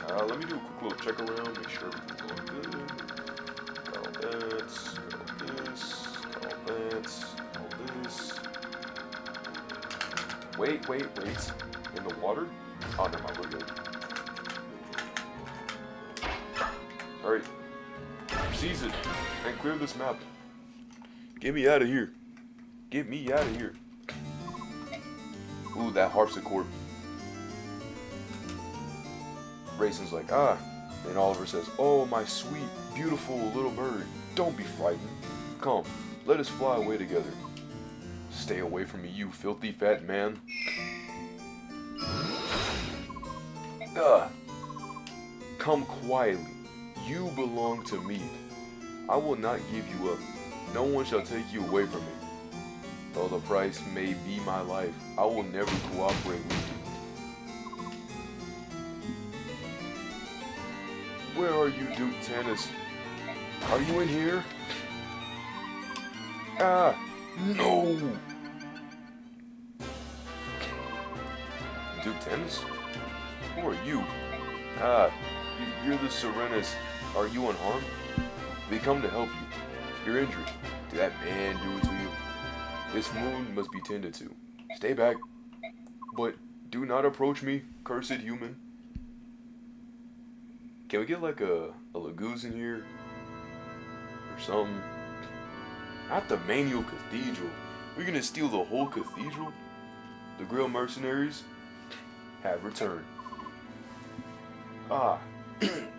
Let me do a quick little check around, make sure everything's going good. Got all that, got all this, got all that, all this. Wait. In the water? Oh, never mind, we're good. Alright. Seize it and clear this map. Get me out of here. Get me out of here. Ooh, that harpsichord. Grayson's like, ah. And Oliver says, oh, my sweet, beautiful little bird. Don't be frightened. Come, let us fly away together. Stay away from me, you filthy fat man. Come quietly. You belong to me. I will not give you up. No one shall take you away from me. Though the price may be my life, I will never cooperate with you. Where are you, Duke Tanis? Are you in here? Ah, no! Duke Tanis? Who are you? Ah, you're the Serenus. Are you unharmed? We come to help you. You're injured. Did that man do it to you? This wound must be tended to. Stay back. But do not approach me, cursed human. Can we get like a Lagoose in here? Or something? Not the Manual Cathedral. We're gonna steal the whole cathedral? The Grill mercenaries have returned. Ah,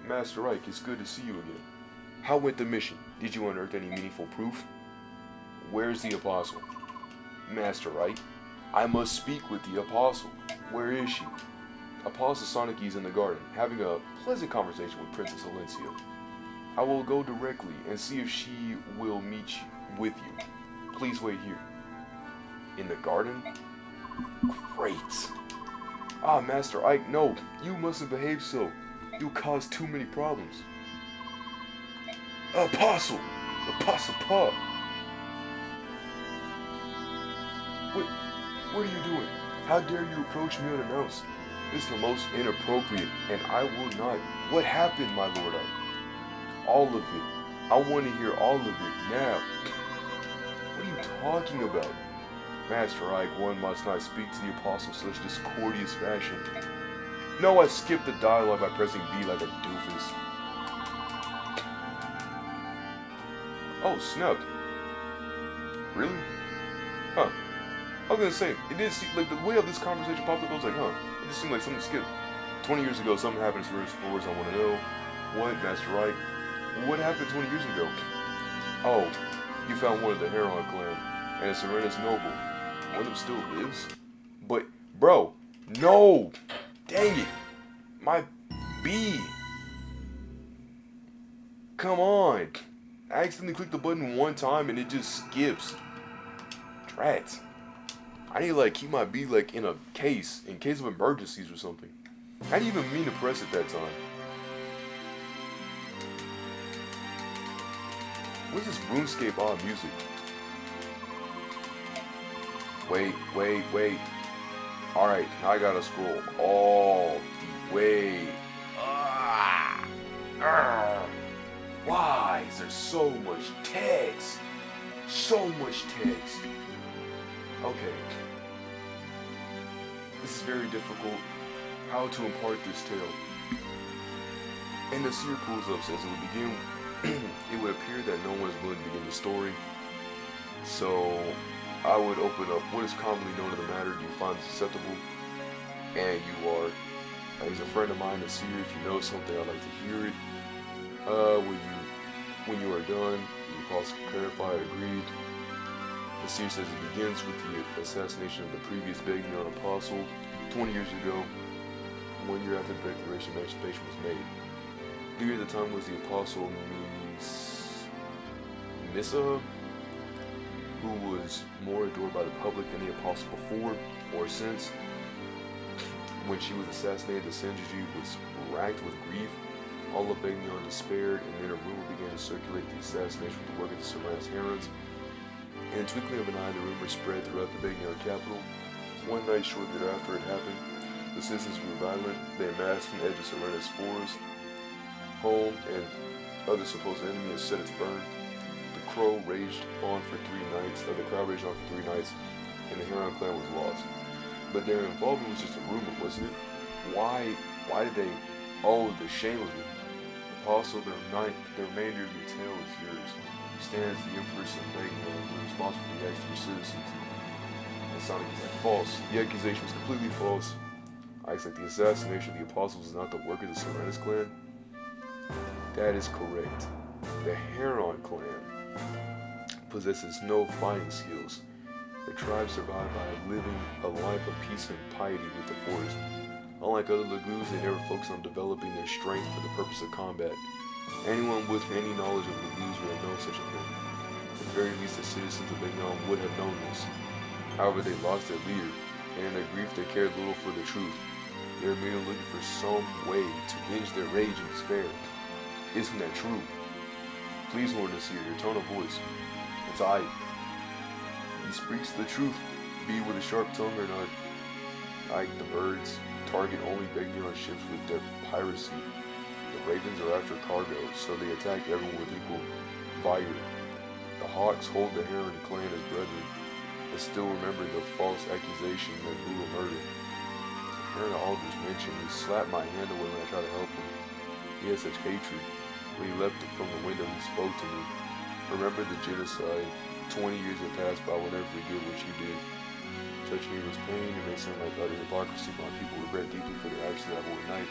Master Ike, it's good to see you again. How went the mission? Did you unearth any meaningful proof? Where's the Apostle? Master Ike, I must speak with the Apostle. Where is she? Apostle Sonic is in the garden, having a pleasant conversation with Princess Alencia. I will go directly and see if she will meet with you. Please wait here. In the garden? Great. Ah, Master Ike, no. You mustn't behave so. You cause too many problems. Apostle! Apostle Paul! What are you doing? How dare you approach me unannounced? It's the most inappropriate, and I will not. What happened, my lord Ike? All of it. I want to hear all of it now. What are you talking about? Master Ike, one must not speak to the Apostle in such discourteous fashion. No, I skipped the dialogue by pressing B like a doofus. Oh, snap. Really? Huh. I was gonna say, it did seem like the way of this conversation popped up, I was like, huh, it just seemed like something skipped. 20 years ago, something happened to Spurs. I want to know. What, Master Ike? What happened 20 years ago? Oh, you found one of the Heron clan, and a Serenus noble. One of them still lives? But, bro, no! Dang it! My B! Come on! I accidentally clicked the button one time and it just skips. Drats. I need to like keep my B like in a case, in case of emergencies or something. I didn't even mean to press it that time. What's this RuneScape odd music? Wait. Alright, now I gotta scroll all the way. Why is there so much text? So much text. Okay. This is very difficult. How to impart this tale. And the seer pulls up says it would begin. It would appear that no one is willing to begin the story. So I would open up what is commonly known to the matter. Do you find this acceptable? And you are. He's a friend of mine, a seer. If you know something, I'd like to hear it. When you are done, you possibly clarify, agreed. The seer says it begins with the assassination of the previous Begnion apostle 20 years ago, 1 year after the declaration of emancipation was made. During the time was the apostle Nissa, who was more adored by the public than the apostle before or since. When she was assassinated, the Senjuji was racked with grief. All of Begnion despaired, and then a rumor began to circulate the assassination with the work of the Serenus Herons. In the twinkling of an eye, the rumor spread throughout the Begnion capital. One night shortly thereafter it happened, the citizens grew violent. They amassed from the edge of Serenus forest, home, and other supposed enemy and set it to burn. The crowd raged on for 3 nights, and the Heron clan was lost. But their involvement was just a rumor, wasn't it? Why did they? Oh, the shame of it. Apostle, the remainder of your tale is yours. Stands the Empress and Begnion, who are responsible for the acts of your citizens. And Sonic is like, false. The accusation was completely false. Ike's like, the assassination of the apostles is not the work of the Serenus clan? That is correct. The Heron clan possesses no fighting skills. The tribe survived by living a life of peace and piety with the forest. Unlike other lagoons, they never focus on developing their strength for the purpose of combat. Anyone with any knowledge of lagoons would have known such a thing. At the very least, the citizens of Begnion would have known this. However, they lost their leader, and in their grief they cared little for the truth. They were merely looking for some way to venge their rage and despair. Isn't that true? Please, Lord Nasir, your tone of voice. It's I. He speaks the truth, be with a sharp tongue or not. Ike, the birds target only Begnion ships with their piracy. The ravens are after cargo, so they attack everyone with equal vigor. The hawks hold the Heron clan as brethren, but still remember the false accusation and brutal murder. The Heron alders mentioned he slapped my hand away when I tried to help him. He had such hatred. When he leapt from the window, he spoke to me. Remember the genocide. 20 years have passed by, I will never forget what you did. Touching me was pain, it may sound like utter hypocrisy, but my people regret deeply for their actions that one night.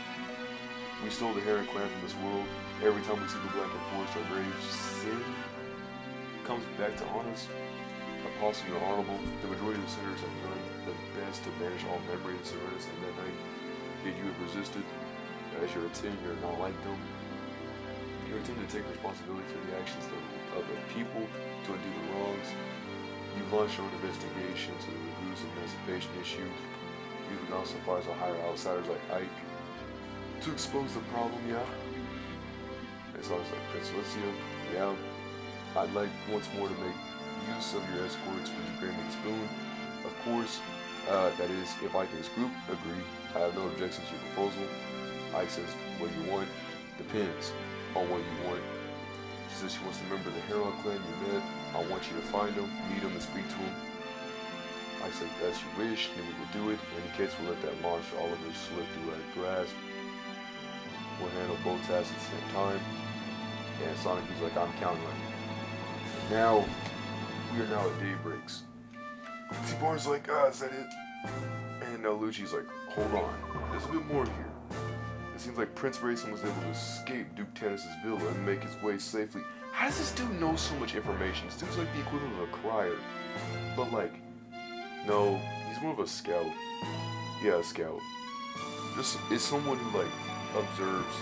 We stole the Heron clan from this world. Every time we see the Blackened Forest, our grave sin comes back to haunt us. Apostle, you're honorable. The majority of the sinners have done the best to banish all memory and serenity in that night. Yet you have resisted. As you're a 10, you're not like them. You intend to take responsibility for the actions of the people to undo the wrongs. You've launched your own investigation to the Lagoon's emancipation issue. You've announced the fires on hire outsiders like Ike to expose the problem, yeah? And so I was like, Prince Alicia, yeah, I'd like once more to make use of your escorts. Would you grant me the spoon? Of course, that is, if Ike and his group agree. I have no objections to your proposal. Ike says, what do you want? Depends on what you want. She says she wants to remember the Heron clan you met. I want you to find them, meet them, and speak to them. I said, as you wish, then we will do it. In any case, we'll let that monster Oliver slip through our grasp. We'll handle both tasks at the same time. And Sonic is like, I'm counting on you. Now, we are now at daybreaks. T-Bar's like, is that it? And now Lucci's like, hold on, there's a bit more here. It seems like Prince Rayson was able to escape Duke Tennis's villa and make his way safely. How does this dude know so much information? This dude's like the equivalent of a crier. But like, no, he's more of a scout. Yeah, a scout. This is someone who like observes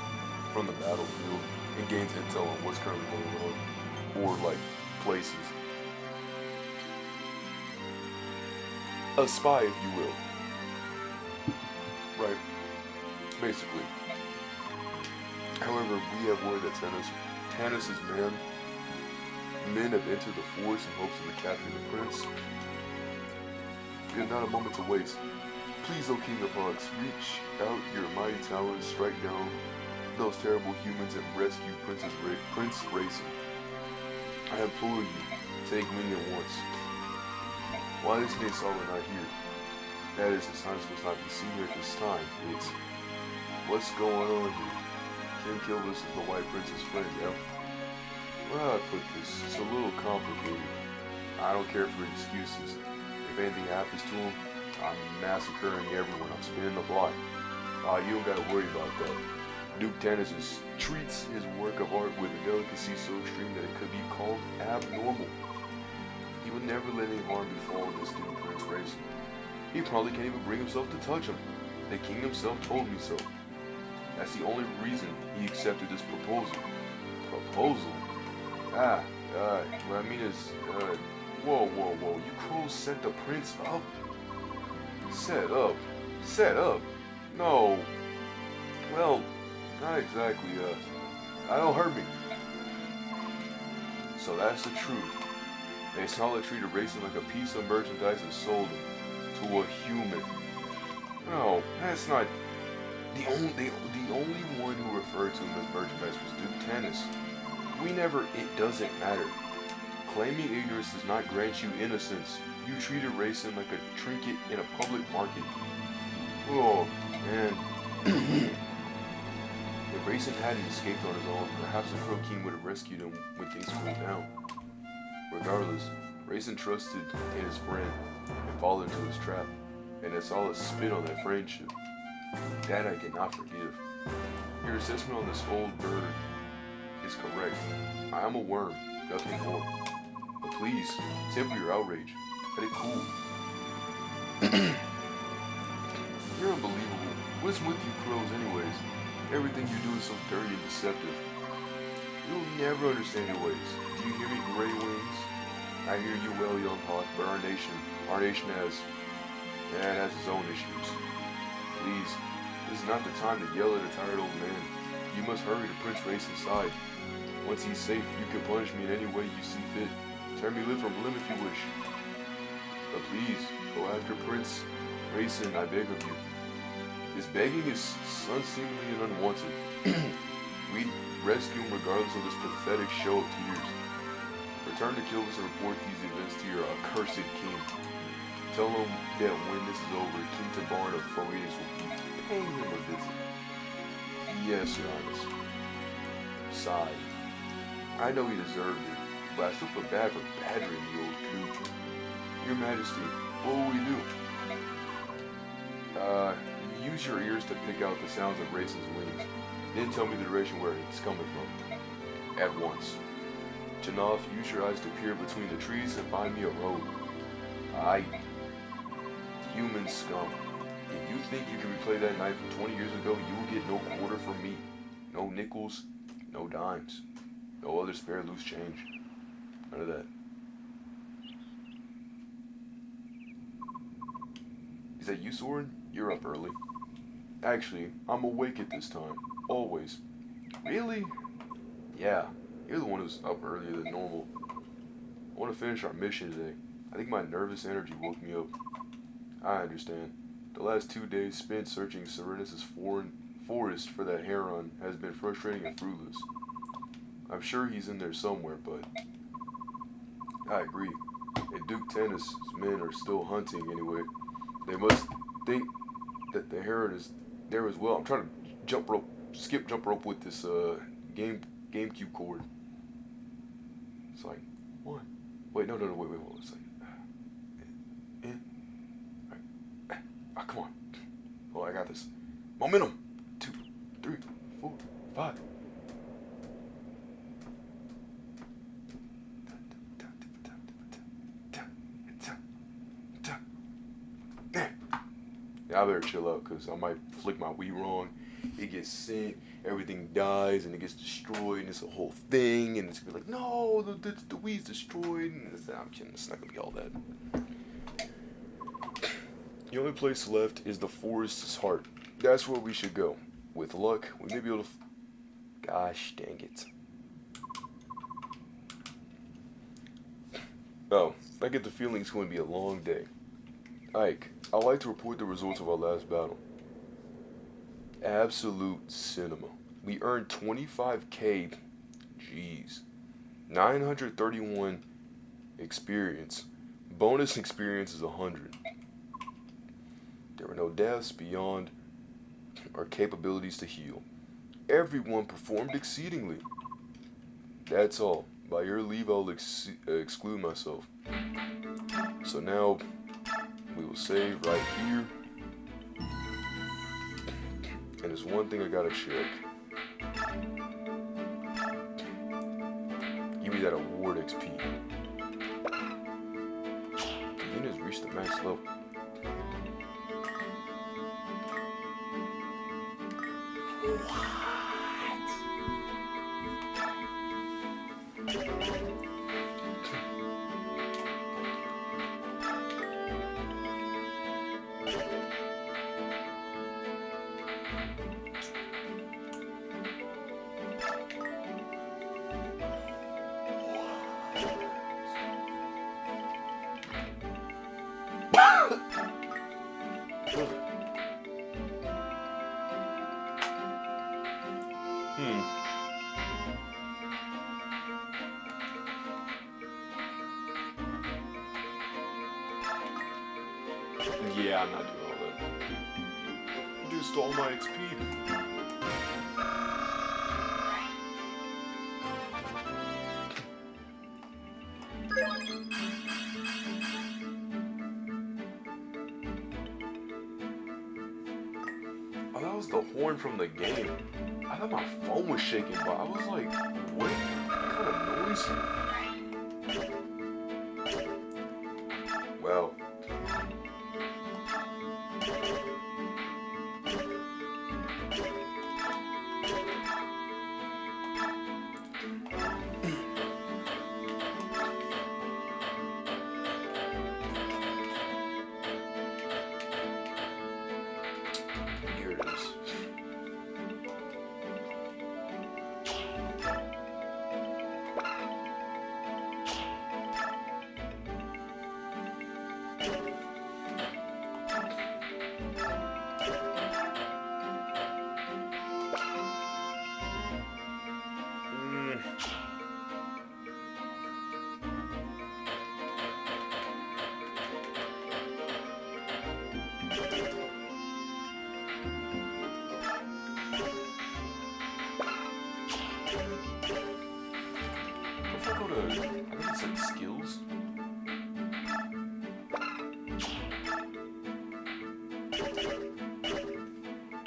from the battlefield and gains intel on what's currently going on, or like places. A spy, if you will. Right. Basically. However, we have word that Tannis's men have entered the forest in hopes of recapturing the prince. We have not a moment to waste. Please, O King of Hawks, reach out your mighty talons, strike down those terrible humans, and rescue Prince Rayson. I implore you, take many at once. Why is Nassau not here? That is, his highness must not be seen here at this time. It's... what's going on here? King Kilvis is the White Prince's friend, yeah? Well, I put this, it's a little complicated. I don't care for excuses. If anything happens to him, I'm massacring everyone. I'm spinning the block. You don't gotta worry about that. Duke Tannis treats his work of art with a delicacy so extreme that it could be called abnormal. He would never let any harm befall this dude, Prince Rayson. He probably can't even bring himself to touch him. The king himself told me so. That's the only reason he accepted this proposal. Proposal? What I mean is, whoa. You crows set the prince up? Set up? No. Well, not exactly, I don't hurt me. So that's the truth. They solid treated Rayson like a piece of merchandise and sold him to a human. No, that's not... The only one who referred to him as merchandise was Duke Tannis. It doesn't matter. Claiming ignorance does not grant you innocence. You treated Rayson like a trinket in a public market. Oh, man. If Rayson hadn't escaped on his own, perhaps the Crow King would have rescued him when things cooled down. Regardless, Rayson trusted in his friend and followed into his trap, and that's all spit on that friendship. That I cannot forgive. Your assessment on this old bird is correct. I am a worm, nothing more. But please, temper your outrage. Let it cool. You're unbelievable. What's with you crows anyways? Everything you do is so dirty and deceptive. You'll never understand your ways. Do you hear me, Grey Wings? I hear you well, young hawk, but our nation has its own issues. Please, this is not the time to yell at a tired old man. You must hurry to Prince Rayson's side. Once he's safe, you can punish me in any way you see fit. Turn me limb from limb if you wish. But please, go after Prince Rayson, I beg of you. This begging is unseemly and unwanted. We rescue him regardless of this pathetic show of tears. Return to Kilvis and report these events to your accursed king. Tell him that when this is over, King Tabarn of Radiance will be paying him a visit. Yes, Your Highness. Sigh. I know he deserved it, but I still feel bad for badgering the old coot. Your Majesty, what will we do? Use your ears to pick out the sounds of Rayson's wings. Then tell me the direction where it's coming from. At once. Janov, use your eyes to peer between the trees and find me a road. Aight. Human scum. If you think you can replay that night from 20 years ago, you will get no quarter from me. No nickels, no dimes. No other spare loose change. None of that. Is that you, Soren? You're up early. Actually, I'm awake at this time. Always. Really? Yeah, you're the one who's up earlier than normal. I want to finish our mission today. I think my nervous energy woke me up. I understand. The last 2 days spent searching Serenus' forest for that heron has been frustrating and fruitless. I'm sure he's in there somewhere, but I agree. And Duke Tennis' men are still hunting anyway. They must think that the heron is there as well. I'm trying to skip jump rope with this GameCube cord. It's like, one. Wait, no, wait, it's like, Alright. Ah, come on. Oh, I got this. Momentum. 2, 3, 4, 5. Yeah, I better chill out because I might flick my Wii wrong. It gets sent, everything dies, and it gets destroyed, and it's a whole thing, and it's gonna be like, no, the Wii's destroyed. And I'm kidding, it's not gonna be all that. The only place left is the forest's heart. That's where we should go. With luck, we may be able to. Gosh dang it. Oh, I get the feeling it's going to be a long day. Ike, I'd like to report the results of our last battle. Absolute cinema. We earned 25k. Jeez. 931 experience. Bonus experience is 100. There were no deaths beyond our capabilities to heal. Everyone performed exceedingly. That's all. By your leave, I'll exclude myself. So now, we will save right here. And there's one thing I gotta check. Give me that award XP. The unit has reached the max level. Yeah, I'm not doing all that. Just all my XP. Oh, that was the horn from the game. I thought my phone was shaking, but I was like, what kind of noise? Well. Here it is. I think it said skills.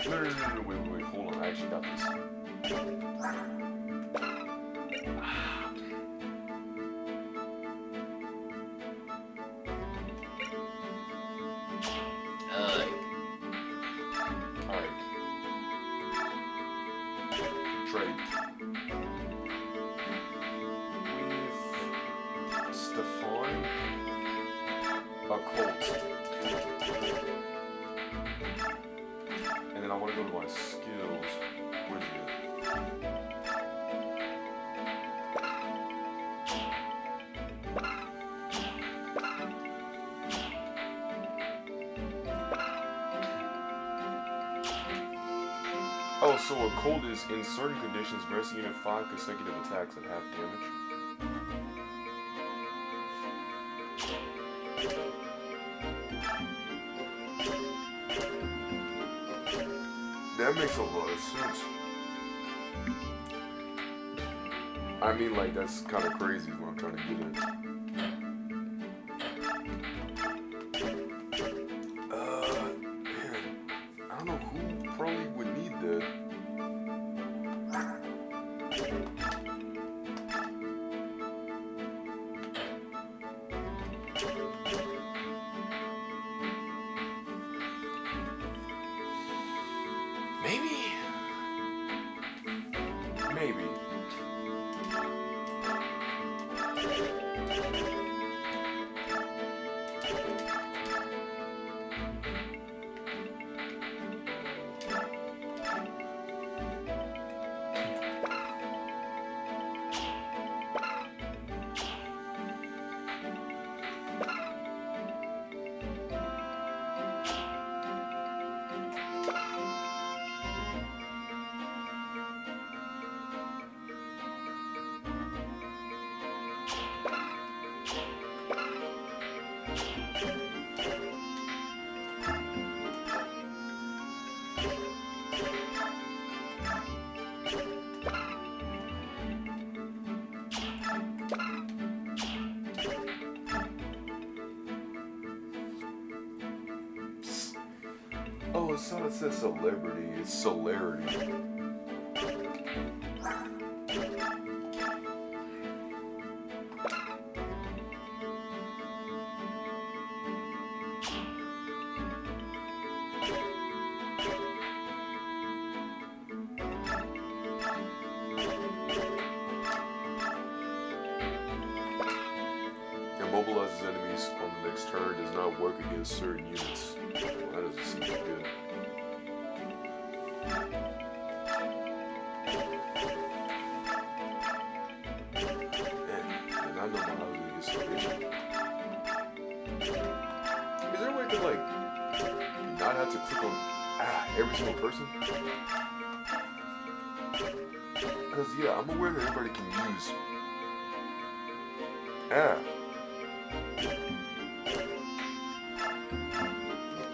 No, wait, hold on, I actually got this. Alright. Trade. With Stefan. Occult. And then I want to go to my skills. Where's it? Oh, so occult is in certain conditions, grants the unit 5 consecutive attacks at half damage. That makes a lot of sense. I mean, like, that's kind of crazy is what I'm trying to get at. Man, I don't know who probably would need that. Maybe. Oh, it's not, it says celebrity, it's celerity. Immobilizes enemies on the next turn, does not work against certain units. Well, that doesn't seem too good. Man, I know my house is so itchy. Is there a way to, like, not have to click on every single person? Because, yeah, I'm aware that everybody can use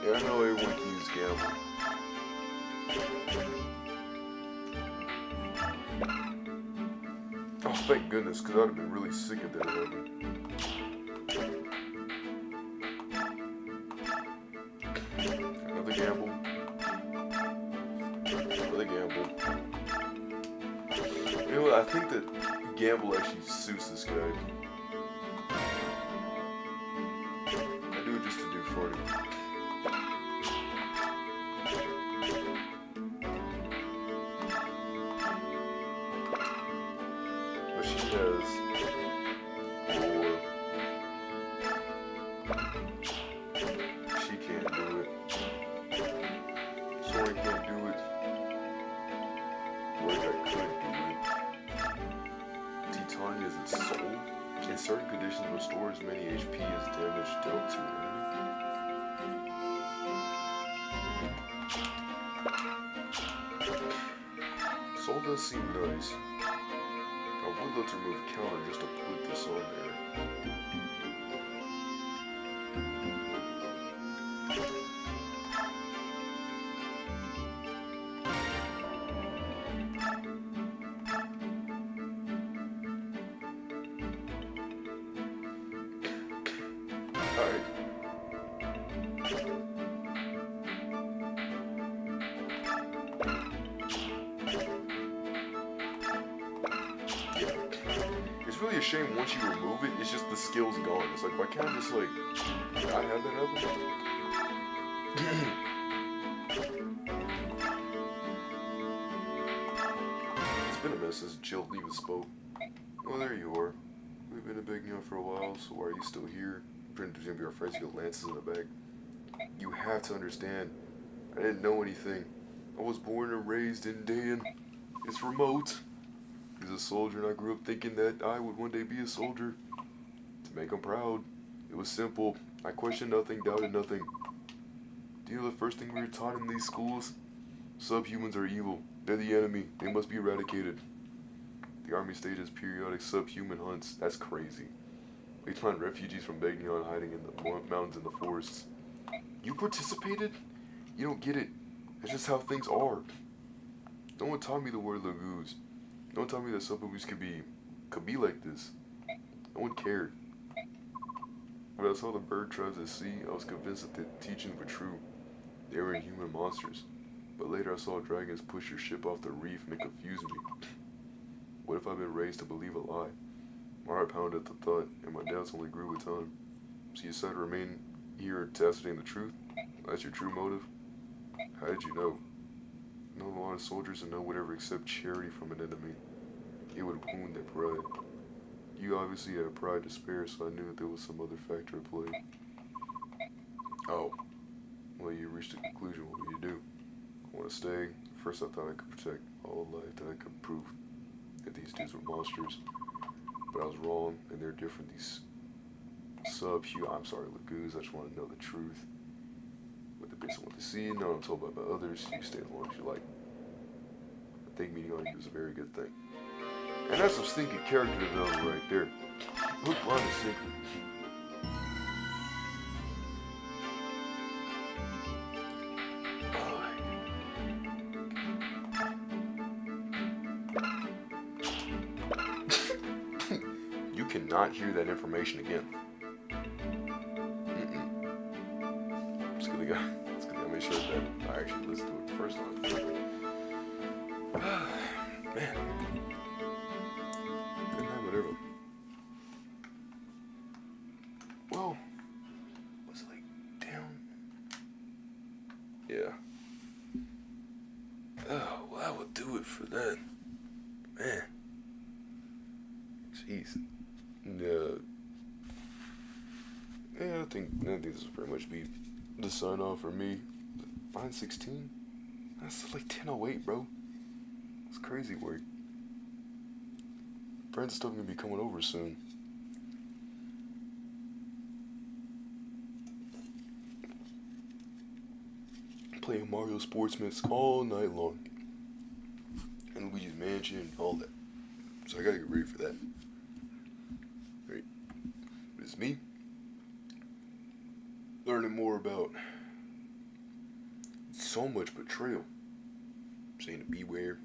yeah, I know everyone can use gamble. Oh, thank goodness, because I'd have been really sick if that had happened. Another gamble. Another gamble. You know what, I think that gamble actually suits this guy. I do it just to do funny. But she has more. She can't do it. Soren can't do it. Word, I could do it. Titania is its soul. In certain conditions, restores as many HP as damage dealt to an enemy. Soul does seem nice. I would love to remove counter just to put this on there. Alright. it's really a shame once you remove it, it's just the skill's gone. It's like, why can't I just like, I have that up? It's been a minute since Jill even spoke. Well, there you are. We've been begging you for a while, so why are you still here? Pretending to be our friends, you got lances in the bag. You have to understand, I didn't know anything. I was born and raised in Dan. It's remote. He's a soldier, and I grew up thinking that I would one day be a soldier. To make him proud. It was simple. I questioned nothing, doubted nothing. Do you know the first thing we were taught in these schools? Subhumans are evil. They're the enemy. They must be eradicated. The army stages periodic subhuman hunts. That's crazy. We find refugees from Begnion hiding in the mountains and the forests. You participated? You don't get it. That's just how things are. No one taught me the word lagoos. No one taught me that subhumans could be like this. No one cared. When I saw the bird tribes at sea, I was convinced that the teachings were true. They were inhuman monsters. But later I saw dragons push your ship off the reef and it confused me. What if I've been raised to believe a lie? My heart pounded at the thought, and my doubts only grew with time. So you decided to remain here to ascertain the truth? That's your true motive? How did you know? I know a lot of soldiers and no would ever accept charity from an enemy. It would wound their pride. You obviously had pride to spare, so I knew that there was some other factor at play. Oh. Well, you reached a conclusion. What will you do? I want to stay. First I thought I could protect all life, that I could prove that these dudes were monsters. But I was wrong, and they're different. These lagoos, I just want to know the truth. With the bits I want to see, know what I'm told by others, you stay as long as you like. I think meeting all you is a very good thing. And that's some stinking character development right there. Hook, line, and sinker. You cannot hear that information again. Just gonna make sure that I actually listen to it the first time. Man. Couldn't have whatever. Well, was it like down? Yeah. Oh, well, that would do it for that. Man. Jeez. Yeah, I think this will pretty much be the sign off for me. 9:16? That's like 10:08, bro. It's crazy work. Friends still gonna be coming over soon. Playing Mario Sportsmans all night long. And Luigi's Mansion, all that. So I gotta get ready for that. Right. But it's me. Learning more about so much betrayal. Saying to beware.